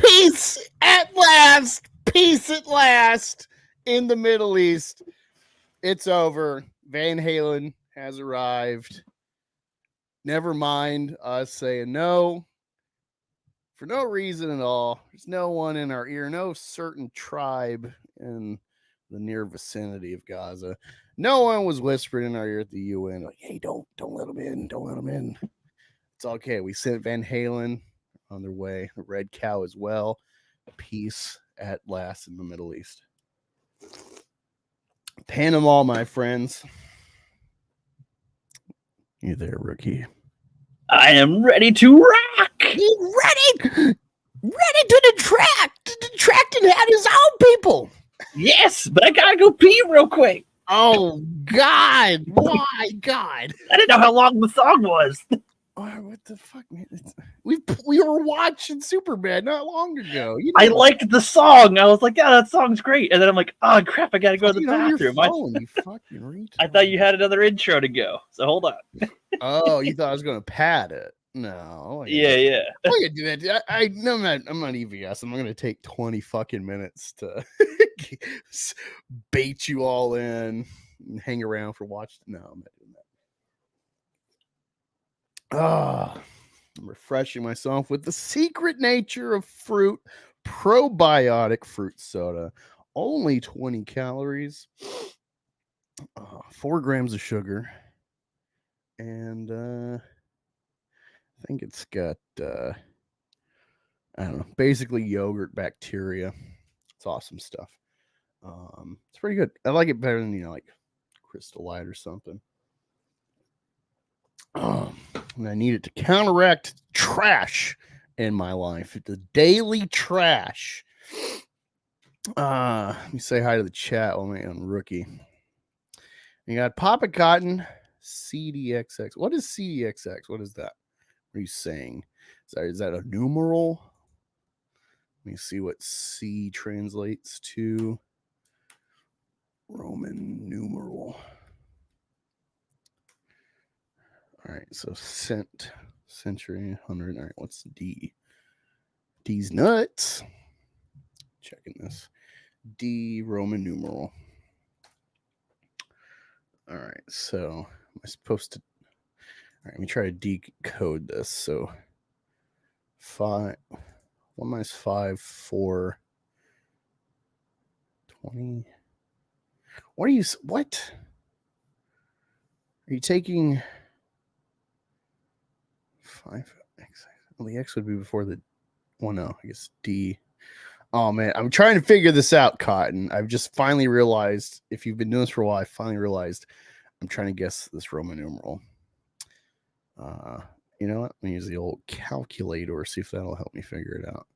Peace at last. Peace at last in the Middle East. It's over. Van Halen has arrived. Never mind us saying no for no reason at all. There's no one in our ear, no certain tribe in the near vicinity of Gaza. No one was whispering in our ear at the UN, like, hey, don't let them in. Don't let them in. It's okay. We sent Van Halen on their way. The Red Cow as well. Peace at last in the Middle East. Panama, my friends. You there, rookie? I am ready to rock. You ready? Ready to detract and have his own people. Yes, but I gotta go pee real quick. Oh, God. Why, God? I didn't know how long the song was. Oh, what the fuck, man? We were watching Superman not long ago. You know, I liked the song. I was like, yeah, that song's great. And then I'm like, oh, crap, I gotta go to the bathroom. You fucking retard. I thought you had another intro to go. So hold on. Oh, you thought I was going to pad it. No. Yeah. I'm gonna do that. I'm not EVS. I'm gonna take 20 fucking minutes to bait you all in and hang around for watch. No, I'm not doing that. I'm refreshing myself with the secret nature of fruit, probiotic fruit soda. Only 20 calories, 4 grams of sugar, and I think it's got, I don't know, basically yogurt bacteria. It's awesome stuff. It's pretty good. I like it better than, like Crystal Light or something. And I need it to counteract trash in my life. The daily trash. Let me say hi to the chat while I'm on rookie. You got Papa Cotton, CDXX. What is CDXX? What is that? What are you saying? Is that a numeral? Let me see what C translates to. Roman numeral. All right, so century, 100. All right, what's D? D's nuts. Checking this. D, Roman numeral. All right, so am I supposed to? All right, let me try to decode this. So 1 minus 5, 4, 20. What? Are you taking 5x? Well, the X would be before the. Well, no, I guess D. Oh, man, I'm trying to figure this out, Cotton. I've just finally realized, if you've been doing this for a while, I finally realized I'm trying to guess this Roman numeral. You know what? Let me use the old calculator, see if that'll help me figure it out.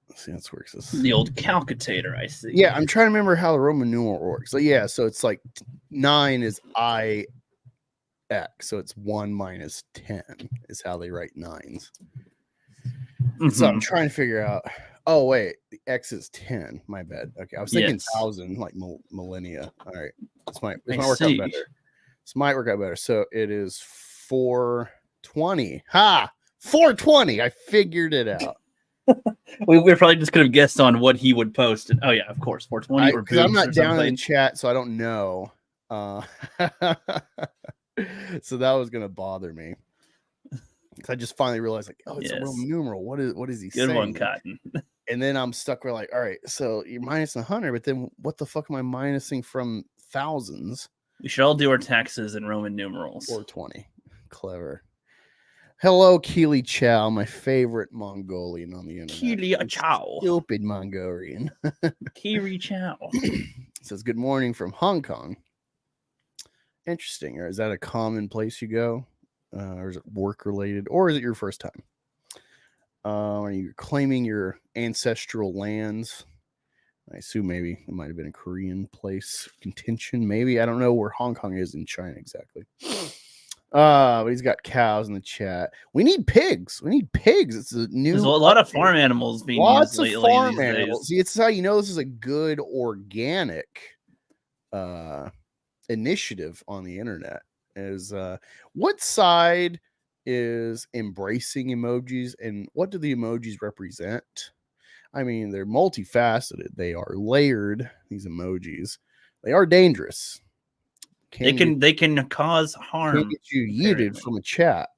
Let's see how this works. The old calculator, I see. Yeah, I'm trying to remember how the Roman numeral works. So yeah, so it's like 9 is IX, so it's 1 minus 10 is how they write nines. Mm-hmm. So I'm trying to figure out. Oh wait, the X is 10. My bad. Okay, I was thinking 1,000, like millennia. All right, this might work out better. This might work out better. So it is 420. Ha! 420. I figured it out. We're probably just could have guessed on what he would post. Oh yeah, of course, 420. Because I'm not down in the chat, so I don't know. So that was gonna bother me. Because I just finally realized, like, oh, it's a Roman numeral. What is he saying? Good one, Cotton. And then I'm stuck. We're like, all right, so you're minus 100, but then what the fuck am I minusing from thousands? We should all do our taxes in Roman numerals. 420. Clever. Hello, Keely Chow, my favorite Mongolian on the internet. Keely Chow. Stupid Mongolian. Keely Chow. Says, good morning from Hong Kong. Interesting. Or is that a common place you go? Or is it work related? Or is it your first time? Are you claiming your ancestral lands? I assume maybe it might have been a Korean place of contention. Maybe. I don't know where Hong Kong is in China exactly. But he's got cows in the chat. We need pigs. It's a new. There's a lot of farm animals being used lately. Lots of farm animals. See, it's how you know this is a good organic initiative on the internet. Is what side is embracing emojis. And what do the emojis represent? I mean, they're multifaceted. They are layered. These emojis, they are dangerous. They can cause harm. Can get you yeeted from a chat.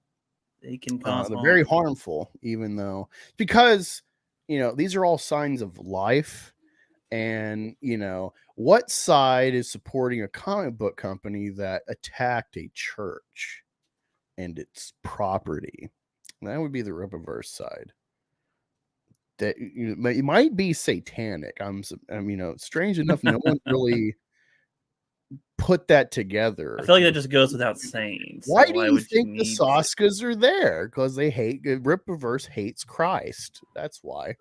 They can cause they're harm. very harmful, even though, because these are all signs of life. And what side is supporting a comic book company that attacked a church and its property? That would be the Rippaverse side. That it might be satanic. Strange enough, no one really put that together. I feel like that just goes without saying. Why do you think the Saskas are there? Because they hate Rippaverse hates Christ. That's why.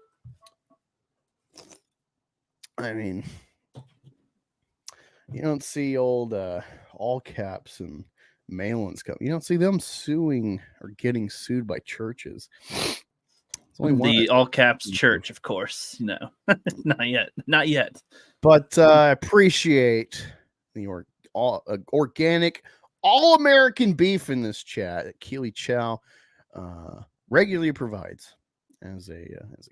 I mean, you don't see old all caps and Malin's come. You don't see them suing or getting sued by churches. The all caps church, of course. No, not yet. Not yet. But I appreciate the organic, all American beef in this chat that Keely Chow regularly provides as a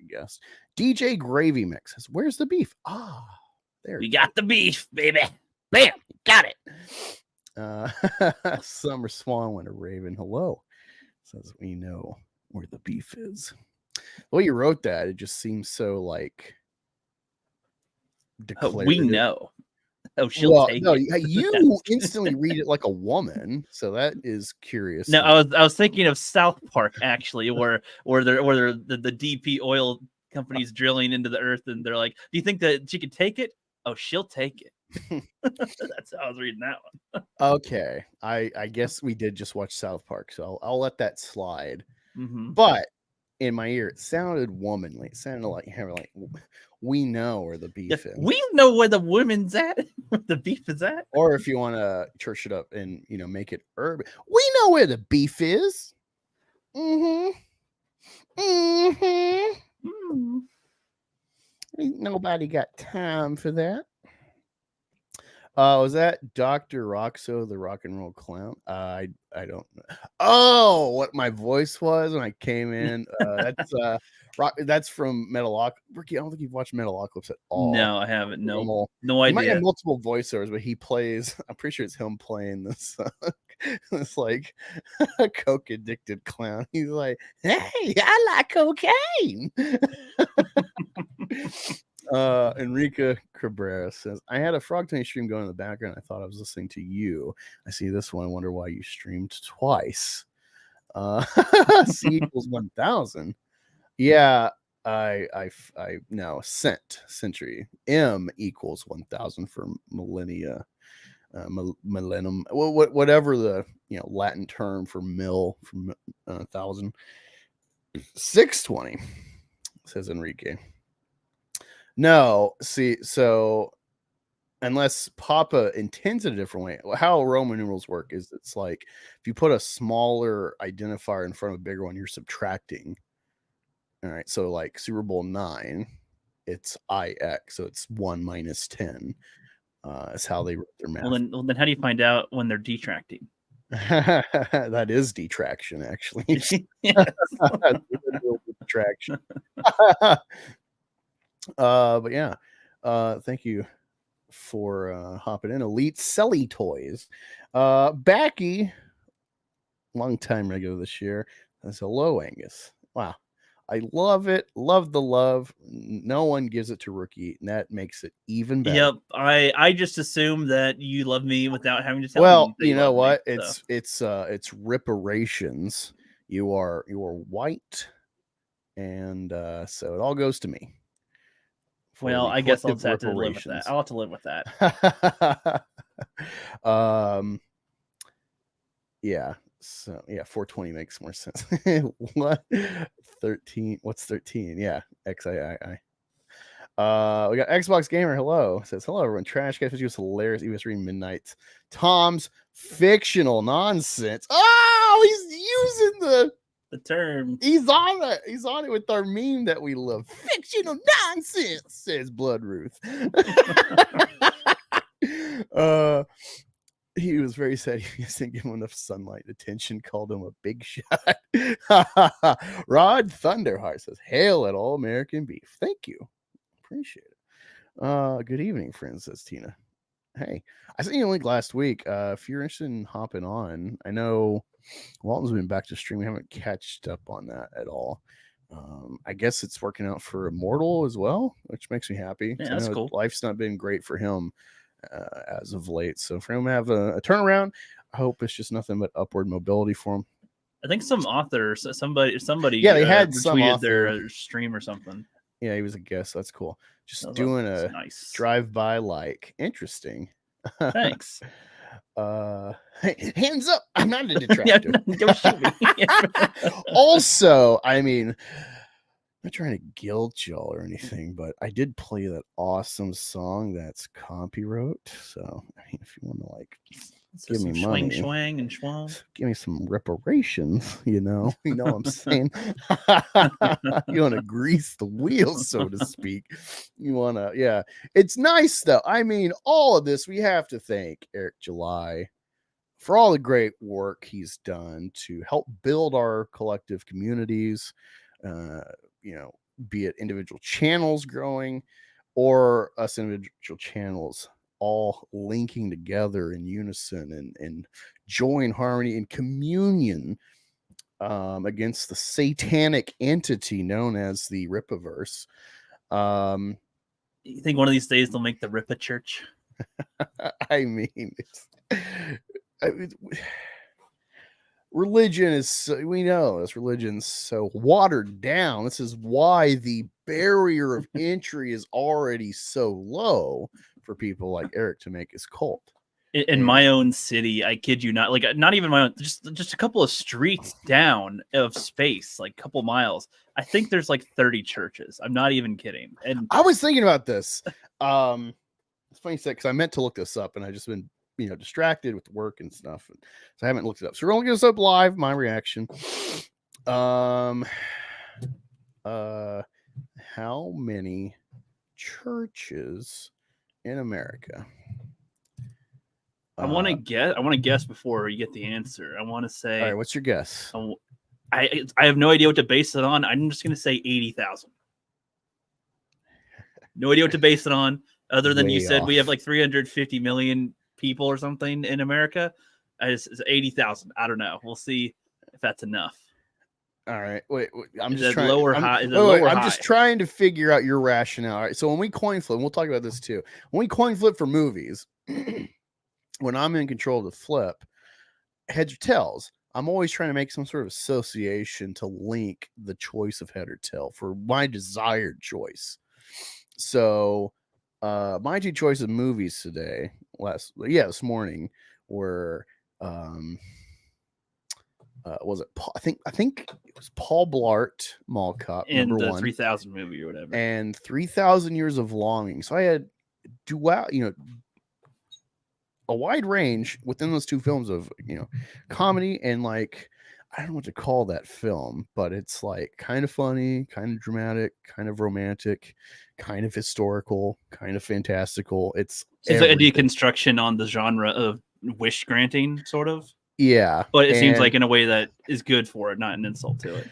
guest. DJ Gravy Mix says, "Where's the beef?" There we got the beef, baby. Bam, got it. Summer Swan went a Raven. Hello, says we know where the beef is. The way you wrote that, it just seems so like declarative. We know. Oh, she'll take it. You instantly read it like a woman, so that is curious. No, I was thinking of South Park actually, where the DP oil company's drilling into the earth, and they're like, "Do you think that she could take it?" Oh, she'll take it. That's how I was reading that one. Okay, I guess we did just watch South Park, so I'll let that slide. Mm-hmm. But in my ear, it sounded womanly. It sounded like we know where the beef is. We know where the woman's at. Where the beef is at. Or if you want to church it up and make it urban, we know where the beef is. Ain't nobody got time for that. Was that Dr. Roxo, the rock and roll clown? I don't know. Oh, what my voice was when I came in. That's from Metalocalypse. Ricky, I don't think you've watched Metalocalypse at all. No, I haven't. No He idea. might have multiple voiceovers, but he plays. I'm pretty sure it's him playing this. This like coke addicted clown. He's like, "Hey, I like cocaine." Enrica Cabrera says, "I had a Frog Tony stream going in the background. I thought I was listening to you. I see this one. I wonder why you streamed twice." C equals 1,000. Yeah, I no century. M equals 1,000 for millennia, millennium. Whatever the Latin term for mil from 1,000. 620 says Enrique. No, see, so unless Papa intends it a different way, how Roman numerals work is it's like if you put a smaller identifier in front of a bigger one, you're subtracting. All right, so like Super Bowl 9, it's IX, so it's 1 minus 10. That's how they wrote their math. Well, then how do you find out when they're detracting? That is detraction, actually. Detraction. But yeah, thank you for hopping in. Elite Selly Toys. Backy, long time regular this year. That's hello, Angus. Wow. I love it. Love the love. No one gives it to Rookie, and that makes it even better. Yep. I just assume that you love me without having to tell me. Well, you know what? It's reparations. You are white, and so it all goes to me. Well, I guess I'll have to live with that. I'll have to live with that. Yeah. So yeah, 420 makes more sense. What 13? What's 13? Yeah, XIII. We got Xbox Gamer. Hello, says hello everyone. Trash guys, was hilarious. He was reading Midnight's Tom's fictional nonsense. Oh, he's using the term. He's on it. He's on it with our meme that we love. Fictional nonsense, says Blood Ruth. He was very sad he didn't give him enough sunlight and attention, called him a big shot. Rod Thunderheart says, "Hail at all American beef." Thank you. Appreciate it. Good evening, friends, says Tina. Hey, I sent you a link last week. If you're interested in hopping on, I know Walton's been back to stream. We haven't catched up on that at all. I guess it's working out for Immortal as well, which makes me happy. Yeah, I that's know cool. life's not been great for him as of late. So for him to have a turnaround, I hope it's just nothing but upward mobility for him. I think some author, somebody, Yeah, they had some retweeted author. their stream or something. Yeah, he was a guest. That's cool. Just That's doing a nice drive-by like. Interesting. Thanks. Hands up. I'm not a detractor. Don't shoot me. Also, I mean, I'm not trying to guilt y'all or anything, but I did play that awesome song that's Compy wrote. So, I mean, if you want to like give me money, swang and schwang. Give me some reparations, you know what I'm saying? You want to grease the wheels, so to speak. You want to, yeah. It's nice though. I mean, all of this, we have to thank Eric July for all the great work he's done to help build our collective communities, be it individual channels growing or us individual channels all linking together in unison and joy and harmony and communion against the satanic entity known as the Ripaverse. You think one of these days they'll make the Ripa Church? I mean, religion is, we know this religion's so watered down. This is why the barrier of entry is already so low for people like Eric to make his cult. In my own city, I kid you not, like not even my own, just a couple of streets down of space, like a couple miles. I think there's like 30 churches. I'm not even kidding. And I was thinking about this. It's funny you said, because I meant to look this up and I just been distracted with work and stuff, so I haven't looked it up. So we're gonna get this up live. My reaction. How many churches in America? I want to guess before you get the answer. I want to say. All right, what's your guess? I have no idea what to base it on. I'm just gonna say 80,000. No idea what to base it on, other than you said we have like 350 million people or something in America. It's 80,000. I don't know. We'll see if that's enough. All right. Wait. I'm just trying. Lower high? I'm just trying to figure out your rationale. All right. So when we coin flip, and we'll talk about this too. When we coin flip for movies, when I'm in control of the flip, heads or tails, I'm always trying to make some sort of association to link the choice of head or tail for my desired choice. So my two choices of movies today, this morning, were was it Paul, I think it was Paul Blart Mall Cop in number the 1, 3000 movie or whatever, and 3,000 Years of Longing. So I had a wide range within those two films of comedy and like, I don't know what to call that film, but it's like kind of funny, kind of dramatic, kind of romantic, kind of historical, kind of fantastical. It's like a deconstruction on the genre of wish granting, sort of. Yeah, but it seems like in a way that is good for it, not an insult to it.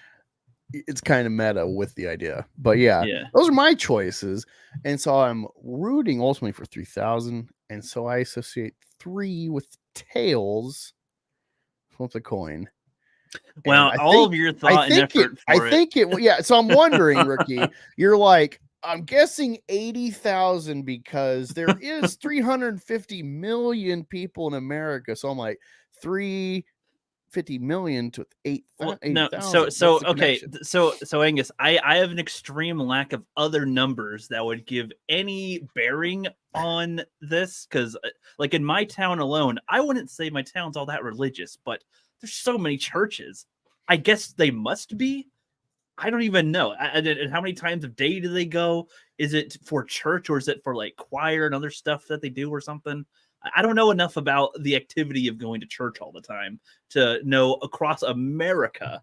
It's kind of meta with the idea, but yeah, those are my choices, and so I'm rooting ultimately for 3,000, and so I associate 3 with tails. Flip the coin. Well, all of your thought and effort for it. Yeah. So I'm wondering, Rookie, you're like, I'm guessing 80,000 because there is 350 million people in America. So I'm like 350 million to 8,000. No, so okay. So Angus, I have an extreme lack of other numbers that would give any bearing on this, because like in my town alone, I wouldn't say my town's all that religious, but there's so many churches. I guess they must be. I don't even know. And how many times a day do they go? Is it for church or is it for like choir and other stuff that they do or something? I don't know enough about the activity of going to church all the time to know across America,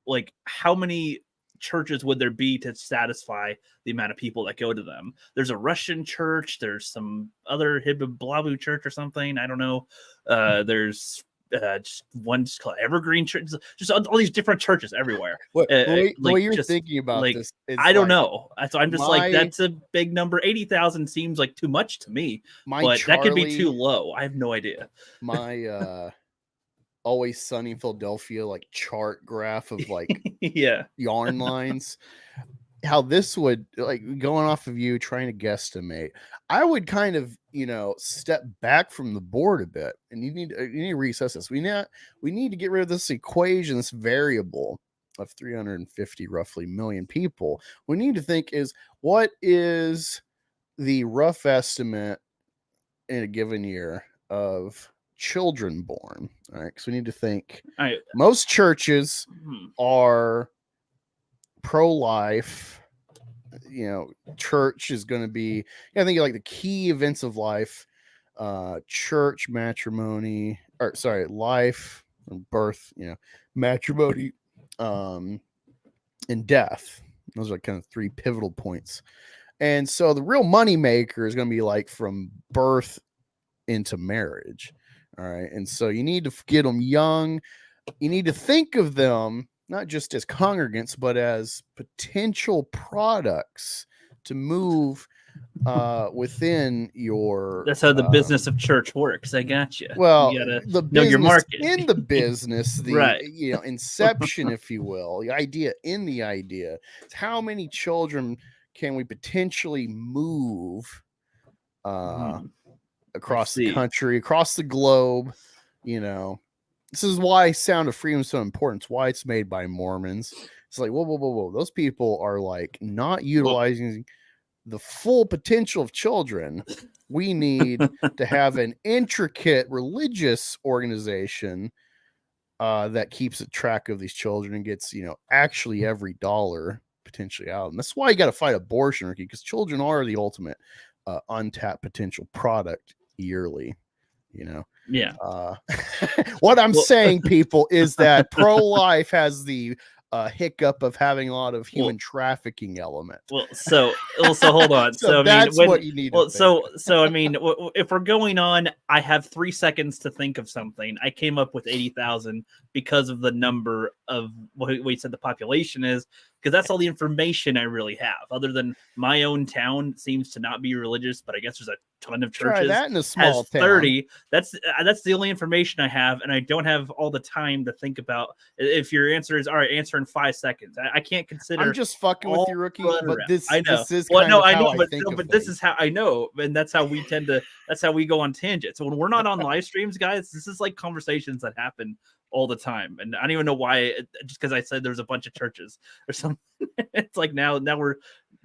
like how many churches would there be to satisfy the amount of people that go to them? There's a Russian church. There's some other Hibablabu church or something. I don't know. There's just one just called Evergreen Church. Just all these different churches everywhere. The way you're just, thinking about like, this, is I don't like know. So I'm just like, that's a big number. 80,000 seems like too much to me, but that could be too low. I have no idea. My Always Sunny in Philadelphia like chart graph of like yeah, yarn lines, how this would, like, going off of you trying to guesstimate, I would kind of, step back from the board a bit, and you need to reassess this. We need to get rid of this equation, this variable of 350 roughly million people. We need to think is, what is the rough estimate in a given year of children born? All right, because we need to think. Most churches are pro-life. Church is going to be, I think, like the key events of life, church, matrimony, or sorry, life, birth, matrimony, and death. Those are kind of three pivotal points. And so the real money maker is going to be like from birth into marriage. All right. And so you need to get them young. You need to think of them not just as congregants, but as potential products to move within your. That's how the business of church works. I got you. Well, You gotta the know your business market. in the business, the right. Inception, if you will, the idea in the idea. It's how many children can we potentially move across the country, across the globe? This is why Sound of Freedom is so important. It's why it's made by Mormons. It's like, whoa. Those people are like not utilizing the full potential of children. We need to have an intricate religious organization that keeps a track of these children and gets, actually every dollar potentially out. And that's why you got to fight abortion, Ricky, because children are the ultimate untapped potential product yearly. Yeah. What I'm saying, people, is that pro-life has the hiccup of having a lot of human trafficking element. So hold on. So that's what you need to think. So I mean, if we're going on, I have 3 seconds to think of something. I came up with 80,000 because of the number of what we said the population is, because that's all the information I really have. Other than my own town seems to not be religious, but I guess there's a ton of churches. Try that in a small town. 30. That's the only information I have, and I don't have all the time to think about. If your answer is all right, answer in 5 seconds. I can't consider. I'm just fucking with you, Rookie. But this, I know. This is kind of how I think but this is how I know, and that's how we tend to. That's how we go on tangents. So when we're not on live streams, guys, this is like conversations that happen all the time, and I don't even know why. Just because I said there's a bunch of churches or something. It's like now we're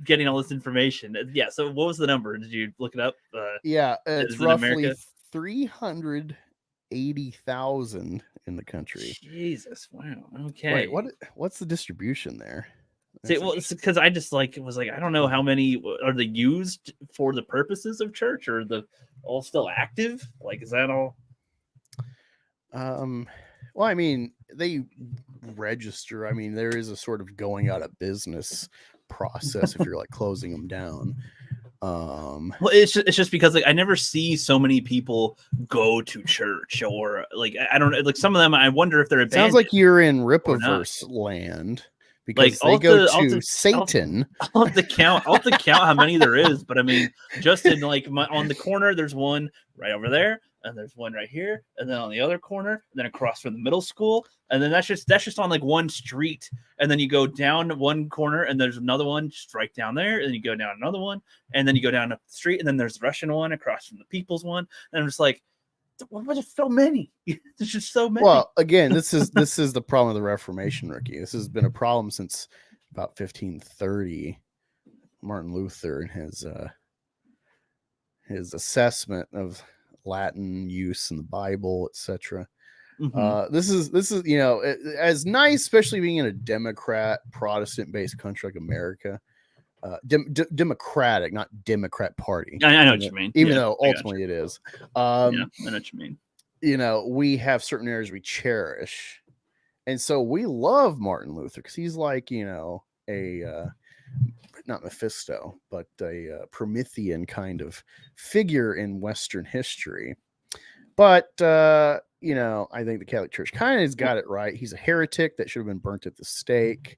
getting all this information. Yeah. So what was the number? Did you look it up? It's roughly 380,000 in the country. Jesus. Wow. Okay. Wait, what's the distribution there? See, well, it's because I just I don't know how many are they used for the purposes of church, or the all still active? Like, is that all? Well, I mean, they register. I mean, there is a sort of going out of business process if you're like closing them down. Well, it's just because I never see so many people go to church, or I don't know, some of them I wonder if they're abandoned. Sounds like you're in Rippaverse land, because they go to Satan. I'll have to count how many there is, but I mean, just in on the corner, there's one right over there, and there's one right here, and then on the other corner, and then across from the middle school, and then that's just on one street, and then you go down one corner, and there's another one just right down there, and then you go down another one, and then you go down up the street, and then there's the Russian one across from the People's one, and I'm just like, there's so many. There's just so many. Well, again, this is the problem of the Reformation, Ricky. This has been a problem since about 1530. Martin Luther and his assessment of Latin use in the Bible, etc. Mm-hmm. This is as nice, especially being in a Democrat, Protestant-based country like America. Democratic, not Democrat Party. I know what you mean. Even though ultimately it is. I know what you mean. We have certain areas we cherish, and so we love Martin Luther because he's like, not Mephisto, but a Promethean kind of figure in Western history. But you know, I think the Catholic Church kind of has got it right. He's a heretic that should have been burnt at the stake.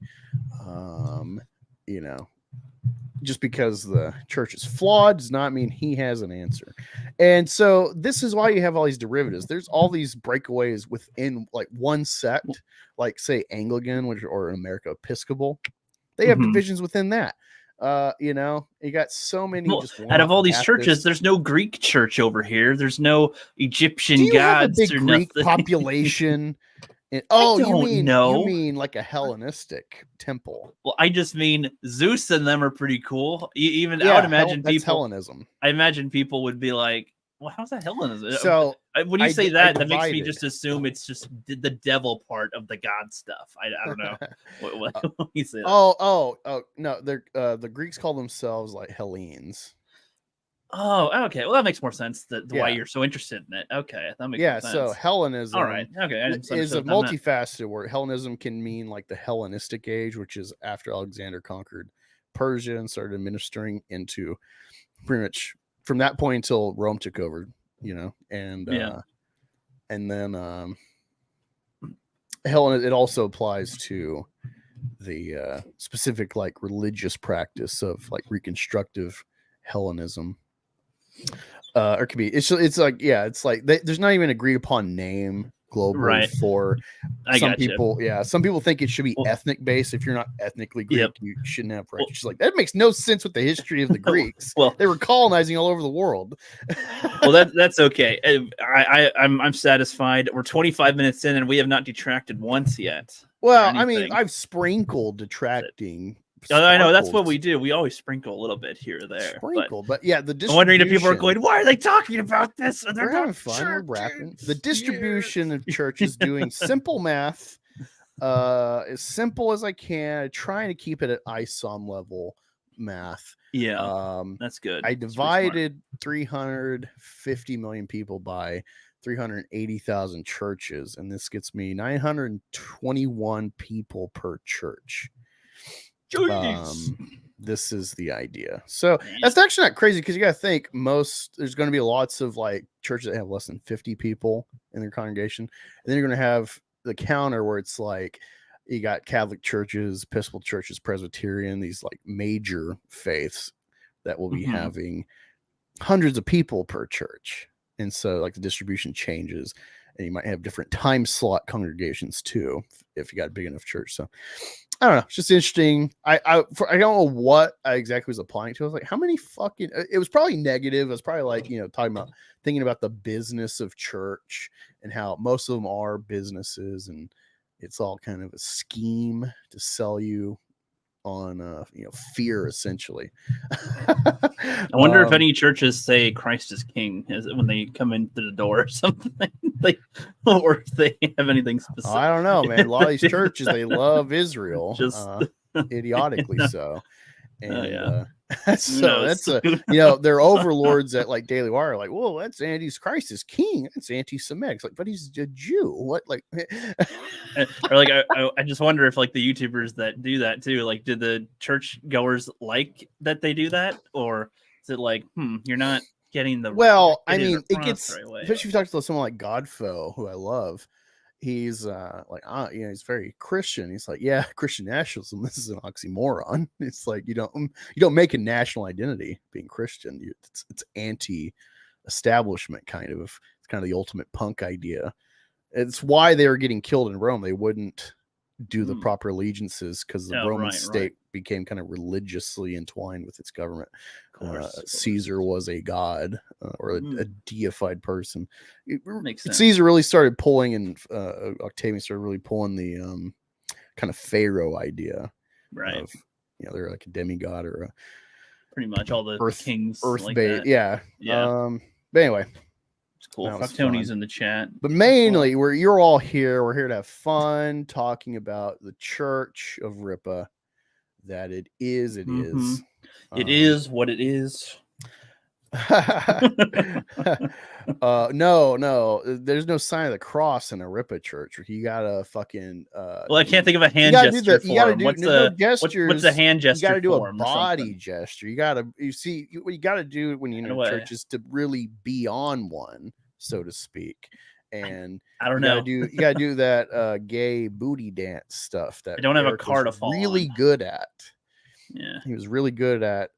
You know, just because the church is flawed does not mean he has an answer. And so this is why you have all these derivatives. There's all these breakaways within like one sect, like say Anglican, which or in America Episcopal. They have divisions within that. You know, you got so many Well, just out of all these Baptists. churches, there's no Greek church over here. There's no Egyptian Do you have a gods big or Greek nothing. population? Oh, you know. mean like a Hellenistic temple? Well, I just mean Zeus and them are pretty cool. Even I would imagine that's people. Hellenism. I imagine people would be like, "Well, how's that Hellenism?" So when you say that makes me just assume it's just the devil part of the god stuff. I don't know. What you say? Oh, no, they're the Greeks call themselves like Hellenes. Oh, okay. Well, that makes more sense. Why you're so interested in it. Okay, that makes more sense. So Hellenism, all right, okay, is a multifaceted word. Hellenism can mean like the Hellenistic age, which is after Alexander conquered Persia and started administering into pretty much from that point until Rome took over. You know, and then Hellen. It also applies to the specific like religious practice of like reconstructive Hellenism. Or it could be it's like it's like there's not even agreed upon name globally for some people. Some people think it should be ethnic based. If you're not ethnically Greek, you shouldn't have rights. She's like, that makes no sense with the history of the Greeks. They were colonizing all over the world. Well, that's okay. I'm satisfied. We're 25 minutes in and we have not detracted once yet. Well, I mean, I've sprinkled detracting. I know that's what we do. We always sprinkle a little bit here or there. But yeah, the distribution. I'm wondering if people are going, why are they talking about this? They're having fun. We're rapping. The distribution of churches doing simple math, as simple as I can, trying to keep it at ISOM level math. Yeah, that's good. I divided 350 million people by 380,000 churches, and this gets me 921 people per church. This is the idea. So that's actually not crazy because you got to think there's going to be lots of like churches that have less than 50 people in their congregation. And then you're going to have the counter where it's like you got Catholic churches, Episcopal churches, Presbyterian, these like major faiths that will be having hundreds of people per church. And so like the distribution changes and you might have different time slot congregations too, if you got a big enough church. So I don't know. It's just interesting. I don't know what I exactly was applying to. I was like, how many fucking, it was probably negative. It was probably like, thinking about the business of church and how most of them are businesses and it's all kind of a scheme to sell you on, fear essentially. I wonder if any churches say Christ is king when they come in through the door or something, or if they have anything specific. I don't know, man. A lot of these churches, they love Israel, idiotically so. And so that's their overlords at like Daily Wire are like, whoa, that's Christ is king. That's anti-Semitic. Like, but he's a Jew. What like or like I just wonder if like the YouTubers that do that too, like did the church goers like that they do that? Or is it like, you're not getting the I mean it gets right way. Especially if you talk to someone like Godfo, who I love. He's he's very Christian. He's like, yeah, Christian nationalism. This is an oxymoron. It's like you don't make a national identity being Christian. It's anti-establishment kind of. It's kind of the ultimate punk idea. It's why they were getting killed in Rome. They wouldn't do the proper allegiances because the Roman state became kind of religiously entwined with its government. Caesar was a god or a deified person. Makes sense. Caesar really started pulling, and Octavian started really pulling the kind of pharaoh idea. Right. Of, they're like a demigod or pretty much all the kings. Earth like bait. that. Yeah. But anyway. It's cool. Fuck Tony's in the chat. But mainly, you're all here. We're here to have fun talking about the Church of Ripa. That it is. It is what it is. No, there's no sign of the cross in a Ripa church. You gotta fucking Well, I can't think of a you hand gotta do gesture the you for gotta him. do What's no the what's the gestures. hand You gesture gotta do a form or body something? gesture. You see what you gotta do when you're in In a a way. church is to really be on one, so to speak. And I don't you gotta know. do that gay booty dance stuff that I don't have a Eric car was to fall really on. good at. Yeah. He was really good at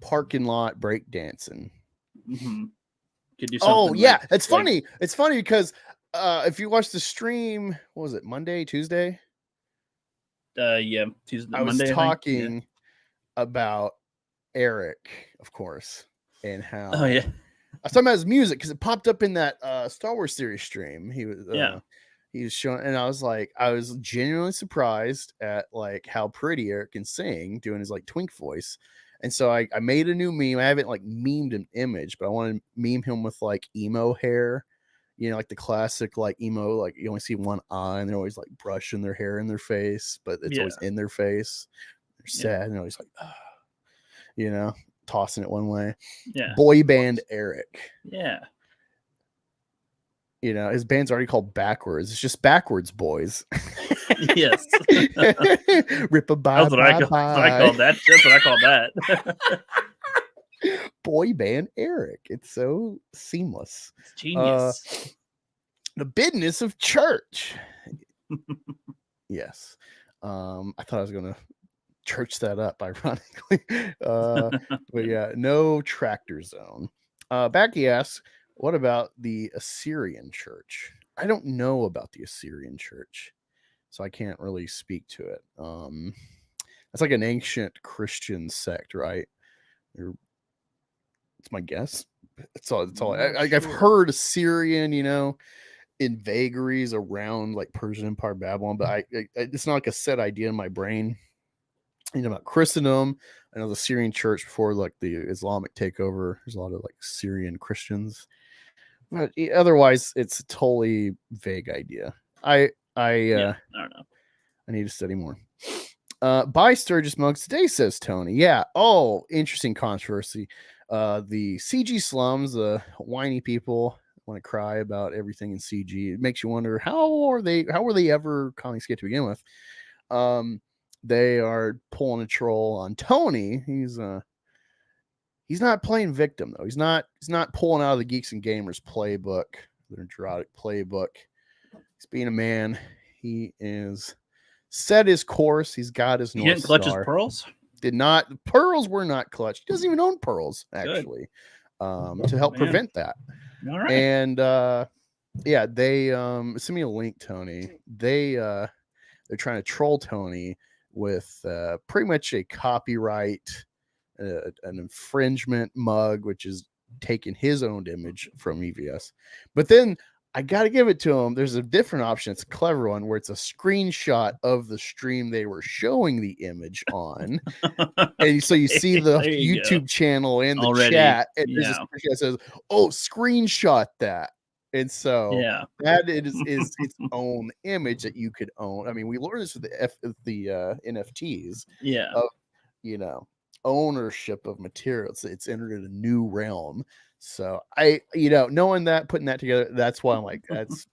parking lot break dancing. Mm-hmm. Could do something. Oh yeah, like, it's funny. It's funny because if you watch the stream, what was it, Monday, Tuesday? Yeah, Tuesday, I was Monday. talking about Eric, of course, and how Oh yeah. I was talking about his music because it popped up in that Star Wars series stream. He was showing, and I was genuinely surprised at like how pretty Eric can sing doing his like twink voice. And so I made a new meme. I haven't like memed an image, but I want to meme him with like emo hair, like the classic like emo, like you only see one eye and they're always like brushing their hair in their face, but it's always in their face. They're sad and they're always like, tossing it one way. Yeah. Boy band Eric. Yeah. His band's already called Backwards. It's just Backwards Boys. Yes. Rip a bye. That's what I called that. That's what I called that. Boy band Eric. It's so seamless. It's genius. The business of church. Yes. I thought I was gonna church that up, ironically. But yeah, no tractor zone. Backy asks, what about the Assyrian church? I don't know about the Assyrian church, so I can't really speak to it. It's like an ancient Christian sect, right? It's my guess. It's all. I've heard Assyrian, in vagaries around like Persian Empire, Babylon, but it's not like a set idea in my brain. About Christendom. I know the Syrian church before like the Islamic takeover. There's a lot of like Syrian Christians, but otherwise it's a totally vague idea. I don't know. I need to study more. By Sturgis Monks today, says Tony. Yeah. Oh, interesting controversy. The CG slums, the whiny people want to cry about everything in CG. It makes you wonder how were they ever Comicsgate to begin with? They are pulling a troll on Tony. He's not playing victim though. He's not pulling out of the Geeks and Gamers playbook, their neurotic playbook. He's being a man. He is set his course. He's got his North Star. He didn't clutch his pearls? Did not. Pearls were not clutched. He doesn't even own pearls, actually, to help prevent that. All right. And yeah, they send me a link, Tony. They're trying to troll Tony with pretty much a copyright, an infringement mug, which is taking his own image from EVS. But then I got to give it to him. There's a different option. It's a clever one where it's a screenshot of the stream they were showing the image on. And so you see the YouTube channel in the chat. And there's a screenshot that says, oh, screenshot that. And so that is its own image that you could own. I mean, we learned this with the NFTs. Yeah. Of, ownership of materials. It's entered in a new realm. So I, knowing that, putting that together, that's why I'm like, that's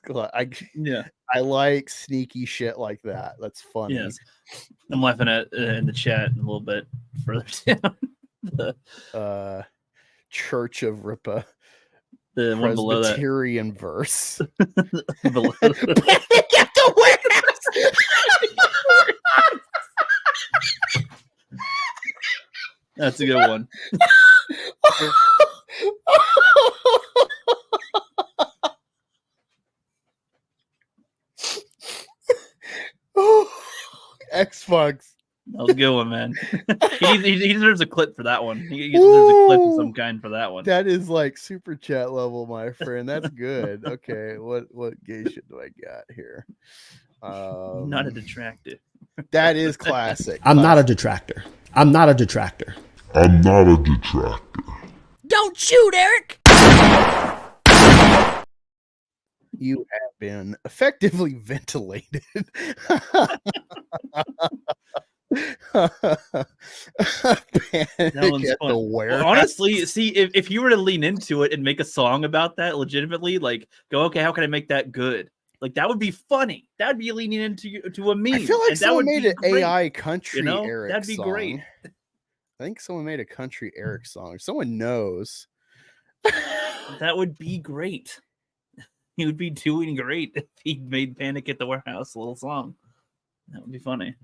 cool. I like sneaky shit like that. That's funny. Yes. I'm laughing at in the chat a little bit further down. Church of Ripa. The one below that. Presbyterian verse. Below That's a good one. X-Fox. That was a good one, man. he deserves a clip for that one. He deserves a clip of some kind for that one. That is like super chat level, my friend. That's good. Okay, what gay shit do I got here? Not a detractor. That is classic. I'm not a detractor. I'm not a detractor. I'm not a detractor. Don't shoot, Eric! You have been effectively ventilated. That Panic one's at fun. the Well, warehouse. honestly, see if you were to lean into it and make a song about that legitimately, like go, okay, how can I make that good? Like that would be funny. That'd be leaning into to a meme. I feel like and that someone would made be an great. AI country Eric That'd be song. great. I think someone made a country Eric song. If someone knows. That would be great. He would be doing great if he made Panic at the Warehouse a little song. That would be funny.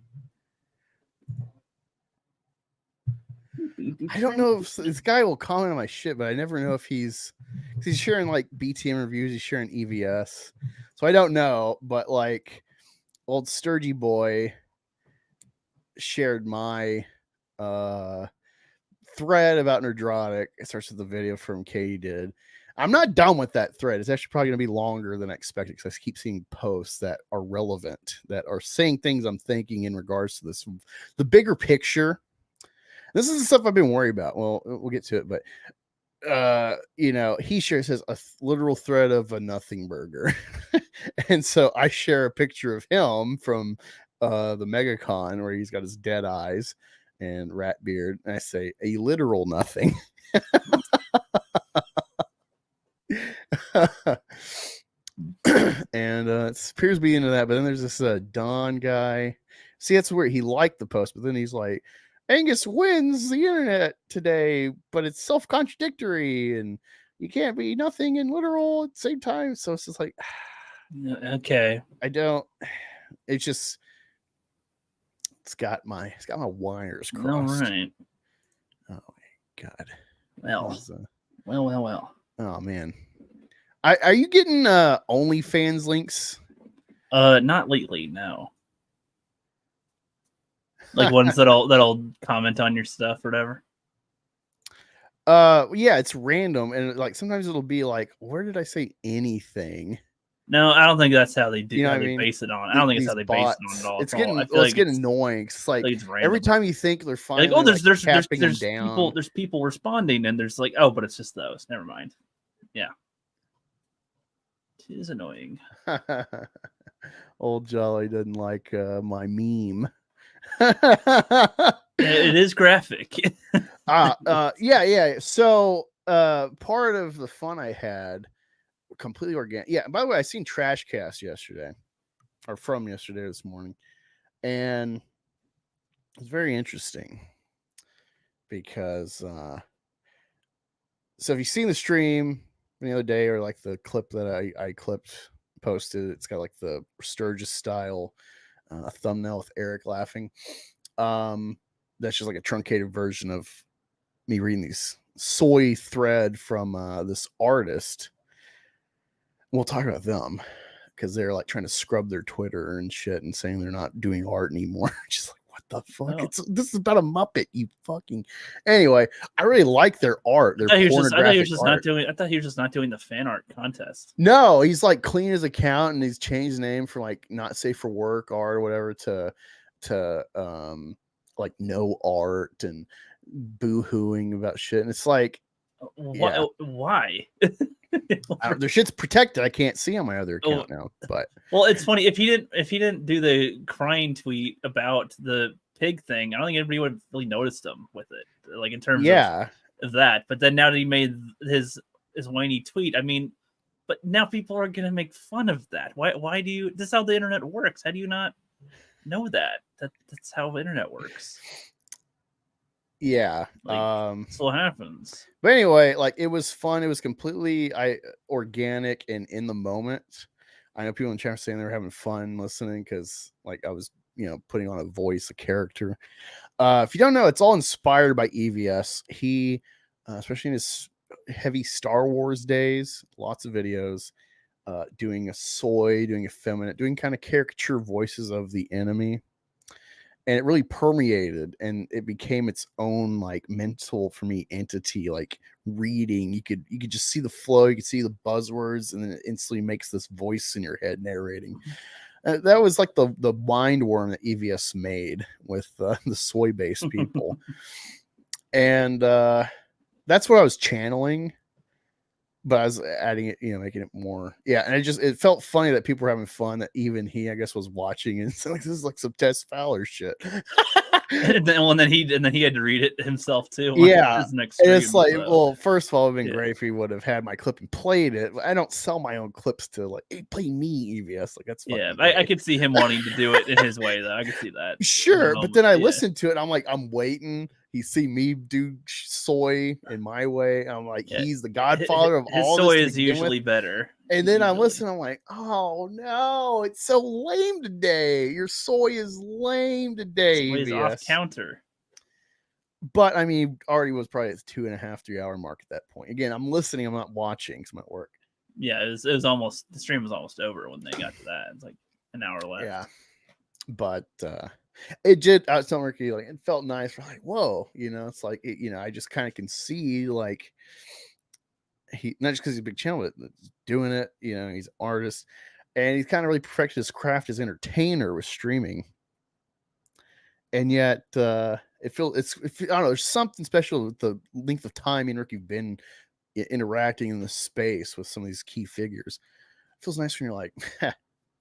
I don't know if this guy will comment on my shit, but I never know if he's sharing like BTM reviews, he's sharing EVS. So I don't know, but like old Sturgy Boy shared my thread about Nerdrotic. It starts with the video from Katie did. I'm not done with that thread. It's actually probably going to be longer than I expected because I keep seeing posts that are relevant, that are saying things I'm thinking in regards to this, the bigger picture. This is the stuff I've been worried about. Well, we'll get to it, but he shares his literal thread of a nothing burger. And so I share a picture of him from the MegaCon where he's got his dead eyes and rat beard. And I say a literal nothing. And it appears to be into that, but then there's this Don guy. See, that's where he liked the post, but then he's like, Angus wins the internet today, but it's self-contradictory and you can't be nothing and literal at the same time. So it's just like, okay, it's got my wires crossed. all right. Oh my God. Well. Oh man. Are you getting OnlyFans links? Not lately, no. Like ones that'll comment on your stuff or whatever. Yeah, it's random, and like sometimes it'll be like, where did I say anything? No, I don't think that's how they do. You know how what I they mean? base it on. I don't think it's how they base it on at all. It's getting annoying. It's like it's every time you think they're finally like, oh, there's capping them down. there's people responding, and there's like, oh, but it's just those. Never mind. Yeah, it is annoying. Old Jolly doesn't like my meme. It is graphic. Yeah. So part of the fun I had, completely organic. Yeah. By the way, I seen Trash Cast yesterday, or from yesterday this morning, and it's very interesting because so if you've seen the stream the other day, or like the clip that I posted, it's got like the Sturgis style thumbnail with Eric laughing. That's just like a truncated version of me reading these soy thread from this artist. We'll talk about them because they're like trying to scrub their Twitter and shit and saying they're not doing art anymore. Just like, what the fuck? Oh. This is about a Muppet, you fucking. Anyway, I really like their art. Their I thought he was just art. not doing the fan art contest. No, he's like clean his account and he's changed the name from like not safe for work art or whatever to like no art and boo-hooing about shit. And it's like, why? their shit's protected. I can't see on my other account now. But well, it's funny if he didn't do the crying tweet about the pig thing, I don't think anybody would have really noticed him with it, like in terms of that. But then now that he made his whiny tweet, I mean, but now people are gonna make fun of that. Why do you? This is how the internet works. How do you not know that? That's how the internet works. Yeah. That's what happens. But anyway, like it was fun. It was completely organic and in the moment. I know people in chat saying they were having fun listening because like I was, putting on a voice, a character. If you don't know, it's all inspired by EVS. He, especially in his heavy Star Wars days, lots of videos, doing doing effeminate, doing kind of caricature voices of the enemy. And it really permeated and it became its own like mental for me entity, like reading. You could just see the flow, you could see the buzzwords, and then it instantly makes this voice in your head narrating. That was like the mind worm that EVS made with the soy based people. And that's what I was channeling. But I was adding it, making it more. Yeah. And it felt funny that people were having fun, that even he, I guess, was watching and so like, this is like some Tess Fowler shit. and then he had to read it himself too. Yeah, his next and it's stream, like, so. well, first of all, it'd been Yeah. great if he would have had my clip and played it. I don't sell my own clips to like, hey, play me, EVS. Like that's Yeah, fucking I could see him wanting to do it in his way, though. I could see that. Sure, but then I Yeah. listened to it. And I'm like, I'm waiting. He see me do soy in my way. I'm like, Yeah. he's the godfather of His all soy this. is to begin usually with. better. And then I'm usually. listening. I'm like, oh no, it's so lame today. Your soy is lame today. Soy is EVS. off counter. But I mean, already was probably at the 2.5, 3 hour mark at that point. Again, I'm listening. I'm not watching because I'm at work. Yeah, it was almost, the stream was almost over when they got to that. It's like an hour left. Yeah, but it did. I was telling Ricky, like, it felt nice. We're like, whoa, it's like, I just kind of can see like he, not just because he's a big channel, but doing it. He's an artist, and he's kind of really perfected his craft as entertainer with streaming. And yet, I don't know. There's something special with the length of time me and Ricky have been interacting in the space with some of these key figures. It feels nice when you're like,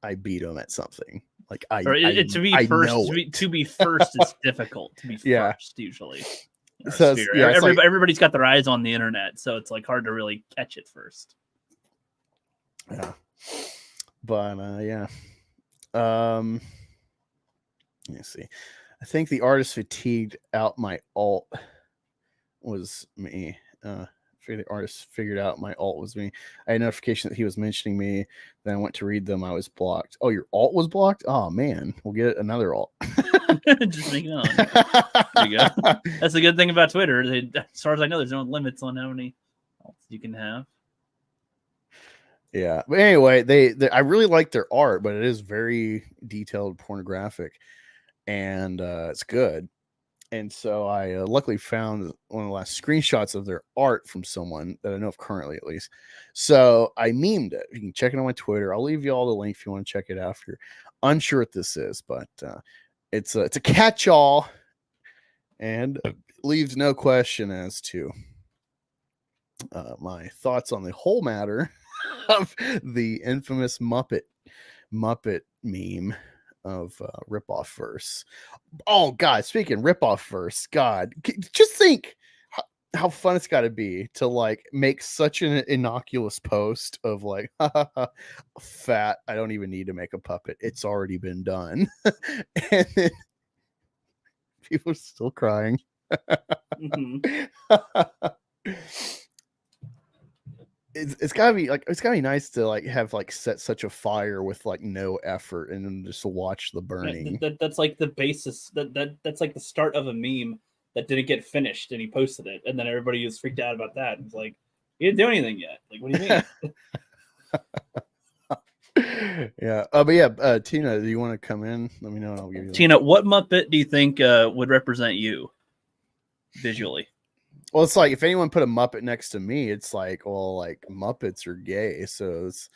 I beat him at something. Like to be first is difficult. To be first, usually. So Everybody's got their eyes on the internet, so it's like hard to really catch it first. Yeah, but yeah. Let me see. I think the artist fatigued out my alt was me. The artist figured out my alt was me. I had a notification that he was mentioning me. Then I went to read them. I was blocked. Oh, your alt was blocked? Oh man, we'll get another alt. Just make it on. There you go. That's the good thing about Twitter. As far as I know, there's no limits on how many alts you can have. Yeah, but anyway, they I really like their art, but it is very detailed, pornographic, and it's good. And so I luckily found one of the last screenshots of their art from someone that I know of currently, at least. So I memed it. You can check it on my Twitter. I'll leave you all the link if you want to check it out. If you're unsure what this is, but it's a catch-all, and leaves no question as to my thoughts on the whole matter of the infamous Muppet meme of ripoff verse. Oh God, speaking ripoff verse, God, just think how fun it's got to be to like make such an innocuous post of like, fat, I don't even need to make a puppet, it's already been done. And then people are still crying. It's gotta be like, it's gotta be nice to like have like set such a fire with like no effort and then just watch the burning. That's like the basis. That's like the start of a meme that didn't get finished, and he posted it, and then everybody was freaked out about that. It's like, you didn't do anything yet. Like, what do you mean? Yeah. But yeah, Tina, do you want to come in? Let me know and I'll give you Tina, what Muppet do you think would represent you visually? Well, it's like if anyone put a Muppet next to me, it's like, well, like Muppets are gay, so it's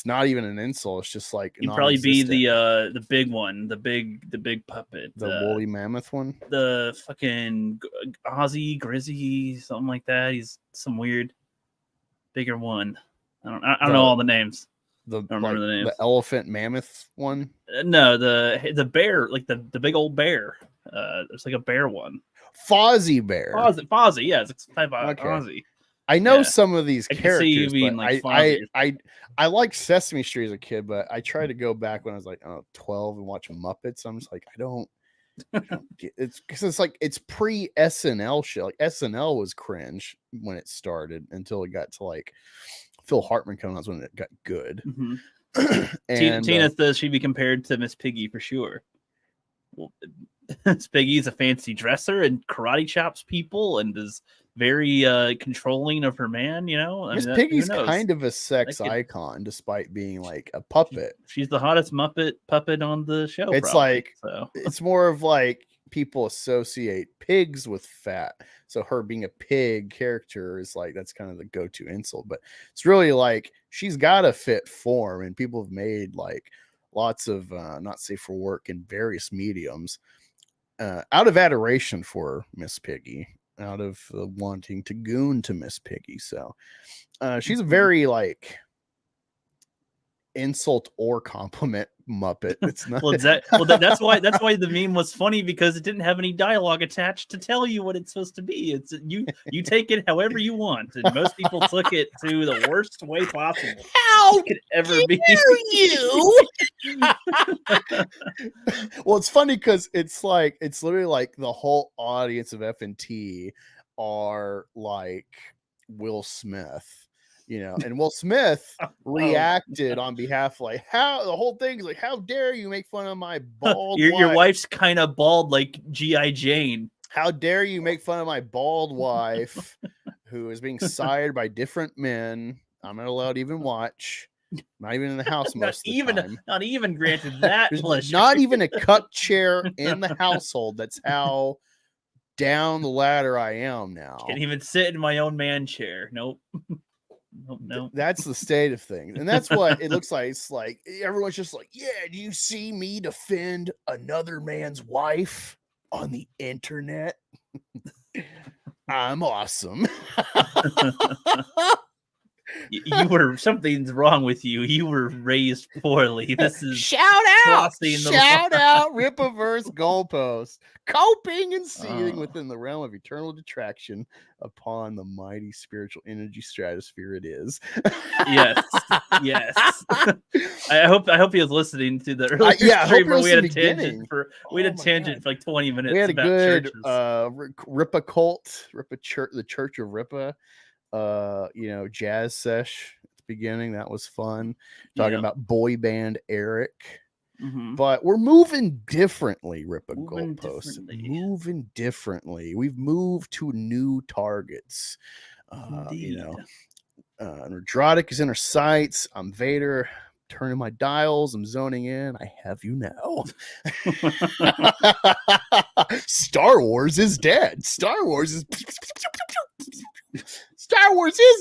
not even an insult. It's just like you'd probably be the big one, the big puppet, the woolly mammoth one, the fucking Ozzy Grizzy, something like that. He's some weird bigger one. I don't know all the names. I don't remember the names. The elephant mammoth one. No, the bear, like the big old bear. There's like a bear one. Fozzie Bear. Fozzie, yeah, it's type of Ozzy. I know some of these characters. Like I liked Sesame Street as a kid, but I tried to go back when I was like 12 and watch Muppets. I'm just like, I don't get it's because it's like it's pre SNL shit. Like SNL was cringe when it started until it got to like Phil Hartman coming out when it got good. Mm-hmm. And Tina says she'd be compared to Miss Piggy for sure. Well, Miss Piggy's a fancy dresser and karate chops people and is very controlling of her man, Miss Piggy's kind of a sex icon despite being like a puppet. She's the hottest puppet on the show. It's it's more of like people associate pigs with fat. So her being a pig character is like, that's kind of the go-to insult, but it's really like she's got a fit form, and people have made like lots of not safe for work in various mediums out of adoration for Miss Piggy, out of wanting to goon to Miss Piggy. So she's a very like insult or compliment Muppet. It's not. That's why the meme was funny, because it didn't have any dialogue attached to tell you what it's supposed to be. It's you take it however you want, and most people took it to the worst way possible. How It could ever be. dare you? Well, it's funny because it's literally like the whole audience of FNT are like Will Smith. And Will Smith reacted on behalf, like, how the whole thing's like, how dare you make fun of my bald Your wife? wife's kind of bald like G.I. Jane. How dare you make fun of my bald wife who is being sired by different men? I'm not allowed to even watch. Not even in the house most of the time. Not even granted that There's pleasure. not even a cut chair in the household. That's how down the ladder I am now. Can't even sit in my own man chair. Nope. No. That's the state of things. And that's what it looks like. It's like everyone's just like, yeah, do you see me defend another man's wife on the internet? I'm awesome. You were, something's wrong with you. You were raised poorly. This is Shout out Rippaverse goalpost, coping and seething within the realm of eternal detraction upon the mighty spiritual energy stratosphere it is. Yes. I hope he was listening to the earlier stream where we had a tangent for like 20 minutes. We had a about good churches. Rippa cult, the Church of Rippa. Jazz sesh at the beginning. That was fun. Talking about boy band Eric. Mm-hmm. But we're moving differently, Rippa goalposts. Moving differently. We've moved to new targets. Nerdrotic is in our sights. I'm Vader. Turning my dials. I'm zoning in. I have you now. Star Wars is dead. Star Wars is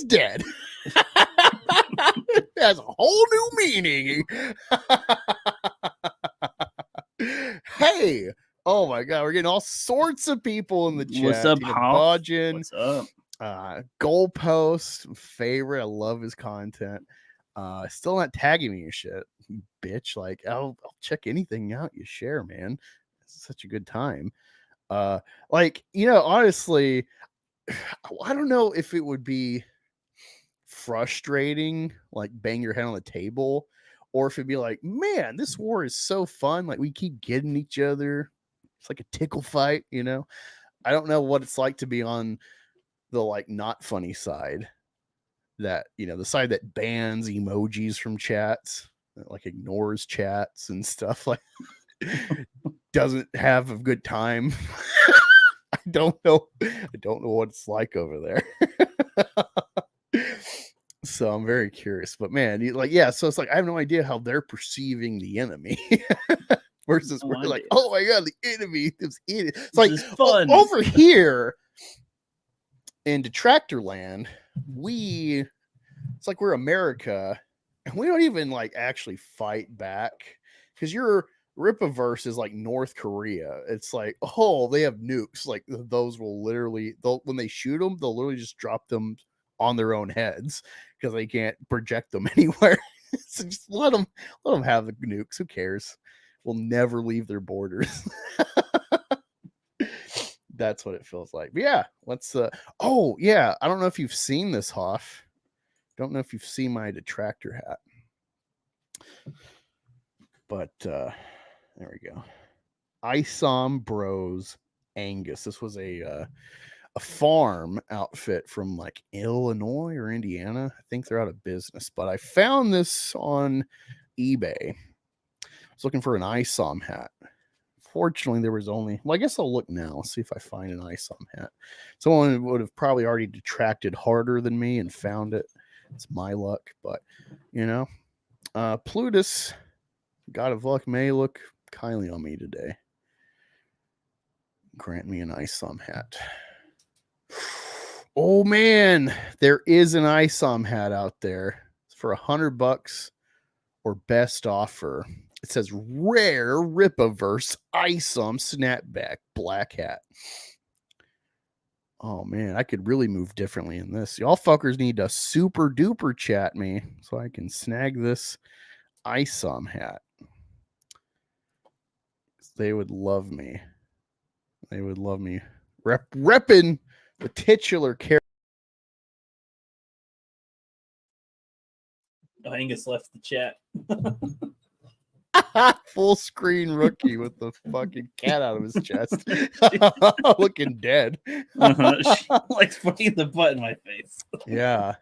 dead. It has a whole new meaning. Hey, oh my god, we're getting all sorts of people in the chat. What's up, Budgeon? What's up? Goalpost, favorite. I love his content. Still not tagging me your shit, you bitch. Like, I'll check anything out you share, man. It's such a good time. Honestly, I don't know if it would be frustrating, like bang your head on the table, or if it'd be like, man, this war is so fun. Like, we keep getting each other. It's like a tickle fight, I don't know what it's like to be on the like not funny side. That the side that bans emojis from chats, that like ignores chats and stuff, like doesn't have a good time. I don't know what it's like over there. So I'm very curious, but man, so it's like I have no idea how they're perceiving the enemy. Versus we're like, oh my god, the enemy is in it. It's like fun. Over here in Detractor Land, it's like we're America, and we don't even like actually fight back, because your Rippaverse is like North Korea. It's like, oh, they have nukes. Like, those will literally, when they shoot them, they'll literally just drop them on their own heads because they can't project them anywhere. So just let them have the nukes. Who cares? We'll never leave their borders. That's what it feels like. But yeah, let's I don't know if you've seen this, Hoff. Don't know if you've seen my detractor hat. But there we go. Isom Bros Angus. This was a farm outfit from like Illinois or Indiana. I think they're out of business, but I found this on eBay. I was looking for an Isom hat. Fortunately, there was only, I guess I'll look now, see if I find an Isom hat. Someone would have probably already detracted harder than me and found it. It's my luck, but Plutus, God of Luck, may look kindly on me today. Grant me an Isom hat. Oh man, there is an Isom hat out there. It's for $100 or best offer. It says rare Rippaverse Isom snapback black hat. Oh man, I could really move differently in this. Y'all fuckers need to super duper chat me so I can snag this ISOM hat. They would love me. They would love me repping the titular character. Angus left the chat. Full screen rookie with the fucking cat out of his chest, looking dead. She likes putting the butt in my face. Yeah.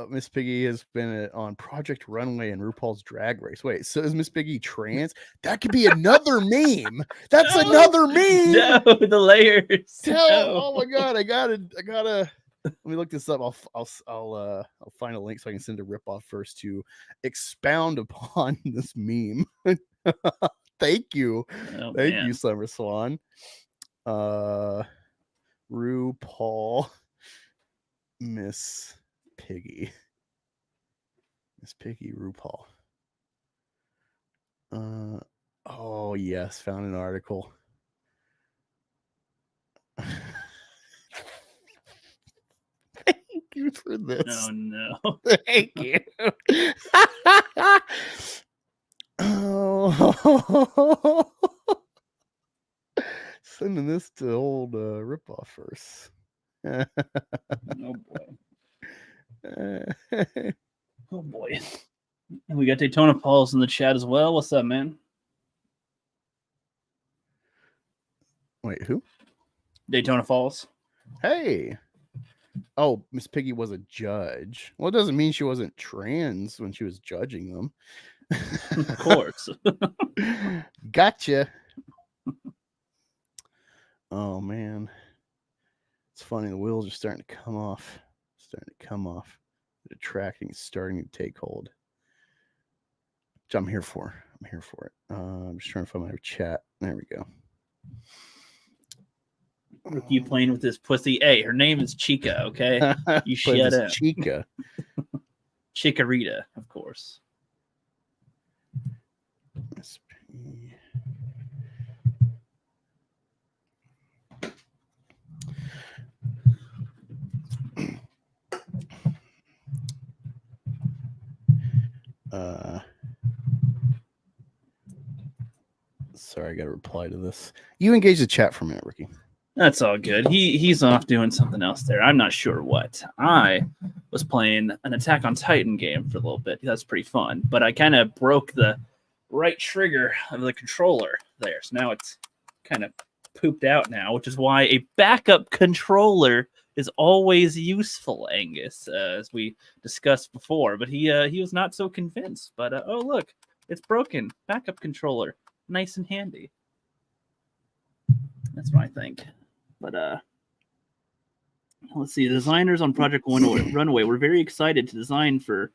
Miss Piggy has been on Project Runway and RuPaul's Drag Race. Wait, so is Miss Piggy trans? That could be another meme. That's another meme. No, the layers. Oh my god, I gotta. Let me look this up. I'll find a link so I can send a rip off first to expound upon this meme. Thank you. Oh, Thank man. you, Summer Swan. RuPaul, Miss Piggy. Miss Piggy, RuPaul. Oh yes, found an article. Thank you for this. Oh no. Thank you. Oh. Sending this to old ripoff first. Oh boy. Oh boy. And we got Daytona Paul's in the chat as well. What's up, man? Wait, who? Daytona Falls. Hey. Oh, Miss Piggy was a judge. Well, it doesn't mean she wasn't trans when she was judging them. Of course. Gotcha. Oh man. It's funny, the wheels are starting to come off. The tracking is starting to take hold. Which I'm here for. I'm just trying to find my chat. There we go. You playing with this pussy. Hey, her name is Chica, okay? You shut up. Chica. Chikorita, of course. Sorry, I got to reply to this. You engage the chat for a minute, Ricky. That's all good. He's off doing something else there. I'm not sure what. I was playing an Attack on Titan game for a little bit. That's pretty fun. But I kind of broke the right trigger of the controller there. So now it's kind of pooped out now, which is why a backup controller is always useful, Angus, as we discussed before. But he was not so convinced. But oh, look, it's broken. Backup controller. Nice and handy. That's what I think. But let's see. The designers on Project Runway were very excited to design for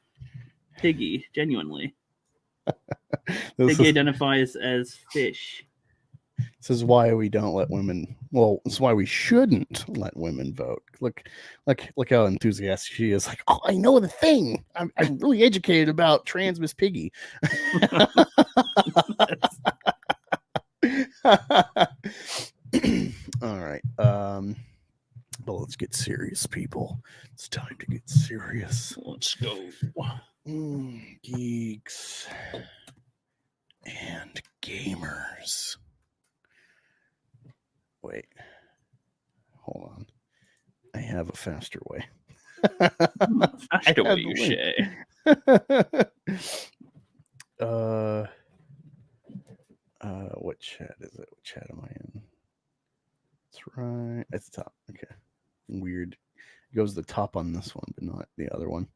Piggy, genuinely. Piggy identifies as fish. This is why we don't let women. Well, it's why we shouldn't let women vote. Look how enthusiastic she is. Like, oh, I know the thing. I'm really educated about trans Miss Piggy. All right. But let's get serious, people. It's time to get serious. Let's go. Geeks and gamers. Wait. Hold on. I have a faster way. Faster way, you say. What chat is it? What chat am I in? That's right. At the top. Okay. Weird. It goes to the top on this one, but not the other one.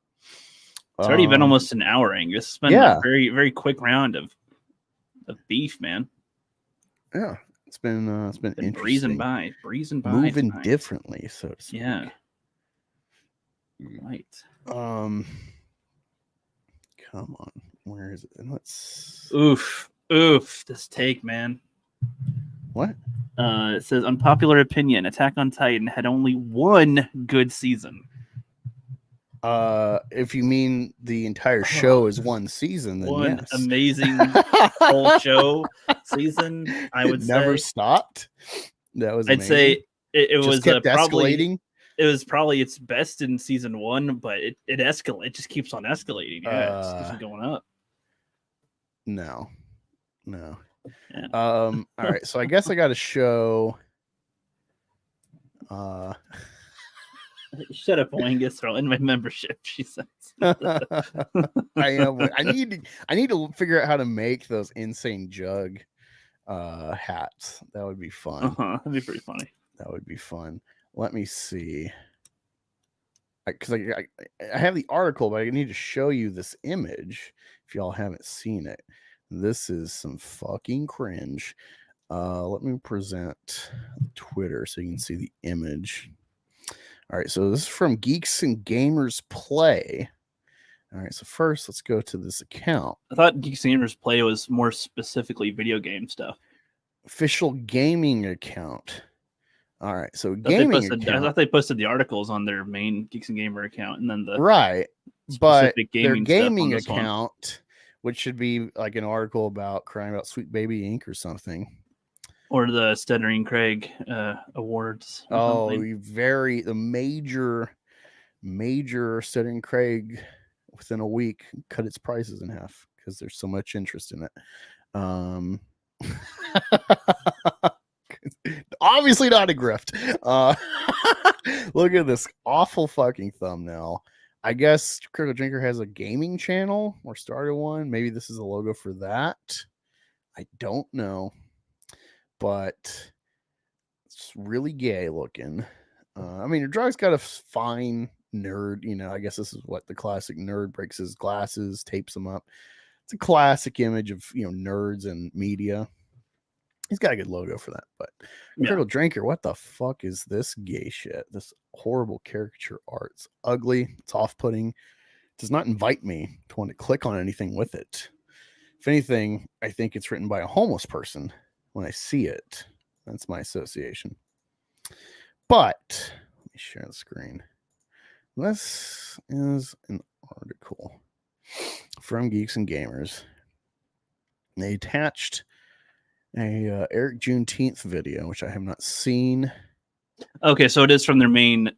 It's already been almost an hour, Angus. It's been a very, very quick round of beef, man. Yeah. It's been interesting. breezing by, moving tonight. Differently, so to speak. Yeah. Right. Come on. Where is it? Let's Oof. This take, man. What? It says unpopular opinion. Attack on Titan had only one good season. If you mean the entire show is one season, then One yes. amazing whole show season. I would never say stopped. That was. I'd say it was kept probably escalating. It was probably its best in season one, but it escalates. It just keeps on escalating. Yeah, it just keeps going up. No. No. Yeah. All right. So I guess I got to show. Shut up, Wangus. Throw in my membership. She says. I am. I need to figure out how to make those insane jug hats. That would be fun. That'd be pretty funny. That would be fun. Let me see. Because I have the article, but I need to show you this image if y'all haven't seen it. This is some fucking cringe. Let me present Twitter so you can see the image. All right, so this is from Geeks and Gamers Play. All right, so first let's go to this account. I thought Geeks and Gamers Play was more specifically video game stuff. Official gaming account. All right, so I gaming thought they posted the articles on their main Geeks and Gamer account, and then the right, but their gaming gaming stuff on account, which should be like an article about crying about Sweet Baby Inc. or something. Or the Stuttering Craig awards. Oh, the major Stuttering Craig within a week cut its prices in half because there's so much interest in it. Obviously not a grift. Look at this awful fucking thumbnail. I guess Critical Drinker has a gaming channel or started one. Maybe this is a logo for that. I don't know. But it's really gay looking. I mean, your drug's got a fine nerd. I guess this is what the classic nerd breaks his glasses, tapes them up. It's a classic image of nerds and media. He's got a good logo for that. But Critical Drinker, what the fuck is this gay shit? This horrible caricature art. It's ugly. It's off-putting. It does not invite me to want to click on anything with it. If anything, I think it's written by a homeless person. When I see it, that's my association. But let me share the screen. This is an article from Geeks and Gamers. They attached a Eric Juneteenth video, which I have not seen. Okay, so it is from their main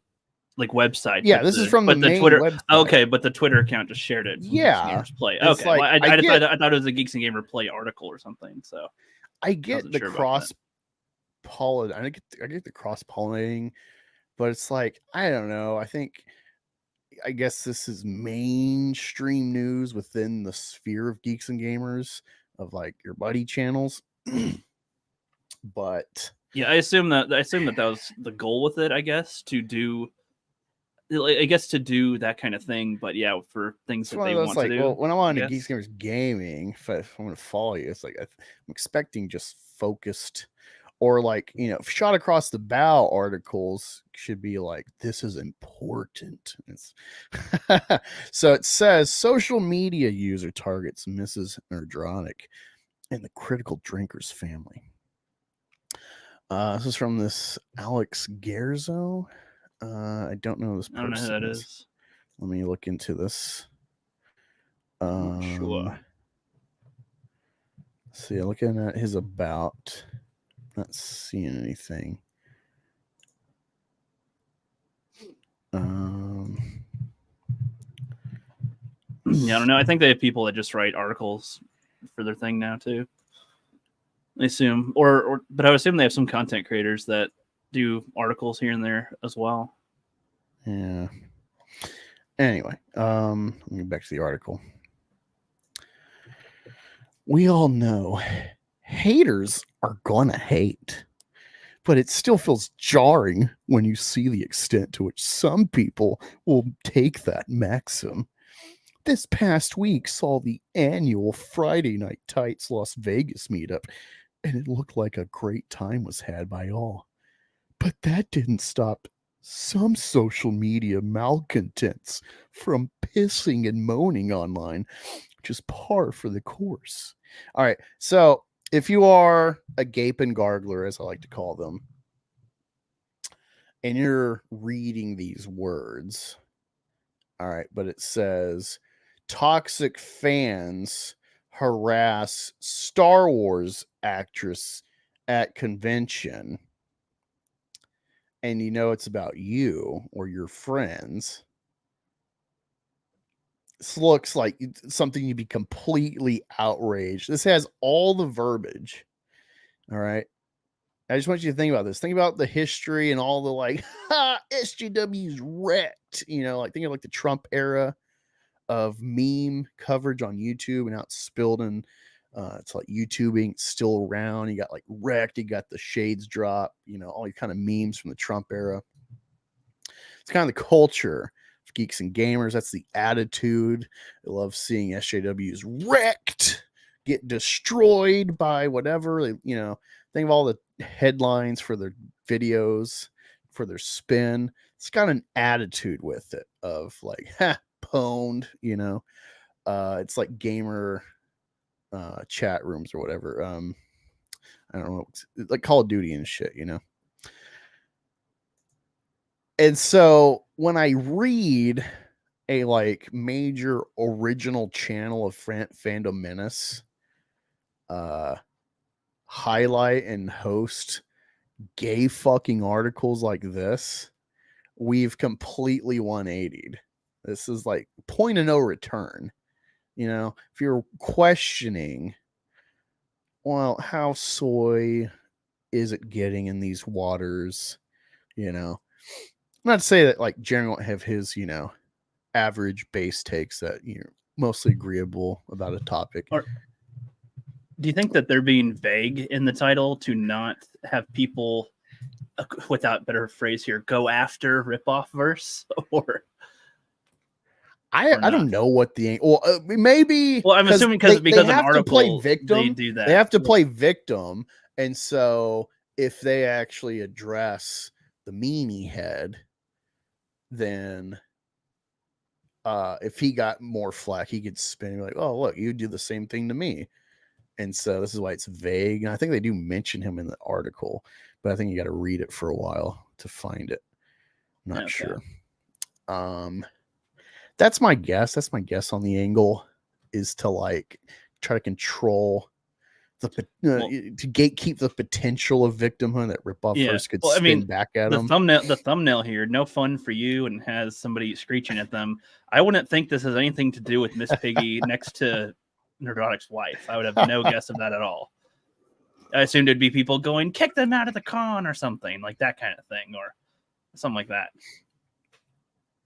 website. Yeah, this is from the main Twitter website. Okay, but the Twitter account just shared it. Yeah, Geeks and Gamers Play. it's Okay, like, I thought it was a Geeks and Gamer Play article or something. So I get the sure cross pollen. I get the cross pollinating, but it's like, I don't know. I guess this is mainstream news within the sphere of Geeks and Gamers of like your buddy channels. But yeah, I assume that was the goal with it. I guess to do that kind of thing. But yeah, for things that they want to do. Well, when I'm on Geeks Gamers Gaming, if I'm going to follow you, it's like I'm expecting just focused, or shot across the bow articles should be like, this is important. So it says social media user targets Mrs. Nerdronic and the Critical Drinkers family. This is from this Alex Gerzo. I don't know this person. I don't know who that is. Let me look into this. Sure. See, looking at his about, not seeing anything. Yeah, I don't know. I think they have people that just write articles for their thing now too. I assume, but I would assume they have some content creators that do articles here and there as well. Yeah. Anyway, let me get back to the article. We all know haters are gonna hate, but it still feels jarring when you see the extent to which some people will take that maxim. This past week saw the annual Friday Night Tights Las Vegas meetup, and it looked like a great time was had by all. But that didn't stop some social media malcontents from pissing and moaning online, which is par for the course. All right, so if you are a gaping gargler, as I like to call them, and you're reading these words, all right, but it says toxic fans harass Star Wars actress at convention, and it's about you or your friends, This looks like something you'd be completely outraged. This has all the verbiage. All right. I just want you to think about this. Think about the history and all the like, SJW's wrecked. You know, like think of like the Trump era of meme coverage on YouTube and how it's spilled in. It's like YouTubing still around. You got like wrecked. You got the shades drop. You know, all your kind of memes from the Trump era. It's kind of the culture of geeks and gamers. That's the attitude. I love seeing SJWs wrecked, get destroyed by whatever. You know, think of all the headlines for their videos, for their spin. It's got an attitude with it of like, pwned, you know. It's like gamer chat rooms or whatever. I don't know, like Call of Duty and shit, you know. And so when I read a like major original channel of Fandom Menace highlight and host gay fucking articles like this, we've completely 180'd. This is like point of no return. You know, if you're questioning, well, how soy is it getting in these waters? You know, not to say that like Jeremy won't have his, you know, average base takes that you're mostly agreeable about a topic. Or do you think that they're being vague in the title to not have people, without better phrase here, go after ripoff verse? Or I don't know what the maybe. Well, I'm assuming because they an have article to play victim. they do that. They have to play victim, and so if they actually address the meanie head, then if he got more flack, he could spin and be like, "Oh, look, you do the same thing to me." And so this is why it's vague. And I think they do mention him in the article, but I think you got to read it for a while to find it. Not sure. That's my guess. That's my guess on the angle, is to like try to control the to gatekeep the potential of victimhood that ripoff first could spin back at them. The thumbnail here, no fun for you, and has somebody screeching at them. I wouldn't think this has anything to do with Miss Piggy next to Neurotic's wife. I would have no guess of that at all. I assumed it'd be people going, kick them out of the con or something, like that kind of thing, or something like that.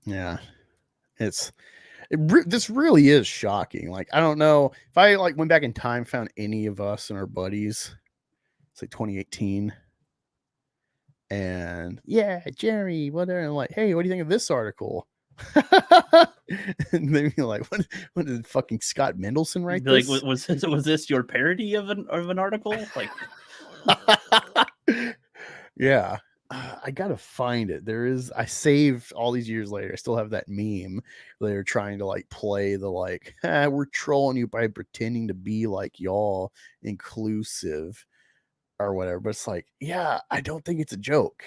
Yeah. This really is shocking. Like, I don't know if I like went back in time, found any of us and our buddies, it's like 2018, and yeah, Jerry, whatever. And I'm like, hey, what do you think of this article? And they'd be like, what did fucking Scott Mendelson write this? Like, was this your parody of an article? Like, yeah. I gotta find it. I saved all these years later. I still have that meme. They're trying to like play the like, we're trolling you by pretending to be like y'all inclusive or whatever. But it's like, yeah, I don't think it's a joke,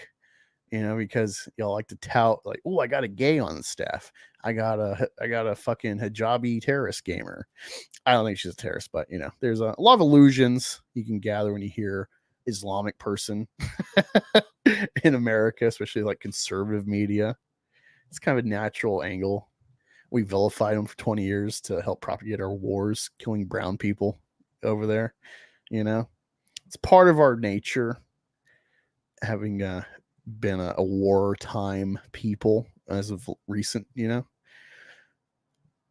you know, because y'all like to tout like, oh, I got a gay on the staff. I got a fucking hijabi terrorist gamer. I don't think she's a terrorist, but you know, there's a lot of illusions you can gather when you hear Islamic person in America, especially like conservative media. It's kind of a natural angle. We vilified them for 20 years to help propagate our wars, killing brown people over there. You know, it's part of our nature, having been a wartime people as of recent, you know.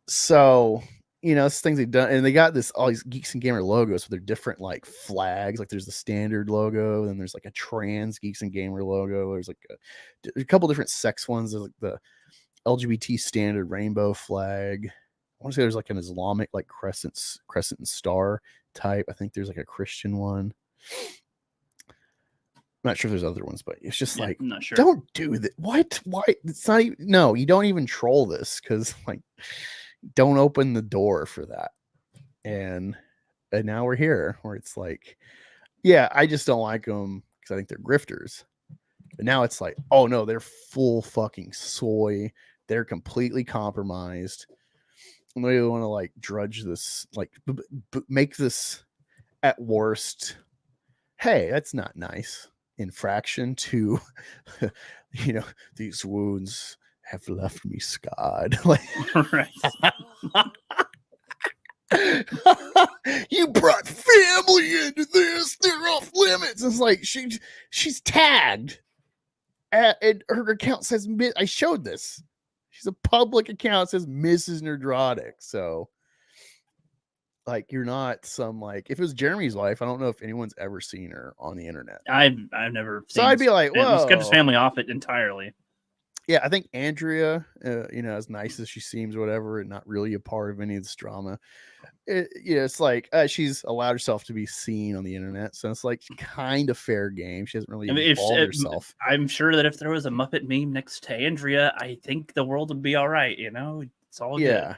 So, you know, it's things they've done, and they got all these Geeks and Gamer logos with their different like flags. Like there's the standard logo, then there's like a trans Geeks and Gamer logo. There's like a couple different sex ones. There's like the LGBT standard rainbow flag. I want to say there's like an Islamic like crescent and star type. I think there's like a Christian one. I'm not sure if there's other ones, but it's just like, I'm not sure. Don't do that. What? Why? It's not even. No, you don't even troll this, because like, don't open the door for that. And now we're here where it's like, yeah, I just don't like them because I think they're grifters. But now it's like, oh no, they're full fucking soy. They're completely compromised. And they want to like drudge this, like make this at worst. Hey, that's not nice. Infraction to, you know, these wounds have left me scarred. Like, Right. you brought family into this. They're off limits. It's like she's tagged. And her account says, I showed this. She's a public account, says Mrs. Nerdrotic. So, like, you're not some, like, if it was Jeremy's wife, I don't know if anyone's ever seen her on the internet. I've never So seen I'd be like, Let's get his whoa. family off it entirely. Yeah, I think Andrea, as nice as she seems, or whatever, and not really a part of any of this drama. It's like she's allowed herself to be seen on the internet, so it's like kind of fair game. She hasn't really involved herself. I'm sure that if there was a Muppet meme next to Andrea, I think the world would be all right. It's all good.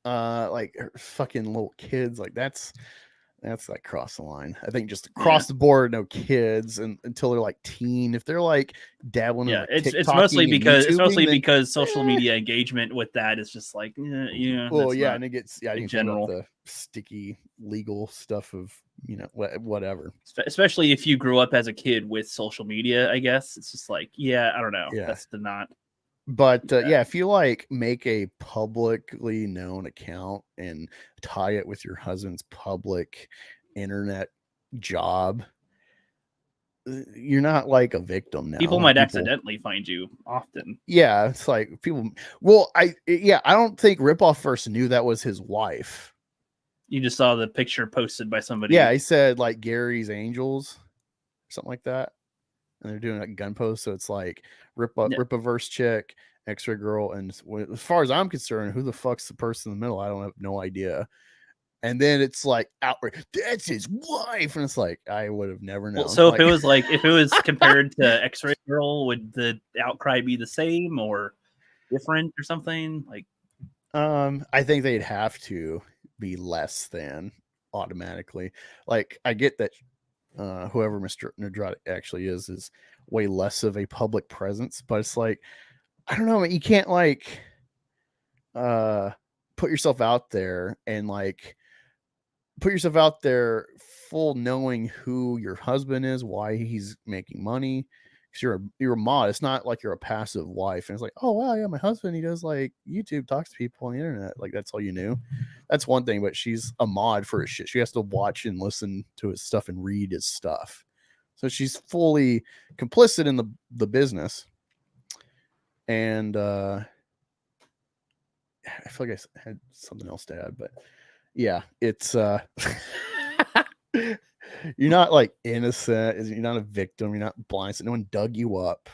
Like her fucking little kids, like that's like cross the line. I think just across the board, no kids, and until they're like teen. If they're like dabbling, in like it's TikToking mostly and because YouTubing, because social media engagement with that is just like well, yeah, and it gets in general the sticky legal stuff of whatever. Especially if you grew up as a kid with social media, I guess it's just like I don't know. Yeah. That's the not. But if you like make a publicly known account and tie it with your husband's public internet job, you're not like a victim now. People might accidentally find you often. Yeah, it's like people. Well, I don't think Ripoff first knew that was his wife. You just saw the picture posted by somebody. Yeah, he said like Gary's Angels, something like that. And they're doing a gun post, so it's like Ripaverse chick, X-ray girl, and as far as I'm concerned, who the fuck's the person in the middle? I don't have no idea. And then it's like outright, that's his wife, and it's like I would have never known. Well, so like, if it was compared to X-ray girl, would the outcry be the same or different or something? Like, I think they'd have to be less than automatically. Like, I get that. Whoever Mr. Nerdrotic actually is way less of a public presence, but it's like, I don't know, you can't like put yourself out there and like put yourself out there full knowing who your husband is, why he's making money, because you're a mod. It's not like you're a passive wife and it's like, oh wow, yeah, my husband, he does like YouTube, talks to people on the internet, like that's all you knew. That's one thing, but she's a mod for his shit. She has to watch and listen to his stuff and read his stuff, so she's fully complicit in the business. And I feel like I had something else to add, but yeah, it's you're not like innocent, you're not a victim, you're not blind, so no one dug you up.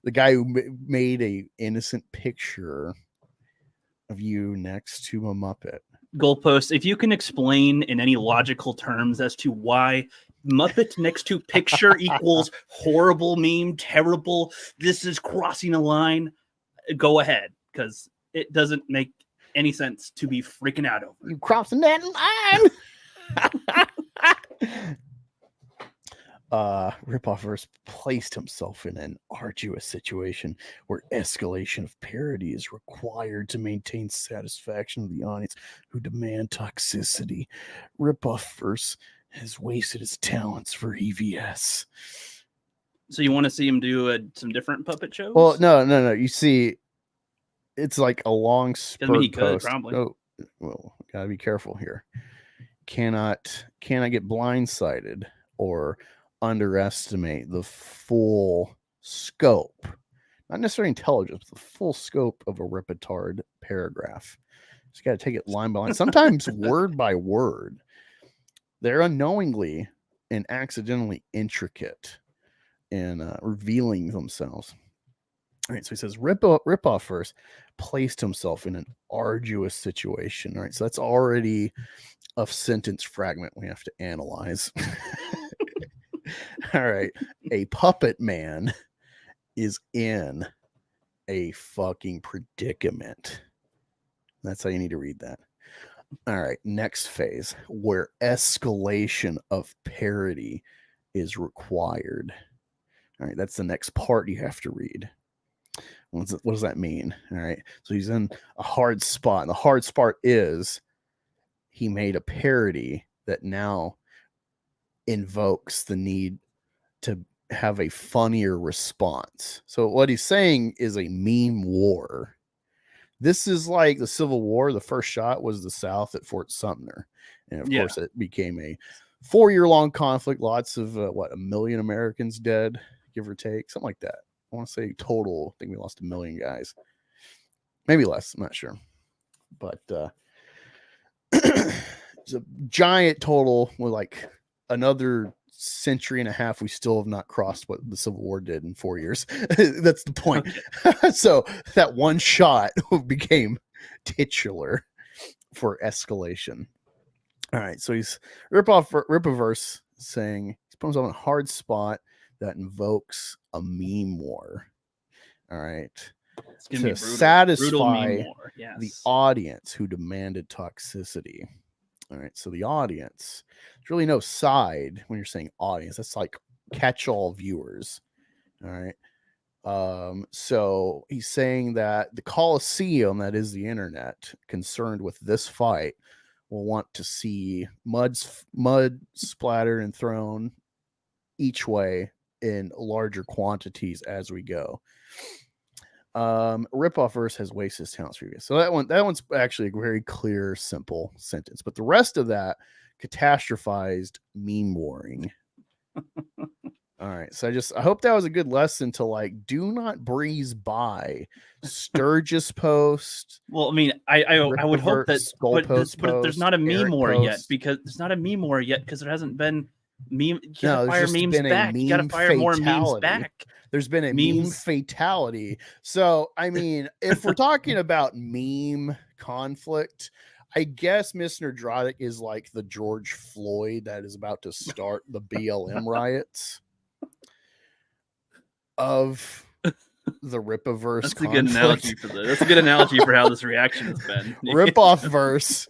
The guy who made a innocent picture of you next to a Muppet. Goalpost, if you can explain in any logical terms as to why Muppet next to picture equals horrible meme, terrible, this is crossing a line, go ahead, because it doesn't make any sense to be freaking out over. You crossing that line. Ripoffverse placed himself in an arduous situation where escalation of parody is required to maintain satisfaction of the audience who demand toxicity. Ripoffverse has wasted his talents for EVS. So you want to see him do some different puppet shows? Well, no. You see, it's like a long spurt post. Probably. Oh, well, gotta be careful here. Cannot get blindsided or underestimate the full scope, not necessarily intelligence, but the full scope of a Ripetard paragraph. Just got to take it line by line, sometimes word by word. They're unknowingly and accidentally intricate in revealing themselves. All right, so he says Ripoffverse placed himself in an arduous situation. All right, so that's already a sentence fragment we have to analyze. All right, a puppet man is in a fucking predicament. That's how you need to read that. All right, next phase, where escalation of parody is required. All right, that's the next part you have to read. What does that mean? All right, so he's in a hard spot. And the hard spot is he made a parody that now invokes the need to have a funnier response. So what he's saying is a meme war. This is like the Civil War. The first shot was the South at Fort Sumter. And of course, it became a 4-year-long conflict. Lots of, 1 million Americans dead, give or take, something like that. I want to say total, I think we lost 1 million guys. Maybe less, I'm not sure. But it's a giant total with like another century and a half. We still have not crossed what the Civil War did in 4 years. That's the point. Okay. So that one shot became titular for escalation. All right, so he's Ripaverse saying he's put himself in a hard spot that invokes a meme war. All right, it's gonna to satisfy the audience who demanded toxicity. All right, so the audience, there's really no side when you're saying audience. That's like catch-all viewers. All right. So he's saying that the Coliseum, that is the internet, concerned with this fight, will want to see mud splattered and thrown each way in larger quantities as we go. Ripoff verse has wasted his talents previous. So that one's actually a very clear, simple sentence. But the rest of that catastrophized meme warring. All right. So I hope that was a good lesson to like do not breeze by Sturgis post. Well, I mean, I would hope that but there's not a meme war yet because there's not a meme war yet because there hasn't been meme. You gotta fire memes back. You gotta fire more memes back. There's been a meme fatality. So, I mean, if we're talking about meme conflict, I guess Mr. Drodic is like the George Floyd that is about to start the BLM riots of the Ripaverse. That's a good analogy for this. That's a good analogy for how this reaction has been. Ripoff verse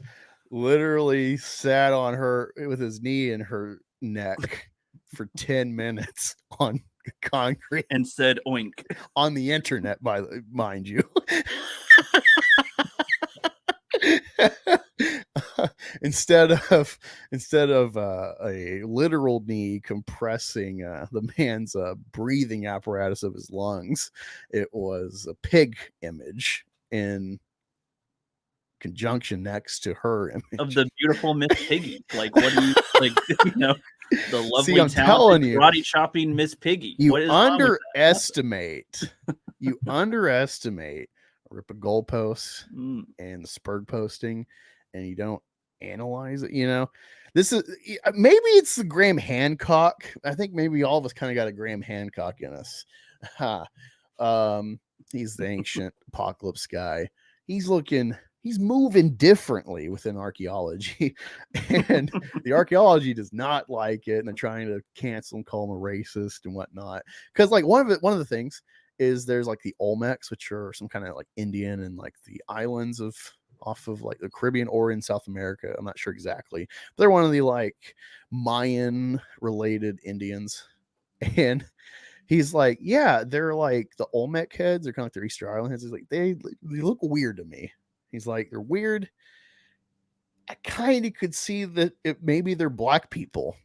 literally sat on her with his knee in her neck for 10 minutes on concrete and said oink on the internet, mind you. instead of a literal knee compressing the man's breathing apparatus of his lungs, it was a pig image in conjunction next to her image of the beautiful Miss Piggy. Like, what do you like? You know, the lovely, I'm telling you, karate chopping Miss Piggy. You underestimate. You underestimate Rip a goalpost and the Spurg posting, and you don't analyze it. You know, this is maybe it's the Graham Hancock. I think maybe all of us kind of got a Graham Hancock in us. He's the ancient apocalypse guy. He's moving differently within archaeology, and the archaeology does not like it, and they're trying to cancel and call him a racist and whatnot. Because like one of the things is there's like the Olmecs, which are some kind of like Indian and like the islands off of like the Caribbean or in South America. I'm not sure exactly, but they're one of the like Mayan related Indians, and he's like, yeah, they're like the Olmec heads. They're kind of like their Easter Island heads. He's like, they look weird to me. He's like, they're weird. I kind of could see that maybe they're black people.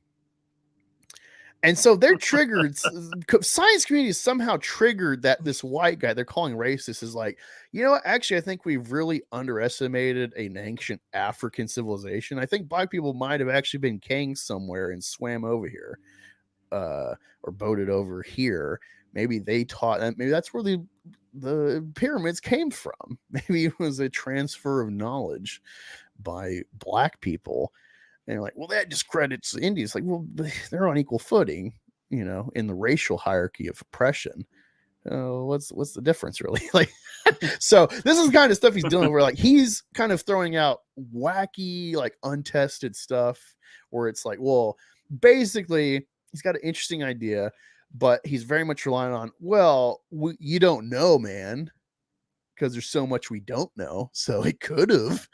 And so they're triggered. Science community is somehow triggered that this white guy they're calling racist is like, you know what? Actually, I think we've really underestimated an ancient African civilization. I think black people might have actually been kings somewhere and swam over here or boated over here. Maybe they taught that. Maybe that's where the pyramids came from. Maybe it was a transfer of knowledge by black people. And you're like, well, that discredits the Indians. Like, well, they're on equal footing, you know, in the racial hierarchy of oppression. What's the difference, really? Like, so this is the kind of stuff he's doing where like he's kind of throwing out wacky, like untested stuff where it's like, well, basically he's got an interesting idea, but he's very much relying on, well, you don't know, man, because there's so much we don't know. So it could have.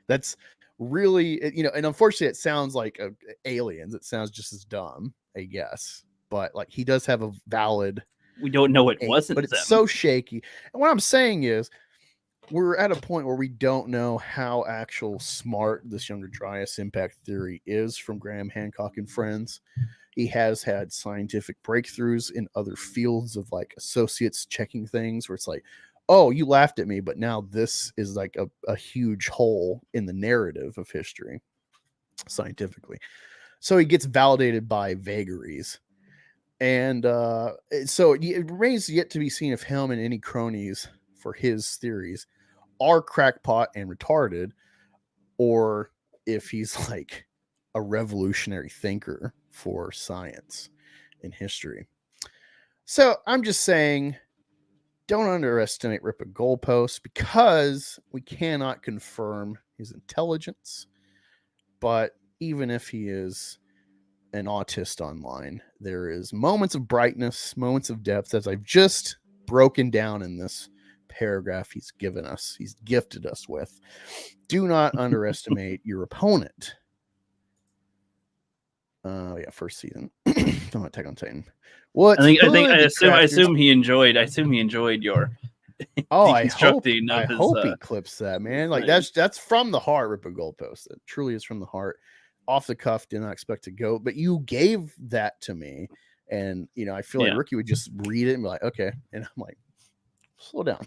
That's really, you know, and unfortunately it sounds like aliens. It sounds just as dumb, I guess. But like he does have a valid. We don't know it wasn't, but it's so shaky. And what I'm saying is, we're at a point where we don't know how actual smart this Younger Dryas impact theory is from Graham Hancock and friends. He has had scientific breakthroughs in other fields of like associates checking things where it's like, oh, you laughed at me, but now this is like a huge hole in the narrative of history scientifically. So he gets validated by vagaries. And so it remains yet to be seen if him and any cronies for his theories are crackpot and retarded, or if he's like a revolutionary thinker for science and history. So I'm just saying, don't underestimate Ripper Goalpost, because we cannot confirm his intelligence. But even if he is an autist online, there is moments of brightness, moments of depth, as I've just broken down in this paragraph he's given us, he's gifted us with. Do not underestimate your opponent. Yeah, first season. Don't Attack on Titan. What? I assume he enjoyed your I deconstructing hope he clips that, man. Like that's from the heart, Ripper Goalpost. That truly is from the heart. Off the cuff, did not expect to go, but you gave that to me, and I feel like Ricky would just read it and be like, okay, and I'm like, slow down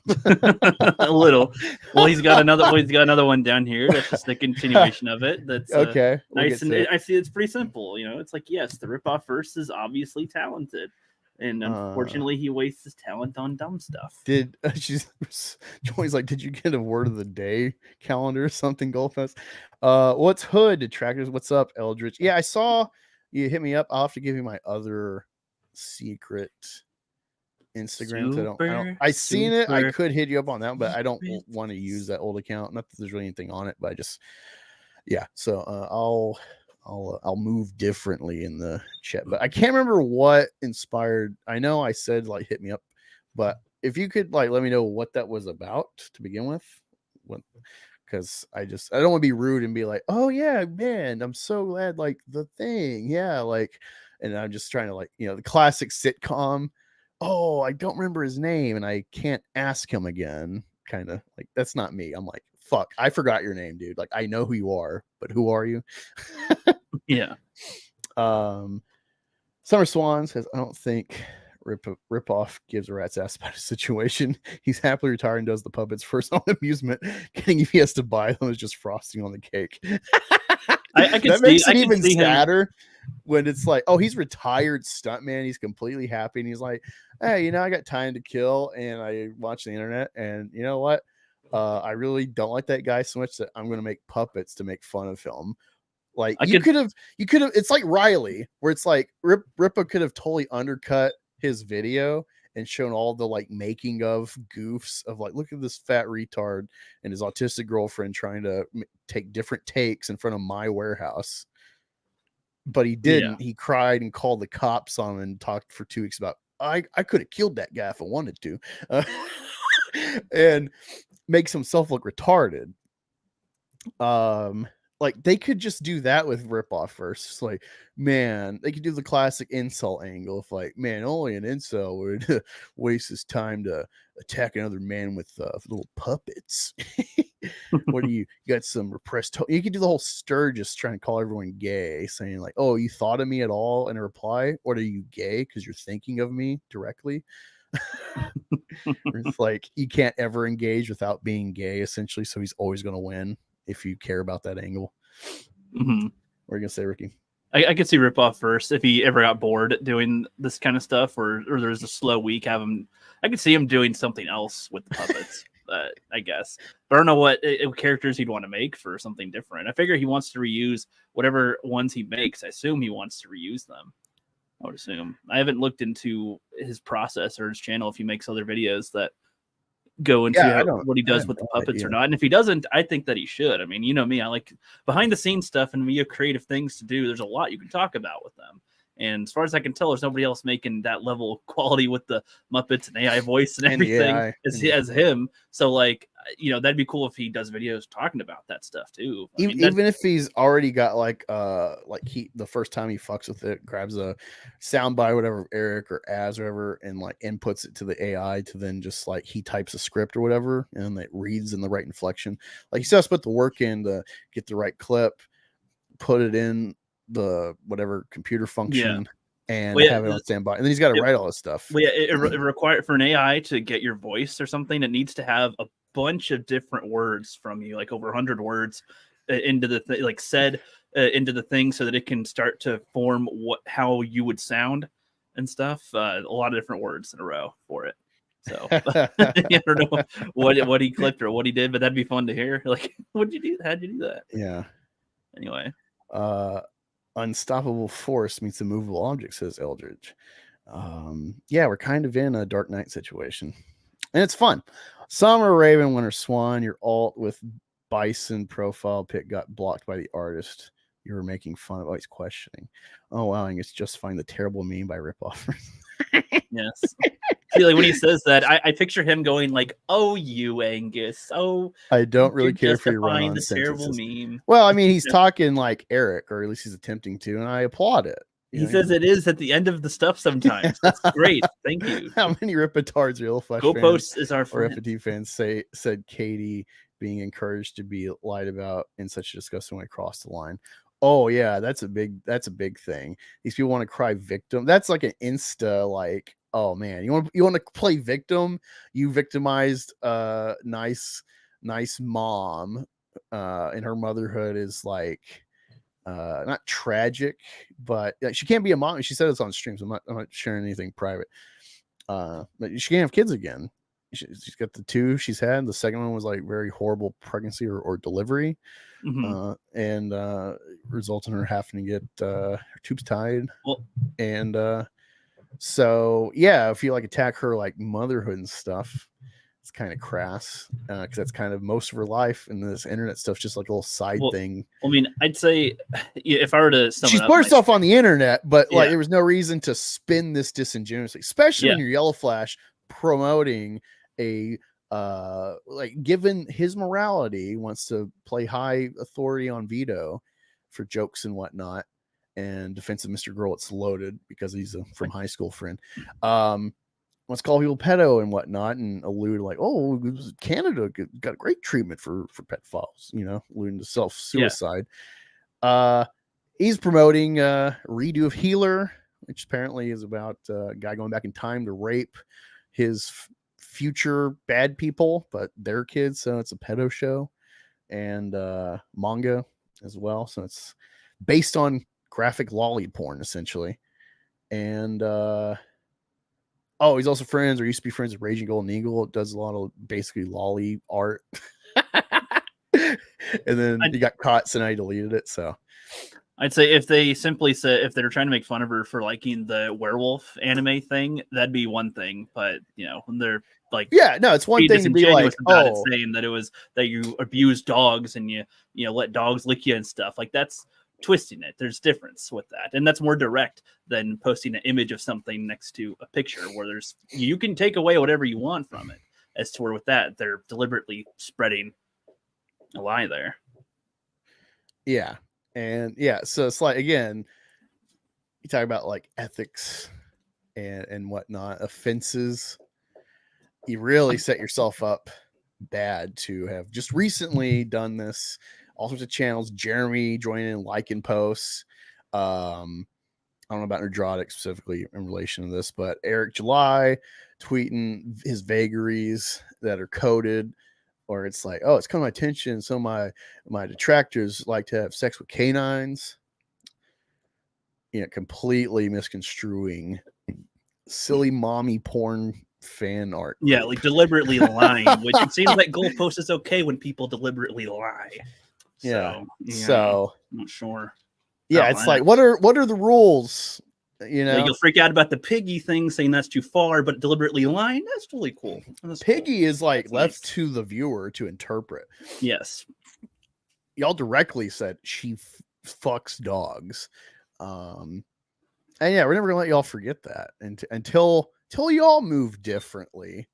a little. Well, he's got another one down here. That's just the continuation of it. That's okay. Nice, and I see it's pretty simple. It's like, yes, the ripoff verse is obviously talented, and unfortunately, he wastes his talent on dumb stuff. Joey's like, did you get a word of the day calendar or something, Goldfest? What's Hood Detractors? What's up, Eldritch? Yeah, I saw you hit me up. I'll have to give you my other secret Instagram. I seen it. I could hit you up on that, but I don't want to use that old account. Not that there's really anything on it, but I just, yeah. So I'll move differently in the chat, but I can't remember what inspired. I know I said like hit me up, but if you could like let me know what that was about to begin with, because I don't want to be rude and be like, oh yeah, man, I'm so glad like the thing, yeah, like, and I'm just trying to like the classic sitcom. Oh, I don't remember his name and I can't ask him again. Kind of like that's not me. I'm like, fuck, I forgot your name, dude. Like I know who you are, but who are you? Yeah. Summer Swan says, I don't think Ripoff gives a rat's ass about his situation. He's happily retired and does the puppets for his own amusement. Getting if he has to buy them is just frosting on the cake. That makes it even sadder when it's like, oh, he's retired stuntman. He's completely happy. And he's like, hey, I got time to kill. And I watch the internet. And you know what? I really don't like that guy so much that I'm going to make puppets to make fun of him. Like you could have, it's like Riley, where it's like Rippa could have totally undercut his video and shown all the like making of goofs of like, look at this fat retard and his autistic girlfriend trying to take different takes in front of my warehouse. But he didn't. Yeah. He cried and called the cops on him and talked for 2 weeks about, I could have killed that guy if I wanted to. And makes himself look retarded. Like they could just do that with ripoff first. It's like, man, they could do the classic insult angle. If like, man, only an incel would waste his time to attack another man with little puppets. What do you got? Some repressed. You could do the whole Sturgis trying to call everyone gay, saying like, oh, you thought of me at all in a reply, or are you gay because you're thinking of me directly? It's like you can't ever engage without being gay, essentially. So he's always going to win. If you care about that angle. Mm-hmm. What are you gonna say, Ricky? I could see Ripoff first if he ever got bored doing this kind of stuff, or there's a slow week. I could see him doing something else with the puppets. I guess, but I don't know what characters he'd want to make for something different. I figure he wants to reuse whatever ones he makes. I assume he wants to reuse them. I would assume. I haven't looked into his process or his channel if he makes other videos that go into what he does with the puppets or not. And if he doesn't, I think that he should. I mean, you know me, I like behind the scenes stuff, and we have creative things to do. There's a lot you can talk about with them. And as far as I can tell, there's nobody else making that level of quality with the Muppets and AI voice and And the everything AI, as him. So like, that'd be cool if he does videos talking about that stuff too. I mean, even if he's already got like the first time he fucks with it, grabs a soundbite, whatever, Eric or Az or whatever, and like inputs it to the AI to then just like he types a script or whatever, and it reads in the right inflection. Like he still has to put the work in to get the right clip, put it in the whatever computer function, and have it on standby. And then he's got to write all this stuff. Well, yeah, it requires for an AI to get your voice or something. It needs to have a bunch of different words from you, like over 100 words into the said into the thing, so that it can start to form how you would sound and stuff. A lot of different words in a row for it. So I don't know what he clipped or what he did, but that'd be fun to hear. Like, what'd you do? How'd you do that? Yeah. Anyway. Unstoppable force meets a movable object, says Eldridge. Yeah, we're kind of in a Dark Knight situation, and it's fun. Summer Raven, Winter Swan, your alt with Bison profile pic got blocked by the artist you were making fun of. Oh, he's questioning. Oh wow, and it's justifying the terrible meme by ripoff. Yes. See, like when he says that, I picture him going like, "Oh, you Angus. Oh, I don't really care for your justifying run-on the terrible sentences." meme." Well, I mean, he's talking like Eric, or at least he's attempting to, and I applaud it. He says it is at the end of the stuff sometimes. That's great. Thank you. How many Ripitards, Real Flesh Go fans Post is our or friend. FT fans said Katie being encouraged to be lied about in such a disgusting way crossed the line? Oh yeah, that's a big thing. These people want to cry victim. That's like an Insta like, oh man, you want to play victim? You victimized nice mom, and her motherhood is like not tragic, but she can't be a mom. She said it's on streams. I'm not sharing anything private. But she can't have kids again. She's got the 2 she's had. The second one was like very horrible pregnancy or delivery, and result in her having to get her tubes tied. Well, and so yeah, if you like attack her like motherhood and stuff, it's kind of crass, because that's kind of most of her life, and this internet stuff's just like a little side thing. I mean, I'd say if I were to sum she's it up, put herself on the internet, but like Yeah. there was no reason to spin this disingenuously, especially when you're Yellow Flash promoting a like, given his morality, wants to play high authority on Vito for jokes and whatnot, and defensive Mr. Girl, it's loaded because he's a from high school friend. Wants to call people pedo and whatnot, and allude like, oh, Canada got great treatment for pedophiles, alluding to self-suicide. He's promoting a redo of Healer, which apparently is about a guy going back in time to rape his future bad people, but their kids, so it's a pedo show, and manga as well, so it's based on graphic lolly porn essentially. And he's also friends, or used to be friends with Raging Golden Eagle. It does a lot of basically lolly art. And then he got caught, so now he deleted it. So I'd say if they simply said, if they're trying to make fun of her for liking the werewolf anime thing, that'd be one thing. But when they're like, yeah, no, it's one thing to be like, about it, saying that it was that you abuse dogs and you let dogs lick you and stuff, like that's twisting it. There's difference with that, and that's more direct than posting an image of something next to a picture where you can take away whatever you want from it. As to where with that, they're deliberately spreading a lie there. Yeah. And yeah, so it's like, again, you talk about like ethics and whatnot, offenses. You really set yourself up bad to have just recently done this. All sorts of channels. Jeremy joining in, liking posts. I don't know about Nerdrotic specifically in relation to this, but Eric July tweeting his vagaries that are coded, or it's like, oh, it's come to my attention. So my detractors like to have sex with canines. Completely misconstruing silly mommy porn fan art. Yeah, like deliberately lying, which it seems like Goalpost is okay when people deliberately lie. So, I'm not sure. Yeah, it's like, what are the rules? You'll freak out about the piggy thing, saying that's too far, but deliberately lying, that's really cool. Piggy is like left to the viewer to interpret. Yes. Y'all directly said she fucks dogs. And yeah, we're never gonna let y'all forget that until y'all move differently.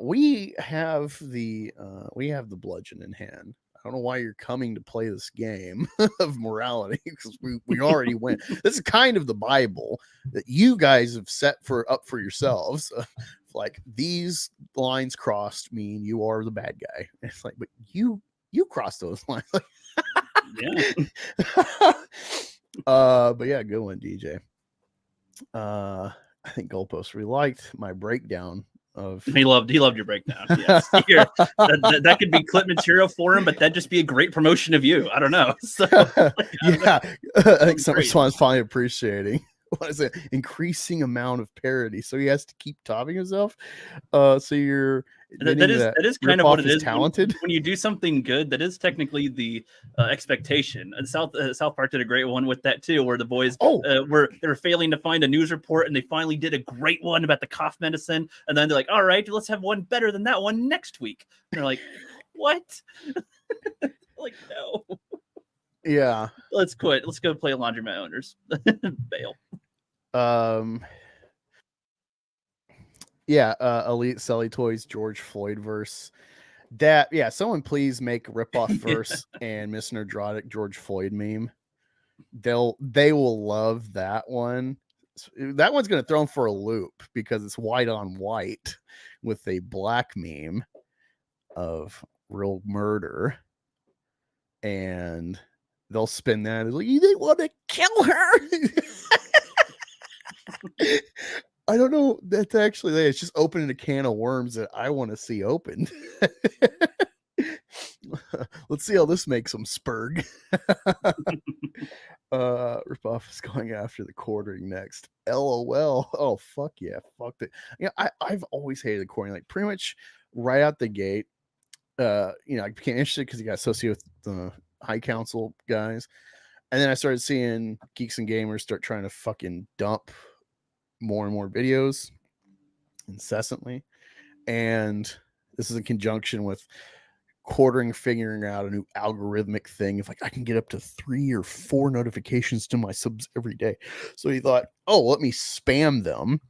We have the bludgeon in hand. I don't know why you're coming to play this game of morality because we already went. This is kind of the Bible that you guys have set up for yourselves. Like these lines crossed mean you are the bad guy. It's like, but you crossed those lines. Like, Yeah. but yeah, good one, DJ. I think Goalpost really liked my breakdown of. He loved your breakdown. Yes, that could be clip material for him, but that'd just be a great promotion of you. I don't know. So yeah, I think some great. response finally appreciating what is it? Increasing amount of parody, so he has to keep topping himself. So you're that is kind of what it is. Talented when you do something good, that is technically the expectation. And South Park did a great one with that too, where the boys were failing to find a news report, and they finally did a great one about the cough medicine, and then they're like, "All right, let's have one better than that one next week." And they're like, "What?" Like, no. Yeah. Let's quit. Let's go play laundromat owners. Bail. Yeah, Elite Selly Toys George Floyd verse. That someone please make ripoff verse and Miss Nerdrotic George Floyd meme. They will love that one. That one's gonna throw them for a loop because it's white on white with a black meme of real murder, and they'll spin that as like they want to kill her. I don't know. That's actually it's just opening a can of worms that I want to see opened. Let's see how this makes them spurg. Ripoff is going after the quartering next. LOL. Oh fuck yeah, fuck that. Yeah, I've always hated the quartering. Like pretty much right out the gate. I became interested because he got associated with the High Council guys, and then I started seeing Geeks and Gamers start trying to fucking dump more and more videos incessantly, and this is in conjunction with quartering figuring out a new algorithmic thing if like I can get up to 3 or 4 notifications to my subs every day. So he thought, oh, let me spam them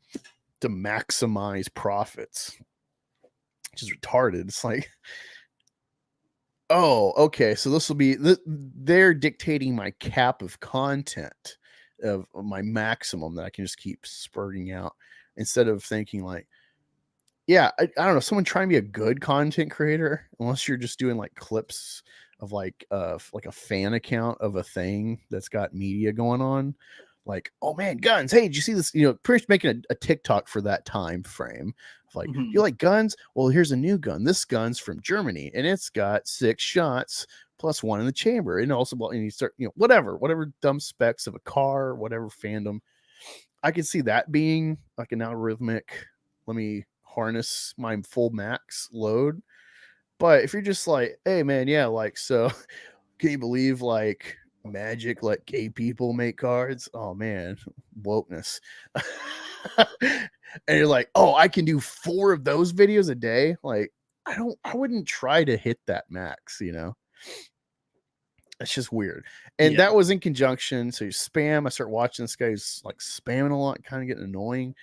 to maximize profits, which is retarded. It's like, oh, okay, so this will be they're dictating my cap of content of my maximum that I can just keep spurting out instead of thinking like, yeah, I don't know, someone trying to be a good content creator, unless you're just doing like clips of like a fan account of a thing that's got media going on. Like, oh man, guns. Hey, did you see this? Pretty much making a TikTok for that time frame. Of like, you like guns? Well, here's a new gun. This gun's from Germany, and it's got 6 shots plus 1 in the chamber. And also, and you start, whatever dumb specs of a car, whatever fandom. I could see that being like an algorithmic. Let me harness my full max load. But if you're just like, hey man, yeah, like, so can you believe like Magic let gay people make cards? Oh man, wokeness. And you're like, oh, I can do 4 of those videos a day. Like, I wouldn't try to hit that max, It's just weird. And that was in conjunction. So you spam. I start watching this guy's like spamming a lot, kind of getting annoying.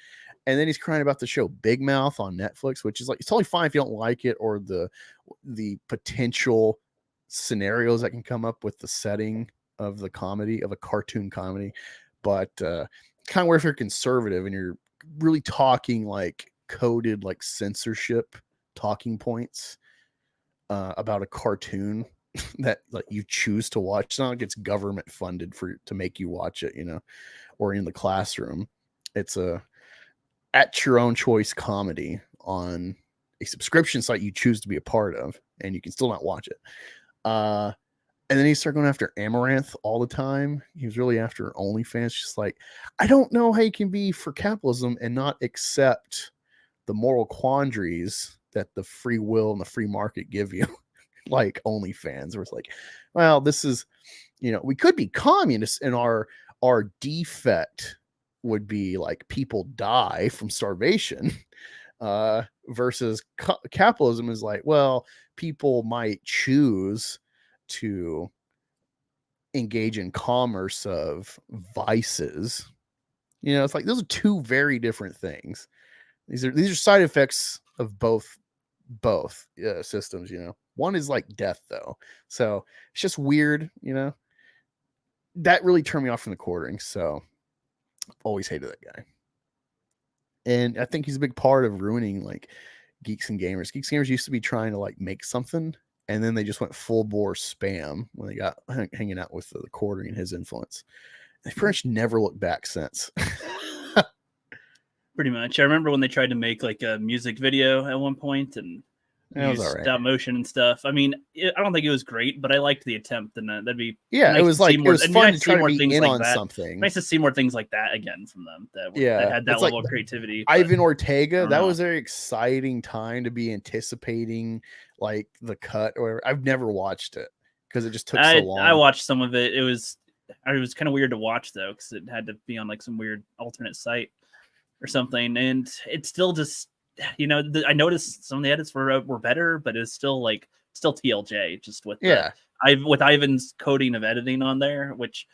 And then he's crying about the show Big Mouth on Netflix, which is like, it's totally fine if you don't like it or the potential scenarios that can come up with the setting of the comedy, of a cartoon comedy. But kind of where if you're conservative and you're really talking like coded like censorship talking points about a cartoon that like you choose to watch. It's not like it's government funded to make you watch it, or in the classroom. It's a at your own choice comedy on a subscription site you choose to be a part of, and you can still not watch it. And then he started going after Amaranth all the time. He was really after OnlyFans. Just like, I don't know how you can be for capitalism and not accept the moral quandaries that the free will and the free market give you. Like OnlyFans, where it's like, well, this is, we could be communists, and our defect would be like people die from starvation, versus capitalism is like, well, people might choose to engage in commerce of vices You know, it's like those are two very different things. These are side effects of both systems. You know, one is like death though, so it's just weird. You know, that really turned me off from the quartering. So always hated that guy, and I think he's a big part of ruining like Geeks and Gamers. Geeks and Gamers used to be trying to like make something, and then they just went full bore spam when they got hanging out with the quartering and his influence. They pretty much never looked back since. Pretty much. I remember when they tried to make like a music video at one point and That was use all right. stop motion and stuff. I mean, I don't think it was great, but I liked the attempt, and that'd be Yeah, nice it was to like see it more- was it'd be fun nice to to try see to more be things in like on that. something. Nice to see more things like that again from them. That Yeah, that had that it's like level of creativity. but Ivan I Ortega, don't that know. was a very exciting time to be anticipating like the cut or whatever. I've never watched it because it just took so long. I watched some of it. It was kind of weird to watch though, because it had to be on like some weird alternate site or something, and it's still just I noticed some of the edits were better, but it's still TLJ just with with Ivan's coding of editing on there, which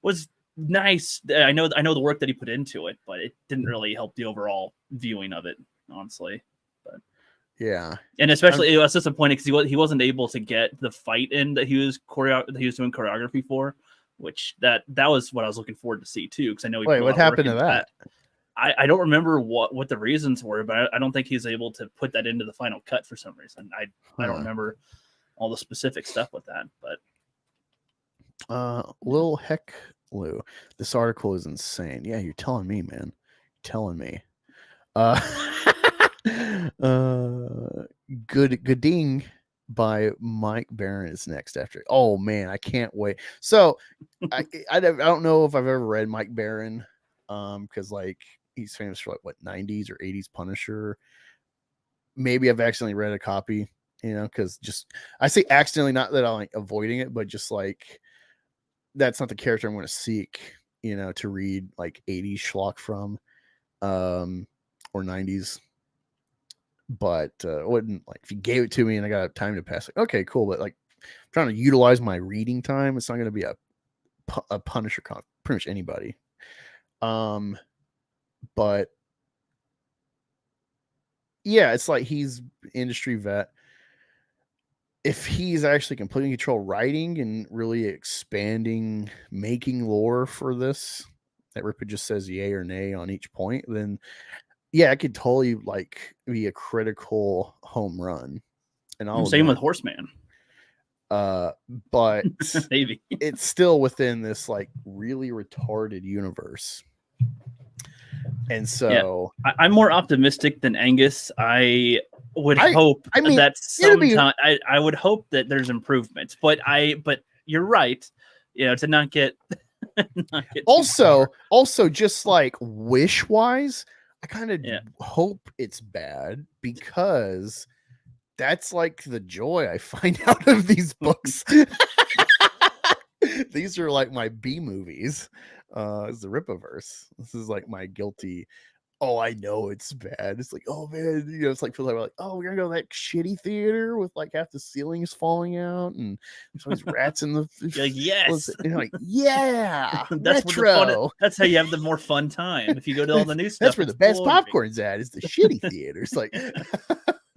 was nice. I know the work that he put into it, but it didn't really help the overall viewing of it, honestly. But yeah, and especially it was disappointing because he wasn't able to get the fight in that he was doing choreography for, which that was what I was looking forward to see too, because I know he Wait, put a what lot of work happened to into that? I don't remember what the reasons were, but I don't think he's able to put that into the final cut for some reason. I don't remember all the specific stuff with that, but Lil Heck Lou, this article is insane. Yeah, you're telling me, man. You're telling me. Good ding by Mike Barron is next after. Oh man, I can't wait. So I don't know if I've ever read Mike Barron, because like he's famous for like what 90s or 80s Punisher. Maybe I've accidentally read a copy, because just I say accidentally, not that I'm like avoiding it, but just like that's not the character I'm going to seek, to read like 80s schlock from, or 90s. But wouldn't like if you gave it to me and I got time to pass, like, okay, cool. But like I'm trying to utilize my reading time, it's not going to be a Punisher con, pretty much anybody. But yeah, it's like he's industry vet. If he's actually completely control writing and really expanding, making lore for this, that Ripper just says yay or nay on each point, then yeah, it could totally like be a critical home run. And I'll same admit, with Horseman. But Maybe it's still within this like really retarded universe. And so I'm more optimistic than Angus. I would hope that sometime I would hope that there's improvements, but you're right, to not get also just like wish wise, I kind of hope it's bad, because that's like the joy I find out of these books. These are like my B movies. It's the Rippaverse. This is like my guilty. Oh, I know it's bad. It's like, oh man, it's like feels like oh, we're gonna go to that shitty theater with like half the ceilings falling out and there's all these rats in the. You're like, yes, like yeah, that's retro. That's how you have the more fun time if you go to all the new stuff. That's where the best popcorn's at. Is the shitty theaters. Like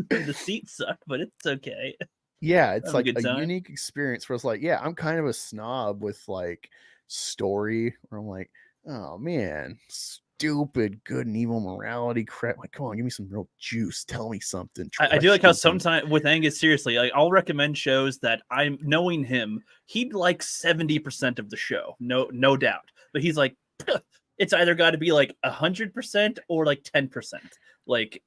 the seats suck, but it's okay. Yeah, it's like a unique experience where it's like, yeah, I'm kind of a snob with like story where I'm like, oh man, stupid good and evil morality crap. Like, come on, give me some real juice. Tell me something. I do like how sometimes with Angus, seriously, like I'll recommend shows that I'm knowing him, he'd like 70% of the show, no doubt. But he's like, it's either got to be like 100% or like 10%. Like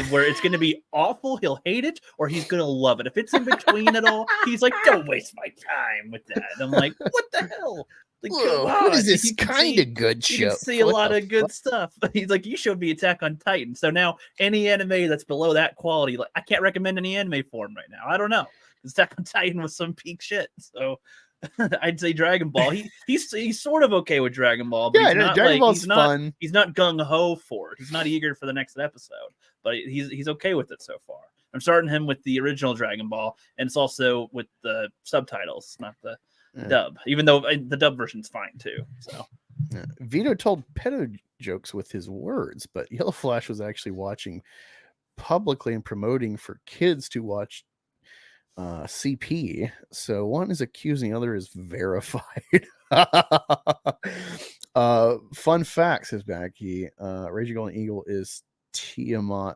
where it's going to be awful, he'll hate it, or he's going to love it. If it's in between at all, he's like, don't waste my time with that. And I'm like, what the hell? Like, what is this kind of good show? You can see a lot of good stuff. He's like, you showed me Attack on Titan. So now any anime that's below that quality, like I can't recommend any anime for him right now. I don't know. Attack on Titan was some peak shit. So I'd say Dragon Ball. He's sort of okay with Dragon Ball, but Dragon Ball's fun. He's not gung ho for it. He's not eager for the next episode, but he's okay with it so far. I'm starting him with the original Dragon Ball, and it's also with the subtitles, not the dub. Even though the dub version's fine too. So Vito told pedo jokes with his words, but Yellow Flash was actually watching publicly and promoting for kids to watch CP. So one is accusing, the other is verified. Fun fact, says Backy. Raging Golden Eagle is Tiamat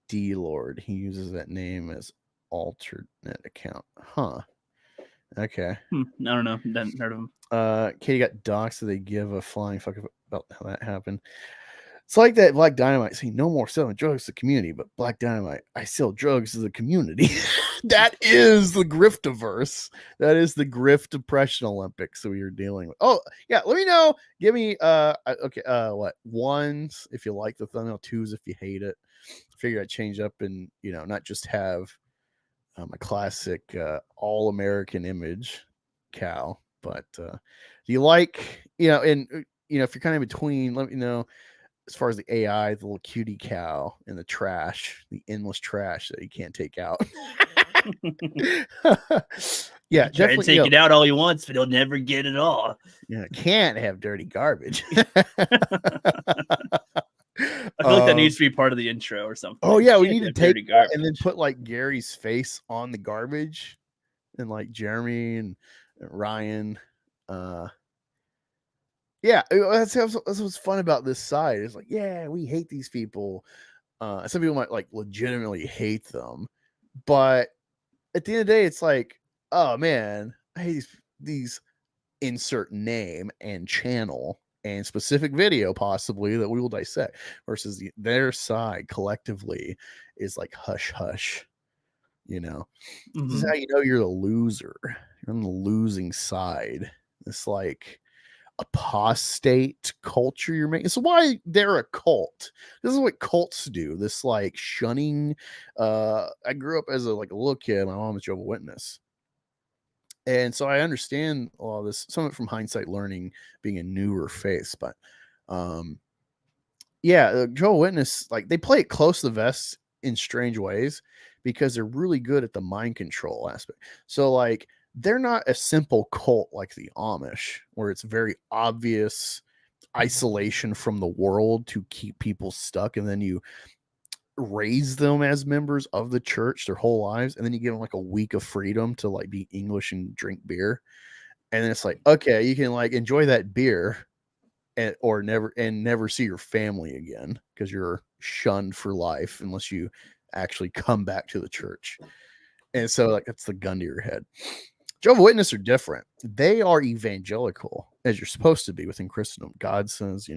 D Lord. He uses that name as alternate account. Huh. Okay. I don't know. Hadn't heard of him. Katie got doxxed, so they give a flying fuck about how that happened. It's like that Black Dynamite saying no more selling drugs to the community, but Black Dynamite, I sell drugs to the community. That is the Griftiverse. That is the Grift Depression Olympics that we are dealing with. Oh, yeah. Let me know. Give me okay, what? Ones if you like the thumbnail, twos if you hate it. Figure I'd change up and not just have my classic all-American image cow, but do you like and if you're kind of in between, let me know. As far as the AI, the little cutie cow, and the trash, the endless trash that you can't take out. Yeah, Try to definitely. take it out all he wants, but he'll never get it all. Yeah, can't have dirty garbage. I feel like that needs to be part of the intro or something. Oh yeah, we Can't need to have take dirty that and then garbage. put like Gary's face on the garbage, and like Jeremy and Ryan. Yeah, that's what's fun about this side. It's like, yeah, we hate these people. Some people might like legitimately hate them, but at the end of the day, it's like, oh man, I hate these insert name and channel and specific video possibly that we will dissect versus their side collectively is like hush hush. This is how you know you're the loser. You're on the losing side. It's like apostate culture you're making. So why they're a cult? This is what cults do. This like shunning. I grew up as a little kid. My mom was Jehovah's Witness, and so I understand all this. Some of it from hindsight, learning, being a newer faith. But yeah, Jehovah's Witness, like they play it close to the vest in strange ways because they're really good at the mind control aspect. So like they're not a simple cult like the Amish, where it's very obvious isolation from the world to keep people stuck, and then you raise them as members of the church their whole lives, and then you give them like a week of freedom to like be English and drink beer, and then it's like, okay, you can like enjoy that beer or never see your family again because you're shunned for life unless you actually come back to the church. And so like that's the gun to your head. Jehovah's Witnesses are different. They are evangelical, as you're supposed to be within Christendom. God says,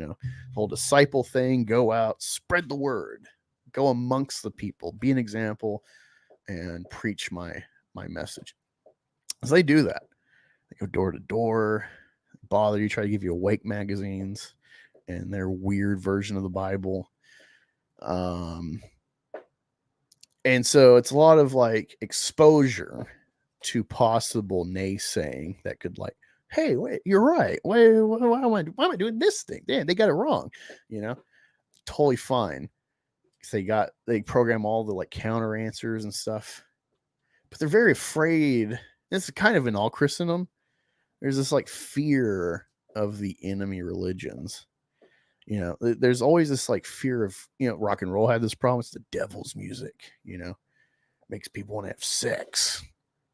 whole disciple thing, go out, spread the word, go amongst the people, be an example, and preach my message. So they do that. They go door to door, bother you, try to give you awake magazines and their weird version of the Bible. And so it's a lot of like exposure to possible naysaying that could like, hey, wait, you're right. Why am I doing this thing? Damn, they got it wrong. Totally fine. They program all the like counter answers and stuff, but they're very afraid. It's kind of in all Christendom. There's this like fear of the enemy religions. There's always this like fear of, rock and roll had this problem. It's the devil's music, makes people want to have sex.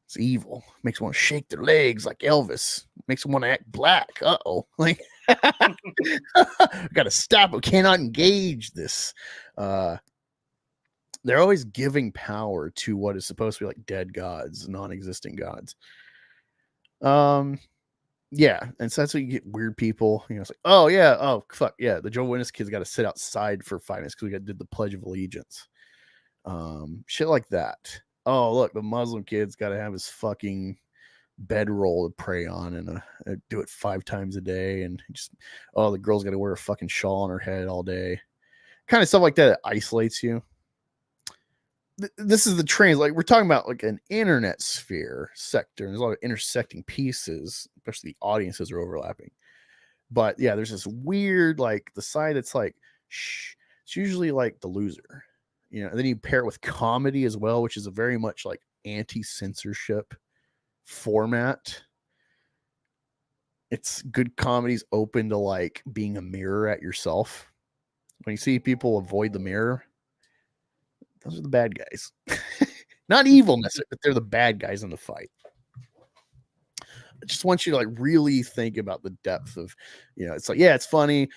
It's evil. Makes them want to shake their legs like Elvis. Makes them want to act black. Uh-oh. Like, got to stop. We cannot engage this. They're always giving power to what is supposed to be like dead gods, non-existent gods. Yeah, and so that's what you get weird people. It's like, oh yeah, oh fuck yeah, the Jehovah's Witness kids got to sit outside for 5 minutes because we did the Pledge of Allegiance. Shit like that. Oh look, the Muslim kid's got to have his fucking bedroll to pray on and do it 5 times a day, and just the girl's got to wear a fucking shawl on her head all day. Kind of stuff like that isolates you. This is the trends, like we're talking about like an internet sphere sector, and there's a lot of intersecting pieces, especially the audiences are overlapping. But yeah, there's this weird like the side that's like it's usually like the loser, and then you pair it with comedy as well, which is a very much like anti-censorship format. it's good comedy's open to like being a mirror at yourself. When you see people avoid the mirror, those are the bad guys. Not evil necessarily, but they're the bad guys in the fight. I just want you to like really think about the depth of, it's like, yeah, it's funny.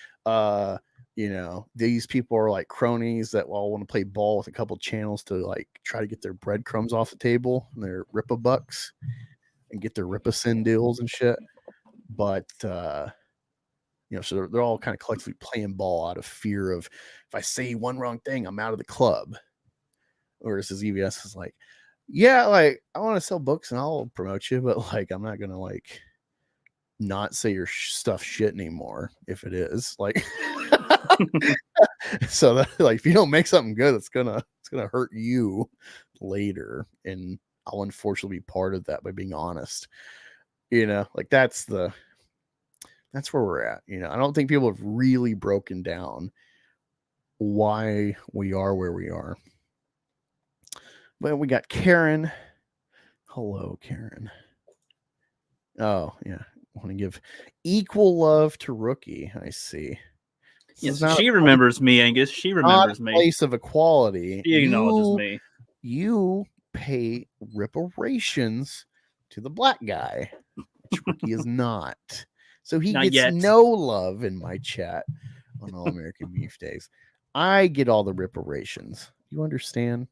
These people are like cronies that all want to play ball with a couple channels to like try to get their breadcrumbs off the table and their Ripa bucks and get their Ripa-sin deals and shit. But so they're all kind of collectively playing ball out of fear of, if I say one wrong thing, I'm out of the club. Whereas his EVS is like, yeah, like I want to sell books and I'll promote you, but like I'm not gonna like not say your stuff shit anymore if it is like. So that like if you don't make something good, it's gonna hurt you later, and I'll unfortunately be part of that by being honest. Like that's where we're at. I don't think people have really broken down why we are where we are. But we got Karen. Hello, Karen. Oh, yeah. I want to give equal love to Rookie. I see. Yes, she remembers me, Angus. She remembers me. Place of equality. She acknowledges me. You pay reparations to the black guy, which Rookie is not. So he gets no love in my chat on All American Beef Days. I get all the reparations. You understand?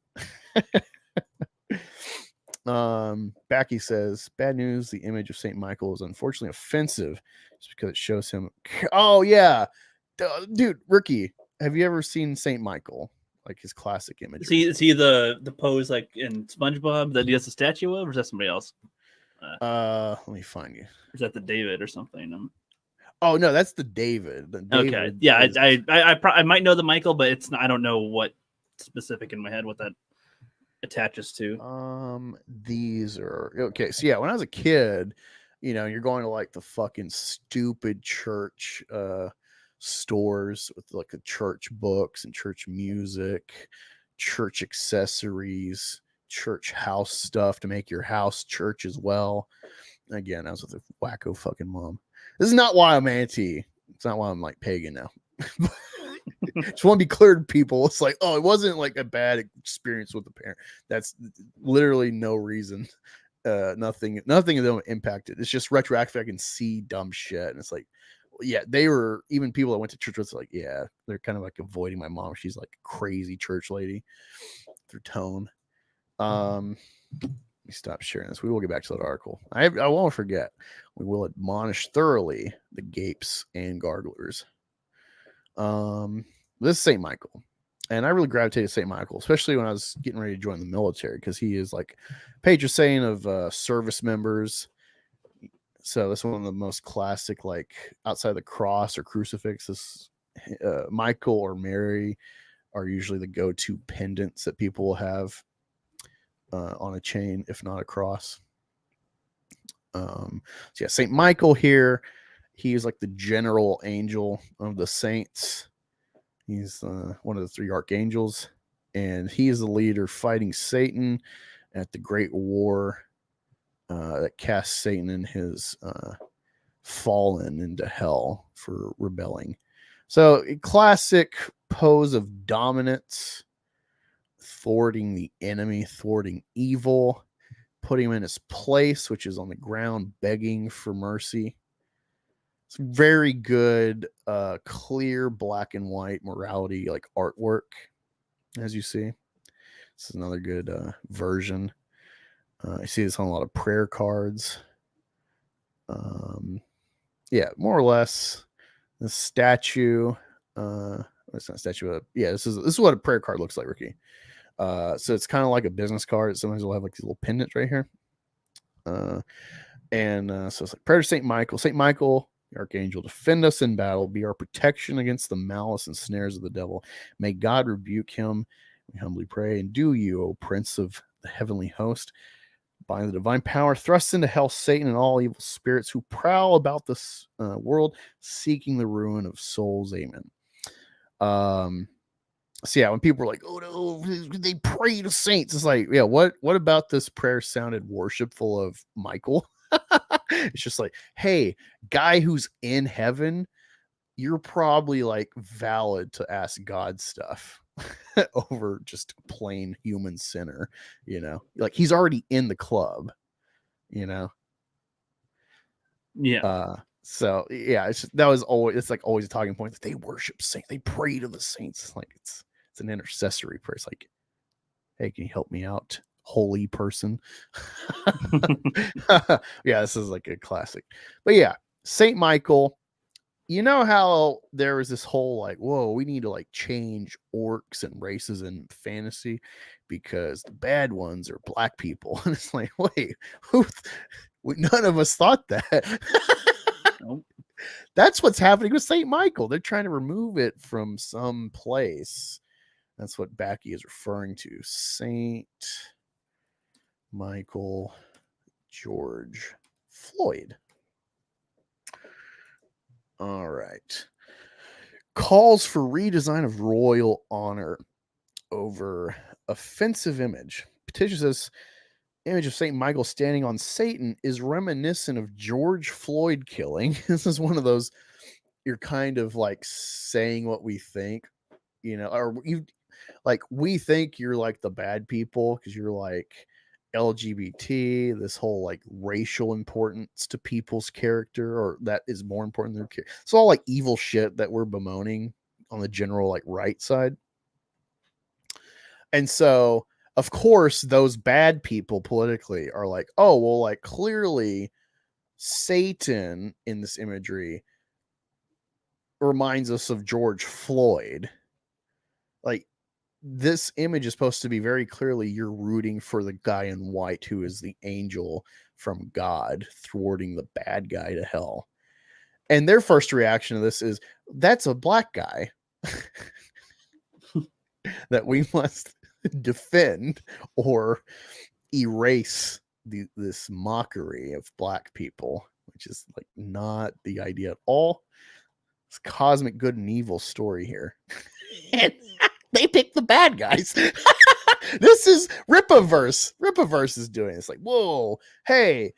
Backy says, bad news, the image of St. Michael is unfortunately offensive just because it shows him. Oh yeah, dude, Rookie, have you ever seen St. Michael, like his classic image? Is he the pose like in SpongeBob that he has a statue of, or is that somebody else? Let me find you. Is that the David or something? Oh no, that's the David. Okay, yeah, I might know the Michael, but it's not, I don't know what specific in my head what that attaches to. These are okay. So yeah, when I was a kid, you're going to like the fucking stupid church stores with like the church books and church music, church accessories, church house stuff to make your house church as well. Again, I was with a wacko fucking mom. This is not why I'm anti. It's not why I'm like pagan now. Just want to be clear to people. It's like, oh, it wasn't like a bad experience with the parent. That's literally no reason. Nothing of them impacted. It's just retroactive. I can see dumb shit. And it's like, yeah, they were, even people that went to church with, like, yeah, they're kind of like avoiding my mom. She's like a crazy church lady through tone. Let me stop sharing this. We will get back to that article. I won't forget. We will admonish thoroughly the gapes and garglers. This is St. Michael, and I really gravitated to St. Michael, especially when I was getting ready to join the military, because he is like patron saint of service members. So that's one of the most classic, like outside the cross or crucifix. This Michael or Mary are usually the go-to pendants that people will have on a chain, if not a cross. So yeah, St. Michael here. He is like the general angel of the saints. He's one of the three archangels, and he is the leader fighting Satan at the great war that casts Satan and his fallen into hell for rebelling. So a classic pose of dominance, thwarting the enemy, thwarting evil, putting him in his place, which is on the ground, begging for mercy. It's very good, clear black and white morality, like artwork, as you see. This is another good version. I see this on a lot of prayer cards. Yeah, more or less. The statue. It's not a statue. This is what a prayer card looks like, Ricky. So it's kind of like a business card. Sometimes we'll have like these little pendants right here. So it's like prayer to St. Michael. St. Michael, the archangel, defend us in battle, be our protection against the malice and snares of the devil. May God rebuke him, we humbly pray. And do you, O Prince of the heavenly host, by the divine power, thrust into hell Satan and all evil spirits who prowl about this world, seeking the ruin of souls. Amen. So yeah, when people are like, oh no, they pray to saints, it's like, yeah, what about this prayer sounded worshipful of Michael? It's just like, hey, guy who's in heaven, you're probably like valid to ask God stuff over just a plain human sinner, like he's already in the club, Yeah. So yeah, it's like always a talking point that they worship saints, they pray to the saints. It's like it's an intercessory prayer. It's like, hey, can you help me out, holy person? Yeah, this is like a classic. But yeah, Saint Michael. You know how there was this whole like, whoa, we need to like change orcs and races in fantasy because the bad ones are black people. And it's like, wait, none of us thought that. Nope. That's what's happening with Saint Michael. They're trying to remove it from some place. That's what Backy is referring to. Saint Michael George Floyd. All right. Calls for redesign of royal honor over offensive image. Petition says image of Saint Michael standing on Satan is reminiscent of George Floyd killing. This is one of those, you're kind of like saying what we think, or you like, we think you're like the bad people because you're like LGBT, this whole like racial importance to people's character, or that is more important than their character. It's all like evil shit that we're bemoaning on the general like right side. And so, of course, those bad people politically are like, oh, well, like clearly Satan in this imagery reminds us of George Floyd. Like, this image is supposed to be very clearly you're rooting for the guy in white who is the angel from God thwarting the bad guy to hell. And their first reaction to this is, that's a black guy that we must defend or erase this mockery of black people, which is like not the idea at all. It's cosmic good and evil story here. And they pick the bad guys. This is Ripaverse. Ripaverse is doing this. Like, whoa, hey,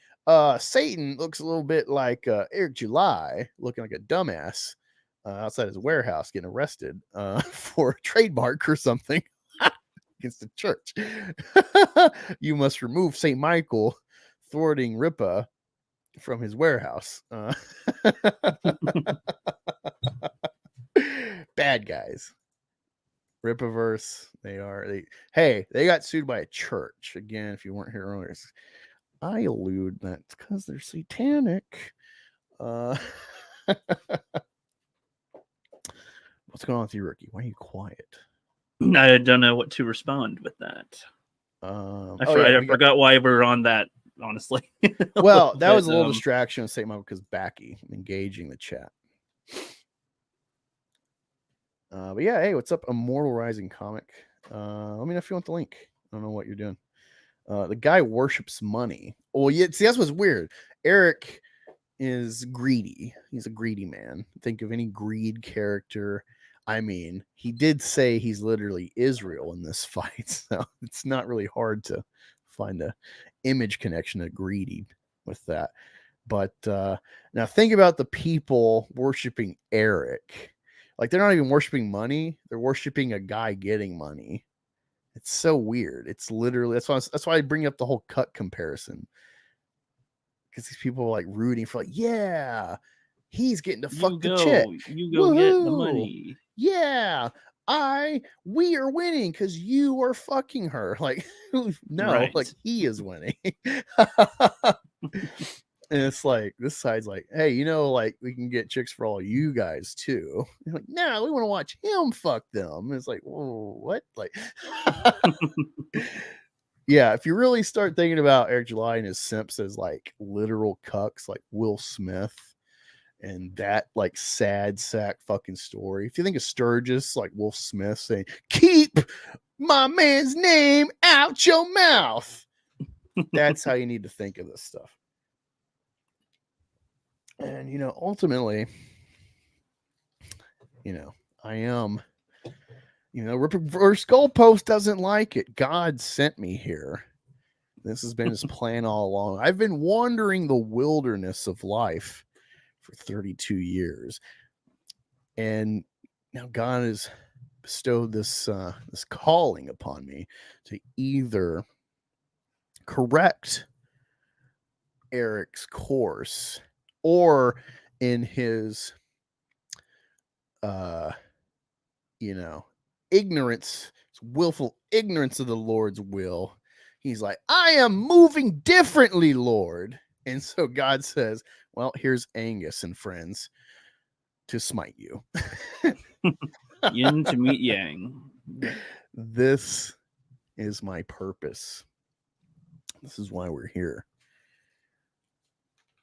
Satan looks a little bit like Eric July, looking like a dumbass outside his warehouse, getting arrested for a trademark or something against the church. You must remove Saint Michael thwarting Ripa from his warehouse. Bad guys. Ripaverse, they got sued by a church. Again, if you weren't here earlier, I allude that because they're satanic. What's going on with you, Ricky? Why are you quiet? I don't know what to respond with that. I forgot why we're on that, honestly. Well, that was a little distraction of St. Michael because Backy engaging the chat. But yeah, hey, what's up, Immortal Rising Comic? Let me know if you want the link. I don't know what you're doing. The guy worships money. Oh, yeah, see, that's what's weird. Eric is greedy. He's a greedy man. Think of any greed character. I mean, he did say he's literally Israel in this fight, so it's not really hard to find a image connection to greedy with that. But now think about the people worshiping Eric. Like, they're not even worshiping money. They're worshiping a guy getting money. It's so weird. It's literally, that's why I bring up the whole cut comparison. Because these people are like rooting for, like, yeah, he's getting to fuck the chick. You go Woo-hoo! Get the money. Yeah, we are winning because you are fucking her. Like, no, right. Like, he is winning. And it's like, this side's like, hey, like, we can get chicks for all you guys too. You're like, no, we want to watch him fuck them. And it's like, whoa, what? Like, yeah, if you really start thinking about Eric July and his simps as like literal cucks, like Will Smith, and that like sad sack fucking story. If you think of Sturgis, like Will Smith saying, keep my man's name out your mouth. That's how you need to think of this stuff. And, ultimately, I am, Reverse Goalpost doesn't like it. God sent me here This has been his plan all along. I've been wandering the wilderness of life for 32 years. And now God has bestowed this this calling upon me to either correct Eric's course or in his ignorance, willful ignorance of the Lord's will. He's like, I am moving differently, Lord. And so God says, well, here's Angus and friends to smite you. Yin to meet yang. This is my purpose. This is why we're here.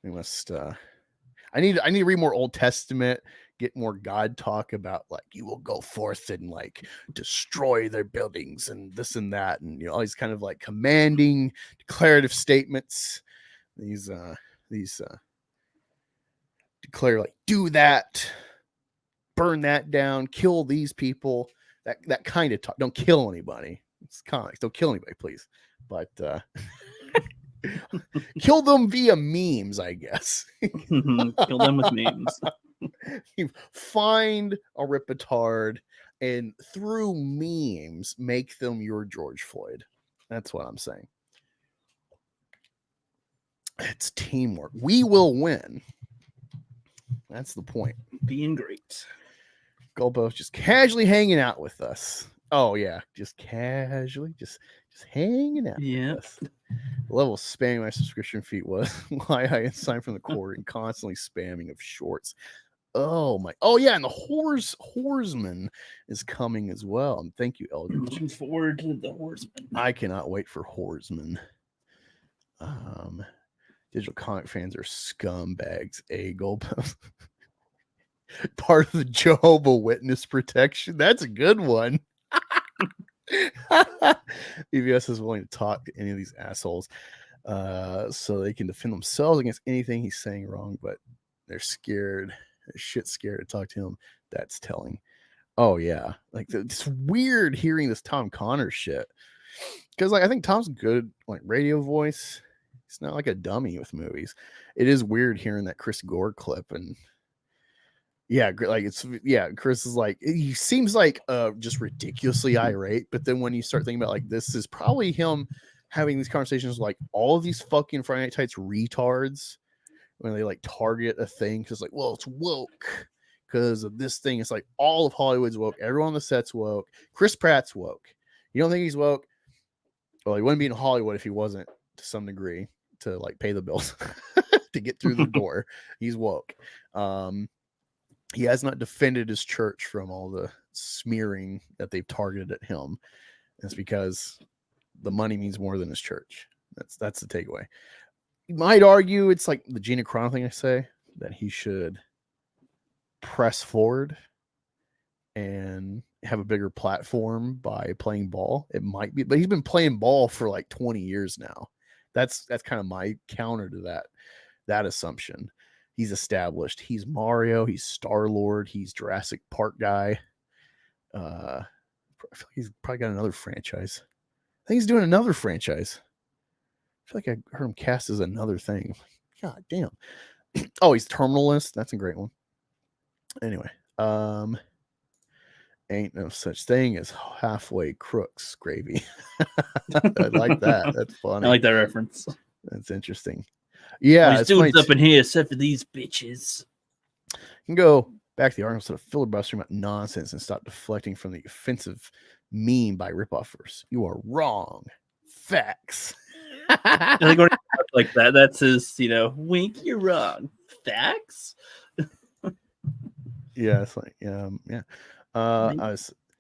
We must I need to read more Old Testament, get more God talk about like you will go forth and like destroy their buildings and this and that, and all these kind of like commanding declarative statements. These declare like do that, burn that down, kill these people, that kind of talk. Don't kill anybody. It's comics. Don't kill anybody, please. But kill them via memes, I guess. Kill them with memes. You find a ripetard and through memes make them your George Floyd. That's what I'm saying. It's teamwork. We will win. That's the point. Being great. Gulbo's just casually hanging out with us. Oh yeah, just casually, just hanging out with us. The level of spamming my subscription feed was why I signed from the cord and constantly spamming of shorts. Oh my! Oh yeah, and the Horseman is coming as well. And thank you, Eldridge. Looking forward to the Horseman. I cannot wait for Horseman. Digital comic fans are scumbags. A Gulbo. Part of the Jehovah Witness protection. That's a good one. BVS is willing to talk to any of these assholes so they can defend themselves against anything he's saying wrong, but they're scared. They're shit scared to talk to him. That's telling. Oh yeah, like it's weird hearing this Tom Connor shit because like I think Tom's good like radio voice. He's not like a dummy with movies. It is weird hearing that Chris Gore clip and. Yeah, like Chris is like he seems like just ridiculously irate, but then when you start thinking about like this is probably him having these conversations with, like all of these fucking Friday Night Tights retards when they like target a thing because like, well, it's woke because of this thing. It's like all of Hollywood's woke, everyone on the set's woke, Chris Pratt's woke. You don't think he's woke? Well, he wouldn't be in Hollywood if he wasn't to some degree to like pay the bills to get through the door. He's woke. He has not defended his church from all the smearing that they've targeted at him. It's because the money means more than his church. That's the takeaway. You might argue it's like the Gina Carano thing I say, that he should press forward and have a bigger platform by playing ball. It might be, but he's been playing ball for like 20 years now. That's kind of my counter to that assumption. He's established. He's Mario. He's Star-Lord. He's Jurassic Park guy. I feel like he's probably got another franchise. I think he's doing another franchise. I feel like I heard him cast as another thing. God damn. Oh, he's Terminalist. That's a great one. Anyway, ain't no such thing as halfway crooks gravy. I like that. That's funny. I like that reference. That's interesting. Yeah, these dudes up in here, except for these bitches. You can go back to the article instead of filibustering about nonsense and stop deflecting from the offensive meme by ripoffers. You are wrong. Facts. I think when he talks like that, that's his, wink. You're wrong. Facts. Yeah, it's like, yeah.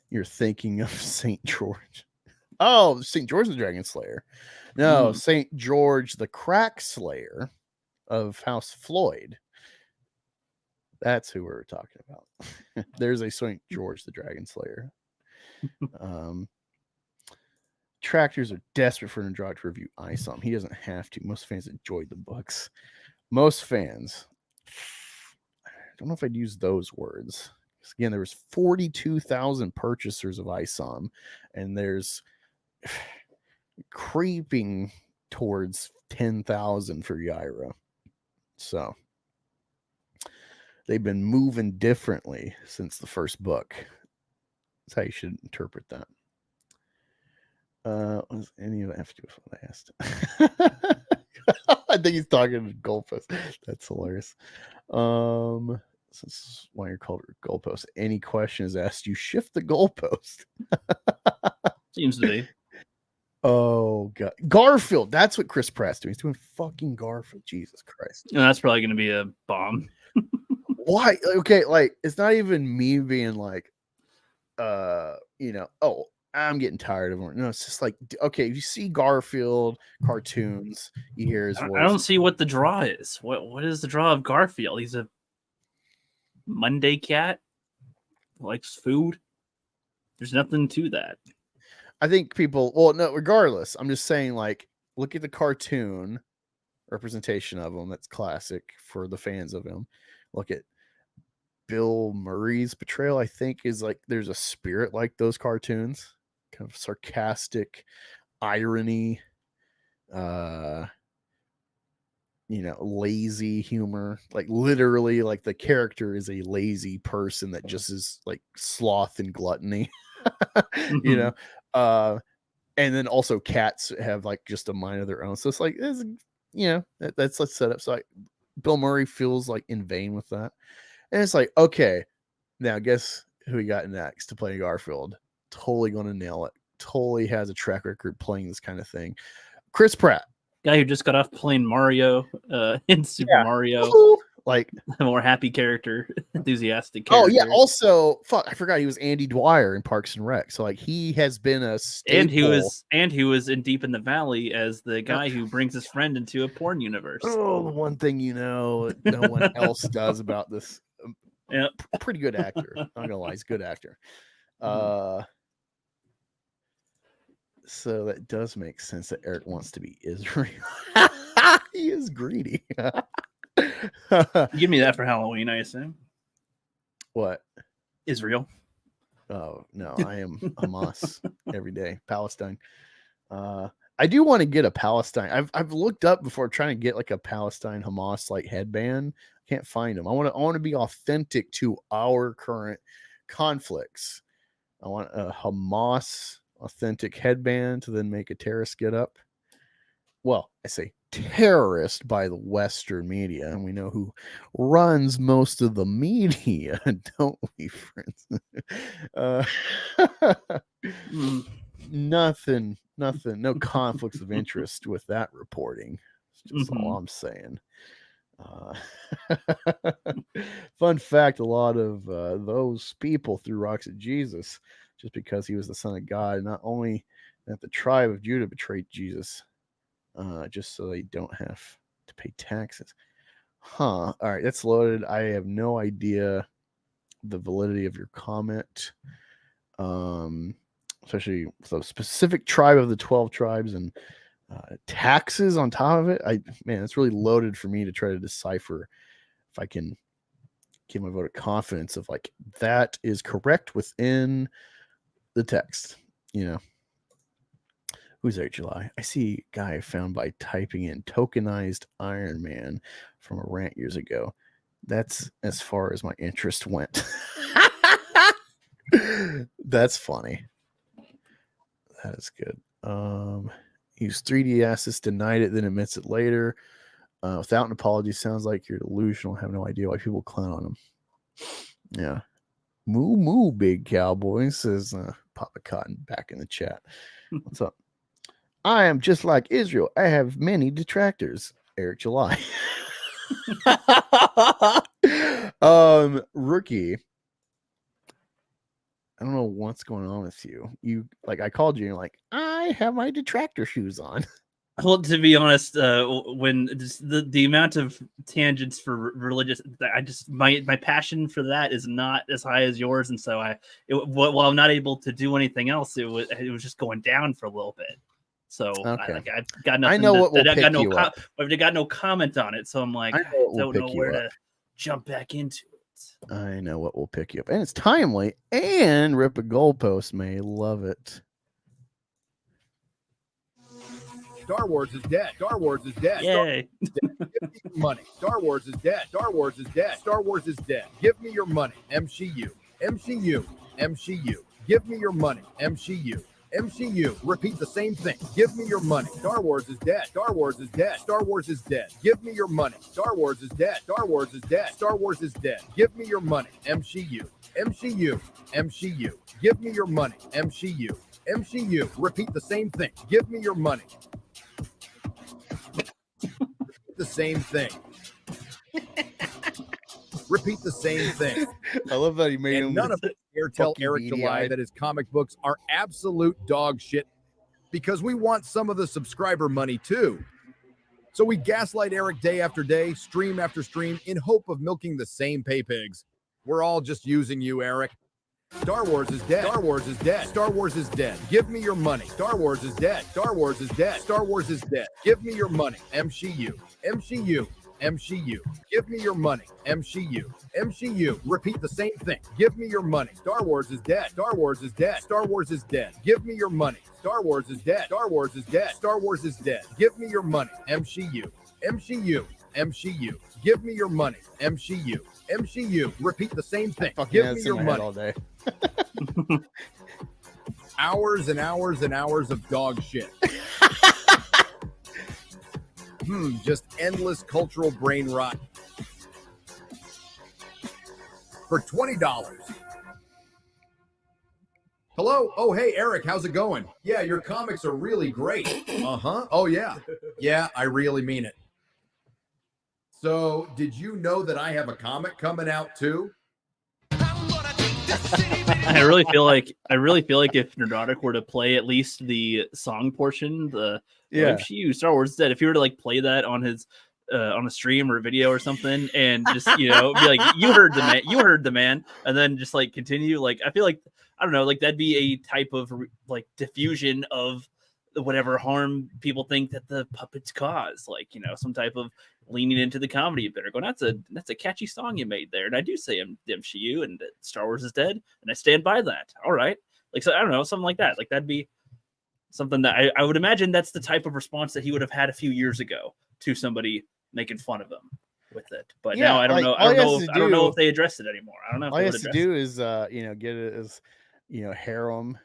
You're thinking of St. George. Oh, St. George the Dragon Slayer. No, St. George the Crack Slayer of House Floyd. That's who we're talking about. There's a St. George the Dragon Slayer. Tractors are desperate for Andrade to review ISOM. He doesn't have to. Most fans enjoyed the books. Most fans. I don't know if I'd use those words. Again, there was 42,000 purchasers of ISOM, and there's creeping towards 10,000 for Yaira. So they've been moving differently since the first book. That's how you should interpret that. Was any of that have to do with what I asked? I think he's talking to goalpost. That's hilarious. This is why you're called a goalpost. Any question is asked, you shift the goalpost. Seems to be. Oh god, Garfield. That's what Chris Pratt's doing. He's doing fucking Garfield. Jesus Christ. And that's probably going to be a bomb. Why? Okay, like it's not even me being like, oh, I'm getting tired of him. No, it's just like, okay, if you see Garfield cartoons, you hear his voice. I don't see what the draw is. What is the draw of Garfield? He's a Monday cat, likes food. There's nothing to that. I think people, well, no, regardless, I'm just saying, like, look at the cartoon representation of him. That's classic for the fans of him. Look at Bill Murray's portrayal. I think is like there's a spirit like those cartoons, kind of sarcastic irony, lazy humor. Like literally, like the character is a lazy person that just is like sloth and gluttony. And then also cats have like just a mind of their own. So it's like, that's let's set up. So like Bill Murray feels like in vain with that. And it's like, okay, now guess who we got next to play Garfield? Totally going to nail it. Totally has a track record playing this kind of thing. Chris Pratt. Guy who just got off playing Mario in Super Mario. Woo-hoo! Like a more happy character, enthusiastic character. Oh yeah, also I forgot he was Andy Dwyer in Parks and Rec. So like he has been a staple. And he was in Deep in the Valley as the guy who brings his friend into a porn universe. Oh, the one thing no one else does about this. Yeah, pretty good actor. Not gonna lie, he's a good actor. So that does make sense that Eric wants to be Israel. He is greedy. Give me that for Halloween, I assume. What? Israel. Oh no, I am Hamas every day. Palestine. I do want to get a Palestine. I've looked up before trying to get like a Palestine Hamas like headband. Can't find them. I want to be authentic to our current conflicts. I want a Hamas authentic headband to then make a terrorist get up. Well, I say terrorist by the Western media, and we know who runs most of the media, don't we, friends? Nothing, no conflicts of interest with that reporting. That's just all I'm saying. Fun fact, a lot of those people threw rocks at Jesus just because he was the son of God. Not only that the tribe of Judah betrayed Jesus, just so they don't have to pay taxes. All right, that's loaded. I have no idea the validity of your comment, especially the specific tribe of the 12 tribes and taxes on top of it. It's really loaded for me to try to decipher if I can give my vote of confidence of like that is correct within the text. Who's there, July? I see a guy found by typing in tokenized Iron Man from a rant years ago. That's as far as my interest went. That's funny. That is good. Used 3D assets, denied it, then admits it later. Without an apology, sounds like you're delusional. Have no idea why people clown on him. Yeah. Moo moo, big cowboy, says Papa Cotton back in the chat. What's up? I am just like Israel. I have many detractors. Eric July. Rookie. I don't know what's going on with you. You like I called you and you're like, I have my detractor shoes on. Well, to be honest, when the amount of tangents for religious, my passion for that is not as high as yours, and so while I'm not able to do anything else, it was just going down for a little bit. So okay. I've got nothing. I know what will pick you up. I've got no comment on it, so I'm like, I don't know where to jump back into it. I know what will pick you up, and it's timely. And Rip a Goalpost may love it. Star Wars is dead. Star Wars is dead. Yay. Give me your money. Star Wars is dead. Star Wars is dead. Star Wars is dead. Give me your money. MCU. MCU. MCU. Give me your money. MCU. MCU. Repeat the same thing. Give me your money. Star Wars is dead. Star Wars is dead. Star Wars is dead. Give me your money. Star Wars is dead. Star Wars is dead. Star Wars is dead. Give me your money. MCU. MCU. MCU. Give me your money. MCU. MCU. Repeat the same thing. Give me your money. The same thing. Repeat the same thing. I love that he made And him. none of it dare tell fucking Eric July beady-eyed. that his comic books are absolute dog shit because we want some of the subscriber money too. So we gaslight Eric day after day, stream after stream, in hope of milking the same pay pigs. We're all just using you, Eric. Star Wars is dead. Star Wars is dead. Star Wars is dead. Give me your money. Star Wars is dead. Star Wars is dead. Star Wars is dead. Give me your money. MCU. MCU. MCU. Give me your money. MCU. MCU. Repeat the same thing. Give me your money. Star Wars is dead. Star Wars is dead. Star Wars is dead. Give me your money. Star Wars is dead. Star Wars is dead. Star Wars is dead. Give me your money. MCU. MCU. MCU. Give me your money. MCU. MCU. Repeat the same thing. Fucking Give had me this in your my head money. all day. Hours and hours and hours of dog shit. Just endless cultural brain rot. For $20. Hello? Oh, hey, Eric, how's it going? Yeah, your comics are really great. Uh-huh. Oh, yeah. Yeah, I really mean it. So, did you know that I have a comic coming out too? I really feel like if Nerdotic were to play at least the song portion, the Yeah. MCU Star Wars is dead, if he were to like play that on his on a stream or a video or something, and just be like, you heard the man, and then just like continue, like I feel like I don't know, like that'd be a type of like diffusion of whatever harm people think that the puppets cause, like some type of leaning into the comedy a bit, or going, that's a catchy song you made there, and I do say the MCU and Star Wars is dead, and I stand by that. All right, like so I don't know, something like that. Like that'd be something that I would imagine that's the type of response that he would have had a few years ago to somebody making fun of him with it. But Yeah, now I don't like, know. all I he don't know. has If, to I don't know do- if they address it anymore. I don't know. If All they he would has to address do is get it as harem.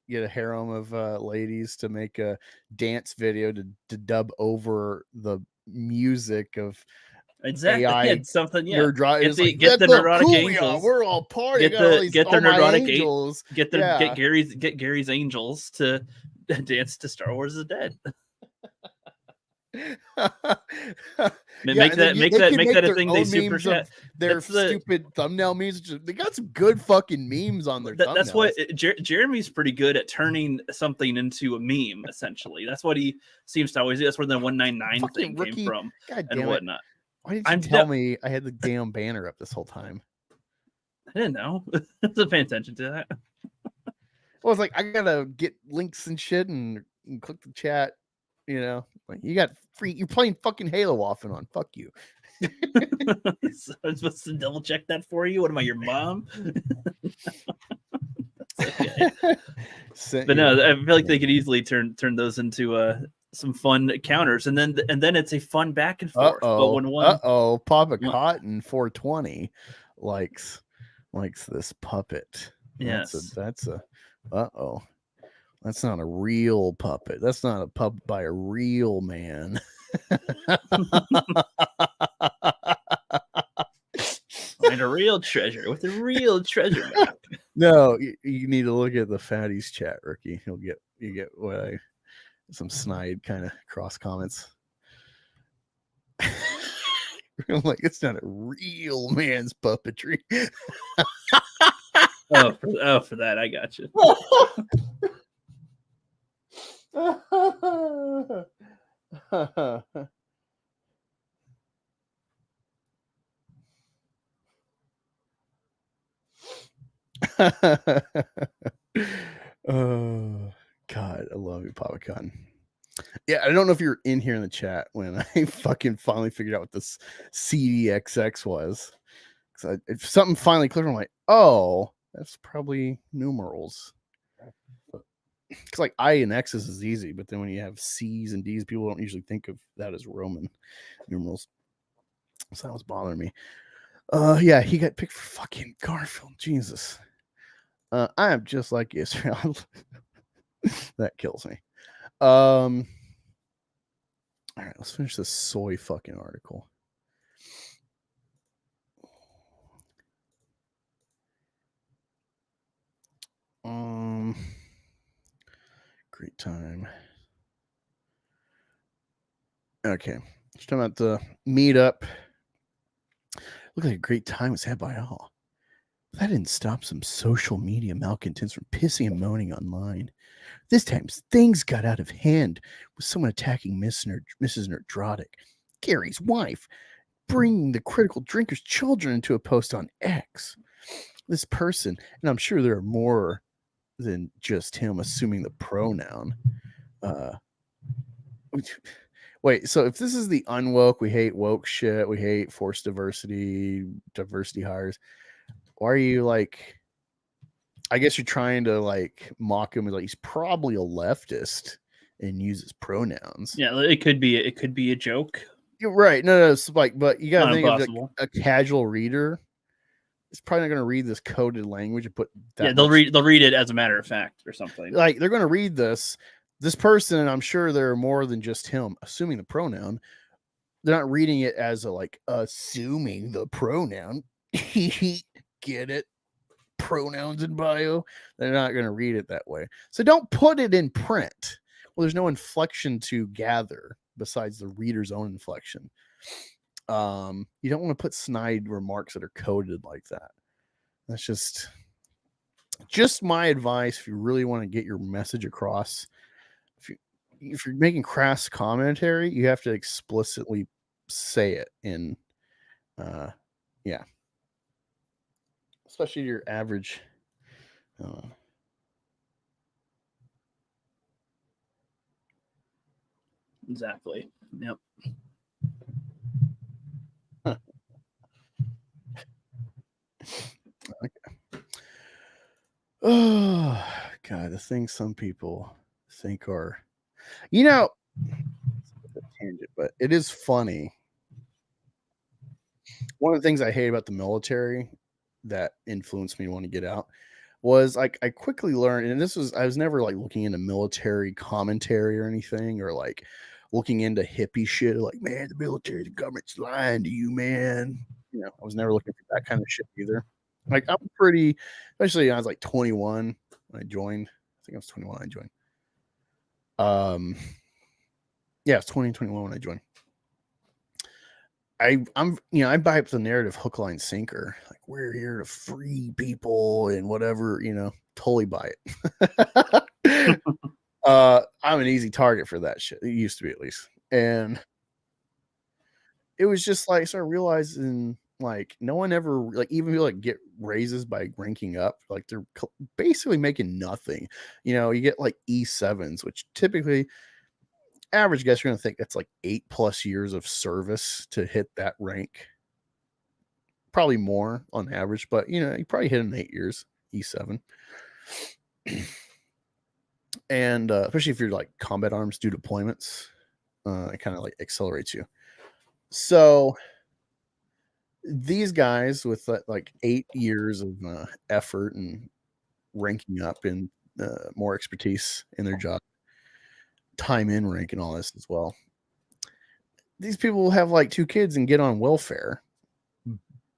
Get a harem of ladies to make a dance video to dub over the music of exactly. AI Yeah, something. Yeah. Nerd Get the, like, get the "Look neurotic cool we are. angels. We're all partying. Get the all my neurotic angels. Get Yeah. Gary's angels to dance to Star Wars is Dead. Make that a thing they super chat. Their That's the- stupid thumbnail memes. They got some good fucking memes on their thumbnails. That's what Jeremy's pretty good at, turning something into a meme. Essentially, that's what he seems to always do. That's where the 199 Fucking thing rookie. came from, God and damn it. whatnot. Why didn't I'm you tell de- me I had the damn banner up this whole time? I didn't know. I wasn't paying attention to that. I was like, I gotta get links and shit and click the chat. Like you got free. You're playing fucking Halo off and on. Fuck you. So I'm supposed to double check that for you. What am I, your mom? That's okay. But no, I feel like they could easily turn those into some fun counters, and then it's a fun back and forth. But when one Papa Cotton 420 likes this puppet. Yes. That's a that's not a real puppet. That's not a puppet by a real man. Find a real treasure with a real treasure map. No, you need to look at the fatties chat, Rookie. You get what some snide kind of cross comments. I'm like, it's not a real man's puppetry. For that, I got you. Oh God, I love you, Papa Cotton. Yeah, I don't know if you're in here in the chat when I fucking finally figured out what this CDXX was. If something finally clicked, I'm like, oh, that's probably numerals. Because like I and X's is easy, but then when you have C's and D's, people don't usually think of that as Roman numerals. So that was bothering me. Yeah, he got picked for fucking Garfield. Jesus. I am just like Israel. That kills me. All right, let's finish this soy fucking article. Great time. Okay, let's talk about the meetup. Looked like a great time was had by all. That didn't stop some social media malcontents from pissing and moaning online. This time, things got out of hand with someone attacking Mrs. Nerdrotic, Gary's wife, bringing the critical drinker's children into a post on X. This person, and I'm sure there are more than just him assuming the pronoun. Wait, so if this is the unwoke, we hate woke shit, we hate forced diversity hires, why are you like, I guess you're trying to like mock him, like he's probably a leftist and uses pronouns. Yeah, it could be a joke. You're right. No, it's like, but you gotta Not think of impossible. a casual reader. It's probably not gonna read this coded language and put that. Yeah, they'll read it as a matter of fact or something. Like they're gonna read this person, and I'm sure there are more than just him assuming the pronoun. They're not reading it as a like assuming the pronoun. Get it? Pronouns in bio. They're not gonna read it that way. So don't put it in print. Well, there's no inflection to gather besides the reader's own inflection. You don't want to put snide remarks that are coded like that. That's just my advice. If you really want to get your message across, if you're making crass commentary, you have to explicitly say it in, yeah, especially your average. Exactly. Yep. Okay. Oh God, the things some people think are, you know, tangent, but it is funny. One of the things I hate about the military that influenced me to want to get out was like I quickly learned, and I was never like looking into military commentary or anything, or like looking into hippie shit, like, man, the military, the government's lying to you, man. You know, I was never looking for that kind of shit either. Like I'm pretty, especially when I was like 21 when I joined. I think I was 21 when I joined. Yeah, it's 2021 when I joined. I buy up the narrative hook, line, sinker. Like we're here to free people and whatever, totally buy it. I'm an easy target for that shit. It used to be, at least. And it was just like, so I realizing like no one ever like even like get raises by ranking up. Like they're basically making nothing. You get like E7s, which typically average guess you're going to think that's like 8+ years of service to hit that rank. Probably more on average, but you probably hit in 8 years, E7. And especially if you're like combat arms do deployments, it kind of like accelerates you. So these guys with like 8 years of effort and ranking up and more expertise in their job, time in rank and all this as well. These people will have like 2 kids and get on welfare.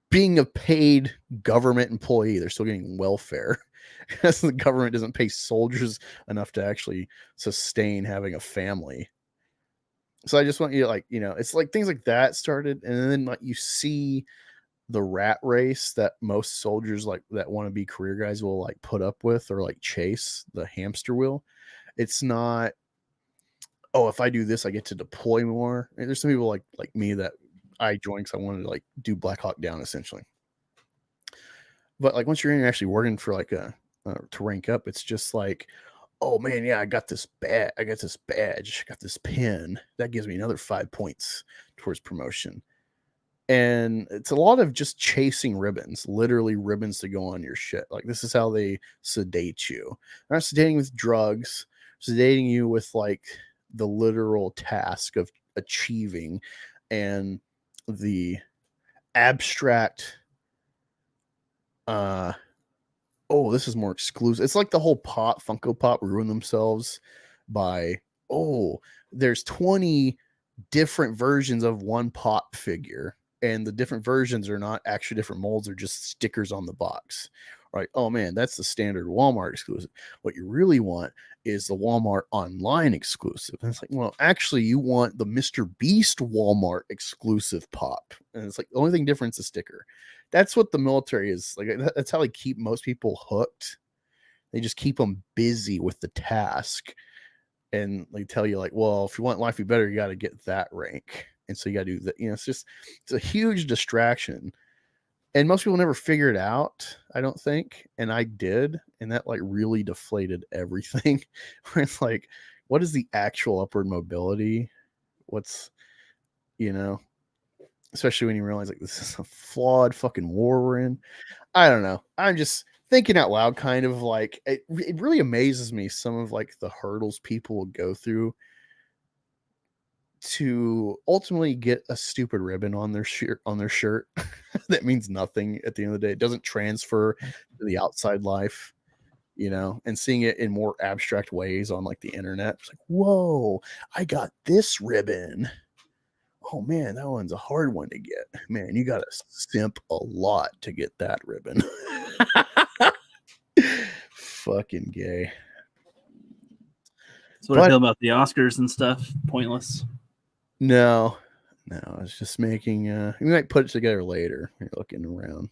Being a paid government employee, they're still getting welfare because the government doesn't pay soldiers enough to actually sustain having a family. So I just want you to like, it's like things like that started. And then like you see the rat race that most soldiers like that want to be career guys will like put up with or like chase, the hamster wheel. It's not, oh, if I do this, I get to deploy more. And there's some people like me that I joined because I wanted to like do Black Hawk Down essentially. But like once you're in, you're actually working for like to rank up, it's just like, oh man, yeah, I got this badge, I got this pin that gives me another 5 points towards promotion. And it's a lot of just chasing ribbons, literally ribbons to go on your shit. Like, this is how they sedate you. They're not sedating with drugs, sedating you with like the literal task of achieving and the abstract this is more exclusive. It's like the whole Funko Pop ruined themselves by there's 20 different versions of one pop figure, and the different versions are not actually different molds, they're just stickers on the box. Right? Oh man, that's the standard Walmart exclusive. What you really want is the Walmart online exclusive. And it's like, well, actually, you want the Mr. Beast Walmart exclusive pop. And it's like the only thing different is the sticker. That's what the military is like. That's how they keep most people hooked. They just keep them busy with the task. And they tell you, like, well, if you want life to be better, you got to get that rank. And so you got to do that. It's a huge distraction. And most people never figure it out, I don't think. And I did. And that like really deflated everything. Where it's like, what is the actual upward mobility? What's, especially when you realize like this is a flawed fucking war we're in. I don't know. I'm just thinking out loud, kind of like it really amazes me some of like the hurdles people will go through to ultimately get a stupid ribbon on their shirt that means nothing at the end of the day. It doesn't transfer to the outside life, and seeing it in more abstract ways on like the internet. It's like, whoa, I got this ribbon. Oh man, that one's a hard one to get. Man, you gotta simp a lot to get that ribbon. Fucking gay. So what I feel about the Oscars and stuff, pointless. No, it's just making we might put it together later. You're looking around.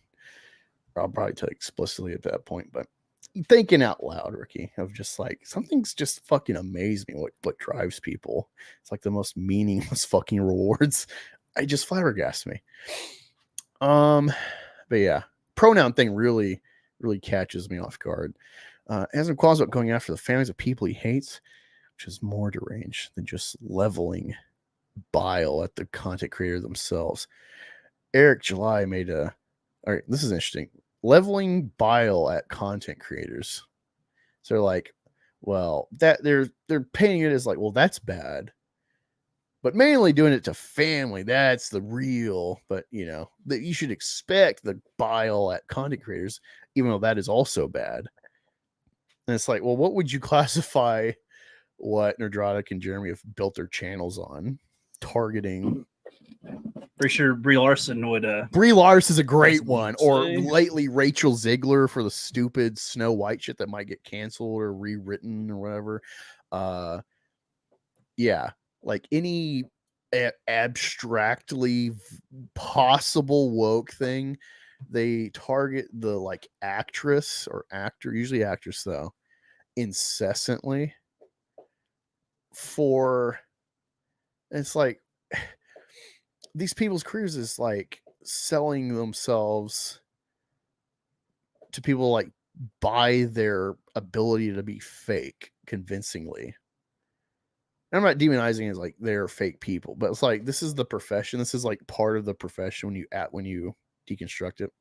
I'll probably tell you explicitly at that point, but thinking out loud, Ricky, of just like something's just fucking amazed me what drives people. It's like the most meaningless fucking rewards. I just flabbergast me. But yeah, pronoun thing really catches me off guard. Has him qualms about going after the families of people he hates, which is more deranged than just leveling bile at the content creator themselves. Eric July made all right, this is interesting. Leveling bile at content creators. So they're like, well, that they're painting it as like, well, that's bad. But mainly doing it to family, that's the real, but that you should expect the bile at content creators, even though that is also bad. And it's like, well, what would you classify what Nerdrotic and Jeremy have built their channels on? Targeting. Pretty sure Brie Larson would. Brie Larson is a great one. Or say. lately Rachel Ziegler for the stupid Snow White shit that might get canceled or rewritten or whatever. Yeah, like any abstractly possible woke thing, they target the like actress or actor, usually actress though, incessantly for. It's like these people's careers is like selling themselves to people, like buy their ability to be fake convincingly. And I'm not demonizing it as like they're fake people, but it's like this is the profession. This is like part of the profession when you deconstruct it.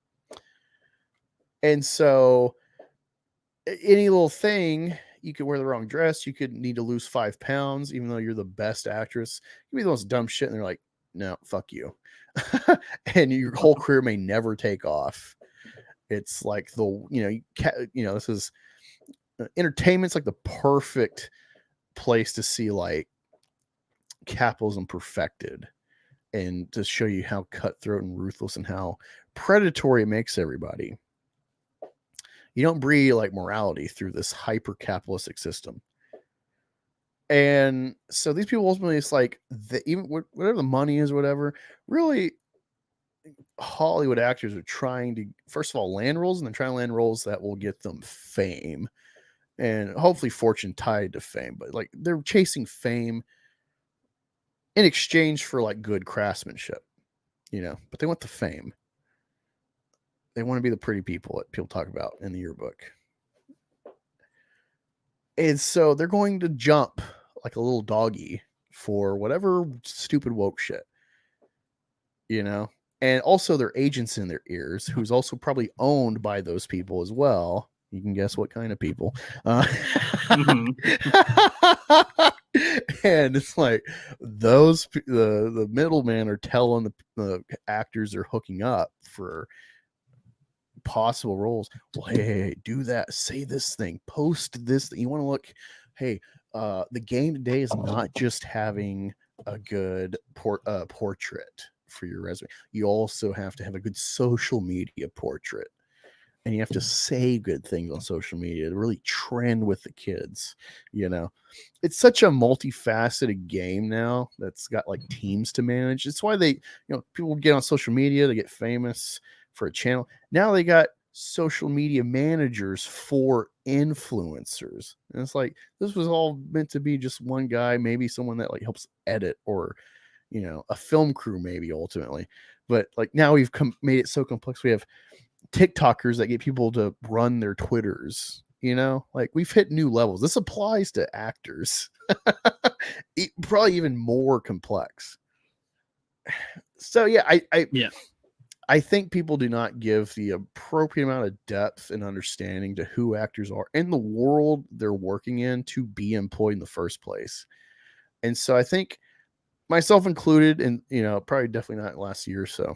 And so any little thing, you could wear the wrong dress, you could need to lose 5 pounds, even though you're the best actress. You can be the most dumb shit, and they're like, no, fuck you. And your whole career may never take off. It's like this is entertainment's like the perfect place to see like capitalism perfected and to show you how cutthroat and ruthless and how predatory it makes everybody. You don't breed like morality through this hyper capitalistic system. And so these people ultimately, it's like even whatever the money is, whatever, really Hollywood actors are trying to, first of all, land roles, and then trying to land roles that will get them fame and hopefully fortune tied to fame. But like they're chasing fame in exchange for like good craftsmanship, but they want the fame. They want to be the pretty people that people talk about in the yearbook. And so they're going to jump like a little doggy for whatever stupid woke shit, and also their agents in their ears, who's also probably owned by those people as well. You can guess what kind of people. Mhm. And it's like the middlemen are telling the actors they're hooking up for possible roles. Well, hey, do that, say this thing, post this thing. You want to look, hey, the game today is not just having a good portrait for your resume. You also have to have a good social media portrait, and you have to say good things on social media to really trend with the kids. It's such a multifaceted game now that's got like teams to manage. It's why people get on social media, they get famous for a channel. Now they got social media managers for influencers. And it's like, this was all meant to be just one guy, maybe someone that like helps edit, or a film crew maybe ultimately. But like now we've made it so complex. We have TikTokers that get people to run their Twitters. Like we've hit new levels. This applies to actors. Probably even more complex. So yeah, I think people do not give the appropriate amount of depth and understanding to who actors are and the world they're working in to be employed in the first place. And so I think, myself included, and probably definitely not last year or so,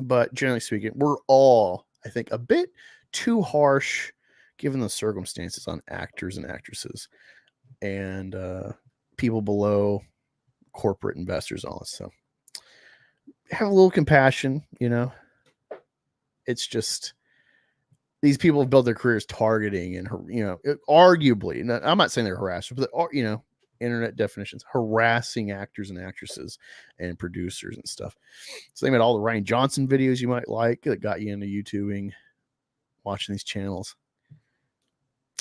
but generally speaking, we're all, I think, a bit too harsh given the circumstances on actors and actresses and people below corporate investors, all this. So have a little compassion. It's just, these people have built their careers targeting and arguably, I'm not saying they're harassers, but internet definitions, harassing actors and actresses and producers and stuff. So they made all the Ryan Johnson videos you might like that got you into YouTubing, watching these channels.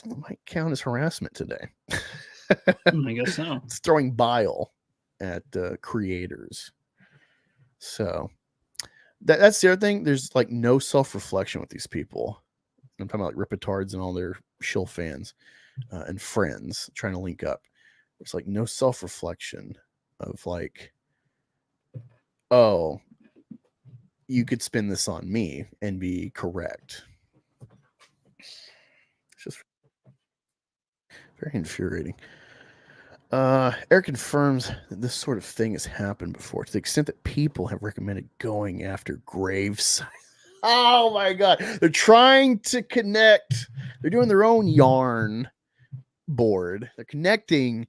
It might count as harassment today. I guess so. It's throwing bile at creators. So that's the other thing. There's like no self-reflection with these people. I'm talking about like ripitards and all their shill fans and friends trying to link up. It's like no self-reflection of like, oh, you could spin this on me and be correct. It's just very infuriating. Eric confirms that this sort of thing has happened before, to the extent that people have recommended going after graves. Oh my God. They're trying to connect. They're doing their own yarn board. They're connecting.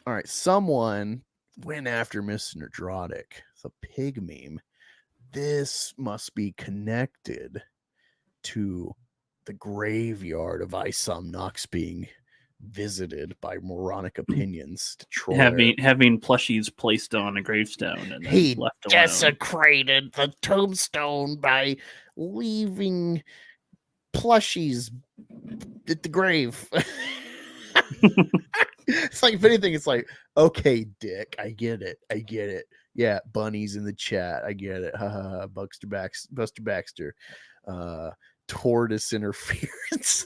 All right, someone went after Mr. Nerdrotic. It's a pig meme. This must be connected to the graveyard of Isom Knox being visited by moronic opinions to troll having plushies placed on a gravestone and then he left alone. desecrated the tombstone by leaving plushies at the grave. It's like, if anything, it's like, okay, Dick, I get it. Yeah, Bunny's in the chat. I get it. Buster Baxter. Tortoise interference.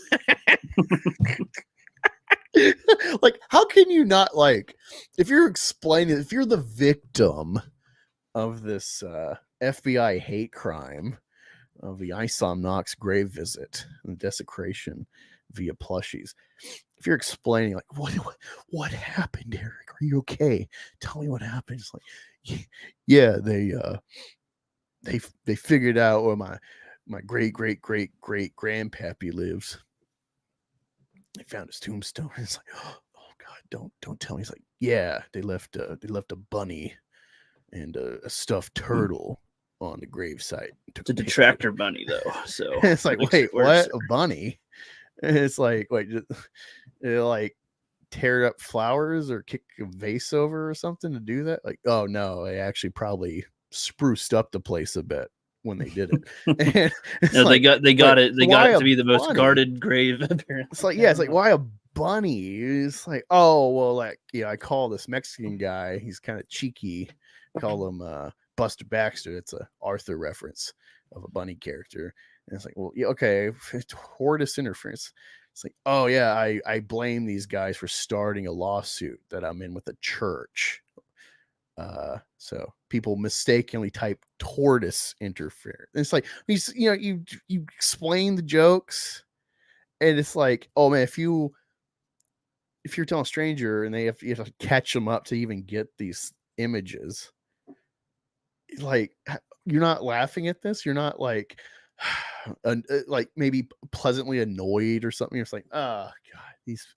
Like, how can you not, like, if you're the victim of this FBI hate crime of the Isom Knox grave visit and desecration via plushies, if you're explaining like, what happened, Eric? Are you okay? Tell me what happened. It's like, yeah, they figured out where my great grandpappy lives. They found his tombstone. It's like, oh God, don't tell me. He's like, yeah, they left a bunny and a stuffed turtle on the gravesite. It's a detractor bunny though, so it's like, wait, what? A bunny? And it's like, wait, they like tear up flowers or kick a vase over or something to do that? Like, oh no, they actually probably spruced up the place a bit when they did it. No, like, they got it to be the most bunny? Guarded grave apparently. It's like, yeah, it's like, why a bunny? It's like, oh well, like, I call this Mexican guy, he's kind of cheeky, call him Buster Baxter. It's a Arthur reference of a bunny character. And it's like, well, yeah, okay, tortoise interference. It's like, oh yeah, I blame these guys for starting a lawsuit that I'm in with a church. So people mistakenly type tortoise interference. It's like you explain the jokes, and it's like, oh man, if you're telling a stranger and you have to catch them up to even get these images, like you're not laughing at this, you're not like like maybe pleasantly annoyed or something. It's like, oh god, these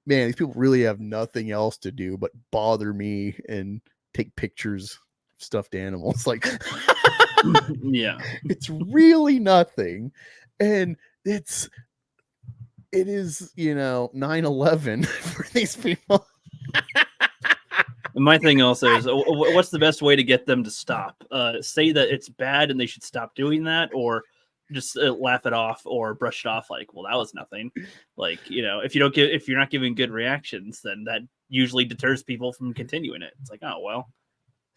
people really have nothing else to do but bother me and take pictures of stuffed animals. Like Yeah, it's really nothing. And it is 9/11 for these people. and my thing also is, what's the best way to get them to stop? Say that it's bad and they should stop doing that, or just laugh it off or brush it off like, well, that was nothing. Like, if you're not giving good reactions, then that usually deters people from continuing it. It's like, oh well,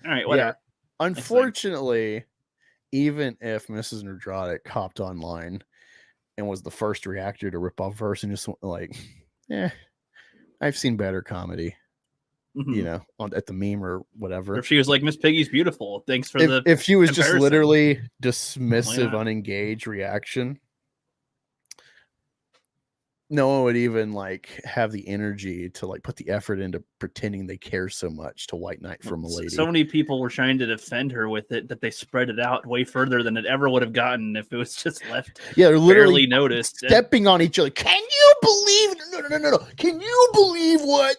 all right, whatever. Yeah. Unfortunately, even if Mrs. Nerdrotic hopped online and was the first reactor to rip off verse and just like, I've seen better comedy. At the meme or whatever. Or if she was like, Miss Piggy's beautiful, thanks for if she was comparison. just literally dismissive, unengaged reaction, no one would even like have the energy to like put the effort into pretending they care so much to White Knight from a lady. So many people were trying to defend her with it that they spread it out way further than it ever would have gotten if it was just left. Yeah, they're literally noticed, stepping on each other. Can you believe? No. Can you believe what?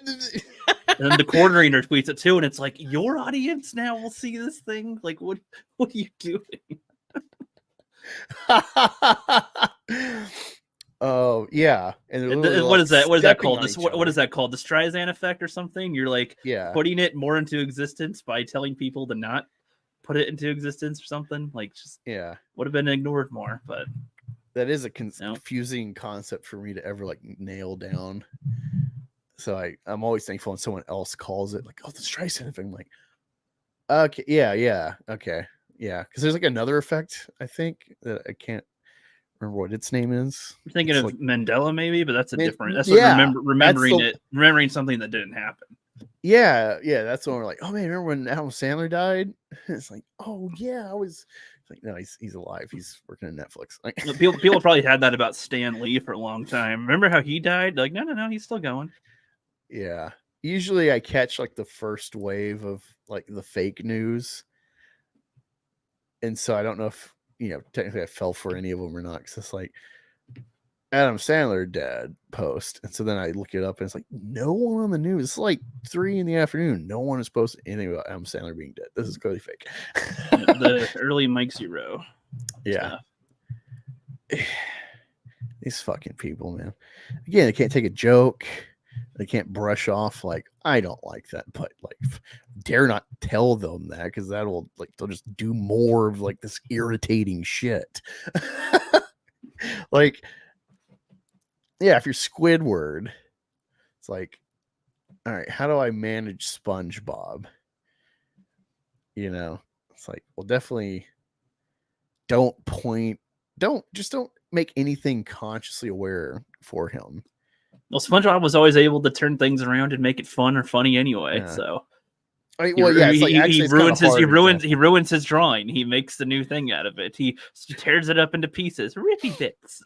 And then the cornering her tweets it too, and it's like, your audience now will see this thing. Like, what are you doing? Oh yeah, and what is that? What is that called? What is that called? The Streisand effect or something? You're like putting it more into existence by telling people to not put it into existence or something. Like, just would have been ignored more. But that is a confusing concept for me to ever like nail down. So I'm always thankful when someone else calls it like, oh, the Streisand effect. I'm like, okay, okay, because there's like another effect I think that I can't remember what its name is. You're thinking of like, Mandela, maybe, but that's a different. That's like remembering something that didn't happen. Yeah, that's when we're like, oh man, remember when Adam Sandler died? It's like, oh yeah, I was like, no, he's alive. He's working at Netflix. Like, people probably had that about Stan Lee for a long time. Remember how he died? Like, no, he's still going. Yeah, usually I catch like the first wave of like the fake news, and so I don't know if technically I fell for any of them or not, because it's like Adam Sandler dead post, and so then I look it up and it's like no one on the news. It's like 3 p.m. No one has posted anything about Adam Sandler being dead. This is clearly fake. The early Mike Zero. Yeah. These fucking people, man. Again, they can't take a joke. They can't brush off like, I don't like that, but like dare not tell them that, because that'll like they'll just do more of like this irritating shit. Like, yeah, if you're Squidward, it's like, all right, how do I manage SpongeBob? It's like, well, definitely don't make anything consciously aware for him. Well, SpongeBob was always able to turn things around and make it fun or funny anyway. Yeah. So, I mean, well, yeah, he ruins his drawing. He makes the new thing out of it. He tears it up into pieces, rippy bits.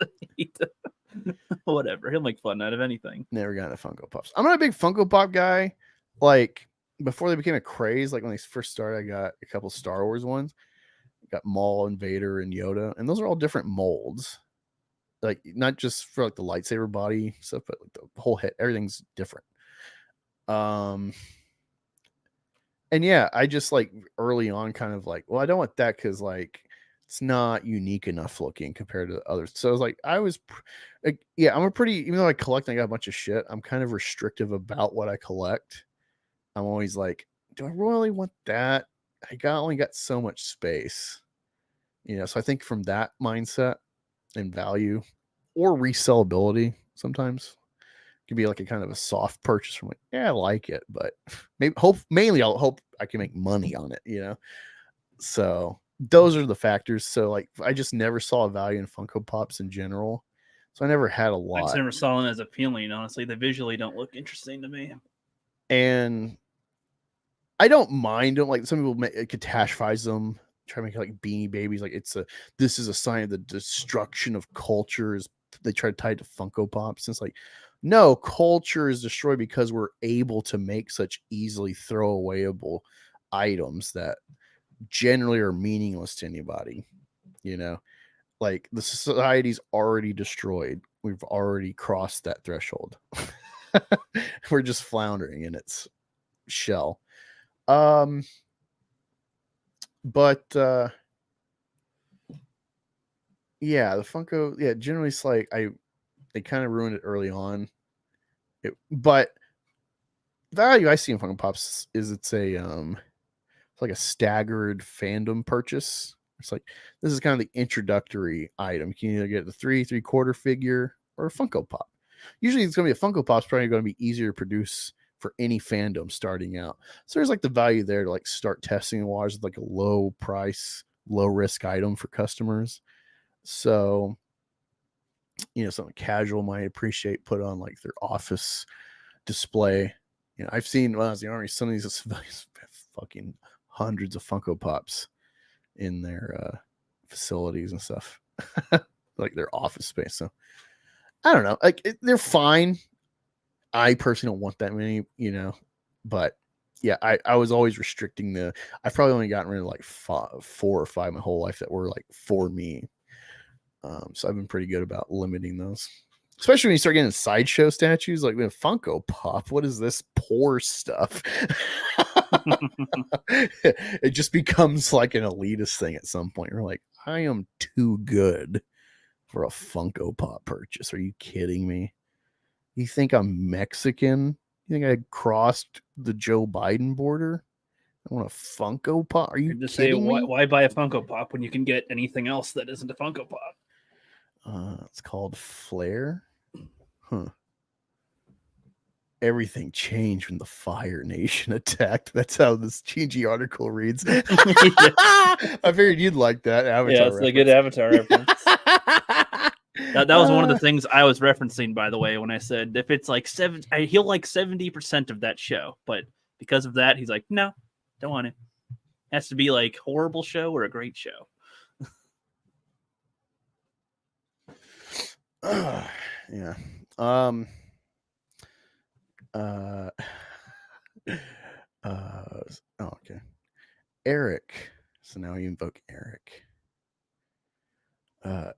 Whatever, he'll make fun out of anything. Never got into Funko Pops. I'm not a big Funko Pop guy. Like before they became a craze, like when they first started, I got a couple Star Wars ones. I got Maul and Vader and Yoda, and those are all different molds. Like not just for like the lightsaber body stuff, but like the whole head, everything's different. And yeah, I just like early on kind of like, well, I don't want that because like it's not unique enough looking compared to others. So I was like, I'm a pretty, even though I collect and I got a bunch of shit, I'm kind of restrictive about what I collect. I'm always like, do I really want that? only got so much space, so I think from that mindset and value or resellability sometimes can be like a kind of a soft purchase from like, yeah, I like it, but mainly I'll hope I can make money on it, so those are the factors. So like I just never saw a value in Funko Pops in general, so I never had a lot. I just never saw them as appealing. Honestly, they visually don't look interesting to me, and I don't mind them. Like some people catastrophize them, try to make it like Beanie Babies. Like this is a sign of the destruction of cultures. They try to tie it to Funko Pops. And it's like, no, culture is destroyed because we're able to make such easily throwawayable items that generally are meaningless to anybody. You know, like the society's already destroyed. We've already crossed that threshold. We're just floundering in its shell. But yeah, the Funko, yeah, generally it's like they kind of ruined it early on. But the value I see in Funko Pops is it's like a staggered fandom purchase. It's like this is kind of the introductory item. You can either get the 3/4 figure or a Funko Pop. Usually it's gonna be a Funko Pop's probably gonna be easier to produce for any fandom starting out. So there's like the value there to like start testing the waters with like a low price, low risk item for customers. So, you know, something casual might appreciate put on like their office display. You know, I've seen when I was in the Army, some of these civilians have fucking hundreds of Funko Pops in their facilities and stuff, like their office space. So I don't know, like they're fine. I personally don't want that many, you know, but yeah, I was always restricting I've probably only gotten rid of like 4 or 5 my whole life that were like for me. So I've been pretty good about limiting those, especially when you start getting sideshow statues like with Funko Pop. What is this poor stuff? It just becomes like an elitist thing at some point. You're like, I am too good for a Funko Pop purchase. Are you kidding me? You think I'm Mexican? You think I crossed the Joe Biden border? I want a Funko Pop? Are you Just kidding me? Why buy a Funko Pop when you can get anything else that isn't a Funko Pop? It's called Flare. Huh. Everything changed when the Fire Nation attacked. That's how this GG article reads. I figured you'd like that Avatar. Yeah, it's a good Avatar reference. That was one of the things I was referencing, by the way, when I said if it's like he'll like 70% of that show, but because of that, he's like, no, don't want it. It has to be like horrible show or a great show. Yeah. Okay. Eric. So now we invoke Eric.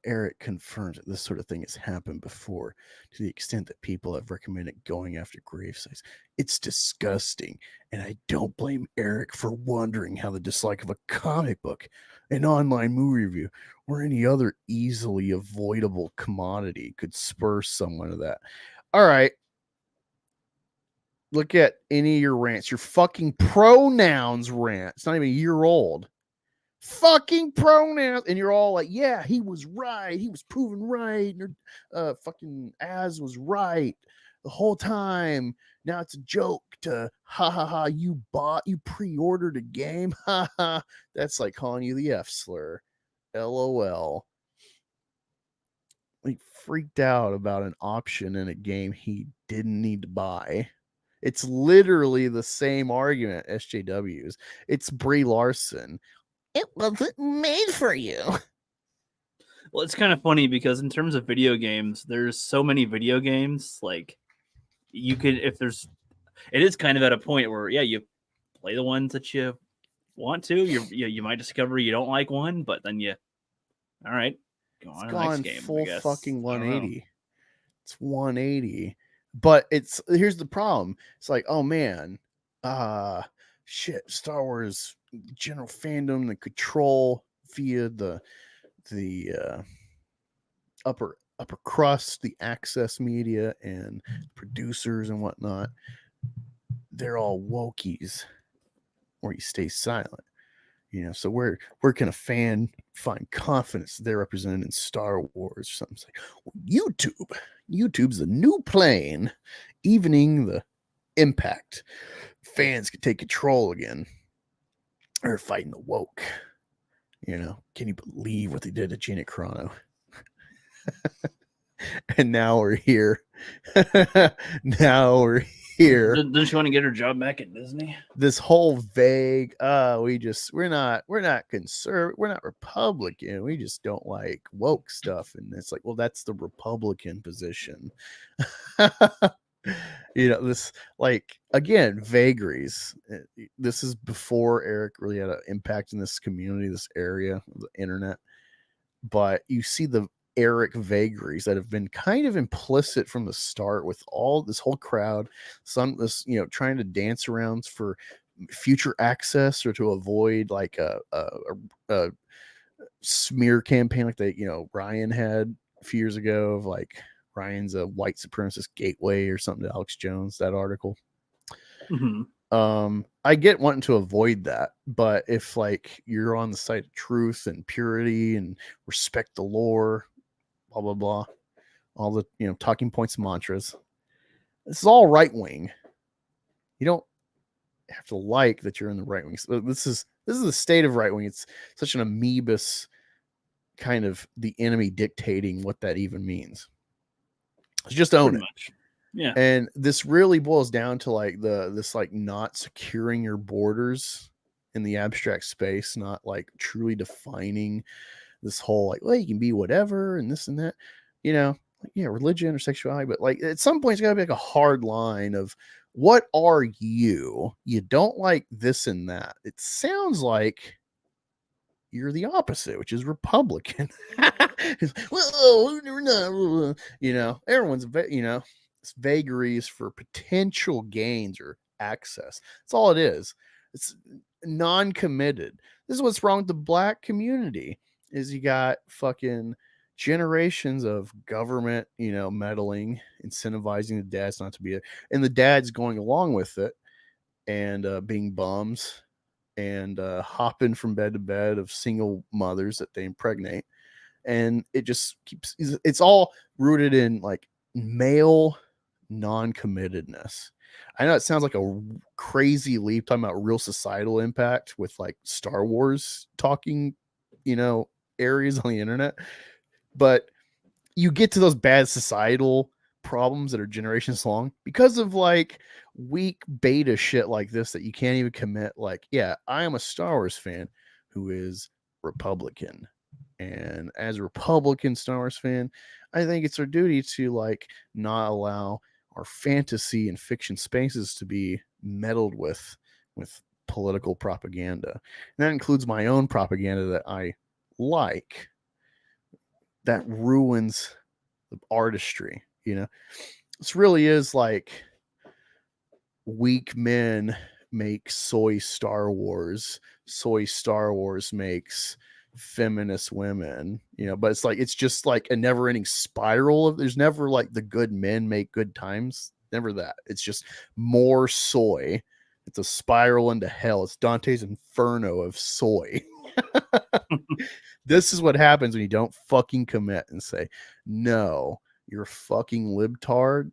Eric confirms that this sort of thing has happened before to the extent that people have recommended going after grave sites. It's disgusting, and I don't blame Eric for wondering how the dislike of a comic book, an online movie review, or any other easily avoidable commodity could spur someone to that. All right. Look at any of your rants. Your fucking pronouns rant. It's not even a year old. Fucking pronouns, and you're all like, yeah, he was right, he was proven right, and fucking Az was right the whole time. Now it's a joke to ha ha ha, you pre-ordered a game, ha ha. That's like calling you the F slur. LOL. Like freaked out about an option in a game he didn't need to buy. It's literally the same argument SJWs. It's Brie Larson. It wasn't made for you. Well, it's kind of funny because in terms of video games, there's so many video games. Like you could, it is kind of at a point where, yeah, you play the ones that you want to. You might discover you don't like one, but then all right, go on to the next game. Full fucking 180. It's 180. But here's the problem. It's like, oh man, shit, Star Wars general fandom, the control via the upper crust, the access media and producers and whatnot, they're all wokies, or you stay silent. You know, so where can a fan find confidence they're represented in Star Wars or something? It's like, well, YouTube's the new plane, evening the impact. Fans can take control again. Or fighting the woke. You know, can you believe what they did to Gina Carano? And now we're here. Now we're here. Doesn't she want to get her job back at Disney? This whole vague, we're not conservative, we're not Republican, we just don't like woke stuff. And it's like, well, that's the Republican position. This, like, again, vagaries. This is before Eric really had an impact in this community, this area of the internet. But you see the Eric vagaries that have been kind of implicit from the start with all this whole crowd, this trying to dance around for future access or to avoid like a smear campaign like that Ryan had a few years ago of like Ryan's a white supremacist gateway or something to Alex Jones, that article. I get wanting to avoid that, but if like you're on the side of truth and purity and respect the lore, blah blah blah, all the talking points and mantras, this is all right wing. You don't have to like that you're in the right wing. So this is the state of right wing. It's such an amoebus kind of the enemy dictating what that even means. Just own it. Much. Yeah. And this really boils down to like this like not securing your borders in the abstract space, not like truly defining this whole like, well, you can be whatever and this and that, religion or sexuality, but like at some point it's gotta be like a hard line of what are you? You don't like this and that. It sounds like you're the opposite, which is Republican. Well, we're not, everyone's, it's vagaries for potential gains or access. That's all it is. It's non-committed. This is what's wrong with the black community is you got fucking generations of government, meddling, incentivizing the dads not to be there, and the dads going along with it and being bums and hopping from bed to bed of single mothers that they impregnate. And it just it's all rooted in like male non-committedness. I know it sounds like a crazy leap talking about real societal impact with like Star Wars talking, areas on the internet, but you get to those bad societal problems that are generations long because of like weak beta shit like this that you can't even commit. Like, yeah, I am a Star Wars fan who is Republican, and as a Republican Star Wars fan, I think it's our duty to like not allow our fantasy and fiction spaces to be meddled with political propaganda. And that includes my own propaganda that I like that ruins the artistry. This really is like weak men make soy Star Wars makes feminist women, but it's like it's just like a never-ending spiral of there's never like the good men make good times, never that. It's just more soy. It's a spiral into hell. It's Dante's Inferno of soy. This is what happens when you don't fucking commit and say, no, you're a fucking libtard.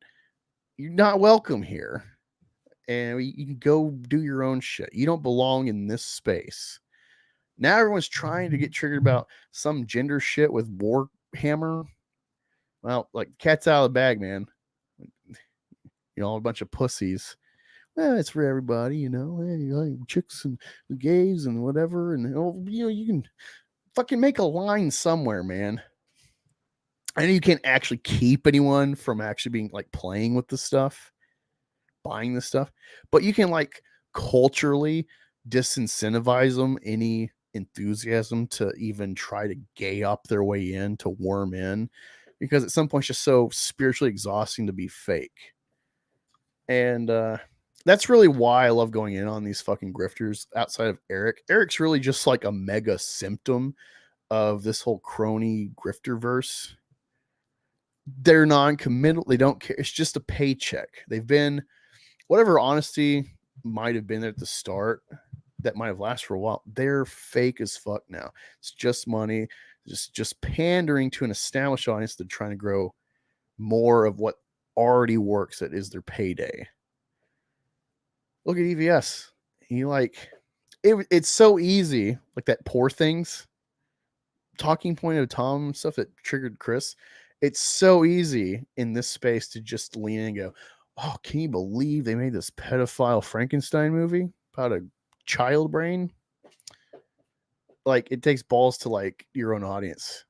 You're not welcome here. And you can go do your own shit. You don't belong in this space. Now everyone's trying to get triggered about some gender shit with Warhammer. Well, like cat's out of the bag, man. A bunch of pussies. Well, it's for everybody, hey, chicks and gays and whatever. And, you can fucking make a line somewhere, man. I know you can't actually keep anyone from actually being like playing with the stuff, buying the stuff, but you can like culturally disincentivize them any enthusiasm to even try to gay up their way in, to worm in, because at some point it's just so spiritually exhausting to be fake. And that's really why I love going in on these fucking grifters outside of Eric. Eric's really just like a mega symptom of this whole crony grifter verse. They're non-committal. They don't care. It's just a paycheck. They've been whatever honesty might have been there at the start that might have lasted for a while. They're fake as fuck now. It's just money, just pandering to an established audience. They're trying to grow more of what already works. That is their payday. Look at EVS. It's so easy, like that Poor Things talking point of Tom stuff that triggered Chris. It's so easy in this space to just lean in and go, oh, can you believe they made this pedophile Frankenstein movie about a child brain? Like, it takes balls to like your own audience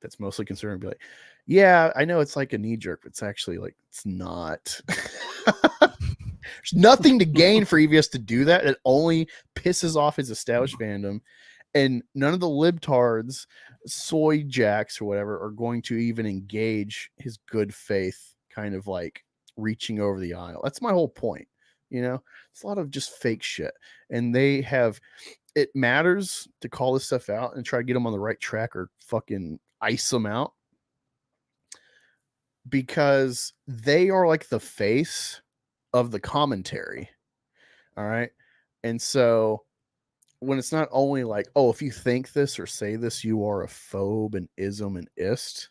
that's mostly concerned and be like, yeah, I know it's like a knee jerk, but it's actually like, it's not. There's nothing to gain for EVS to do that. It only pisses off his established fandom, and none of the libtards, soy jacks or whatever, are going to even engage his good faith kind of like reaching over the aisle. That's my whole point. You know, it's a lot of just fake shit, and they have. It matters to call this stuff out and try to get them on the right track or fucking ice them out, because they are like the face of the commentary. All right. And so when it's not only like, oh, if you think this or say this, you are a phobe and ism and ist,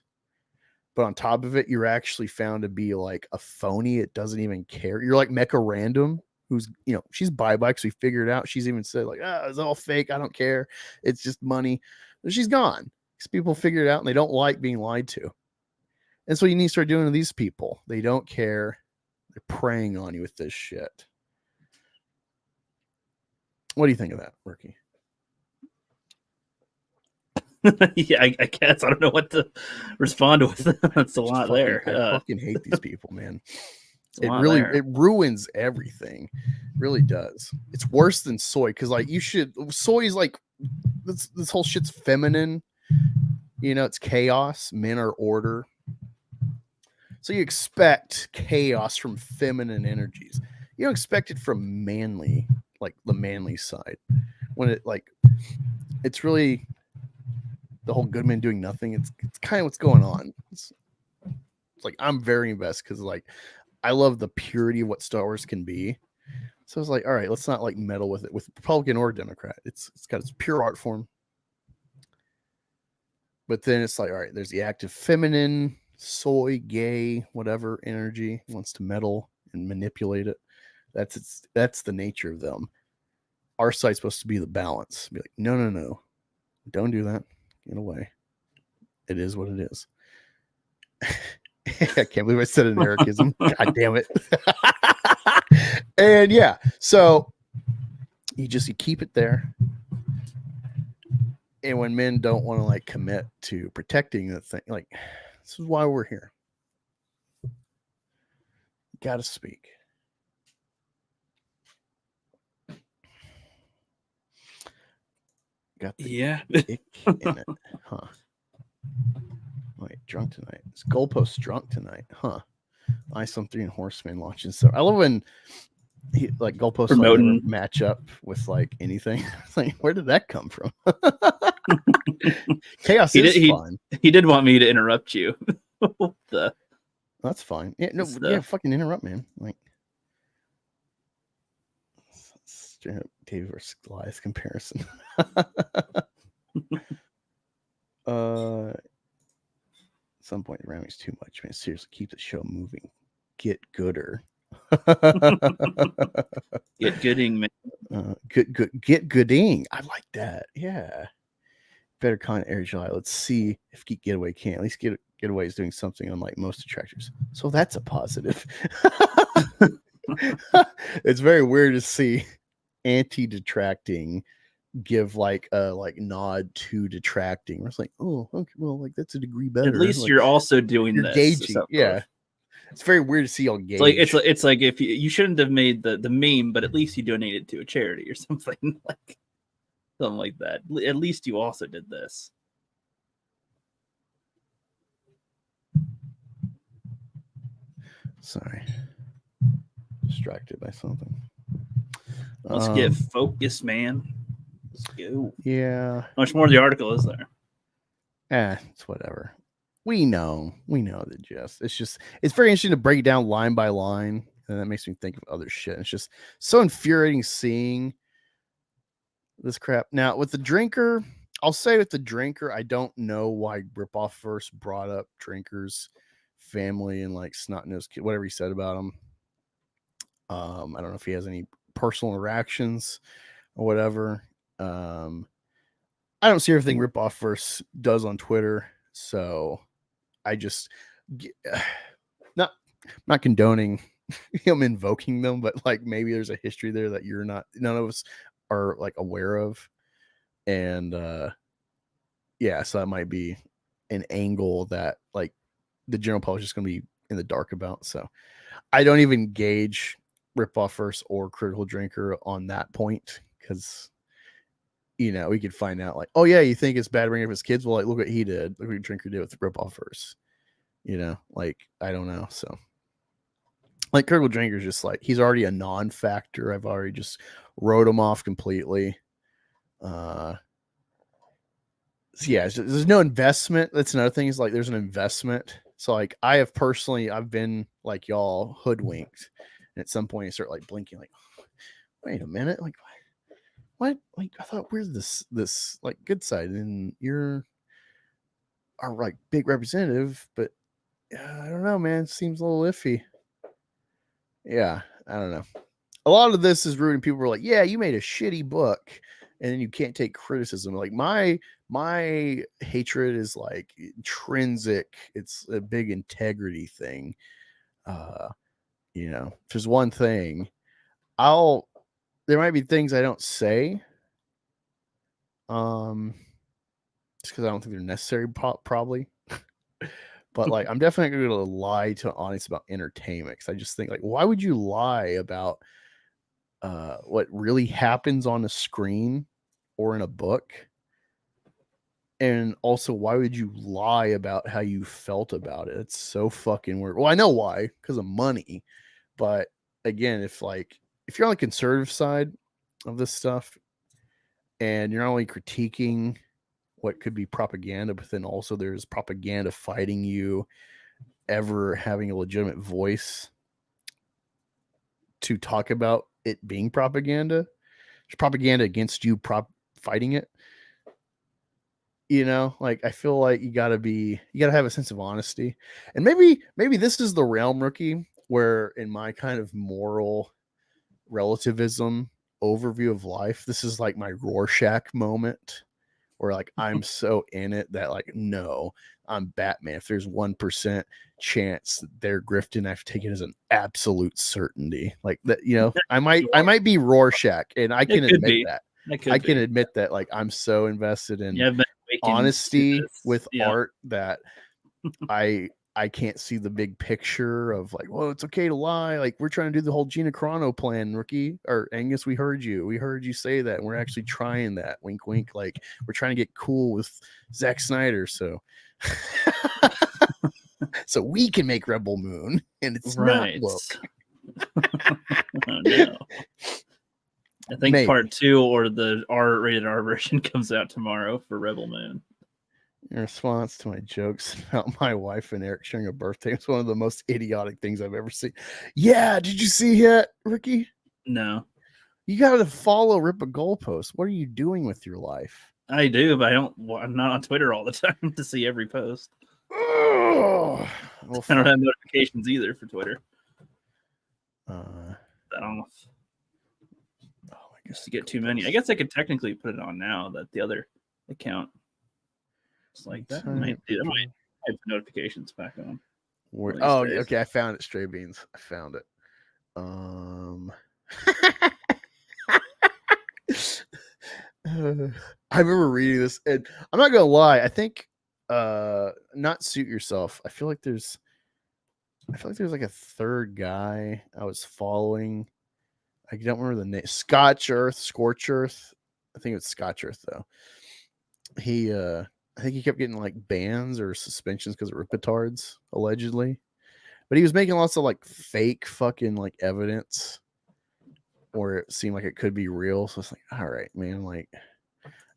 but on top of it, you're actually found to be like a phony. It doesn't even care. You're like Mecha Random, who's, you know, she's bye-bye because we figured it out. She's even said like, it's all fake. I don't care. It's just money. And she's gone because people figured it out and they don't like being lied to. And so you need to start doing to these people. They don't care. They're preying on you with this shit. What do you think of that, Rookie? Yeah, I guess I don't know what to respond with. That's a lot there. I fucking hate these people, man. It ruins everything. It really does. It's worse than soy, because like soy is like this whole shit's feminine. You know, it's chaos. Men are order. So you expect chaos from feminine energies. You don't expect it from manly, like the manly side. When it like, it's really the whole good men doing nothing. It's kind of what's going on. It's like, I'm very invested because like I love the purity of what Star Wars can be. So it's like, all right, let's not like meddle with it with Republican or Democrat. It's got its pure art form. But then it's like, all right, there's the active feminine, soy, gay, whatever energy wants to meddle and manipulate it. That's the nature of them. Our side's supposed to be the balance. Be like, no, don't do that. Get away. It is what it is. I can't believe I said an Ericism. God damn it. And yeah, so you keep it there. And when men don't want to like commit to protecting the thing, like, this is why we're here. Gotta speak. Got the ick in it, huh? Wait, drunk tonight. It's goalpost drunk tonight, huh? Iceland 3 and Horseman launching. So I love when he like goalposts like, never match up with like anything. It's like, where did that come from? Chaos is fun. He did want me to interrupt you. That's fine. Yeah, no, yeah, fucking interrupt, man. Like, straight up David versus Goliath comparison. At some point, the ramming's too much, man. Seriously, keep the show moving. Get gooder. Get gooding, man. Get gooding. I like that. Yeah. Better content Air July. Let's see if Geek Getaway can. At least Getaway is doing something unlike most detractors. So that's a positive. It's very weird to see anti-detracting give like a nod to detracting. It's like, oh, okay, well, like that's a degree better. At least like, you're also doing you're this. Gauging. Yeah. It's very weird to see y'all gauge. It's like if you shouldn't have made the meme, but at least you donated to a charity or something like that. At least you also did this. Sorry. Distracted by something. Let's get focused, man. Let's go. Yeah. How much more of the article is there? It's whatever. We know the gist. It's very interesting to break it down line by line, and that makes me think of other shit. It's just so infuriating seeing this crap. Now with the drinker, I'll say with the drinker, I don't know why Ripoff first brought up Drinker's family and like snot-nosed kid, whatever he said about him. I don't know if he has any personal interactions or whatever. I don't see everything Ripoff verse does on Twitter, so I just not condoning him invoking them, but like maybe there's a history there that none of us are like aware of. And yeah, so that might be an angle that like the general public is going to be in the dark about. So I don't even gauge Ripoff Verse or Critical Drinker on that point, because we could find out like, oh yeah, you think it's bad to bring up his kids? Well, like look what he did. Look what Drinker did with Ripoff Verse. Like I don't know. So like Critical Drinker is just like, he's already a non-factor. I've already just wrote him off completely. So yeah, there's no investment. That's another thing, is like there's an investment. So like I've been like y'all hoodwinked, and at some point you start like blinking like, wait a minute, like what? Like I thought we're this like good side, and you're our like big representative, but I don't know, man. It seems a little iffy. Yeah, I don't know. A lot of this is rude, and people were like, yeah, you made a shitty book, and then you can't take criticism. Like my hatred is like intrinsic. It's a big integrity thing. If there's one thing, there might be things I don't say. Just because I don't think they're necessary, probably. But like, I'm definitely going to lie to an audience about entertainment, because I just think like, why would you lie about what really happens on the screen or in a book? And also, why would you lie about how you felt about it? It's so fucking weird. Well, I know why, because of money. But again, if you're on the conservative side of this stuff, and you're not only critiquing what could be propaganda, but then also there's propaganda fighting you ever having a legitimate voice to talk about it being propaganda. There's propaganda against you fighting it. Like I feel like you gotta have a sense of honesty. And maybe this is the realm, Rookie, where in my kind of moral relativism overview of life, this is like my Rorschach moment, where like I'm so in it that like, no, I'm Batman. If there's 1% chance that they're grifting, I have to take it as an absolute certainty. Like that, I might be Rorschach, and I can admit that. I can admit that like I'm so invested in honesty with art that I can't see the big picture of like, well, it's okay to lie. Like we're trying to do the whole Gina Carano plan, Rookie, or Angus. We heard you say that, and we're actually trying that. Wink, wink. Like we're trying to get cool with Zack Snyder, so so we can make Rebel Moon, and it's right. not woke. Oh, no. I think part 2 or the rated R version comes out tomorrow for Rebel Moon. In response to my jokes about my wife and Eric sharing a birthday, it's one of the most idiotic things I've ever seen. Yeah, did you see that, Ricky? No. You got to follow Rip a Goalpost. What are you doing with your life? I do, but I'm not on Twitter all the time to see every post. Oh, well, I don't have notifications either for Twitter. I don't know. Just to get too many. I guess I could technically put it on now, that the other account. It's like that might have notifications back on. Okay. I found it. Stray Beans. I found it. I remember reading this, and I'm not gonna lie. I think not Suit Yourself. I feel like there's like a third guy I was following. I don't remember the name. Scorch Earth. I think it's Scotch Earth though. I think he kept getting like bans or suspensions because of ripitards, allegedly. But he was making lots of like fake fucking like evidence, or it seemed like it could be real. So it's like, all right, man, like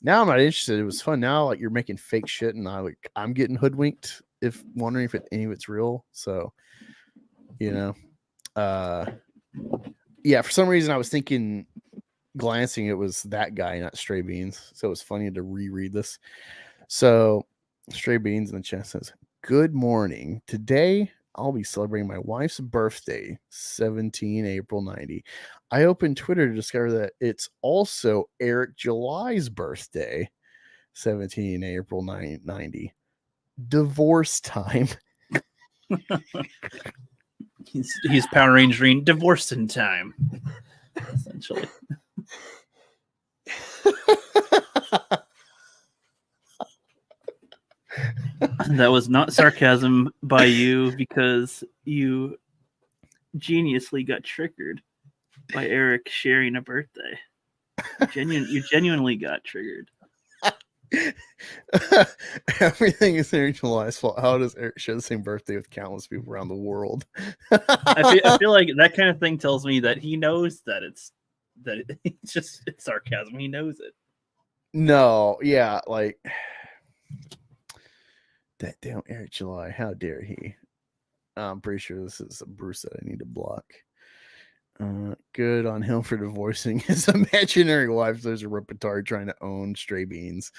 now I'm not interested. It was fun. Now like you're making fake shit, and I'm getting hoodwinked if wondering if any of it's real. So yeah, for some reason I was thinking, glancing, it was that guy, not Stray Beans. So it was funny to reread this. So Stray Beans in the chat says, good morning. Today I'll be celebrating my wife's birthday, 17 April 90. I opened Twitter to discover that it's also Eric July's birthday, 17 April 90. Divorce time. He's Power Rangering Divorce in Time, essentially. That was not sarcasm by you because you geniusly got triggered by Eric sharing a birthday. You genuinely got triggered. Everything is Eric July's fault. How does Eric share the same birthday with countless people around the world? I feel like that kind of thing tells me that he knows that it's sarcasm. He knows it. No, yeah, like that damn Eric July. How dare he? I'm pretty sure this is a Bruce that I need to block. Good on him for divorcing his imaginary wife. There's a Ripetard trying to own stray beans.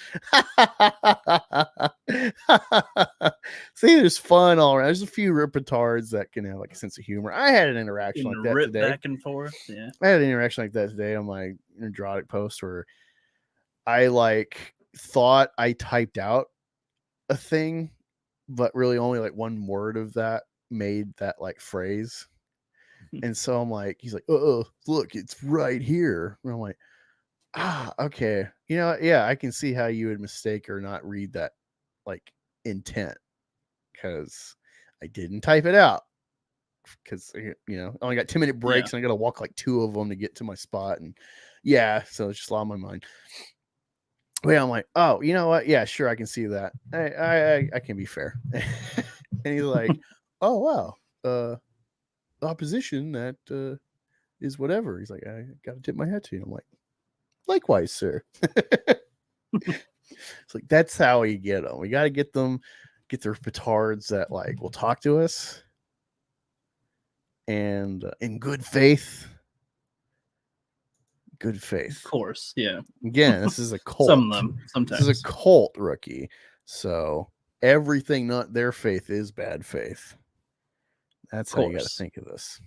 See, there's fun all around. There's a few Ripetards that can have like a sense of humor. I had an interaction like that today. Back and forth. Yeah, I had an interaction like that today on my Nerdrotic post where I like thought I typed out a thing, but really only like one word of that made that like phrase. And so I'm like, he's like, look, it's right here. And I'm like, okay. You know, yeah, I can see how you would mistake or not read that like intent because I didn't type it out. Because, you know, I only got 2-minute breaks and I got to walk like 2 of them to get to my spot. And yeah, so it's just a lot on my mind. But yeah, I'm like, oh, you know what? Yeah, sure, I can see that. I can be fair. And he's like, oh, wow. Opposition that is whatever. He's like, I gotta tip my hat to you. I'm like, likewise, sir. It's like that's how we get them. We gotta get their petards that like will talk to us and in good faith. Good faith. of course. Yeah. Again, this is a cult. Some of them sometimes. This is a cult, rookie. So everything not their faith is bad faith. That's how you got to think of this.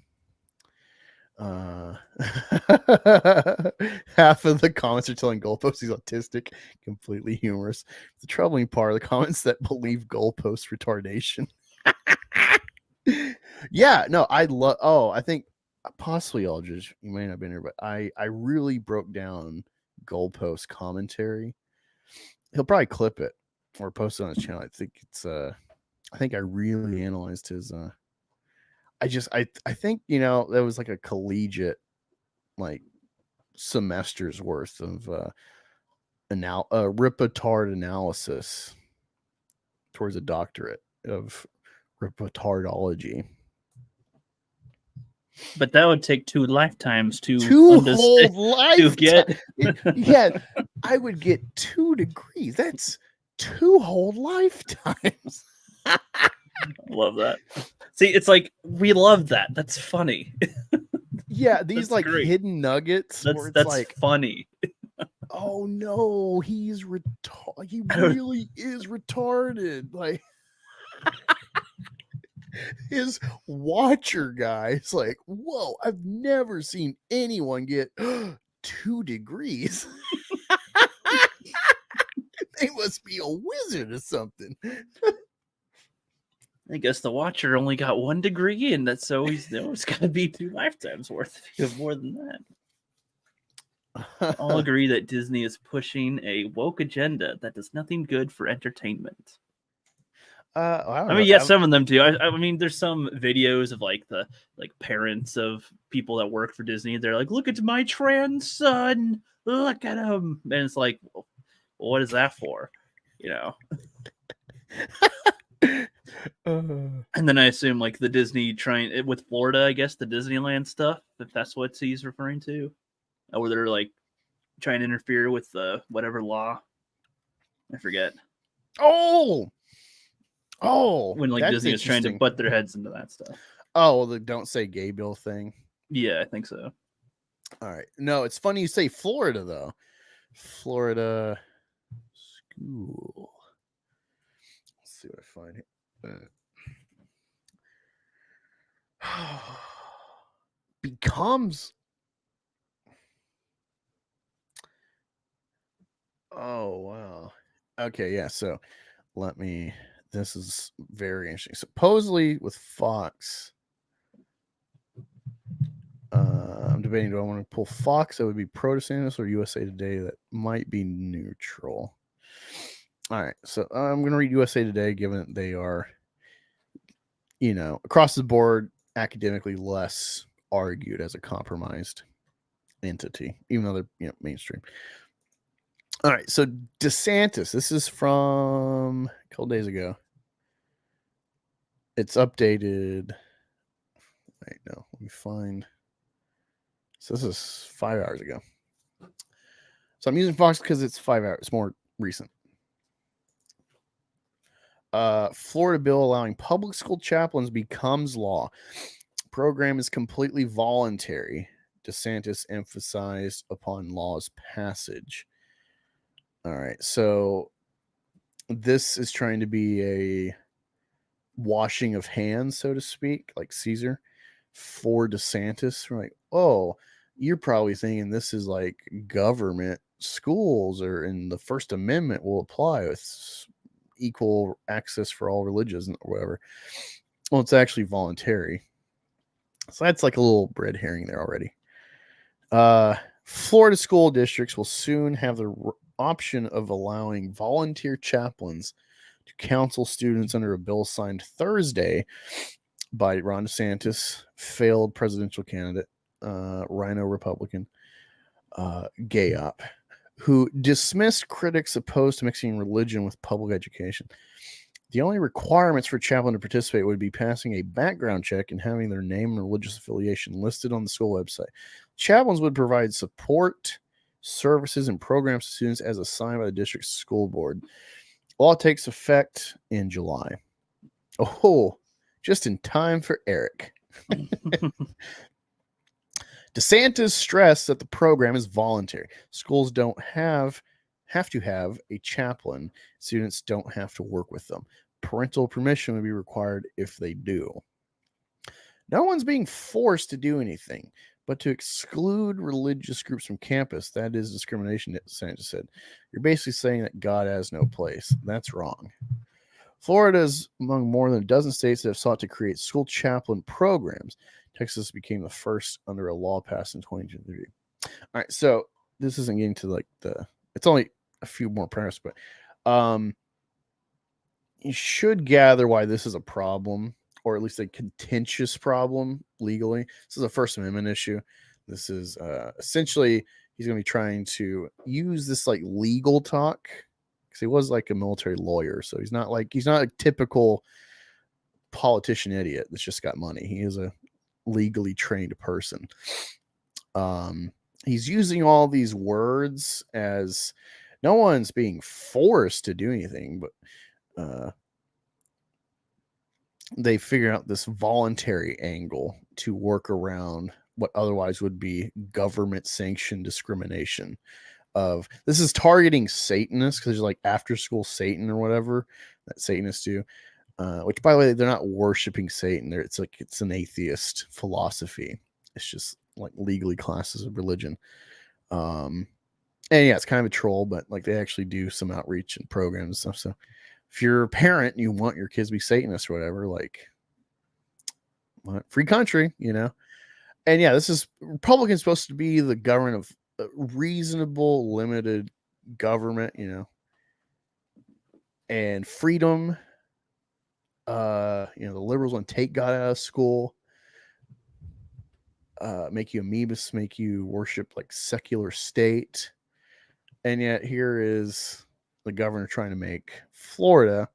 Half of the comments are telling Goalpost he's autistic, completely humorous. The troubling part of the comments that believe Goalpost retardation. Yeah, no, I think possibly Aldridge, you may not have been here, but I really broke down Goalpost commentary. He'll probably clip it or post it on his channel. I think I really analyzed his I think, you know, there was like a collegiate like semester's worth of Ripetard analysis towards a doctorate of Ripetardology. But that would take 2 lifetimes to 2 whole lifetimes to get. Yeah, I would get 2 degrees. That's 2 whole lifetimes. Love that. See, it's like we love that. That's funny. Yeah, these That's like great. hidden nuggets. That's like funny. Oh no, he's retarded. He really is retarded. Like his watcher guy's like, whoa, I've never seen anyone get 2 degrees. They must be a wizard or something. I guess the Watcher only got 1 degree, and that's so it's got to be 2 lifetimes worth if you have more than that. All agree that Disney is pushing a woke agenda that does nothing good for entertainment. I mean, yes, some of them do. I mean, there's some videos of like the parents of people that work for Disney. They're like, "Look at my trans son. Look at him," and it's like, well, what is that for? You know. And then I assume like the Disney trying with Florida, I guess the Disneyland stuff, if that's what he's referring to, where they're like trying to interfere with whatever law. I forget. When like Disney is trying to butt their heads into that stuff. Oh, well, the don't say gay bill thing. Yeah, I think so. All right. No, it's funny you say Florida though. Florida school. Let's see what I find here. Becomes wow. Okay, yeah, so this is very interesting. Supposedly with Fox, I'm debating, do I want to pull Fox that would be pro DeSantis, or USA Today that might be neutral? All right, so I'm going to read USA Today, given that they are, across the board, academically less argued as a compromised entity, even though they're mainstream. All right, so DeSantis, this is from a couple days ago. It's updated. Wait, no, let me find. So this is 5 hours ago. So I'm using Fox because it's 5 hours. It's more recent. Florida bill allowing public school chaplains becomes law. Program is completely voluntary. DeSantis emphasized upon law's passage. All right, so this is trying to be a washing of hands, so to speak, like Caesar, for DeSantis. We're like, oh, you're probably thinking this is like government schools, or in the First Amendment will apply with equal access for all religions or whatever. Well, it's actually voluntary. So that's like a little red herring there already. Florida school districts will soon have the option of allowing volunteer chaplains to counsel students under a bill signed Thursday by Ron DeSantis, failed presidential candidate, Rhino Republican, Gayop, who dismissed critics opposed to mixing religion with public education. The only requirements for a chaplain to participate would be passing a background check and having their name and religious affiliation listed on the school website. Chaplains would provide support, services, and programs to students as assigned by the district's school board. Law takes effect in July. Oh, just in time for Eric. DeSantis stressed that the program is voluntary. Schools don't have to have a chaplain. Students don't have to work with them. Parental permission would be required if they do. No one's being forced to do anything, but to exclude religious groups from campus, that is discrimination, DeSantis said. You're basically saying that God has no place. That's wrong. Florida is among more than a dozen states that have sought to create school chaplain programs. Texas became the first under a law passed in 2023. All right, so this isn't getting to it's only a few more paragraphs, but you should gather why this is a problem, or at least a contentious problem legally. This is a First Amendment issue. This is essentially he's going to be trying to use this like legal talk, because he was like a military lawyer, so he's not a typical politician idiot that's just got money. He is a legally trained person. He's using all these words as no one's being forced to do anything, but they figure out this voluntary angle to work around what otherwise would be government sanctioned discrimination. Of this is targeting Satanists, because there's like after school Satan or whatever that Satanists do, which by the way, they're not worshiping Satan. It's an atheist philosophy. It's just like legally classes of religion. And yeah, it's kind of a troll, but like they actually do some outreach and programs and stuff. So if you're a parent and you want your kids to be Satanists or whatever, like free country, And yeah, this is Republicans supposed to be the government of reasonable, limited government, and freedom. The liberals want to take God out of school, make you amoebas, make you worship like secular state. And yet here is the governor trying to make Florida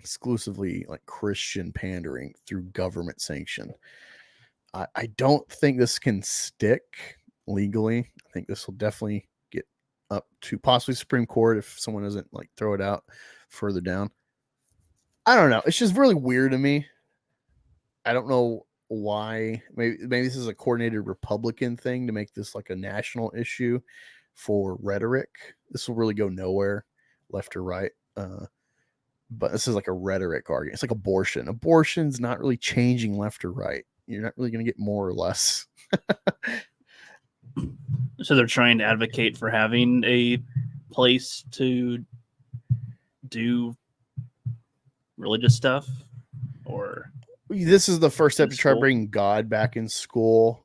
exclusively like Christian pandering through government sanction. I don't think this can stick legally. I think this will definitely get up to possibly Supreme Court if someone doesn't like throw it out further down. I don't know. It's just really weird to me. I don't know why. Maybe this is a coordinated Republican thing to make this like a national issue for rhetoric. This will really go nowhere, left or right. But this is like a rhetoric argument. It's like abortion. Abortion's not really changing left or right. You're not really going to get more or less. So they're trying to advocate for having a place to do religious stuff, or this is the first step to try bringing God back in school.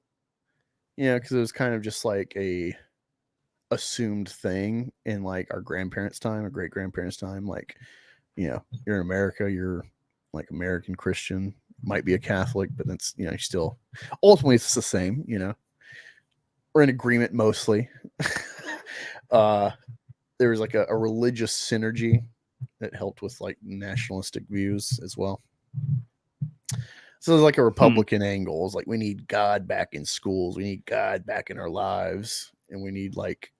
you know, because it was kind of just like a assumed thing in like our grandparents' time or great grandparents' time. Like, you know, you're in America, you're like American Christian, might be a Catholic, but that's, you know, still ultimately it's the same, you know. We're in agreement mostly. There was like a religious synergy that helped with like nationalistic views as well. So there's like a Republican angle. It's like we need God back in schools, we need God back in our lives, and we need like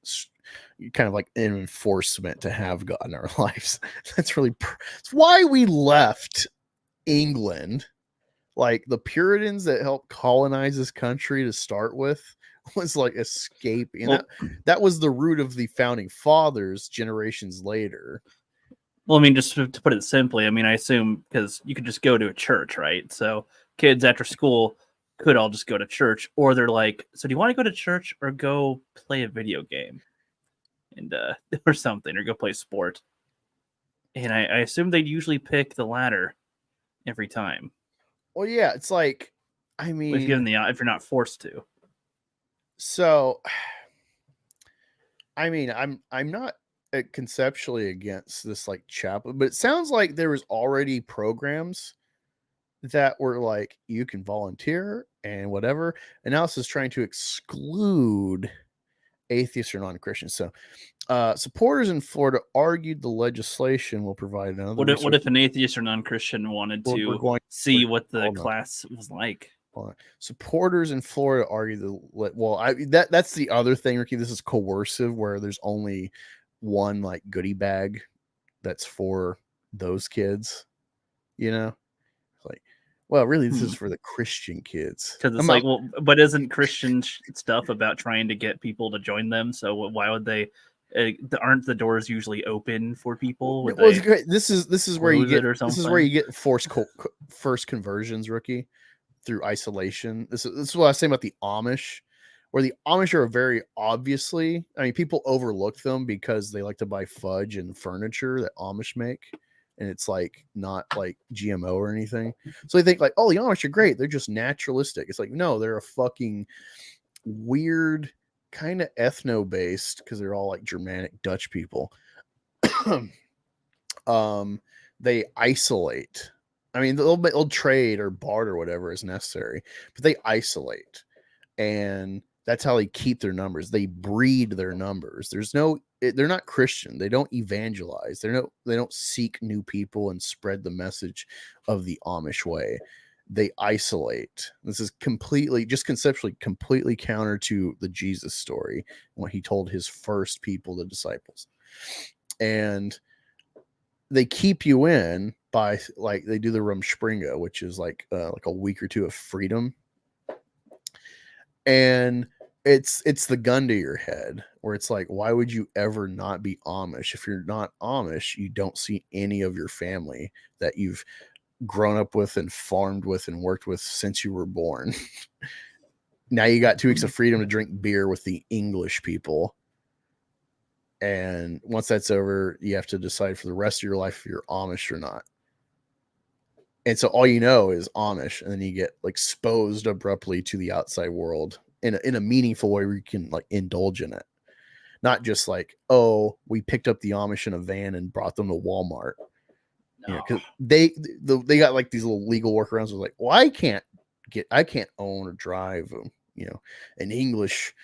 kind of like an enforcement to have God in our lives. That's really it's why we left England. Like the Puritans that helped colonize this country to start with was like escape, and Well, that was the root of the founding fathers generations later. Well, I mean, just to put it simply, I mean, I assume because you could just go to a church, right? So kids after school could all just go to church, or they're like, "So do you want to go to church or go play a video game, and or something, or go play sport?" And I assume they'd usually pick the latter every time. Well, yeah, it's like, I If mean, given the if you're not forced to. so, I mean, I'm not conceptually against this like chapel, but it sounds like there was already programs that were like you can volunteer and whatever, and now this is trying to exclude atheists or non-Christians. So, supporters in Florida argued the legislation will provide another. What if an atheist or non-Christian wanted to see what the class was like? Supporters in Florida argue that's the other thing, Ricky. This is coercive, where there's only one like goodie bag that's for those kids. You know, it's like, well, really, this is for the Christian kids. Because it's like, well, but isn't Christian stuff about trying to get people to join them? So why would they? Aren't the doors usually open for people? Well, this is where you get first conversions, Rookie, through isolation. This is what I was saying about the Amish, where the Amish are very obviously, I mean, people overlook them because they like to buy fudge and furniture that Amish make, and it's like not like GMO or anything. So they think like, oh, the Amish are great, they're just naturalistic. It's like, no, they're a fucking weird kind of ethno-based, because they're all like Germanic Dutch people. They isolate. I mean, they'll trade or barter or whatever is necessary, but they isolate, and that's how they keep their numbers. They breed their numbers. They're not Christian. They don't evangelize. They don't seek new people and spread the message of the Amish way. They isolate. This is just conceptually completely counter to the Jesus story, when he told his first people, the disciples. And they keep you in by like they do the Rumspringa, which is like a week or two of freedom. And it's the gun to your head, where it's like, why would you ever not be Amish? If you're not Amish, you don't see any of your family that you've grown up with and farmed with and worked with since you were born. Now you got 2 weeks of freedom to drink beer with the English people. And once that's over, you have to decide for the rest of your life if you're Amish or not. And so all you know is Amish, and then you get like exposed abruptly to the outside world in a meaningful way where you can like indulge in it. Not just like, oh, we picked up the Amish in a van and brought them to Walmart. No. You know, because they got like these little legal workarounds. Like, well, I can't own or drive, you know, an English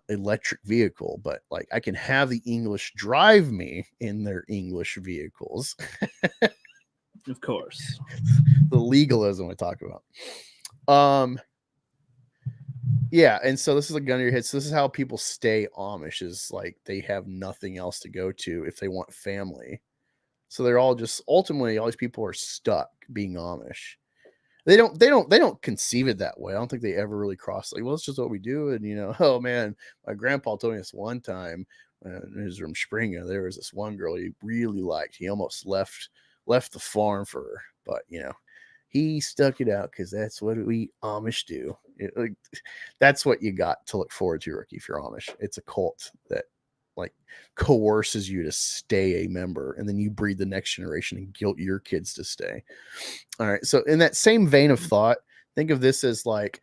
electric vehicle, but like I can have the English drive me in their English vehicles. Of course, the legalism I talk about. Yeah, and so this is a gun to your head. So this is how people stay Amish, is like they have nothing else to go to if they want family. So they're all just, ultimately all these people are stuck being Amish. They don't conceive it that way. I don't think they ever really cross like, well, it's just what we do. And you know, oh man, my grandpa told me this one time in his room Springer, there was this one girl he really liked. He almost left the farm for her, but you know, he stuck it out because that's what we Amish do. That's what you got to look forward to, Rookie, if you're Amish. It's a cult that like coerces you to stay a member, and then you breed the next generation and guilt your kids to stay. All right. So in that same vein of thought, think of this as like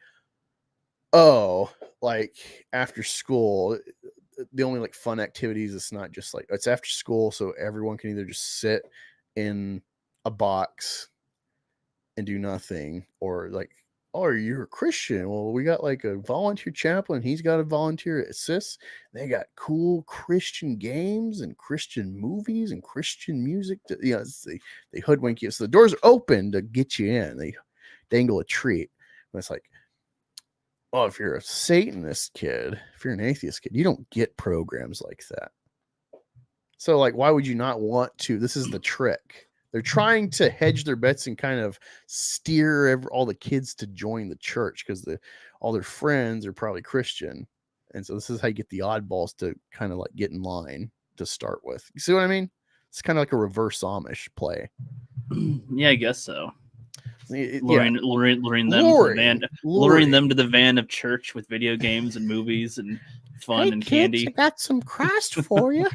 Oh, like after school, the only like fun activities, it's not just like it's after school, so everyone can either just sit in a box and do nothing, or like, oh, you're a Christian. Well, we got like a volunteer chaplain. He's got a volunteer assist. They got cool Christian games and Christian movies and Christian music. They hoodwink you. So the doors are open to get you in. They dangle a treat. And it's like, oh, if you're a Satanist kid, if you're an atheist kid, you don't get programs like that. So, like, why would you not want to? This is the trick. They're trying to hedge their bets and kind of steer all the kids to join the church because all their friends are probably Christian. And so this is how you get the oddballs to kind of like get in line to start with. You see what I mean? It's kind of like a reverse Amish play. Yeah, I guess so. Yeah. Luring them to the van, luring them to the van of church with video games and movies and fun Hey, and kids, candy. I got some Christ for you.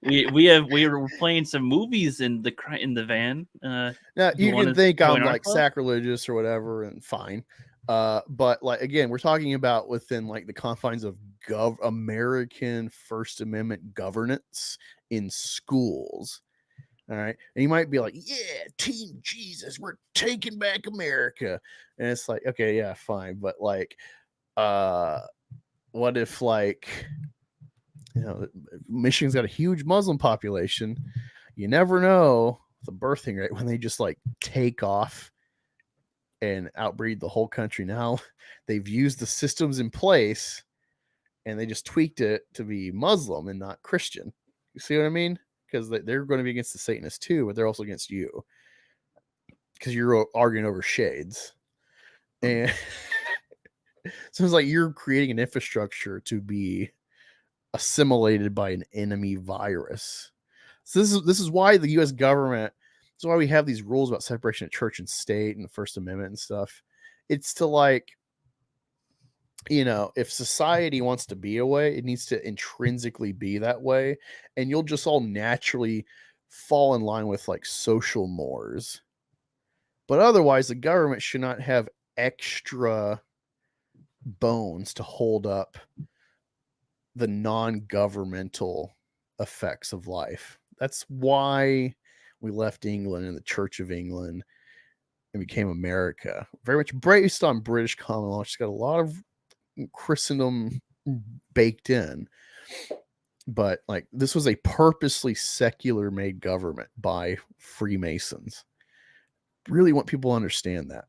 we were playing some movies in the van. Now you you can wanna think join I'm our like club? sacrilegious or whatever, and fine. But like again, we're talking about within like the confines of American First Amendment governance in schools. All right. And you might be like, yeah, Team Jesus, we're taking back America. And it's like, okay, yeah, fine. But like, what if like, Michigan's got a huge Muslim population. You never know the birthing rate when they just like take off and outbreed the whole country. Now they've used the systems in place and they just tweaked it to be Muslim and not Christian. You see what I mean? Because they're going to be against the Satanists too, but they're also against you because you're arguing over shades. And so it's like you're creating an infrastructure to be assimilated by an enemy virus. So this is why the U.S. government, that's why we have these rules about separation of church and state and the First Amendment and stuff. It's to like, if society wants to be a way, it needs to intrinsically be that way. And you'll just all naturally fall in line with like social mores. But otherwise, the government should not have extra bones to hold up the non-governmental effects of life. That's why we left England and the Church of England and became America. Very much based on British common law. It's got a lot of Christendom baked in, but like this was a purposely secular made government by Freemasons. Really want people to understand that.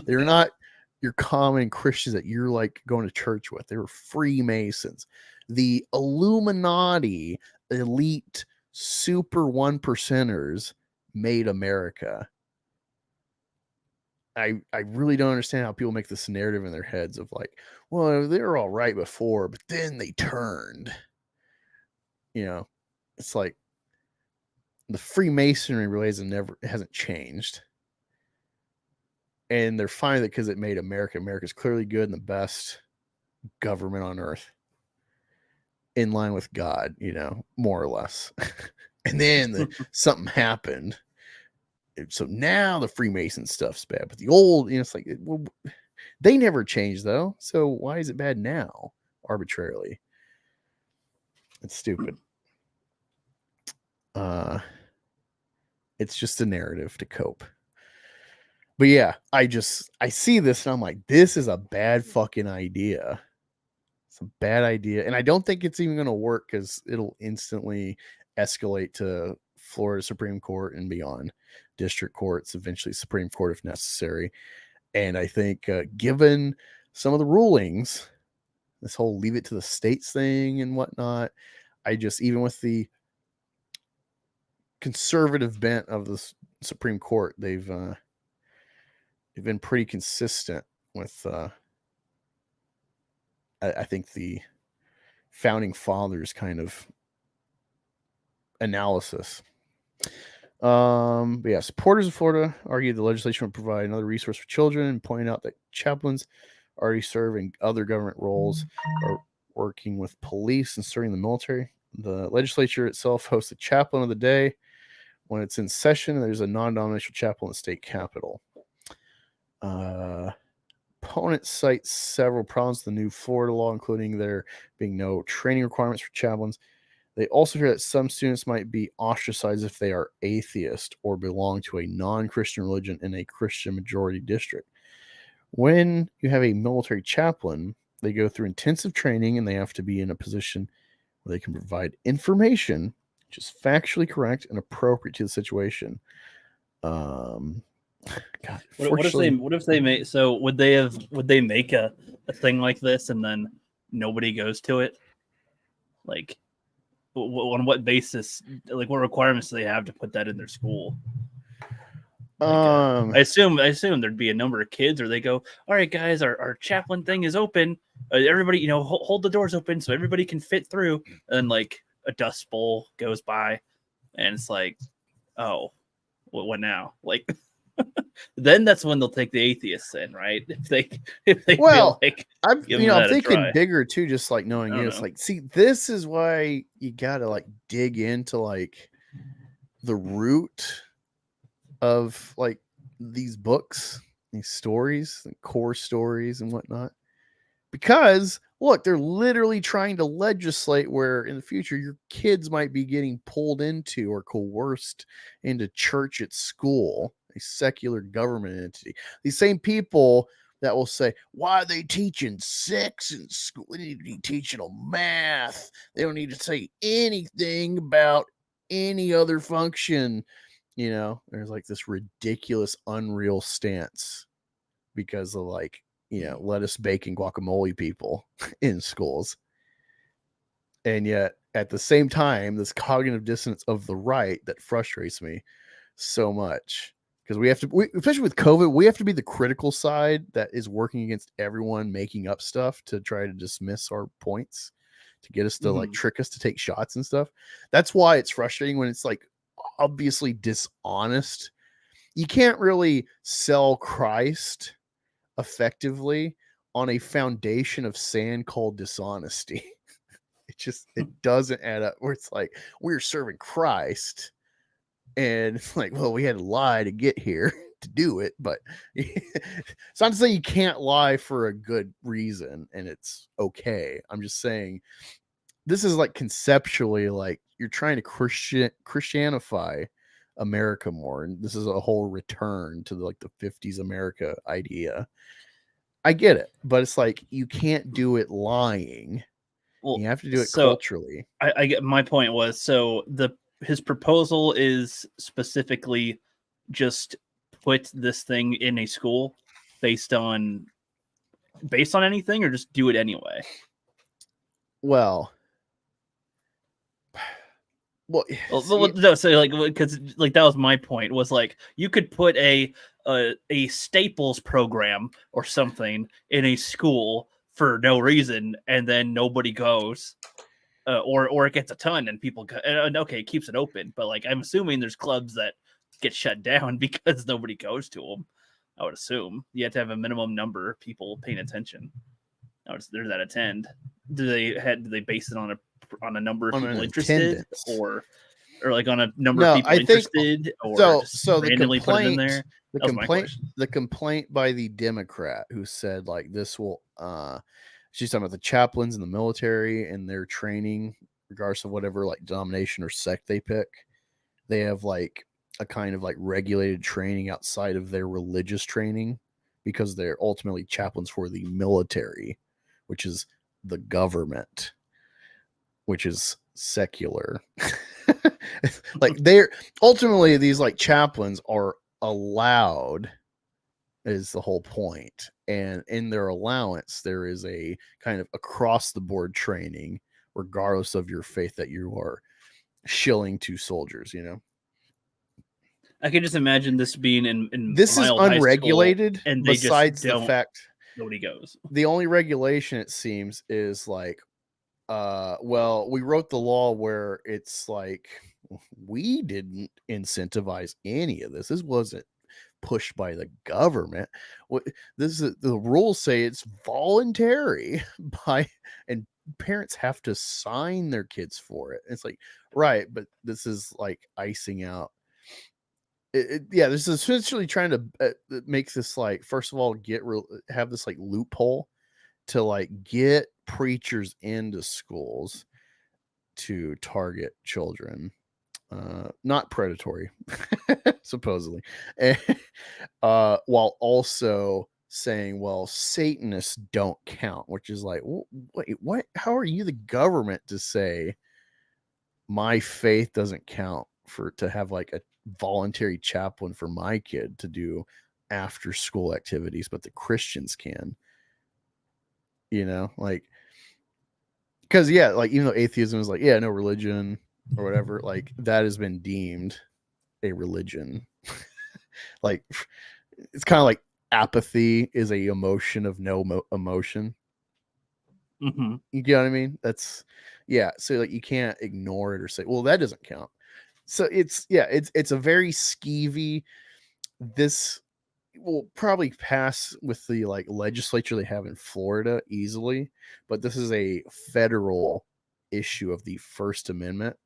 They're not your common Christians that you're like going to church with. They were Freemasons, the Illuminati, elite super 1%ers made America. I really don't understand how people make this narrative in their heads of like, well, they were all right before, but then they turned. It's like the Freemasonry hasn't changed. And they're fine with it because it made America's clearly good and the best government on earth. In line with God, more or less. And then something happened. So now the Freemason stuff's bad, but the old, it's like, they never changed though. So why is it bad now? Arbitrarily. It's stupid. It's just a narrative to cope. But yeah, I see this and I'm like, this is a bad fucking idea. It's a bad idea. And I don't think it's even going to work because it'll instantly escalate to Florida Supreme Court and beyond, district courts, eventually Supreme Court if necessary. And I think given some of the rulings, this whole leave it to the states thing and whatnot, even with the conservative bent of the Supreme Court, they've been pretty consistent with I think the founding fathers kind of analysis. But yeah, supporters of Florida argue the legislation would provide another resource for children and pointing out that chaplains already serve in other government roles or working with police and serving the military. The legislature itself hosts a chaplain of the day when it's in session. There's a non-denominational chapel in the state capitol. opponent cites several problems with the new Florida law, including there being no training requirements for chaplains. They also fear that some students might be ostracized if they are atheist or belong to a non-Christian religion in a Christian majority district. When you have a military chaplain, they go through intensive training and they have to be in a position where they can provide information which is factually correct and appropriate to the situation. God, What if they make so would they make a thing like this and then nobody goes to it? Like on what basis, like what requirements do they have to put that in their school? Like, I assume there'd be a number of kids, or they go, all right, guys, our chaplain thing is open. Everybody, hold the doors open so everybody can fit through. And like a dust bowl goes by, and it's like, oh, what now? Like, then that's when they'll take the atheists in, right? If they feel like I'm thinking try. bigger too, just like knowing it's like, see, this is why you gotta like dig into like the root of like these books, these stories, and core stories and whatnot. Because look, they're literally trying to legislate where in the future your kids might be getting pulled into or coerced into church at school, a secular government entity. These same people that will say, why are they teaching sex in school? They need to be teaching them math. They don't need to say anything about any other function. There's like this ridiculous, unreal stance because of like, lettuce, bacon, guacamole people in schools. And yet at the same time, this cognitive dissonance of the right that frustrates me so much because especially with COVID, we have to be the critical side that is working against everyone making up stuff to try to dismiss our points to get us to like trick us to take shots and stuff. That's why it's frustrating when it's like obviously dishonest. You can't really sell Christ effectively on a foundation of sand called dishonesty. It doesn't add up where it's like we're serving Christ and it's like, well, we had to lie to get here to do it, but it's not to say you can't lie for a good reason and it's okay. I'm just saying this is like conceptually like you're trying to Christianify America more, and this is a whole return to the 50s America idea. I get it, but it's like you can't do it lying. Well, you have to do it culturally. I get my point was his proposal is specifically just put this thing in a school based on anything, or just do it anyway. Well, no, so like because like that was my point was like you could put a Staples program or something in a school for no reason and then nobody goes, or it gets a ton and people go, and okay, it keeps it open, but like I'm assuming there's clubs that get shut down because nobody goes to them. I would assume you have to have a minimum number of people paying attention. There's that attend. Do they base it on a number of people interested, or like on a number of people interested, or just randomly put it in there? The complaint by the Democrat who said like this will she's talking about the chaplains in the military and their training, regardless of whatever like denomination or sect they pick. They have like a kind of like regulated training outside of their religious training because they're ultimately chaplains for the military, which is the government, which is secular. Like they're ultimately these like chaplains are allowed is the whole point. And in their allowance, there is a kind of across the board training, regardless of your faith that you are shilling to soldiers, I can just imagine this being in this is unregulated, and they besides just the fact nobody goes. The only regulation it seems is like well, we wrote the law where it's like we didn't incentivize any of this. This wasn't pushed by the government. This is the rules say it's voluntary and parents have to sign their kids for it. It's like, right, but this is like icing out. yeah, this is essentially trying to make this like, first of all, have this like loophole to like get preachers into schools to target children, not predatory, supposedly, while also saying, well, Satanists don't count, which is like, wait, what? How are you the government to say my faith doesn't count to have like a voluntary chaplain for my kid to do after school activities, but the Christians can, like, because yeah, like even though atheism is like, yeah, no religion or whatever, like that has been deemed a religion. Like it's kind of like apathy is a emotion of no emotion. Mm-hmm. You get what I mean? That's yeah. So like you can't ignore it or say, well, that doesn't count. So it's a very skeevy. This will probably pass with the like legislature they have in Florida easily, but this is a federal issue of the First Amendment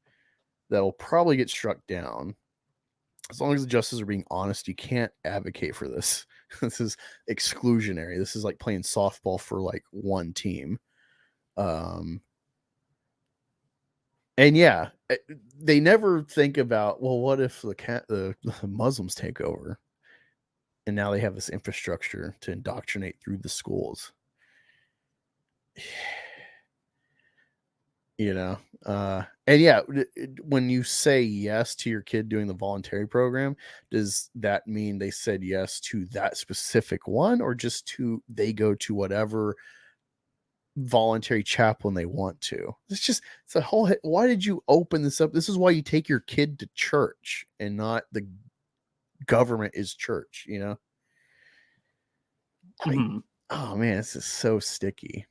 that will probably get struck down. As long as the justices are being honest, you can't advocate for this. This is exclusionary. This is like playing softball for like one team. And yeah, they never think about, well, what if the Muslims take over and now they have this infrastructure to indoctrinate through the schools? And yeah, when you say yes to your kid doing the voluntary program, does that mean they said yes to that specific one, or just they go to whatever voluntary chaplain they want to? It's a whole, why did you open this up? This is why you take your kid to church and not the government is church, Mm-hmm. Oh man, this is so sticky.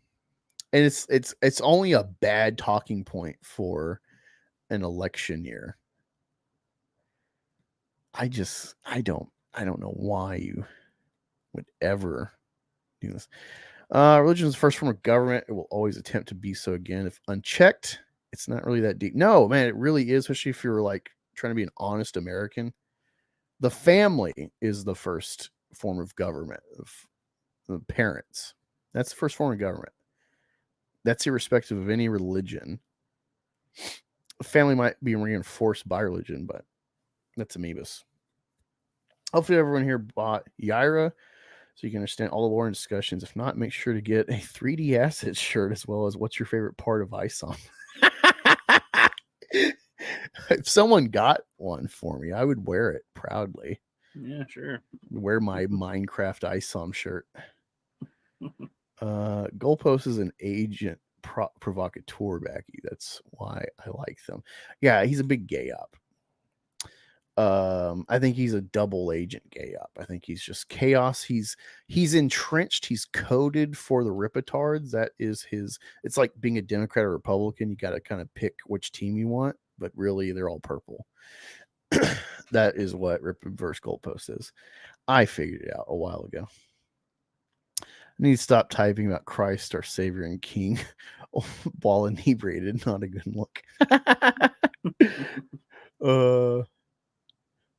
And it's only a bad talking point for an election year. I don't know why you would ever do this. Religion is the first form of government. It will always attempt to be so again. If unchecked, it's not really that deep. No, man, it really is, especially if you're like trying to be an honest American. The family is the first form of government, of the parents. That's the first form of government. That's irrespective of any religion. Family might be reinforced by religion, but that's amoebas. Hopefully everyone here bought Yaira so you can understand all the lore and discussions. If not, make sure to get a 3D Acid shirt as well as what's your favorite part of ISOM. If someone got one for me, I would wear it proudly. Yeah, sure. Wear my Minecraft ISOM shirt. Goalpost is an agent provocateur, Becky. That's why I like them. Yeah, he's a big gay op. I think he's a double agent gay op. I think he's just chaos. He's entrenched. He's coded for the Ripitards. That is it's like being a Democrat or Republican. You got to kind of pick which team you want, but really they're all purple. That is what Ripverse Goalpost is. I figured it out a while ago. I need to stop typing about Christ, our Savior and King while inebriated. Not a good look.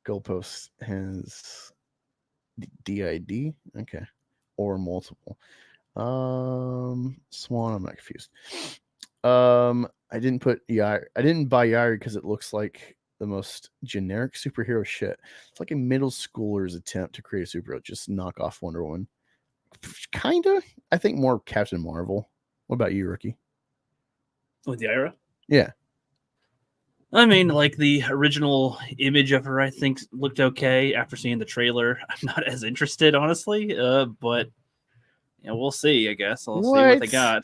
Goalpost has DID, okay, or multiple. Swan, I'm not confused. I didn't buy Yari because it looks like the most generic superhero shit. It's like a middle schooler's attempt to create a superhero, just knock off Wonder Woman. Kinda. I think more Captain Marvel. What about you, Rookie? With Yaira? Yeah. I mean, like the original image of her, I think looked okay. After seeing the trailer, I'm not as interested, honestly. But we'll see. I guess I'll see what they got.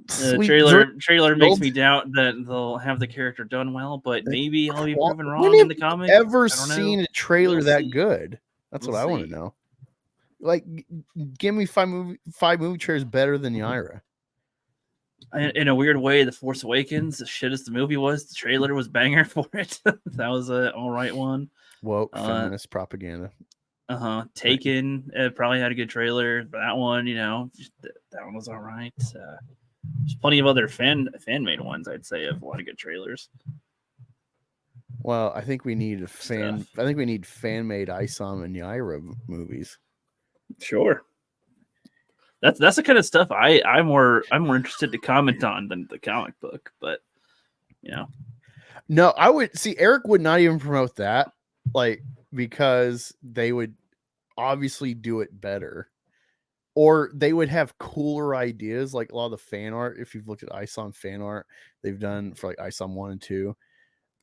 The trailer makes me doubt that they'll have the character done well, but maybe I'll be proven wrong in the comics. Ever seen a trailer that good? That's what I want to know. Like, give me five movie trailers better than Yaira. In a weird way, The Force Awakens, as shit as the movie was, the trailer was banger for it. That was an all right one. Woke feminist propaganda. Taken probably had a good trailer. But that one, that one was all right. There's plenty of other fan made ones, I'd say, of a lot of good trailers. Well, I think we need Stuff. I think we need fan-made Isom and Yaira movies. Sure. That's the kind of stuff I'm more interested to comment on than the comic book, but you know. No, I would see Eric would not even promote that, like, because they would obviously do it better. Or they would have cooler ideas, like a lot of the fan art. If you've looked at Isom fan art, they've done for like Isom 1 and 2.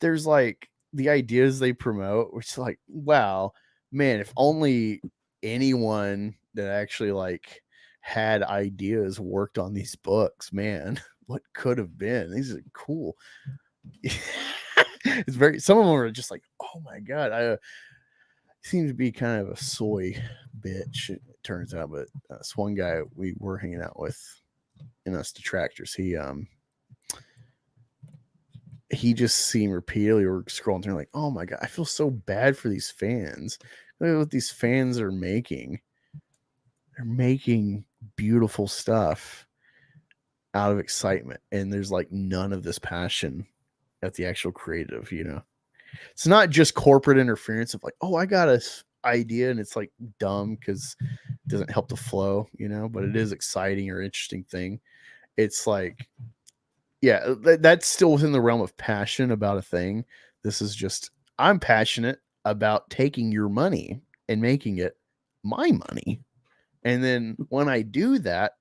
There's like the ideas they promote, which is like, wow, man, if only anyone that actually like had ideas worked on these books, man, what could have been? These are cool. It's very, some of them are just like, oh my god, I seem to be kind of a soy bitch, it turns out. But this one guy we were hanging out with in us detractors, he just seemed repeatedly, or scrolling through like, oh my god, I feel so bad for these fans. Look at what these fans are making. They're making beautiful stuff out of excitement, and there's like none of this passion at the actual creative, you know. It's not just corporate interference of like, oh, I got a idea, and it's like dumb because it doesn't help the flow, you know, but it is exciting or interesting thing. It's like, yeah, that's still within the realm of passion about a thing. This is just, I'm passionate about taking your money and making it my money. And then when I do that,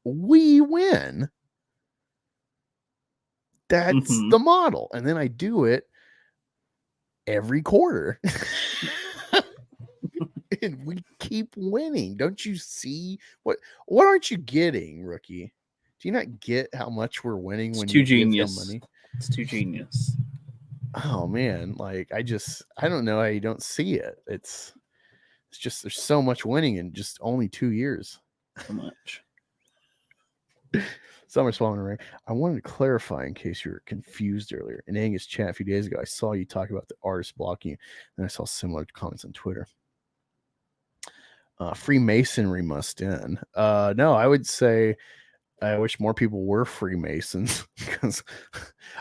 we win. That's the model. And then I do it every quarter. And we keep winning. Don't you see what aren't you getting, rookie? Do you not get how much we're winning It's when too you genius. give him money? It's too genius. Oh man, like I don't know how you don't see it. It's just there's so much winning in just only 2 years. So much. Summer Swallowing Ring. I wanted to clarify in case you were confused earlier. In Angus' chat a few days ago, I saw you talk about the artist blocking you, and I saw similar comments on Twitter. Freemasonry must end. No, I would say I wish more people were Freemasons because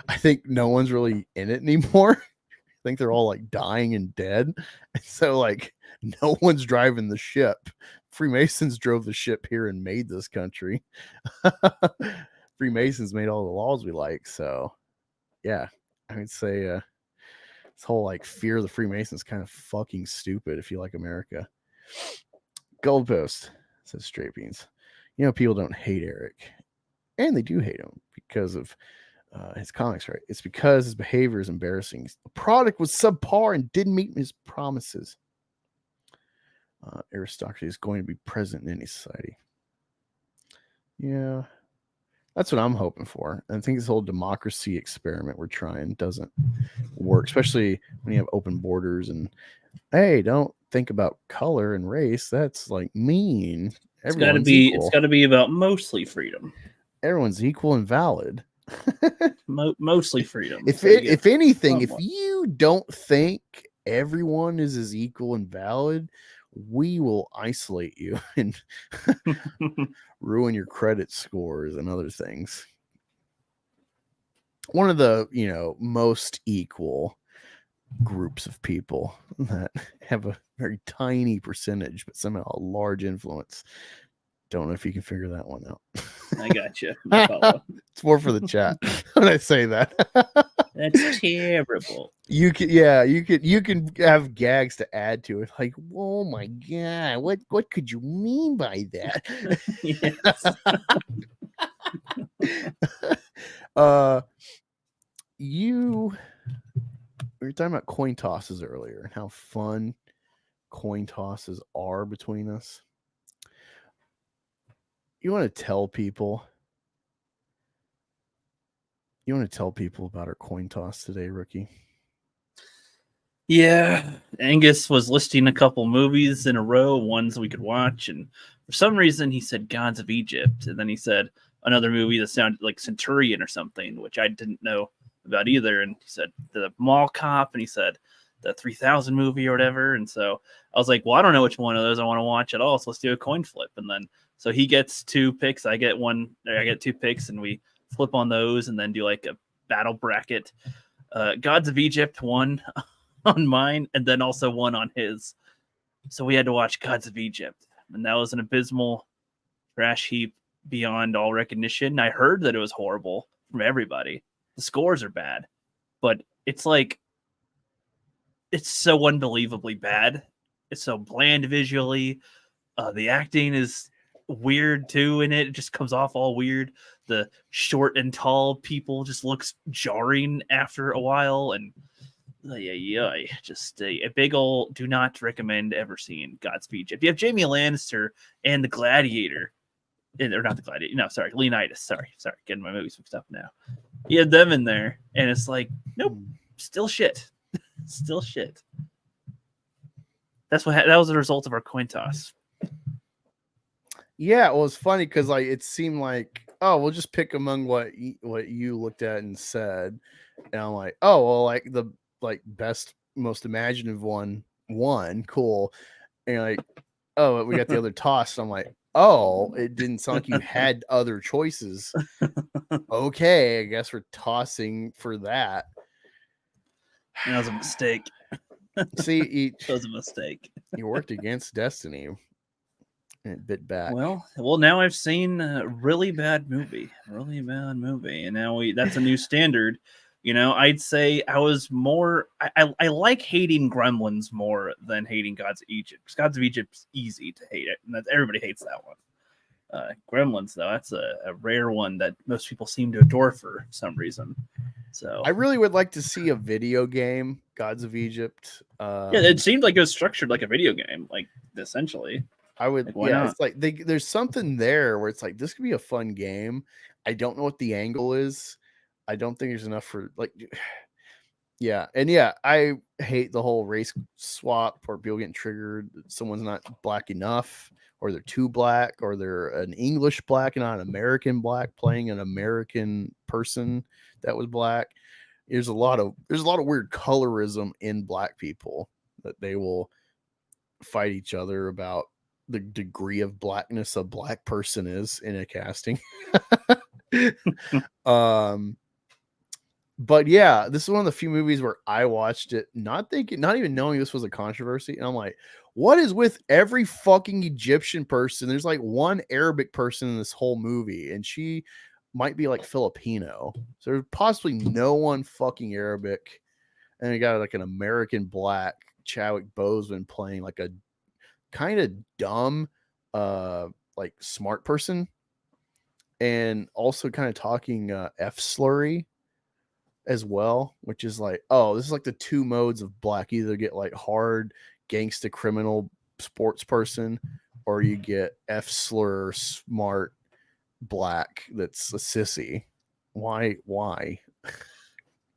I think no one's really in it anymore. I think they're all like dying and dead. And so like no one's driving the ship. Freemasons drove the ship here and made this country. Freemasons made all the laws we like. So yeah, I would say this whole like fear of the Freemasons kind of fucking stupid if you like America. Goldpost says Straight Beans. You know, people don't hate Eric, and they do hate him because of his comics, right? It's because his behavior is embarrassing. The product was subpar and didn't meet his promises. Aristocracy is going to be present in any society. Yeah, that's what I'm hoping for. I think this whole democracy experiment we're trying doesn't work, especially when you have open borders and, hey, don't think about color and race. That's like mean. It's got to be about mostly freedom. Everyone's equal and valid. Mostly freedom. If anything, if you don't think everyone is as equal and valid, we will isolate you and ruin your credit scores and other things. One of the, most equal groups of people that have a very tiny percentage, but somehow a large influence. Don't know if you can figure that one out. I got you. It's more for the chat when I say that. That's terrible. You can have gags to add to it, like, oh my god, what could you mean by that? We were talking about coin tosses earlier and how fun coin tosses are between us. You want to tell people about our coin toss today, rookie? Yeah, Angus was listing a couple movies in a row, ones we could watch, and for some reason he said Gods of Egypt, and then he said another movie that sounded like Centurion or something, which I didn't know about either, and he said the Mall Cop, and he said the 3000 movie or whatever, and so I was like, well, I don't know which one of those I want to watch at all, so let's do a coin flip. And then so he gets 2 picks, I get 2 picks, and we flip on those and then do like a battle bracket. Gods of Egypt one on mine, and then also one on his. So we had to watch Gods of Egypt, and that was an abysmal trash heap beyond all recognition. I heard that it was horrible from everybody. The scores are bad, but it's like it's so unbelievably bad. It's so bland visually. The acting is weird too in it. It just comes off all weird. The short and tall people just looks jarring after a while, and just a big old do not recommend ever seeing Gods of Egypt. You have Jamie Lannister and the Gladiator, or not the Gladiator. No, sorry, Leonidas. Sorry, getting my movies mixed up now. You have them in there, and it's like, nope, still shit, still shit. That was the result of our coin toss. Yeah, well, it's funny because like it seemed like, oh, we'll just pick among what you looked at and said, and I'm like, oh, well, like the best, most imaginative one, cool, and like, oh, we got the other toss. I'm like, oh, it didn't sound like you had other choices. Okay, I guess we're tossing for that. That was a mistake. See, That was a mistake. You worked against destiny. And it bit back. Well, now I've seen a really bad movie, and now that's a new standard. You know, I'd say I was more. I like hating Gremlins more than hating Gods of Egypt. Because Gods of Egypt's easy to hate it, and everybody hates that one. Gremlins, though, that's a rare one that most people seem to adore for some reason. So I really would like to see a video game, Gods of Egypt. Yeah, it seemed like it was structured like a video game, like essentially. I would, like, why not? It's like there's something there where it's like this could be a fun game. I don't know what the angle is. I don't think there's enough for like, yeah, and yeah, I hate the whole race swap or people getting triggered. Someone's not black enough, or they're too black, or they're an English black and not an American black playing an American person that was black. There's a lot of weird colorism in black people that they will fight each other about the degree of blackness a black person is in a casting. But yeah, this is one of the few movies where I watched it not even knowing this was a controversy, and I'm like, what is with every fucking Egyptian person? There's like one Arabic person in this whole movie, and she might be like Filipino, so there's possibly no one fucking Arabic, and we got like an American black Chadwick Boseman playing like a kind of dumb like smart person, and also kind of talking F slurry as well, which is like, oh, this is like the two modes of black. You either get like hard gangsta criminal sports person, or you get F slur smart black that's a sissy. Why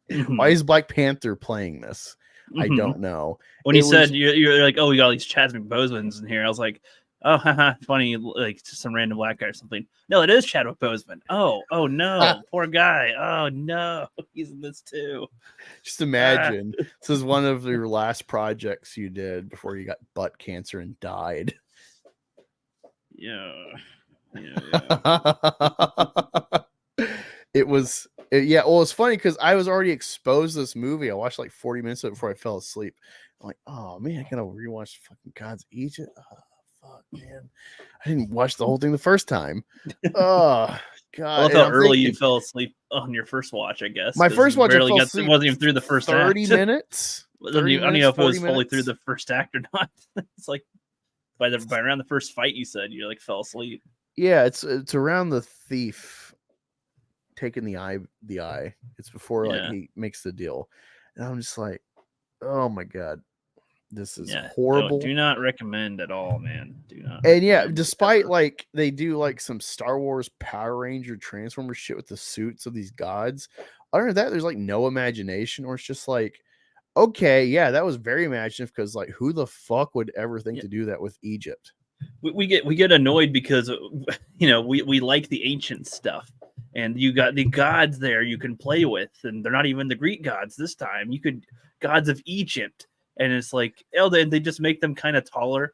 Mm-hmm. Why is Black Panther playing this? I don't know. When you said you're like, oh, we got all these Chadwick Bosemans in here, I was like, oh, haha, funny, like just some random black guy or something. No, it is Chadwick Boseman. Oh no, poor guy. Oh no, he's in this too. Just imagine this is one of your last projects you did before you got butt cancer and died. Yeah. Yeah, well, it's funny because I was already exposed to this movie. I watched like 40 minutes of it before I fell asleep. I'm like, oh man, I gotta rewatch fucking Gods of Egypt. Oh, fuck, man. I didn't watch the whole thing the first time. Oh god. I love how early you fell asleep on your first watch, I guess. My first watch, I fell asleep wasn't even through the first 30 act. minutes. I don't even know if it was fully minutes. through the first act or not. It's like by around the first fight, you said you like fell asleep. Yeah, it's around the thief taking the eye. It's before like he makes the deal, and I'm just like, oh my god, this is horrible. Do not recommend at all, man. Do not. And yeah, despite like they do like some Star Wars Power Ranger Transformer shit with the suits of these gods, other than that, there's like no imagination, or it's just like, okay, yeah, that was very imaginative because like who the fuck would ever think to do that with Egypt? We get annoyed because we like the ancient stuff. And you got the gods there you can play with, and they're not even the Greek gods this time. You could gods of Egypt, and it's like, oh, they just make them kind of taller,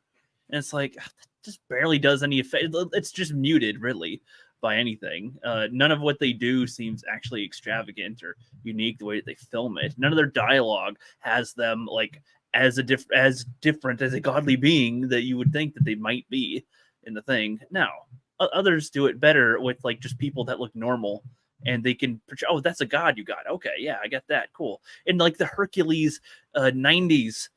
and it's like, just barely does any effect. It's just muted, really. by anything. None of what they do seems actually extravagant or unique the way that they film it. None of their dialogue has them like as different as a godly being that you would think that they might be in the thing. Now, others do it better with like just people that look normal and they can oh, that's a god you got. Okay, yeah, I get that. Cool. And like the Hercules 90s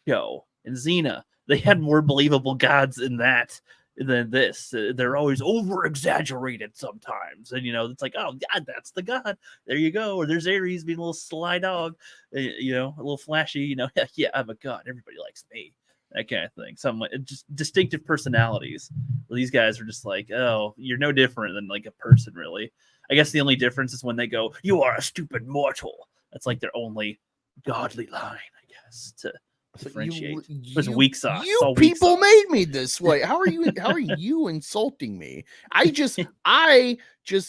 show and Xena, they had more believable gods in that than this. They're always over exaggerated sometimes, and it's like, oh yeah, that's the god. There you go. Or there's Ares being a little sly dog, a little flashy. Yeah, I'm a god. Everybody likes me. That kind of thing. Some just distinctive personalities. Well, these guys are just like, oh, you're no different than like a person, really. I guess the only difference is when they go, "You are a stupid mortal." That's like their only godly line, I guess, to differentiate. There's weak sauce. You people made me this way. How are you? How are you insulting me? I just,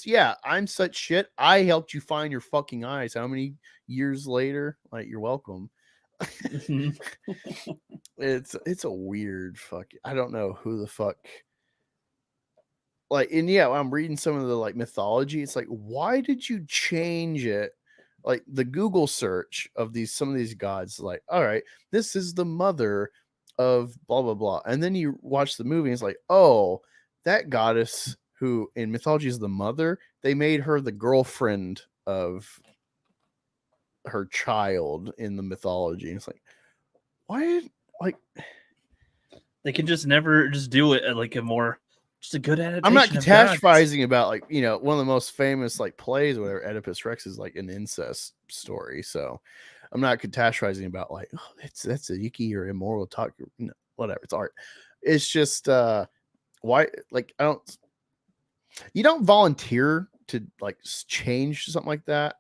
yeah. I'm such shit. I helped you find your fucking eyes. How many years later? Like, you're welcome. It's a weird fuck. I don't know who the fuck. Like, and yeah, I'm reading some of the like mythology. It's like, why did you change it? Like the Google search of some of these gods, like, all right, this is the mother of blah blah blah, and then you watch the movie, and it's like, oh, that goddess who in mythology is the mother, they made her the girlfriend of her child in the mythology. And it's like, why? Like, they can just never just do it at like a more. Just a good adaptation. I'm not catastrophizing about like one of the most famous like plays, or whatever. Oedipus Rex is like an incest story, so I'm not catastrophizing about like, oh, that's a yucky or immoral talk, whatever. It's art. It's just why, like, you don't volunteer to like change something like that,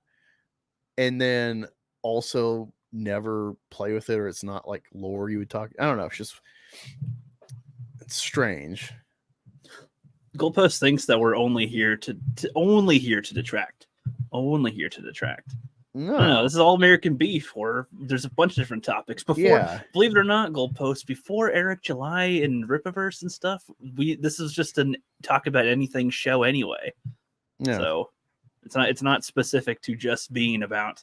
and then also never play with it, or it's not like lore you would talk. I don't know. It's strange. Goalpost thinks that we're only here to detract. Only here to detract. No, this is all American beef, or there's a bunch of different topics. Before, believe it or not, Goalpost, before Eric July and Rippaverse and stuff, this is just a talk about anything show anyway. Yeah. So it's not specific to just being about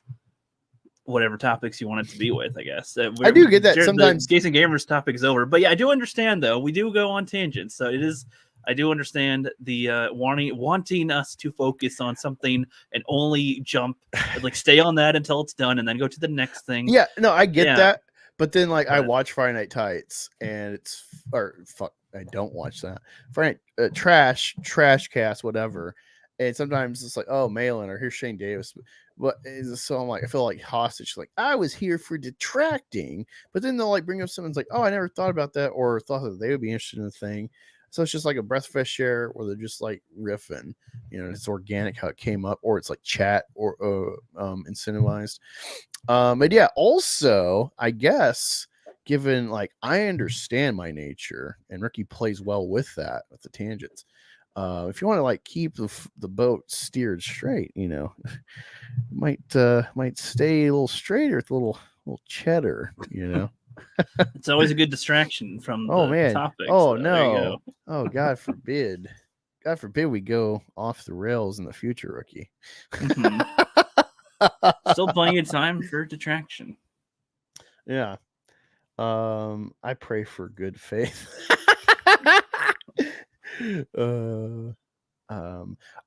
whatever topics you want it to be with, I guess. I do get that sometimes. Jason Gamer's topic is over, but yeah, I do understand though. We do go on tangents, so it is. I do understand the wanting us to focus on something and only jump, like stay on that until it's done and then go to the next thing. Yeah, no, I get that. But then like I watch Friday Night Tights and I don't watch that. Friday Trash Cast, whatever. And sometimes it's like, oh, Malin, or here's Shane Davis. But so I'm like, I feel like hostage. Like, I was here for detracting, but then they'll like bring up someone's like, oh, I never thought about that, or thought that they would be interested in the thing. So it's just like a breath of fresh air, where they're just like riffing, it's organic how it came up, or it's like chat or incentivized. But yeah, also, I guess, given like I understand my nature, and Ricky plays well with that, with the tangents. If you want to like keep the boat steered straight, might stay a little straighter with a little cheddar, It's always a good distraction from the topic. Oh, so no. Oh, God forbid. God forbid we go off the rails in the future, Rookie. Mm-hmm. Still plenty of time for detraction. Yeah. I pray for good faith.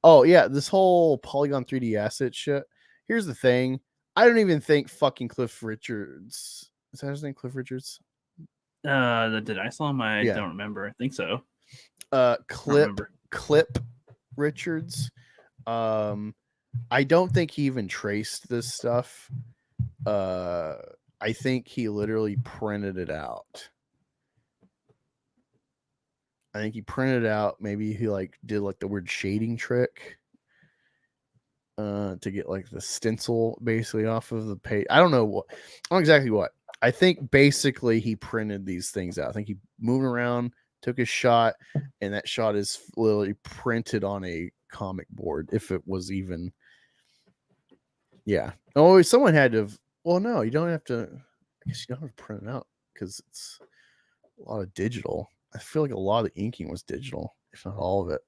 Oh yeah, this whole Polygon 3D asset shit. Here's the thing. I don't even think fucking Cliff Richards, is that his name, Cliff Richards? Did I saw him? I don't remember. I think so. Clip Richards. I don't think he even traced this stuff. I think he literally printed it out. I think he printed it out. Maybe he like did like the weird shading trick to get like the stencil basically off of the page. I don't know exactly what. I think basically he printed these things out. I think he moved around, took a shot, and that shot is literally printed on a comic board. If it was even, yeah. Oh, someone had to. Well, no, you don't have to. I guess you don't have to print it out because it's a lot of digital. I feel like a lot of the inking was digital, if not all of it.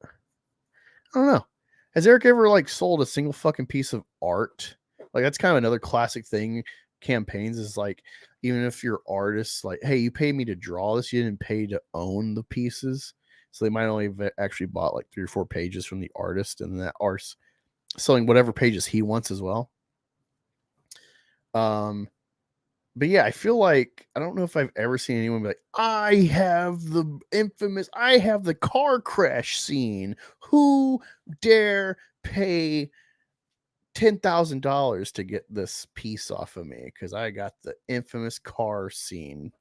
I don't know. Has Eric ever like sold a single fucking piece of art? Like that's kind of another classic thing. Campaigns is like, even if you're artists, like, hey, you paid me to draw this, you didn't pay to own the pieces. So they might only have actually bought like 3 or 4 pages from the artist, and that artist selling whatever pages he wants as well. But yeah, I feel like I don't know if I've ever seen anyone be like, I have the car crash scene. Who dare pay $10,000 to get this piece off of me? Because I got the infamous car scene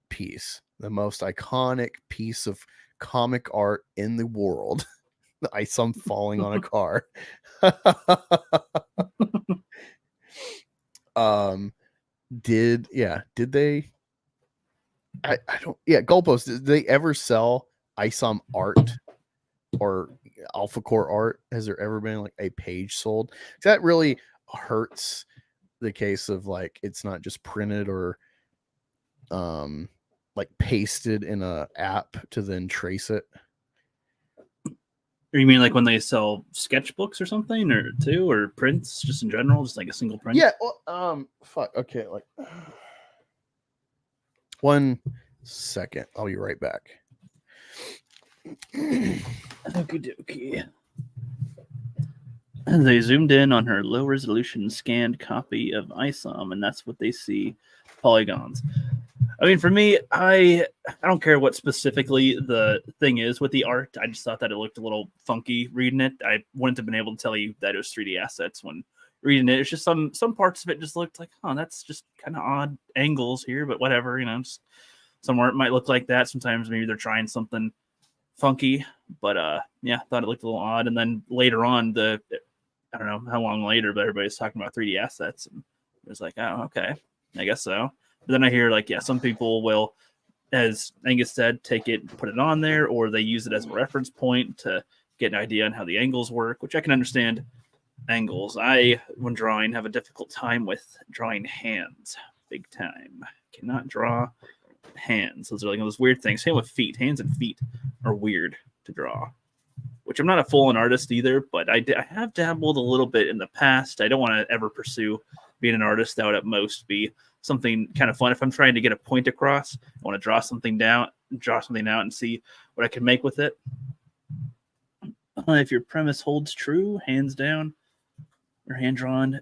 piece, the most iconic piece of comic art in the world. The ice I'm falling on a car. Did they? I don't. Yeah, Goalpost. Did they ever sell ISOM art or Alpha Core art? Has there ever been like a page sold? That really hurts the case of like it's not just printed or like pasted in a app to then trace it. Or you mean like when they sell sketchbooks or something, or prints, just in general, just like a single print? Yeah. Well, fuck. Okay. Like, 1 second. I'll be right back. Okie dokie. And they zoomed in on her low resolution scanned copy of ISOM, and that's what they see: polygons. I mean, for me, I don't care what specifically the thing is with the art. I just thought that it looked a little funky reading it. I wouldn't have been able to tell you that it was 3D assets when reading it. It's just some parts of it just looked like, oh, that's just kind of odd angles here, but whatever, just somewhere it might look like that. Sometimes maybe they're trying something funky, but yeah, thought it looked a little odd. And then later on, I don't know how long later, but everybody's talking about 3D assets, and it was like, oh, okay, I guess so. But then I hear like, yeah, some people will, as Angus said, take it and put it on there, or they use it as a reference point to get an idea on how the angles work, which I can understand. Angles. I, when drawing, have a difficult time with drawing hands. Big time. Cannot draw hands. Those are like those weird things. Same with feet. Hands and feet are weird to draw. Which I'm not a full-on artist either, but I have dabbled a little bit in the past. I don't want to ever pursue being an artist. That would at most be something kind of fun. If I'm trying to get a point across, I want to draw something out and see what I can make with it. If your premise holds true, hands down, your hand-drawn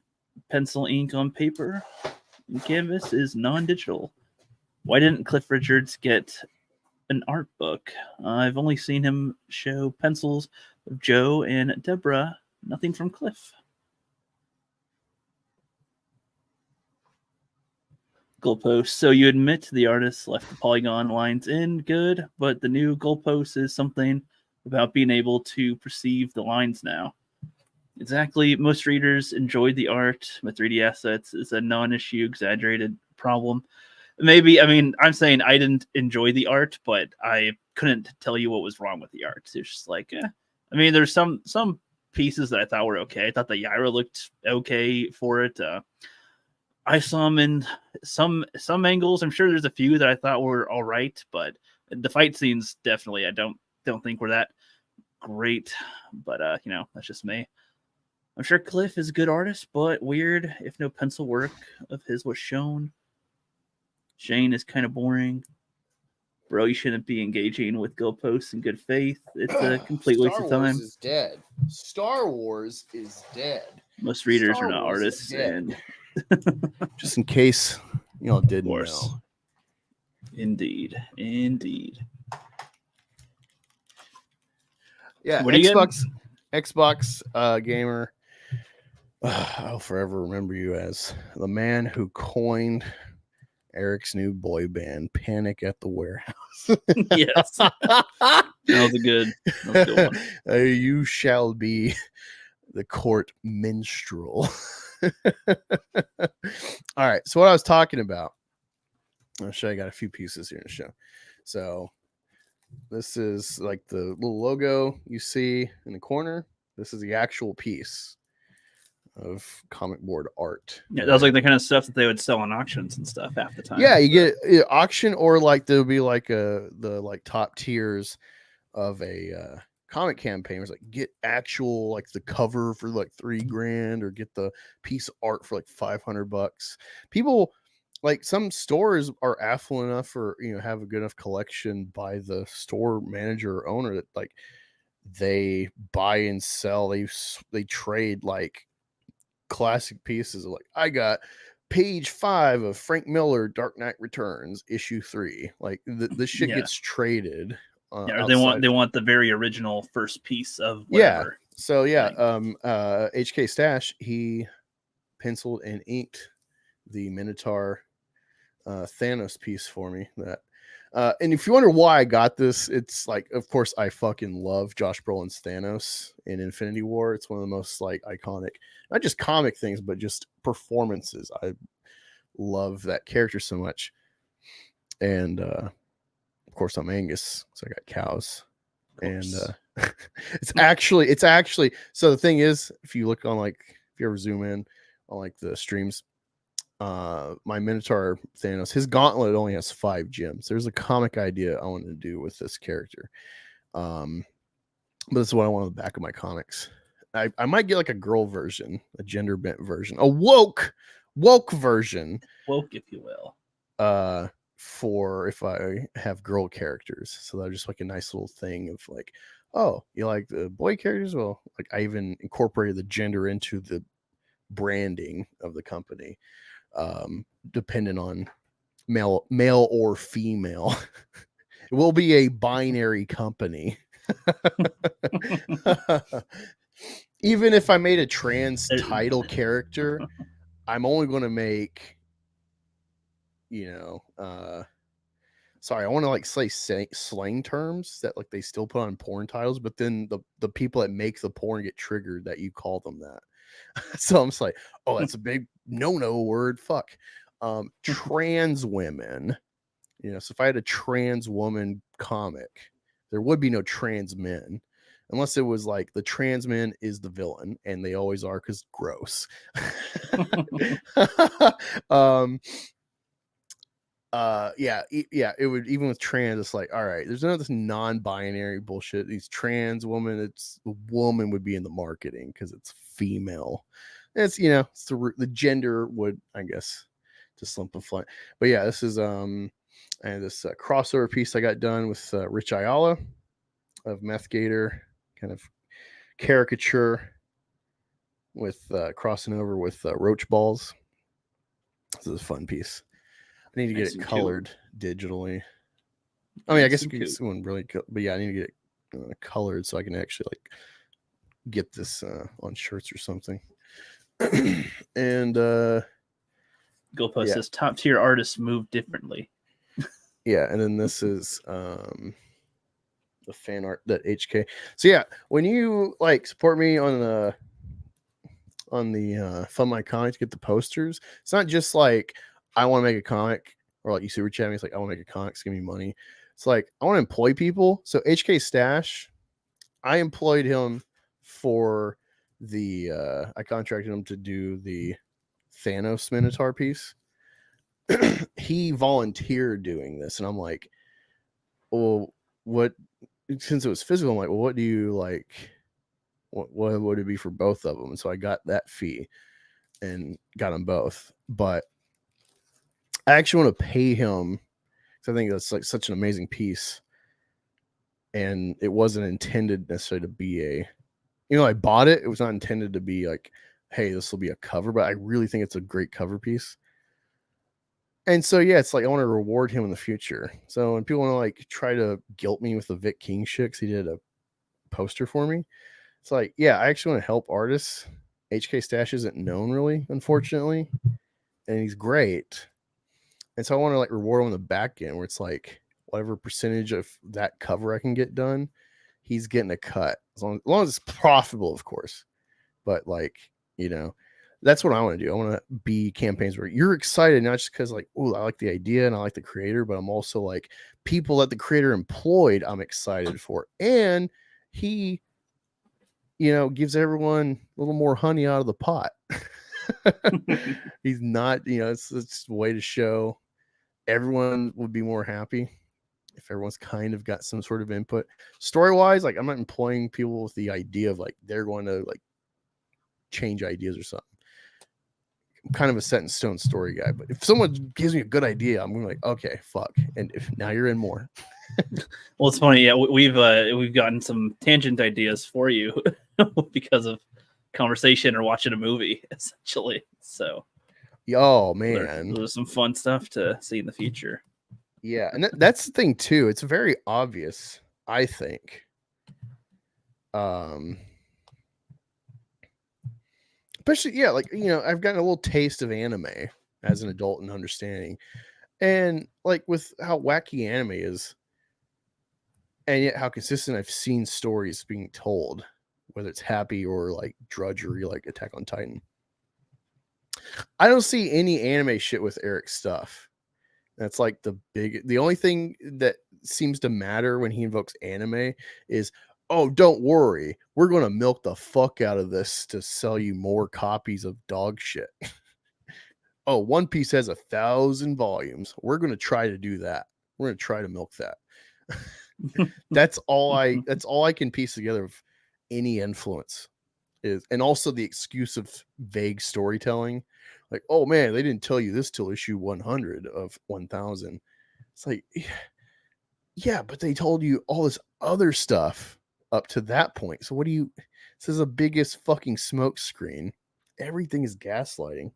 pencil ink on paper and canvas is non-digital. Why didn't Cliff Richards get an art book? I've only seen him show pencils of Joe and Deborah, nothing from Cliff. Goalpost. So you admit the artist left the polygon lines in, good, but the new goalpost is something about being able to perceive the lines now. Exactly. Most readers enjoyed the art, but 3D assets is a non-issue, exaggerated problem. Maybe, I mean, I'm saying I didn't enjoy the art, but I couldn't tell you what was wrong with the art. It's just like, I mean, there's some pieces that I thought were okay. I thought the Yaira looked okay for it. I saw him in some angles. I'm sure there's a few that I thought were all right, but the fight scenes definitely I don't think were that great. But that's just me. I'm sure Cliff is a good artist, but weird if no pencil work of his was shown. Shane is kind of boring. Bro, you shouldn't be engaging with goalposts in good faith. It's a complete waste of time. Star Wars is dead. Star Wars is dead. Most readers Star are not Wars artists, and just in case didn't know. Indeed. Yeah, what are you Xbox gamer. I'll forever remember you as the man who coined Eric's new boy band, Panic at the Warehouse. Yes. That was a good one. You shall be the court minstrel. All right. So what I was talking about, I'll show you. I got a few pieces here to show. So this is like the little logo you see in the corner. This is the actual piece of comic board art. Yeah, that was like the kind of stuff that they would sell on auctions and stuff half the time. Yeah, you get auction, or like there'll be like the top tiers of a comic campaign was like get actual like the cover for like $3,000 or get the piece of art for like $500. People like some stores are affluent enough or have a good enough collection by the store manager or owner that like they buy and sell, they trade like classic pieces of like I got page 5 of Frank Miller Dark Knight Returns issue 3. Like the shit gets traded. Or they want the very original first piece of whatever. So HK Stash, he penciled and inked the Minotaur Thanos piece for me. That and if you wonder why I got this, it's like, of course, I fucking love Josh Brolin's Thanos in Infinity War. It's one of the most like iconic, not just comic things, but just performances. I love that character so much. And of course, I'm Angus, so I got cows. And it's actually so the thing is, if you look on like if you ever zoom in on like the streams, my Minotaur Thanos, his gauntlet only has 5 gems. There's a comic idea I wanted to do with this character, but this is what I want on the back of my comics. I might get like a girl version, a gender bent version, a woke version, woke if you will, for if I have girl characters. So they're just like a nice little thing of like, oh, you like the boy characters? Well, like I even incorporated the gender into the branding of the company, depending on male or female. It will be a binary company. Even if I made a trans title character, I'm only going to make, sorry, I want to like say slang terms that like they still put on porn titles, but then the people that make the porn get triggered that you call them that. So I'm just like, oh, that's a big no word. Fuck. Trans women. So if I had a trans woman comic, there would be no trans men. Unless it was like the trans man is the villain, and they always are because gross. It would, even with trans, it's like, all right, there's none of this non-binary bullshit. These trans woman, it's the woman would be in the marketing because it's female. It's it's the gender would, I guess, to simplify. But yeah, this is and this crossover piece I got done with Rich Ayala of Meth Gator, kind of caricature with crossing over with roach balls. This is a fun piece. I need to get it colored digitally. I mean, I guess you could get one really cool, but yeah, I need to get it colored so I can actually like get this on shirts or something. And Go post this top tier artists move differently. Yeah, and then this is the fan art that HK. So yeah, when you like support me on the Fund My Comics, get the posters. It's not just like I want to make a comic, or like you super chat me, it's like I want to make a comic, give me money. It's like I want to employ people. So HK Stash, I employed him for the I contracted him to do the Thanos Minotaur piece. He volunteered doing this, and I'm like, well, what, since it was physical, I'm like, well, what do you like, what would it be for both of them? And so I got that fee and got them both. But I actually want to pay him because I think that's like such an amazing piece, and it wasn't intended necessarily to be I bought it, it was not intended to be like, hey, this will be a cover, but I really think it's a great cover piece. And so, yeah, it's like I want to reward him in the future. So when people want to like try to guilt me with the Vic King shit because he did a poster for me, it's like, yeah, I actually want to help artists. HK Stash isn't known really, unfortunately, and he's great. And so I want to like reward him on the back end where it's like whatever percentage of that cover I can get done, he's getting a cut as long as it's profitable, of course. But like, that's what I want to do. I want to be campaigns where you're excited, not just because like, oh, I like the idea and I like the creator, but I'm also like people that the creator employed, I'm excited for. And he, gives everyone a little more honey out of the pot. He's not, it's a way to show everyone would be more happy. if everyone's kind of got some sort of input. Story wise, like I'm not employing people with the idea of like they're going to like change ideas or something. I'm kind of a set in stone story guy, but if someone gives me a good idea, I'm gonna be like, okay, fuck. And if now you're in more. Well, it's funny. Yeah, we've gotten some tangent ideas for you because of conversation or watching a movie, essentially. So, Oh man, there's some fun stuff to see in the future. Yeah, and that's the thing too. It's very obvious, I think. Especially, yeah, like I've gotten a little taste of anime as an adult and understanding, and like with how wacky anime is, and yet how consistent I've seen stories being told, whether it's happy or like drudgery, like Attack on Titan. I don't see any anime shit with Eric's stuff. That's like the only thing that seems to matter when he invokes anime is, oh, don't worry, we're going to milk the fuck out of this to sell you more copies of dog shit. Oh, One Piece has 1,000 volumes. We're going to try to do that. We're going to try to milk that. That's all I can piece together of any influence is, and also the excuse of vague storytelling. Like, oh man, they didn't tell you this till issue 100 of 1,000. It's like, yeah, but they told you all this other stuff up to that point. So this is the biggest fucking smoke screen. Everything is gaslighting.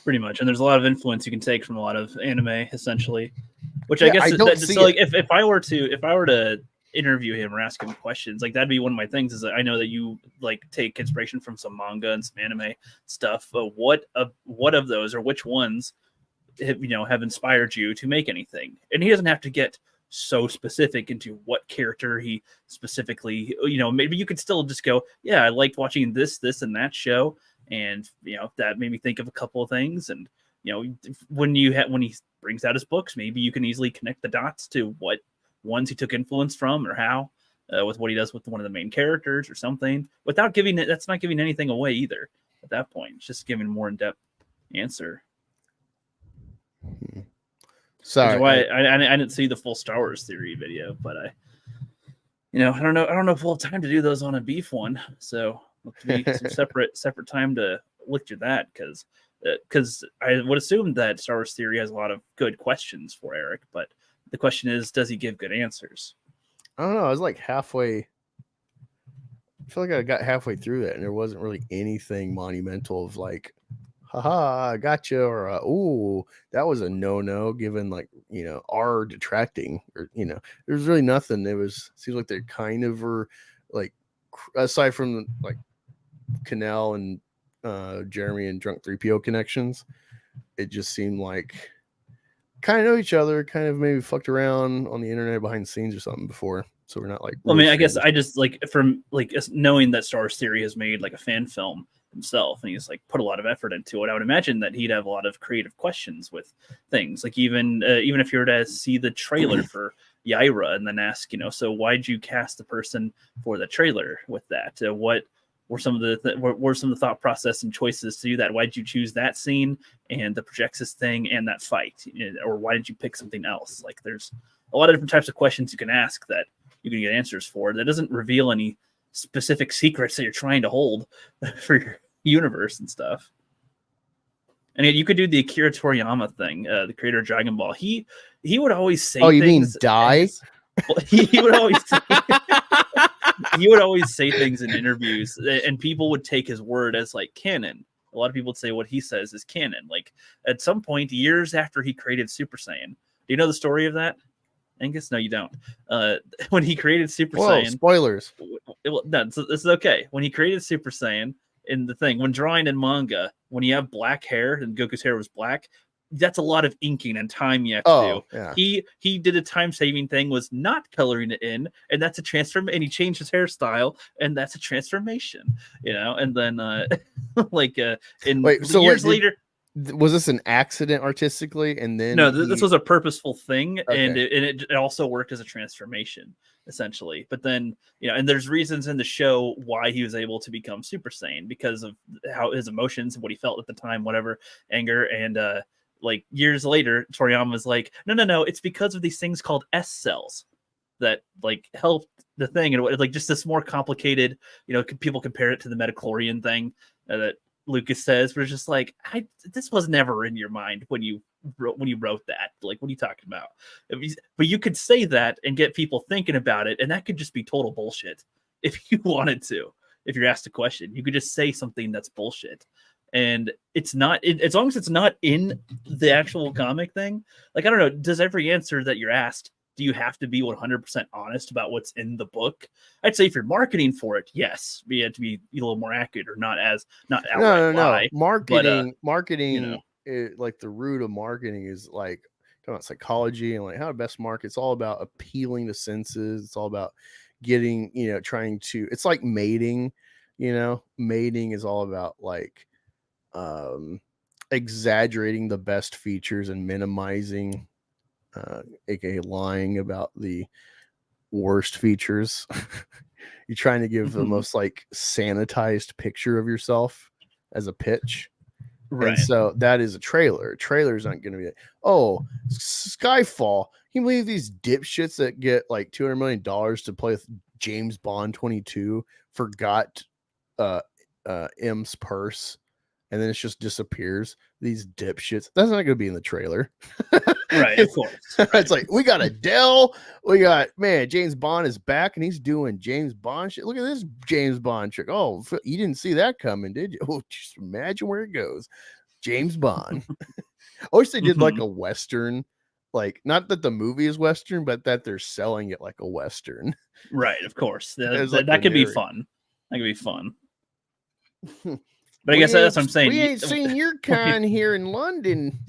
Pretty much, and there's a lot of influence you can take from a lot of anime, essentially. Which Yeah, I guess I don't see like it. if I were to interview him or ask him questions, like that'd be one of my things. Is that I know that you like take inspiration from some manga and some anime stuff. What of those, or which ones have inspired you to make anything? And he doesn't have to get so specific into what character he specifically. Maybe you could still just go, yeah, I liked watching this and that show, and that made me think of a couple of things. And when he brings out his books, maybe you can easily connect the dots to what ones he took influence from, or how with what he does with one of the main characters or something, without giving it. That's not giving anything away either at that point. It's just giving a more in-depth answer. Sorry, why I didn't see the full Star Wars theory video, but I don't know if we'll have time to do those on a beef one. So it'll be some separate time to look at that, because I would assume that Star Wars theory has a lot of good questions for Eric, but the question is, does he give good answers? I don't know. I was like halfway. I feel like I got halfway through that, and there wasn't really anything monumental of like, haha, I got you, or ooh, that was a no-no, given like our detracting, or there's really nothing. Seems like they kind of were like, aside from like Canal and Jeremy and Drunk 3PO connections, it just seemed like kind of know each other, kind of maybe fucked around on the internet behind the scenes or something before. So we're not like. Well, I mean, I guess I just like from like knowing that Star Wars Theory has made like a fan film himself, and he's like put a lot of effort into it. I would imagine that he'd have a lot of creative questions with things, like even if you were to see the trailer for Yaira and then ask, so why'd you cast the person for the trailer with that? What were some of the thought process and choices to do that? Why did you choose that scene and the Projexis thing and that fight? Or why did you pick something else? Like there's a lot of different types of questions you can ask that you can get answers for. That doesn't reveal any specific secrets that you're trying to hold for your universe and stuff. And you could do the Akira Toriyama thing, the creator of Dragon Ball. He would always say, "Oh, you mean die?" He would always say, he would always say things in interviews, and people would take his word as like canon. A lot of people would say what he says is canon. Like at some point, years after he created Super Saiyan, do you know the story of that, Angus? No, you don't. When he created Super Saiyan, spoilers. No, this is okay. When he created Super Saiyan in the thing, when drawing in manga, when you have black hair and Goku's hair was black, that's a lot of inking and time you have to do. Yeah. He did a time saving thing, was not coloring it in, and that's a transform. And he changed his hairstyle, and that's a transformation. And then years later. Was this an accident artistically, and then no? This was a purposeful thing, okay. And it also worked as a transformation essentially. But then and there's reasons in the show why he was able to become Super Saiyan, because of how his emotions and what he felt at the time, whatever, anger, and like years later, Toriyama's like, no, it's because of these things called S cells that like helped the thing, and like just this more complicated, people compare it to the metachlorian thing that Lucas says, but it's just like, this was never in your mind when you wrote that. Like, what are you talking about? But you could say that and get people thinking about it, and that could just be total bullshit if you wanted to. If you're asked a question, you could just say something that's bullshit, and it's not. As long as it's not in the actual comic thing. Like, I don't know. Does every answer that you're asked, do you have to be 100% honest about what's in the book? I'd say if you're marketing for it, yes, you have to be a little more accurate, or not outright lie. Marketing, like the root of marketing is like talking about psychology and like how to best market. It's all about appealing to senses. It's all about getting, trying to. It's like mating. Mating is all about like exaggerating the best features and minimizing, aka lying about the worst features. You're trying to give the most like sanitized picture of yourself as a pitch. Right. And so that is a trailer. Trailers aren't going to be like, oh, Skyfall. Can you believe these dipshits that get like $200 million to play with James Bond 22 forgot M's purse, and then it just disappears? These dipshits. That's not going to be in the trailer. Right, of course. It's like, we got Adele. We got, James Bond is back and he's doing James Bond shit. Look at this James Bond trick. Oh, you didn't see that coming, did you? Oh, just imagine where it goes. James Bond. I wish they did like a Western, like not that the movie is Western, but that they're selling it like a Western. Right, of course. That could be fun. That could be fun. But I guess that's what I'm saying. We ain't seen your kind here in London.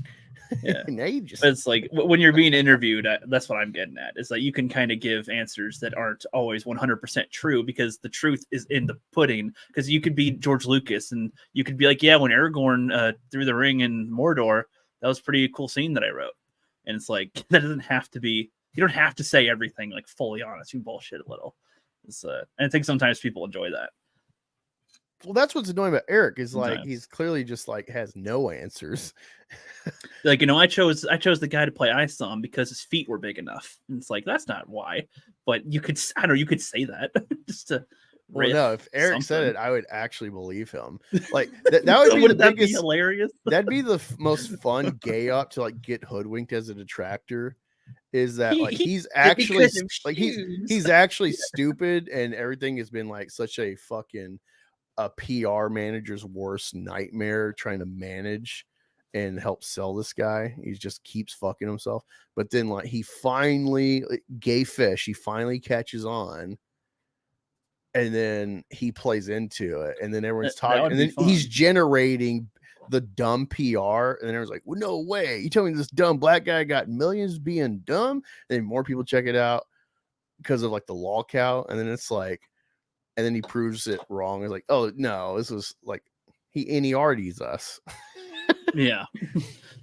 Yeah. in ages. But it's like when you're being interviewed, that's what I'm getting at. It's like you can kind of give answers that aren't always 100% true, because the truth is in the pudding. Because you could be George Lucas and you could be like, yeah, when Aragorn threw the ring in Mordor, that was a pretty cool scene that I wrote. And it's like, that doesn't have to be, you don't have to say everything like fully honest. You can bullshit a little. And I think sometimes people enjoy that. Well, that's what's annoying about Eric is like he's clearly just like has no answers. Like, I chose the guy to play Isom because his feet were big enough. And it's like, that's not why. But you could say that just to. Well, no, if Eric said it, I would actually believe him. Like that would be the biggest. Be hilarious. That'd be the most fun gay up to like get hoodwinked as a detractor. Is that like he's actually like he's actually stupid, and everything has been like such a fucking a PR manager's worst nightmare trying to manage and help sell this guy. He just keeps fucking himself. But then like he finally gay fish, he finally catches on. And then he plays into it, and then everyone's talking, and then he's generating the dumb PR, and then everyone's like, well, no way. You tell me this dumb black guy got millions being dumb? And then more people check it out because of like the lol cow, and then it's like, and then he proves it wrong. It's like, oh no, this was like he NERDs us. Yeah.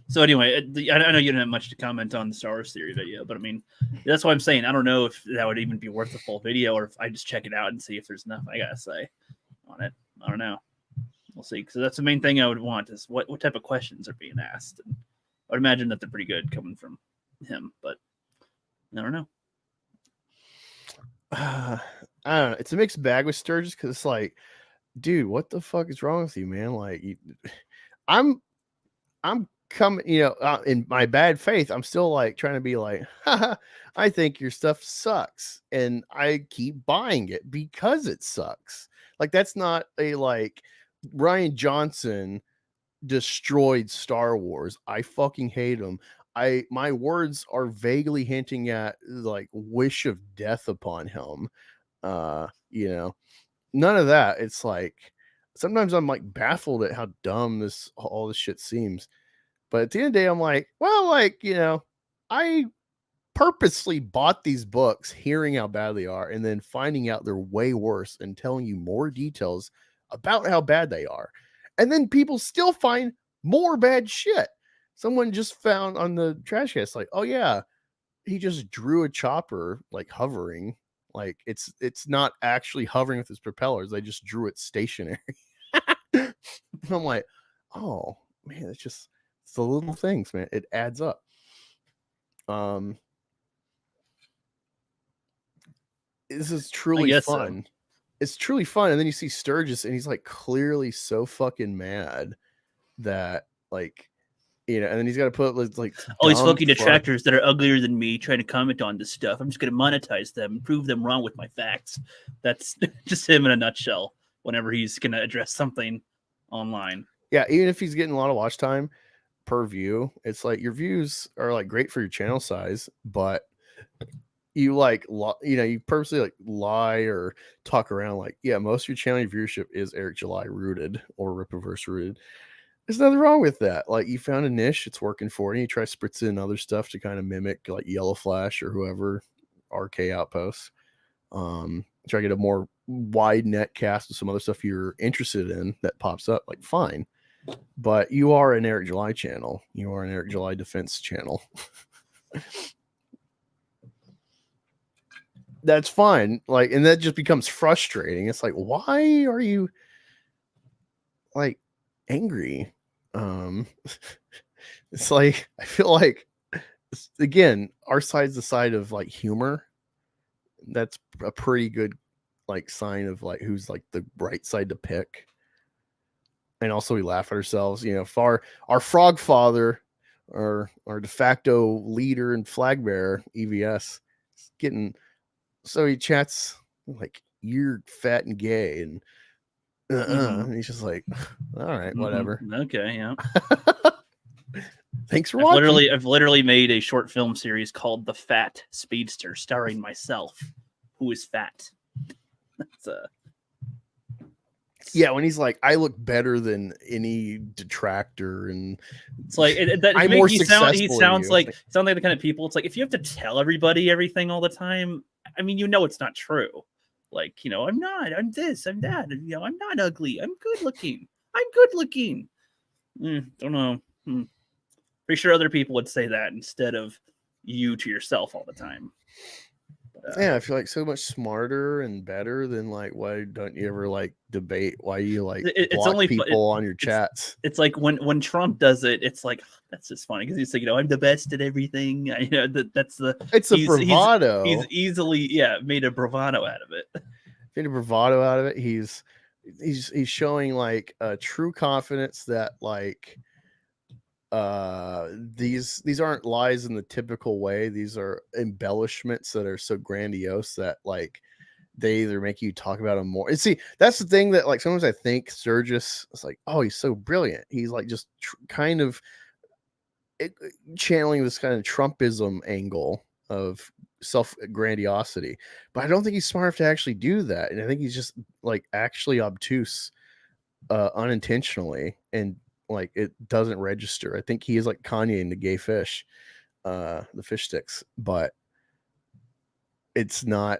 So anyway, I know you don't have much to comment on the Star Wars theory video, but I mean, that's what I'm saying. I don't know if that would even be worth a full video, or if I just check it out and see if there's enough I gotta say on it. I don't know. We'll see. So that's the main thing I would want is what type of questions are being asked. And I would imagine that they're pretty good coming from him, but I don't know. I don't know. It's a mixed bag with Sturgis because it's like, dude, what the fuck is wrong with you, man? Like, I'm coming, in my bad faith, I'm still like trying to be like, I think your stuff sucks, and I keep buying it because it sucks. Like, that's not a like Ryan Johnson destroyed Star Wars. I fucking hate him. My words are vaguely hinting at like wish of death upon him. None of that. It's like sometimes I'm like baffled at how dumb all this shit seems. But at the end of the day, I'm like, well, like, I purposely bought these books hearing how bad they are and then finding out they're way worse and telling you more details about how bad they are. And then people still find more bad shit. Someone just found on the trash cast, like, oh yeah, he just drew a chopper like hovering. Like it's not actually hovering with his propellers. They just drew it stationary. I'm like, oh man, it's It's the little things, man. It adds up. This is truly guess so. fun. It's truly fun. And then you see Sturgis, and he's like clearly so fucking mad that like, and then he's got to put like All these dumb fucking detractors that are uglier than me trying to comment on this stuff. I'm just going to monetize them and prove them wrong with my facts. That's just him in a nutshell whenever he's going to address something online. Yeah, even if he's getting a lot of watch time per view, it's like your views are like great for your channel size, but you like you purposely like lie or talk around like, yeah, most of your channel viewership is Eric July rooted or Rippaverse rooted. There's nothing wrong with that. Like, you found a niche, it's working for you. You try spritz in other stuff to kind of mimic like Yellow Flash or whoever, RK Outposts. Try to get a more wide net cast of some other stuff you're interested in that pops up, like fine. But you are an Eric July channel. You are an Eric July defense channel. That's fine. Like, and that just becomes frustrating. It's like, why are you like angry? It's like, I feel like, again, our side's the side of like humor. That's a pretty good like sign of like who's like the right side to pick. And also we laugh at ourselves, if our frog father or our de facto leader and flag bearer EVS is getting, so he chats like, you're fat and gay, and and he's just like, all right, whatever. Okay, yeah. Thanks for watching. I've literally made a short film series called The Fat Speedster, starring myself, who is fat. That's yeah, when he's like, I look better than any detractor, and it's like I'm more successful. He sounds like the kind of people. It's like, if you have to tell everybody everything all the time, I mean, it's not true. Like, I'm not, I'm this, I'm that, and, I'm not ugly, I'm good looking. Don't know. Pretty sure other people would say that instead of you to yourself all the time. Yeah, I feel like so much smarter and better than like, why don't you ever like debate? Why you like block only people on your chats? It's like when Trump does it, it's like, that's just funny because he's like, I'm the best at everything. It's a bravado. He's easily made a bravado out of it. Made a bravado out of it. He's showing like a true confidence that like these aren't lies in the typical way. These are embellishments that are so grandiose that like they either make you talk about them more. And see, that's the thing that like sometimes I think Sturgis is like, oh, he's so brilliant. He's like just kind of channeling this kind of Trumpism angle of self grandiosity, but I don't think he's smart enough to actually do that. And I think he's just like actually obtuse unintentionally, and like it doesn't register. I think he is like Kanye in the gay fish, the fish sticks, but it's not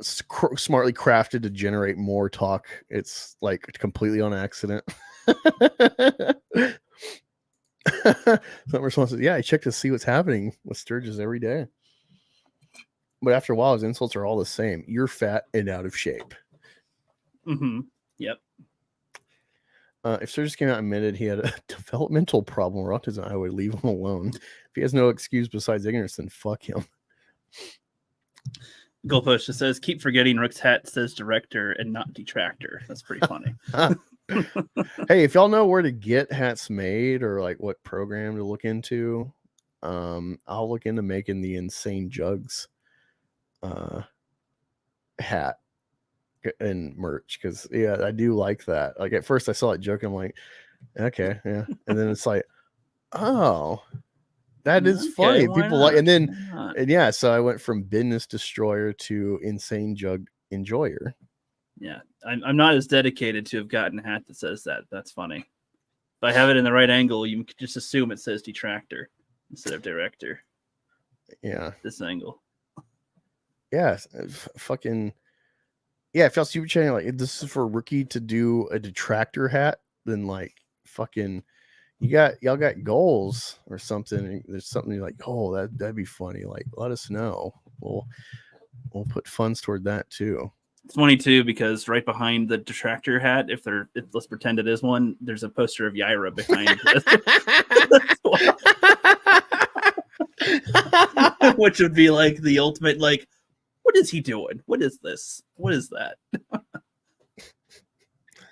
smartly crafted to generate more talk. It's like completely on accident. Some response is, yeah, I check to see what's happening with Sturgis every day. But after a while, his insults are all the same. You're fat and out of shape. Yep. If Sturgis came out and admitted he had a developmental problem or autism, I would leave him alone. If he has no excuse besides ignorance, then fuck him. Goalpost just says, keep forgetting Rick's hat says director and not detractor. That's pretty funny. Hey, if y'all know where to get hats made or like what program to look into, I'll look into making the Insane Jugs hat and merch, because I do like that. Like at first I saw it joking, I'm like, okay, yeah, and then it's like, oh, that is funny. People like, and then and so I went from business destroyer to Insane Jug enjoyer. Yeah, I'm not as dedicated to have gotten a hat that says that. That's funny. If I have it in the right angle, you can just assume it says detractor instead of director. Yeah, this angle. Yeah, fucking yeah. If y'all super chatting like, this is for Rookie to do a detractor hat, then like fucking y'all got goals or something. There's something you're like, oh, that'd be funny. Like, let us know. We'll put funds toward that too. It's funny too because right behind the detractor hat, if let's pretend it is one, there's a poster of Yaira behind it, which would be like the ultimate like, what is he doing? What is this? What is that?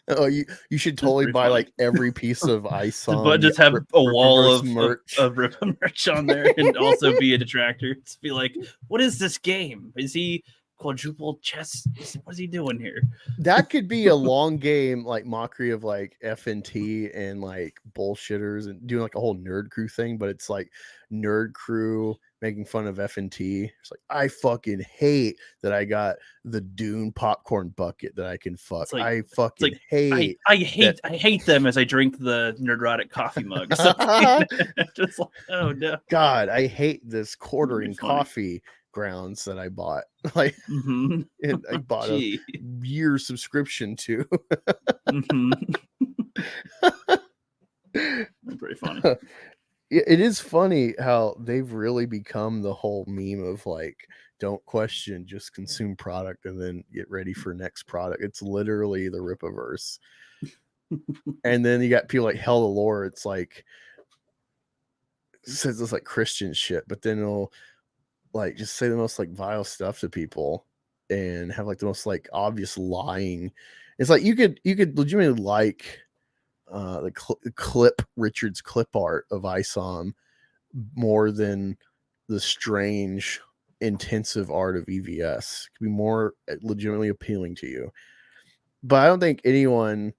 Oh, you should totally pretty buy funny. like every piece of Isom. But just have a wall of merch. of Rippa merch on there, and also be a detractor. Just be like, what is this game? Is he quadruple chess? What is he doing here? That could be a long game, like mockery of like FNT and like bullshitters and doing like a whole nerd crew thing, but it's like nerd crew making fun of FNT. It's like, I fucking hate that I got the Dune popcorn bucket that I can fuck. Like, I fucking like, hate. I hate them as I drink the Nerdrotic coffee mug. So, just like, oh no, God, I hate this quartering funny. coffee grounds that I bought. Like, mm-hmm. and I bought a year subscription to. mm-hmm. Pretty funny. It is funny how they've really become the whole meme of like, don't question, just consume product and then get ready for next product. It's literally the Rippaverse. And then you got people like Hell the Lore. It's like, it says it's like Christian shit, but then it'll like just say the most like vile stuff to people and have like the most like obvious lying. It's like you could legitimately like the clip Richard's clip art of Isom more than the strange intensive art of EVS. It could be more legitimately appealing to you. But I don't think anyone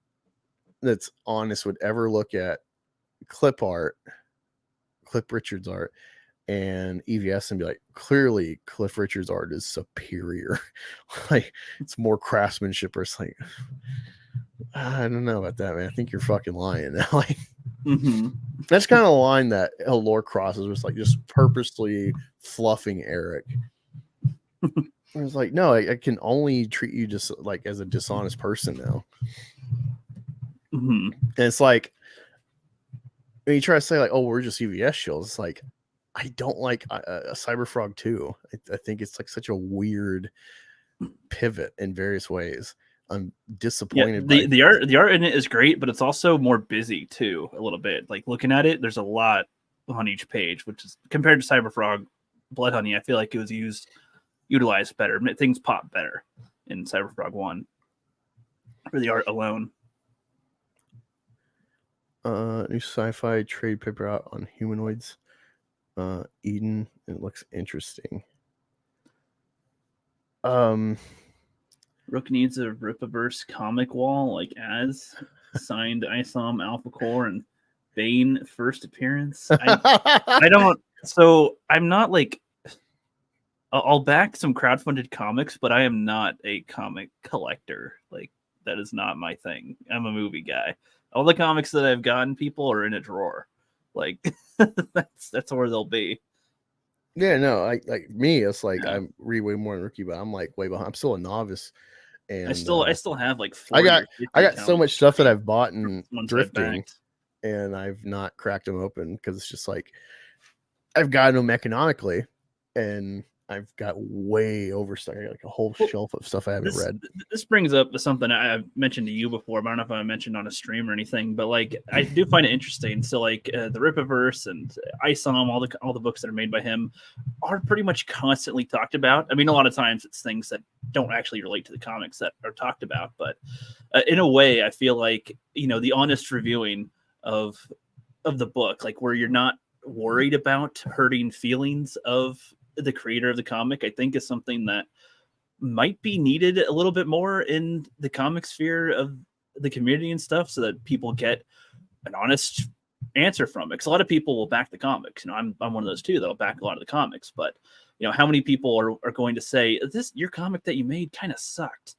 that's honest would ever look at clip Richard's art and EVS and be like, clearly Cliff Richard's art is superior. Like it's more craftsmanship, or it's like, I don't know about that, man. I think you're fucking lying. Like mm-hmm. that's kind of a line that Lore crosses was like just purposely fluffing Eric. I was like, no, I can only treat you just like as a dishonest person now. Mm-hmm. And it's like when you try to say like, oh, we're just EVS shills, it's like, I don't like a Cyberfrog 2. I think it's like such a weird pivot in various ways. I'm disappointed. Yeah, the art in it is great, but it's also more busy too, a little bit. Like looking at it, there's a lot on each page, which is compared to Cyberfrog Blood Honey, I feel like it was utilized better. Things pop better in Cyberfrog 1 for the art alone. New sci-fi trade paper out on humanoids. Eden, it looks interesting. Rook needs a Rippaverse comic wall, like as signed Isom Alpha Core and Bane first appearance. I don't. So I'm not like. I'll back some crowdfunded comics, but I am not a comic collector. Like that is not my thing. I'm a movie guy. All the comics that I've gotten, people are in a drawer. Like that's where they'll be. Yeah, no, like me, it's like I read way more than Rookie, but I'm like way behind. I'm still a novice, and I still have like 40 I got so much stuff that I've I've bought in drifting, and I've not cracked them open because it's just like I've gotten them economically, and I've got way overstuck. I got like a whole shelf of stuff I haven't read. This brings up something I've mentioned to you before, but I don't know if I mentioned on a stream or anything. But like, I do find it interesting. So like, the Rippaverse and Isom, all the books that are made by him are pretty much constantly talked about. I mean, a lot of times it's things that don't actually relate to the comics that are talked about, but in a way, I feel like the honest reviewing of the book, like where you're not worried about hurting feelings of the creator of the comic, I think is something that might be needed a little bit more in the comic sphere of the community and stuff, so that people get an honest answer from it. Because a lot of people will back the comics. I'm one of those too that'll back a lot of the comics, but how many people are going to say your comic that you made kind of sucked,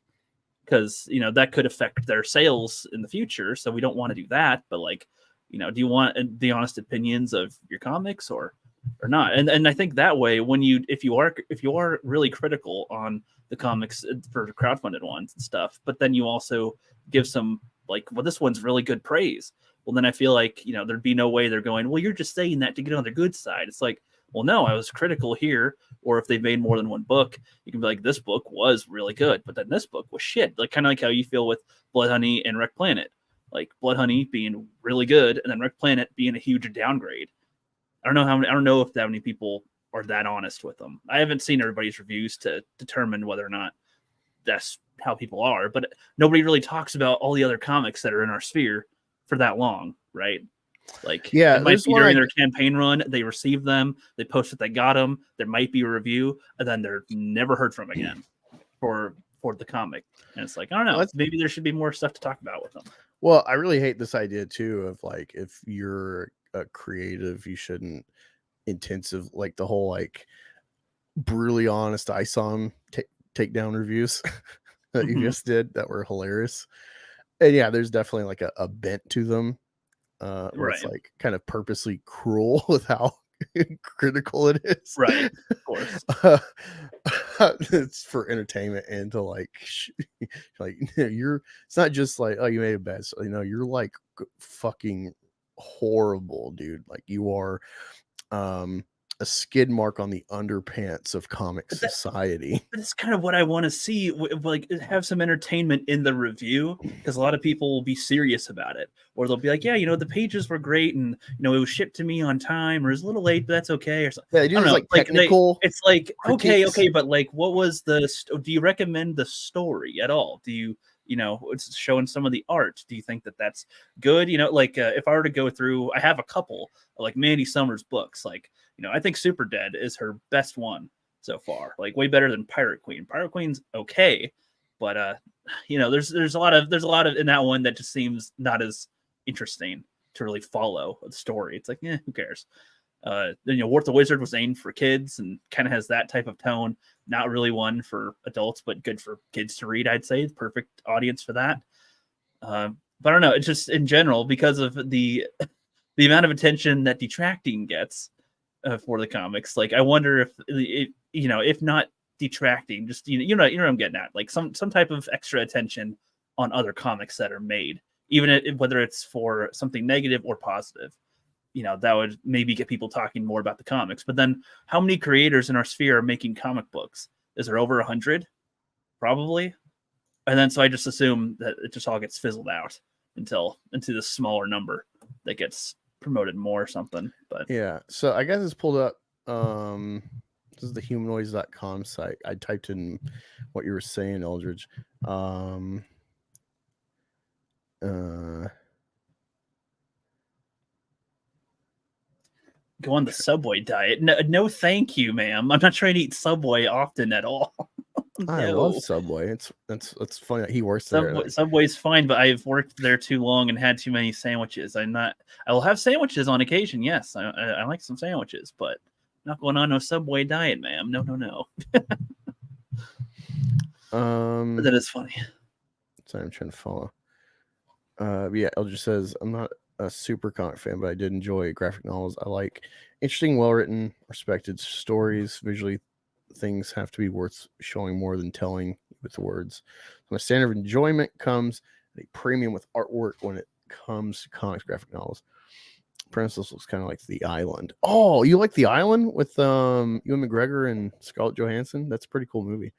because that could affect their sales in the future, so we don't want to do that. But like, do you want the honest opinions of your comics or not? And I think that way, when if you are really critical on the comics for crowdfunded ones and stuff, but then you also give some like, well, this one's really good praise, well then I feel like there'd be no way they're going, well, you're just saying that to get on their good side. It's like, well, no, I was critical here. Or if they've made more than one book, you can be like, this book was really good, but then this book was shit. Like kind of like how you feel with Blood Honey and Wreck Planet. Like Blood Honey being really good, and then Wreck Planet being a huge downgrade. I don't know if that many people are that honest with them. I haven't seen everybody's reviews to determine whether or not that's how people are, but nobody really talks about all the other comics that are in our sphere for that long, right? Like, Yeah, it might there's be one during their campaign run, they received them, they posted they got them, there might be a review, and then they're never heard from again for the comic. And it's like, I don't know, maybe there should be more stuff to talk about with them. Well, I really hate this idea too of like, if you're a creative, you shouldn't like the whole like brutally honest ISOM takedown reviews that you just did that were hilarious. And yeah, there's definitely like a bent to them. Where it's like kind of purposely cruel with how critical it is. Right. Of course. It's for entertainment and to like it's not just like, oh, you made a bad, you're like fucking horrible, dude. Like you are a skid mark on the underpants of comic society. But it's kind of what I want to see, like have some entertainment in the review, because a lot of people will be serious about it, or they'll be like, yeah, the pages were great, and it was shipped to me on time, or it was a little late, but that's okay, or something. Yeah, they do like technical. It's like critiques. okay, but like, what was do you recommend the story at all? Do you it's showing some of the art? Do you think that that's good? Like if I were to go through, I have a couple like Mandy Summers books, like. I think Super Dead is her best one so far, like way better than Pirate Queen. Pirate Queen's okay, but there's a lot of in that one that just seems not as interesting to really follow the story. It's like, who cares? Then Wart the Wizard was aimed for kids and kind of has that type of tone. Not really one for adults, but good for kids to read. I'd say perfect audience for that. But I don't know. It's just in general because of the amount of attention that detracting gets. For the comics, like I wonder if if not detracting, just you know what I'm getting at, like some type of extra attention on other comics that are made, even whether it's for something negative or positive, that would maybe get people talking more about the comics. But then, how many creators in our sphere are making comic books? Is there over 100? Probably. And then so I just assume that it just all gets fizzled out into the smaller number that gets promoted more or something. But yeah, so I guess it's pulled up. This is the humanoids.com site. I typed in what you were saying, Eldridge. Go on the Subway diet. No, thank you, ma'am. I'm not trying to eat Subway often at all. No. I love Subway. It's funny that he works there. Subway's fine, but I've worked there too long and had too many sandwiches. I will have sandwiches on occasion. Yes, I like some sandwiches, but I'm not going on no Subway diet, ma'am. No. But that is funny. Sorry, I'm trying to follow. Yeah, Eldridge says, I'm not a super comic fan, but I did enjoy graphic novels. I like interesting, well-written, respected stories. Visually, things have to be worth showing more than telling with words. So my standard of enjoyment comes at a premium with artwork when it comes to comics, graphic novels. Princess looks kind of like The Island. Oh, you like The Island with Ewan McGregor and Scarlett Johansson? That's a pretty cool movie.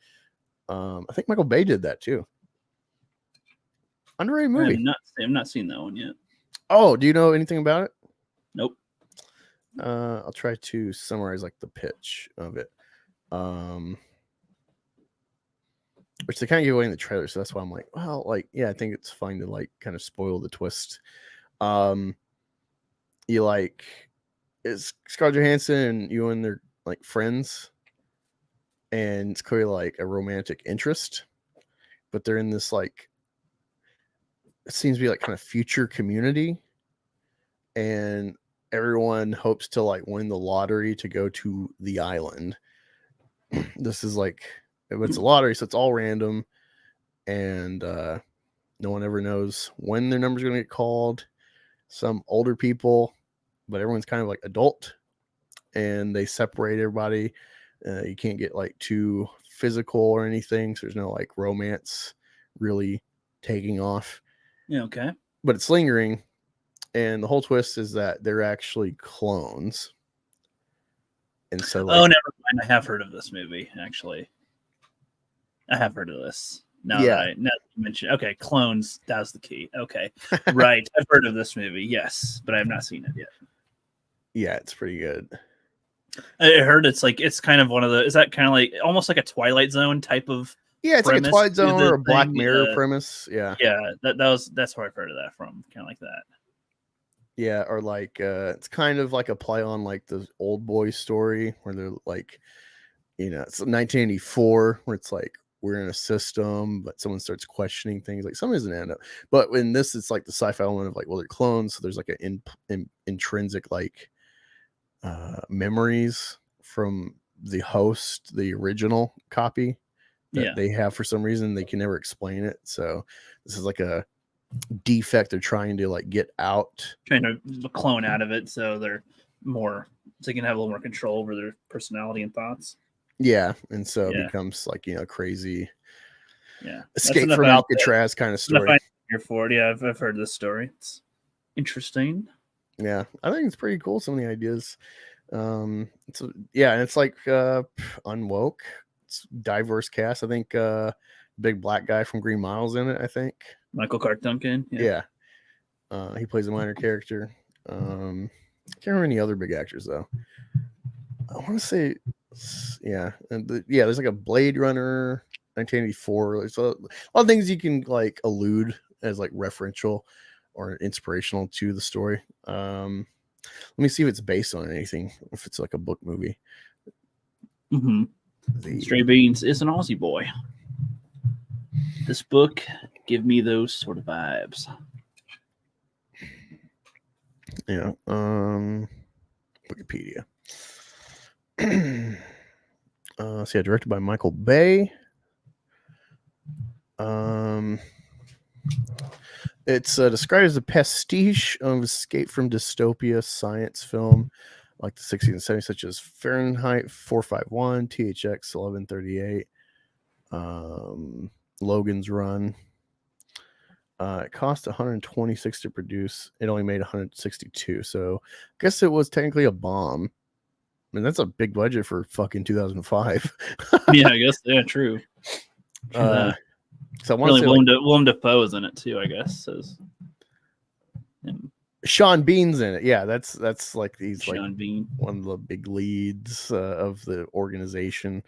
I think Michael Bay did that too. Underrated movie. I've not seen that one yet. Oh, do you know anything about it? Nope. I'll try to summarize like the pitch of it. Which they kind of give away in the trailer, so that's why I'm like, well, like, yeah, I think it's fine to like kind of spoil the twist. You like, it's Scarlett Johansson and Ewan, they're like friends, and it's clearly like a romantic interest, but they're in this like, it seems to be like kind of future community, and everyone hopes to like win the lottery to go to the island. This is like, it's a lottery, so it's all random, and no one ever knows when their number's going to get called. Some older people, but everyone's kind of like adult, and they separate everybody. You can't get like too physical or anything, so there's no like romance really taking off. Yeah, okay. But it's lingering, and the whole twist is that they're actually clones. And so, Oh, like, never mind. I have heard of this movie, actually. I have heard of this. Now that you mention, okay, clones. That was the key. Okay, right. I've heard of this movie. Yes, but I have not seen it yet. yeah, it's pretty good. I heard it's kind of one of the. Is that kind of like almost like a Twilight Zone type of? Yeah, it's like a premise Twilight to Zone the or a Black thing? Mirror premise. Yeah, Yeah, that's where I've heard of that from. Kind of like that. yeah, or like it's kind of like a play on like the Old Boy story where they're like, it's 1984 where it's like we're in a system, but someone starts questioning things. Like some doesn't end up, but in this, it's like the sci-fi element of like, well, they're clones, so there's like an intrinsic like memories from the host, the original copy that they have for some reason. They can never explain it. So this is like a defect they're trying to like get out, trying to clone out of it so they're more so they can have a little more control over their personality and thoughts. Yeah, and so it becomes like crazy escape from Alcatraz kind of story. Here for it. Yeah, I've heard this story. It's interesting. Yeah, I think it's pretty cool, some of the ideas. And it's like unwoke. It's diverse cast. I think big black guy from Green Mile's in it, I think. Michael Clark Duncan. Yeah. He plays a minor character. I can't remember any other big actors though. I want to say, there's like a Blade Runner 1984. So a lot of things you can like allude as like referential or inspirational to the story. Let me see if it's based on anything. If it's like a book movie. Stray Beans is an Aussie boy. This book give me those sort of vibes. Yeah. Wikipedia. Directed by Michael Bay. It's described as a pastiche of escape from dystopia science film like the 60s and 70s, such as Fahrenheit 451, THX 1138, Logan's Run. It cost 126 to produce. It only made 162, so I guess it was technically a bomb. I mean, that's a big budget for fucking 2005. Yeah, I guess. Yeah, true. So I want really, to say Willem Dafoe is in it too. I guess. Sean Bean's in it. Yeah, that's like he's Sean like Bean, one of the big leads of the organization.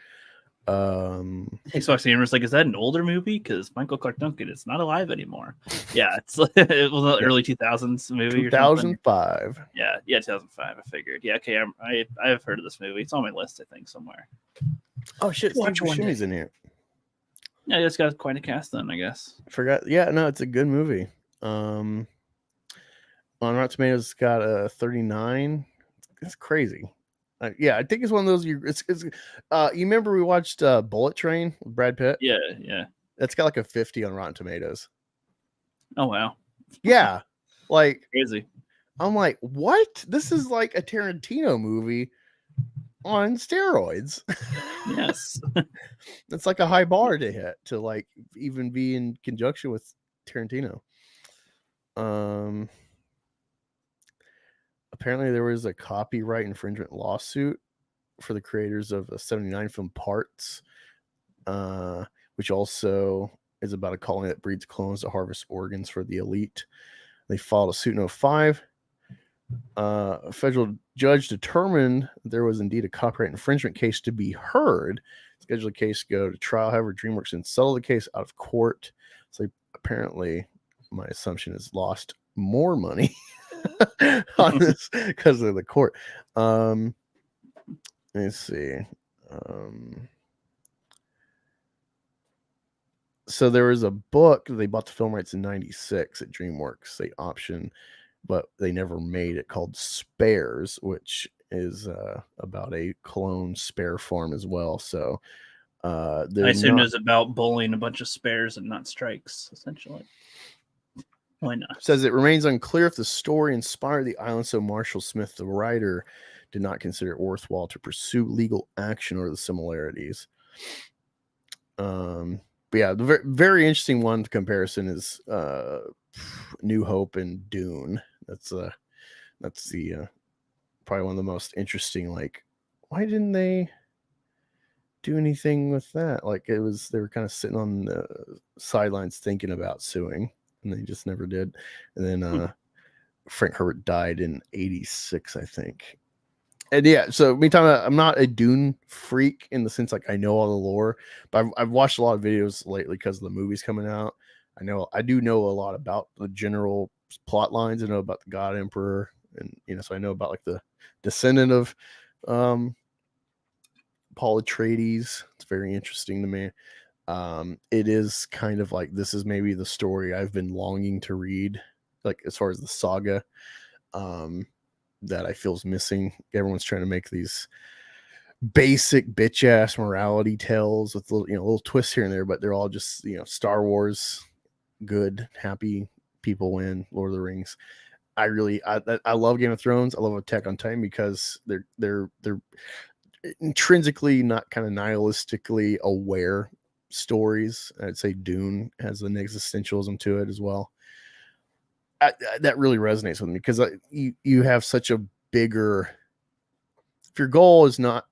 Xbox Gamers like, is that an older movie? Because Michael Clark Duncan is not alive anymore. Yeah, it was an early 2000s movie. 2005. Yeah, 2005. I figured. Yeah, okay. I've heard of this movie. It's on my list, I think, somewhere. Oh shit! Watch Steve one Buscemi's in here. Yeah, it's got quite a cast then, I guess. Forgot. Yeah, no, it's a good movie. On Rotten Tomatoes, it's got a 39. It's crazy. Yeah, I think it's one of those. You remember we watched Bullet Train with Brad Pitt? Yeah. It's got like a 50 on Rotten Tomatoes. Oh wow. Yeah, like crazy. I'm like, what? This is like a Tarantino movie on steroids. Yes. It's like a high bar to hit to like even be in conjunction with Tarantino. Apparently there was a copyright infringement lawsuit for the creators of a 79 film Parts, which also is about a colony that breeds clones to harvest organs for the elite. They filed a suit in 2005. A federal judge determined there was indeed a copyright infringement case to be heard. Scheduled the case go to trial. However, DreamWorks didn't settle the case out of court. So apparently, my assumption is lost more money on this because of the court. Let's see. So there was a book. They bought the film rights in '96 at DreamWorks. They optioned, but they never made it, called Spares, which is about a clone spare farm as well. So I assumed it was about bullying a bunch of spares and not strikes, essentially. Why not? Says it remains unclear if the story inspired the island, so Marshall Smith, the writer, did not consider it worthwhile to pursue legal action or the similarities. But yeah, the very interesting one comparison is New Hope and Dune. That's the probably one of the most interesting, like, why didn't they do anything with that? Like they were kind of sitting on the sidelines thinking about suing, and they just never did. And then Frank Herbert died in '86, I think. And yeah, so me talking about, I'm not a Dune freak in the sense like I know all the lore, but I've watched a lot of videos lately because of the movies coming out. I do know a lot about the general plot lines. I know about the God Emperor, and so I know about like the descendant of Paul Atreides. It's very interesting to me. It is kind of like this is maybe the story I've been longing to read, like as far as the saga. That I feel is missing. Everyone's trying to make these basic bitch ass morality tales with little twists here and there, but they're all just Star Wars, good, happy people win. Lord of the Rings. I love Game of Thrones. I love Attack on Titan because they're intrinsically not kind of nihilistically aware stories. I'd say Dune has an existentialism to it as well. That really resonates with me because you have such a bigger. If your goal is not,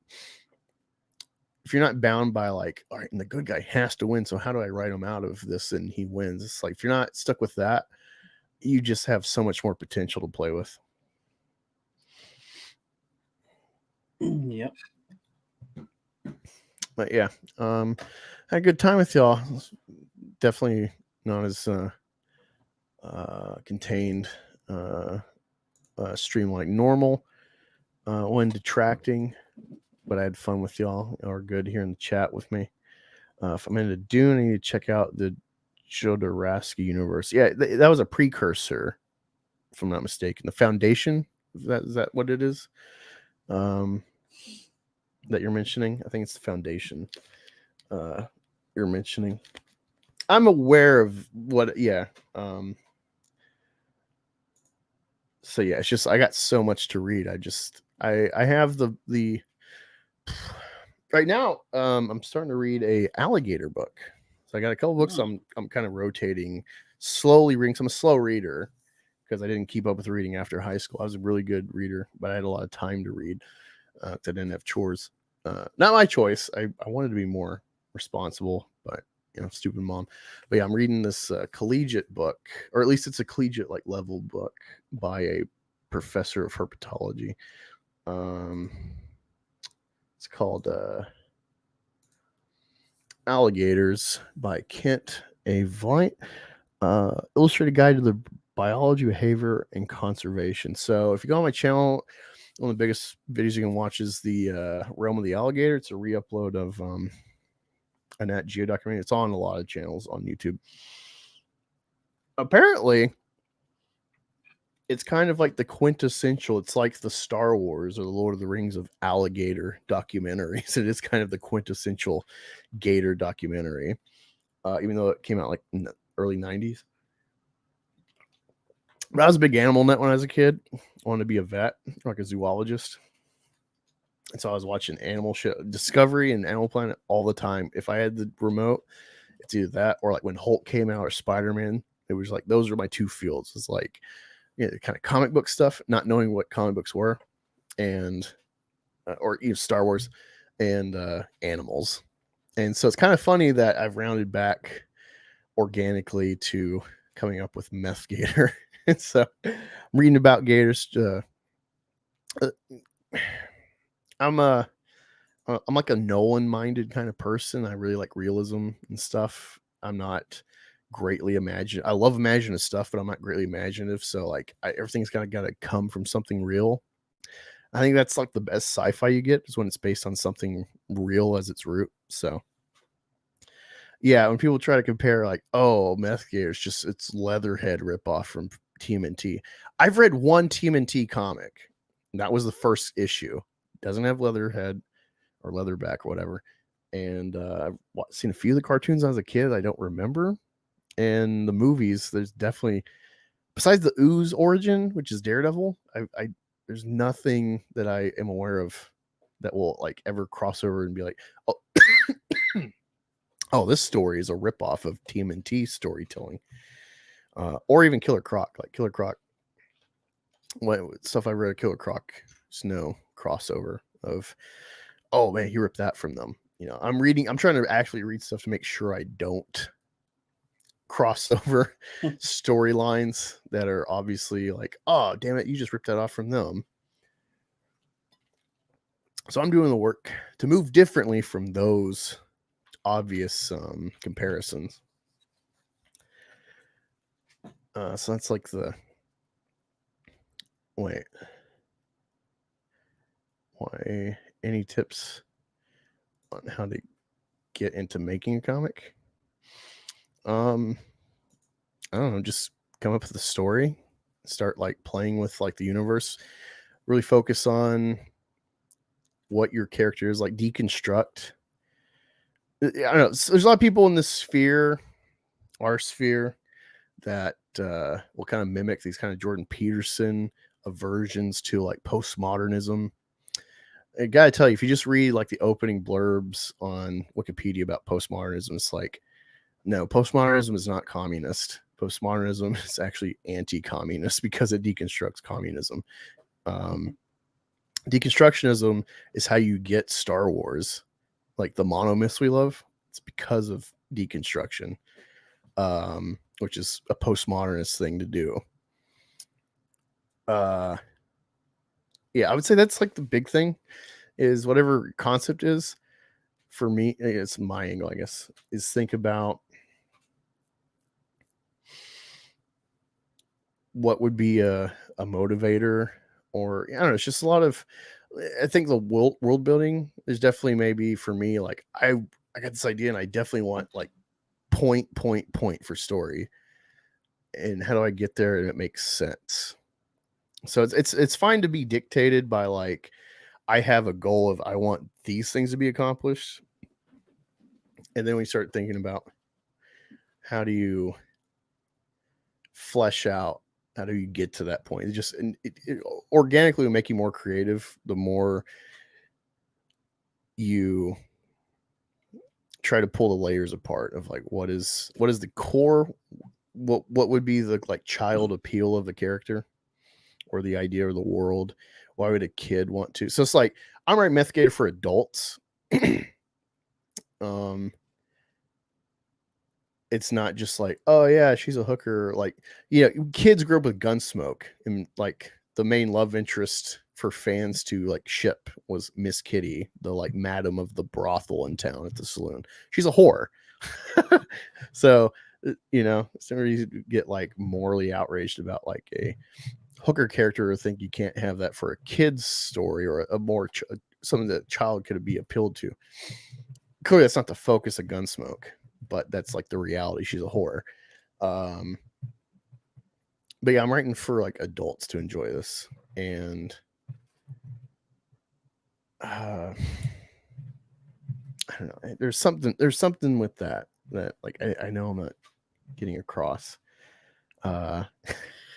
if you're not bound by like, all right, and the good guy has to win, so how do I write him out of this and he wins? It's like if you're not stuck with that, you just have so much more potential to play with. Yep. But yeah, had a good time with y'all. Definitely not as contained stream like normal when detracting, but I had fun with y'all. Y'all are good here in the chat with me. If I'm into Dune, I need to check out the Jodorowsky universe. Yeah, that was a precursor, if I'm not mistaken. The Foundation, is that what it is? That you're mentioning? I think it's the Foundation. You're mentioning. I'm aware of what. Yeah. So yeah, it's just I got so much to read. I have the right now. I'm starting to read a alligator book. So I got a couple books. I'm kind of rotating, slowly reading. So I'm a slow reader because I didn't keep up with reading after high school. I was a really good reader, but I had a lot of time to read. I didn't have chores. Not my choice. I wanted to be more responsible, but stupid mom. But yeah, I'm reading this collegiate book, or at least it's a collegiate like level book by a professor of herpetology. It's called Alligators by Kent A. Vlight. Illustrated Guide to the Biology, Behavior, and Conservation. So if you go on my channel, one of the biggest videos you can watch is the Realm of the Alligator. It's a re-upload of a Nat Geo documentary. It's on a lot of channels on YouTube. Apparently, it's kind of like the quintessential. It's like the Star Wars or the Lord of the Rings of alligator documentaries. It is kind of the quintessential gator documentary, even though it came out like in the early 90s. But I was a big animal nut when I was a kid. I wanted to be a vet, like a zoologist. And so I was watching animal show, Discovery and Animal Planet all the time. If I had the remote, it's either that or like when Hulk came out or Spider-Man. It was like those are my two fields. It's like kind of comic book stuff, not knowing what comic books were, and or even Star Wars, and animals. And so it's kind of funny that I've rounded back organically to coming up with Meth Gator. And so I'm reading about gators. I'm like a Nolan-minded kind of person. I really like realism and stuff. I'm not greatly imaginative. I love imaginative stuff, but I'm not greatly imaginative. So like everything's kind of got to come from something real. I think that's like the best sci-fi you get is when it's based on something real as its root. So yeah, when people try to compare like, oh, Meth Gator's just it's Leatherhead ripoff from TMNT. I've read one TMNT comic. That was the first issue. Doesn't have Leatherhead or Leatherback or whatever. And I've seen a few of the cartoons as a kid. I don't remember. And the movies, there's definitely, besides the Ooze origin, which is Daredevil, I there's nothing that I am aware of that will like ever cross over and be like, oh, oh, this story is a ripoff of TMNT storytelling, or even Killer Croc. Like Killer Croc, what stuff I read, Killer Croc, Snow crossover. of, oh man, he ripped that from them. You know, I'm trying to actually read stuff to make sure I don't cross over storylines that are obviously like, oh damn it, you just ripped that off from them. So I'm doing the work to move differently from those obvious comparisons. So that's like the wait. Why any tips on how to get into making a comic? I don't know, just come up with a story, start like playing with like the universe, really focus on what your character is, like deconstruct. I don't know. There's a lot of people in this sphere, our sphere, that will kind of mimic these kind of Jordan Peterson aversions to like postmodernism. I gotta tell you, if you just read like the opening blurbs on Wikipedia about postmodernism, it's like, no, postmodernism is not communist. Postmodernism is actually anti-communist because it deconstructs communism. Deconstructionism is how you get Star Wars, like the monomyths we love. It's because of deconstruction, which is a postmodernist thing to do. Yeah, I would say that's like the big thing, is whatever concept is. For me, it's my angle, I guess, is think about what would be a motivator, or I don't know, it's just a lot of, I think the world building is definitely, maybe for me, like I got this idea and I definitely want like point for story, and how do I get there and it makes sense. So it's fine to be dictated by like, I have a goal of I want these things to be accomplished, and then we start thinking about how do you flesh out, how do you get to that point. It just it organically will make you more creative the more you try to pull the layers apart of like what is the core, what would be the like child appeal of the character or the idea of the world. Why would a kid want to? So it's like, I'm writing Meth Gator for adults. It's not just like, oh yeah, she's a hooker. Like, you know, kids grew up with Gunsmoke, and like the main love interest for fans to like ship was Miss Kitty, the like madam of the brothel in town at the saloon. She's a whore. So, you know, somebody get like morally outraged about like a hooker character, or think you can't have that for a kid's story, or a more something that a child could be appealed to. Clearly that's not the focus of Gunsmoke, but that's like the reality. She's a whore. But yeah, I'm writing for like adults to enjoy this, and I don't know, there's something with that like I know I'm not getting across. I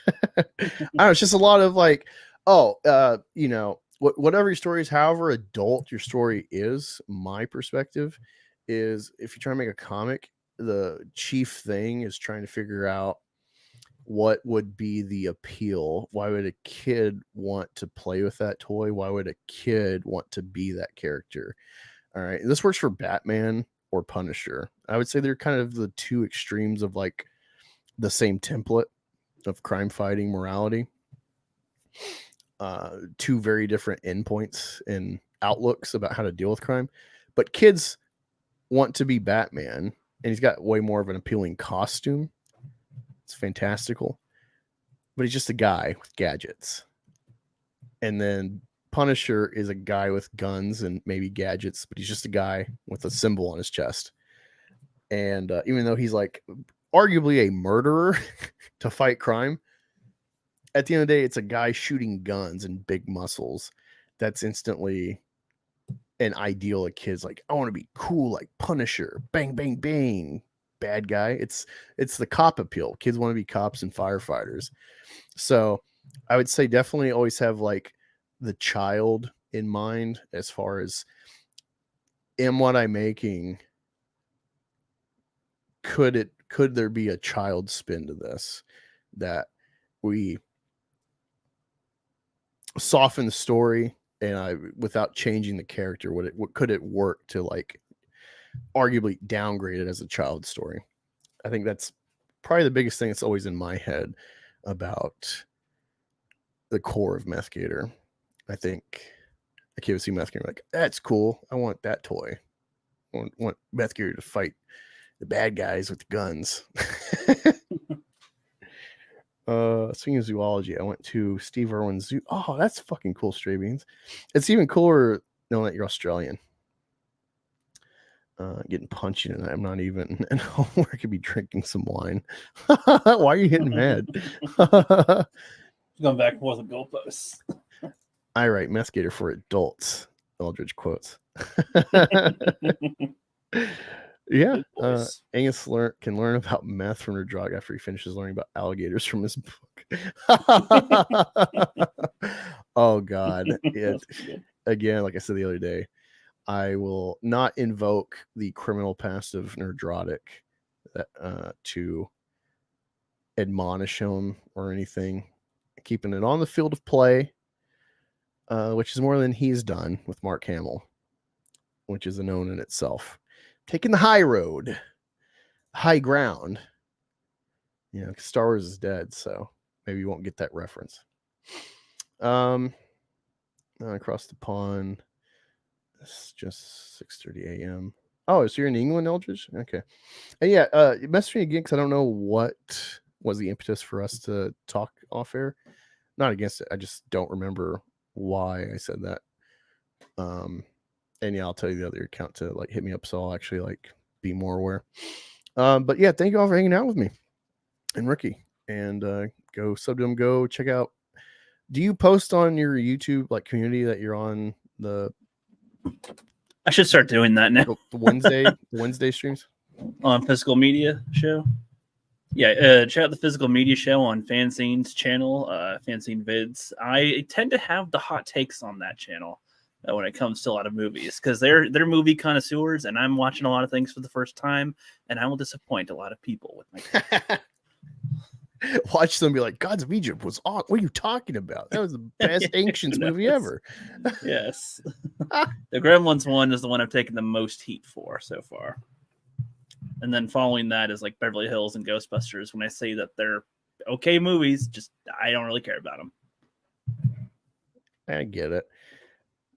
don't know, it's just a lot of like, you know, whatever your story is, however adult your story is, my perspective is, if you're trying to make a comic, the chief thing is trying to figure out what would be the appeal. Why would a kid want to play with that toy? Why would a kid want to be that character? All right, this works for Batman or Punisher. I would say they're kind of the two extremes of like the same template of crime fighting morality. Two very different endpoints and outlooks about how to deal with crime. But kids want to be Batman, and he's got way more of an appealing costume. It's fantastical. But he's just a guy with gadgets. And then Punisher is a guy with guns and maybe gadgets, but he's just a guy with a symbol on his chest. And even though he's like arguably a murderer to fight crime, at the end of the day, it's a guy shooting guns and big muscles. That's instantly an ideal of kids. Like, I want to be cool like Punisher. Bang, bang, bang. Bad guy. It's the cop appeal. Kids want to be cops and firefighters. So I would say definitely always have like the child in mind, as far as, am what I'm making, could there be a child spin to this, that we soften the story and without changing the character, what could it work to like arguably downgrade it as a child story? I think that's probably the biggest thing that's always in my head about the core of Meth Gator. I think a kid would see Meth Gator like, that's cool. I want that toy. I want Meth Gator to fight the bad guys with the guns. Speaking of zoology, I went to Steve Irwin's zoo. Oh, that's fucking cool, Stray Beans. It's even cooler knowing that you're Australian. Getting punchy tonight. I'm not even at home where I could be drinking some wine. Why are you getting mad? Going back and forth with goalposts. I write Meth Gator for adults. Eldridge quotes. Yeah. Angus can learn about meth from her drug after he finishes learning about alligators from his book. Oh, God. Again, like I said the other day, I will not invoke the criminal past of Nerdrotic to admonish him or anything. Keeping it on the field of play, which is more than he's done with Mark Hamill, which is a known in itself. Taking the high road, high ground. You know, Star Wars is dead, so maybe you won't get that reference. Across the pond. It's just 6:30 a.m. Oh, so you're in England, Eldridge? Okay. And yeah, message me again because I don't know what was the impetus for us to talk off air. Not against it. I just don't remember why I said that. And yeah, I'll tell you the other account to like hit me up so I'll actually like be more aware. But yeah, thank you all for hanging out with me and Ricky. And go sub to them. Go check out. Do you post on your YouTube like community that you're on the? I should start doing that now. The Wednesday streams on Physical Media Show. Yeah, check out the Physical Media Show on Fanzine's channel, Fanzine Vids. I tend to have the hot takes on that channel when it comes to a lot of movies because they're movie connoisseurs, and I'm watching a lot of things for the first time, and I will disappoint a lot of people with my. Watch them be like, Gods of Egypt was on. What are you talking about? That was the best Ancients movie ever. Yes. The Gremlins one is the one I've taken the most heat for so far. And then following that is like Beverly Hills and Ghostbusters. When I say that they're okay movies, just I don't really care about them. I get it.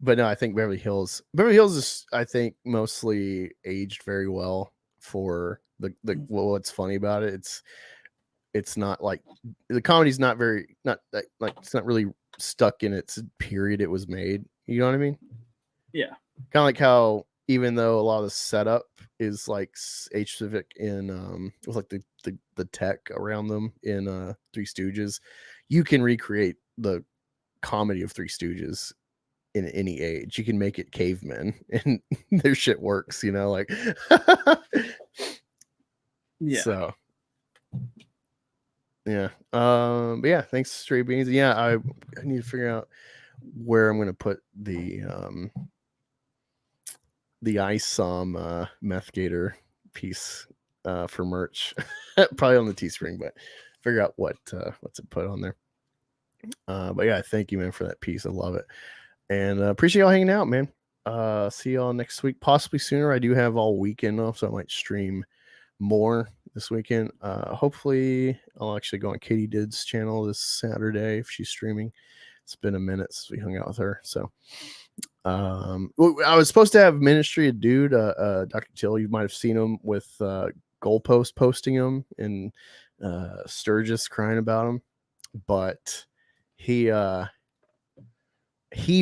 But no, I think Beverly Hills is, I think, mostly aged very well for the what's funny about it. It's not like the comedy's not it's not really stuck in its period it was made. You know what I mean? Yeah. Kind of like how even though a lot of the setup is like age specific in with like the tech around them in Three Stooges, you can recreate the comedy of Three Stooges in any age. You can make it cavemen and their shit works, you know, like yeah. So yeah. But yeah, thanks, Stray Beans. Yeah, I need to figure out where I'm gonna put the ISOM Meth Gator piece for merch. Probably on the Teespring, but figure out what to put on there. But yeah, thank you, man, for that piece. I love it. And appreciate y'all hanging out, man. See y'all next week, possibly sooner. I do have all weekend off, so I might stream more this weekend. Hopefully I'll actually go on Katie Did's channel this Saturday if she's streaming. It's been a minute since we hung out with her. So I was supposed to have Ministry of Dude, Dr. Till. You might have seen him with Goalpost posting him and Sturgis crying about him, but he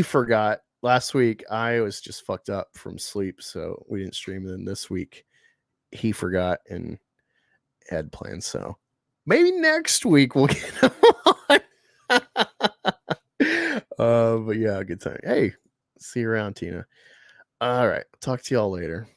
forgot last week. I was just fucked up from sleep, so we didn't stream. And then this week he forgot and had plans, so maybe next week we'll get him on. But yeah, good time. Hey, see you around, Tina. All right, talk to y'all later.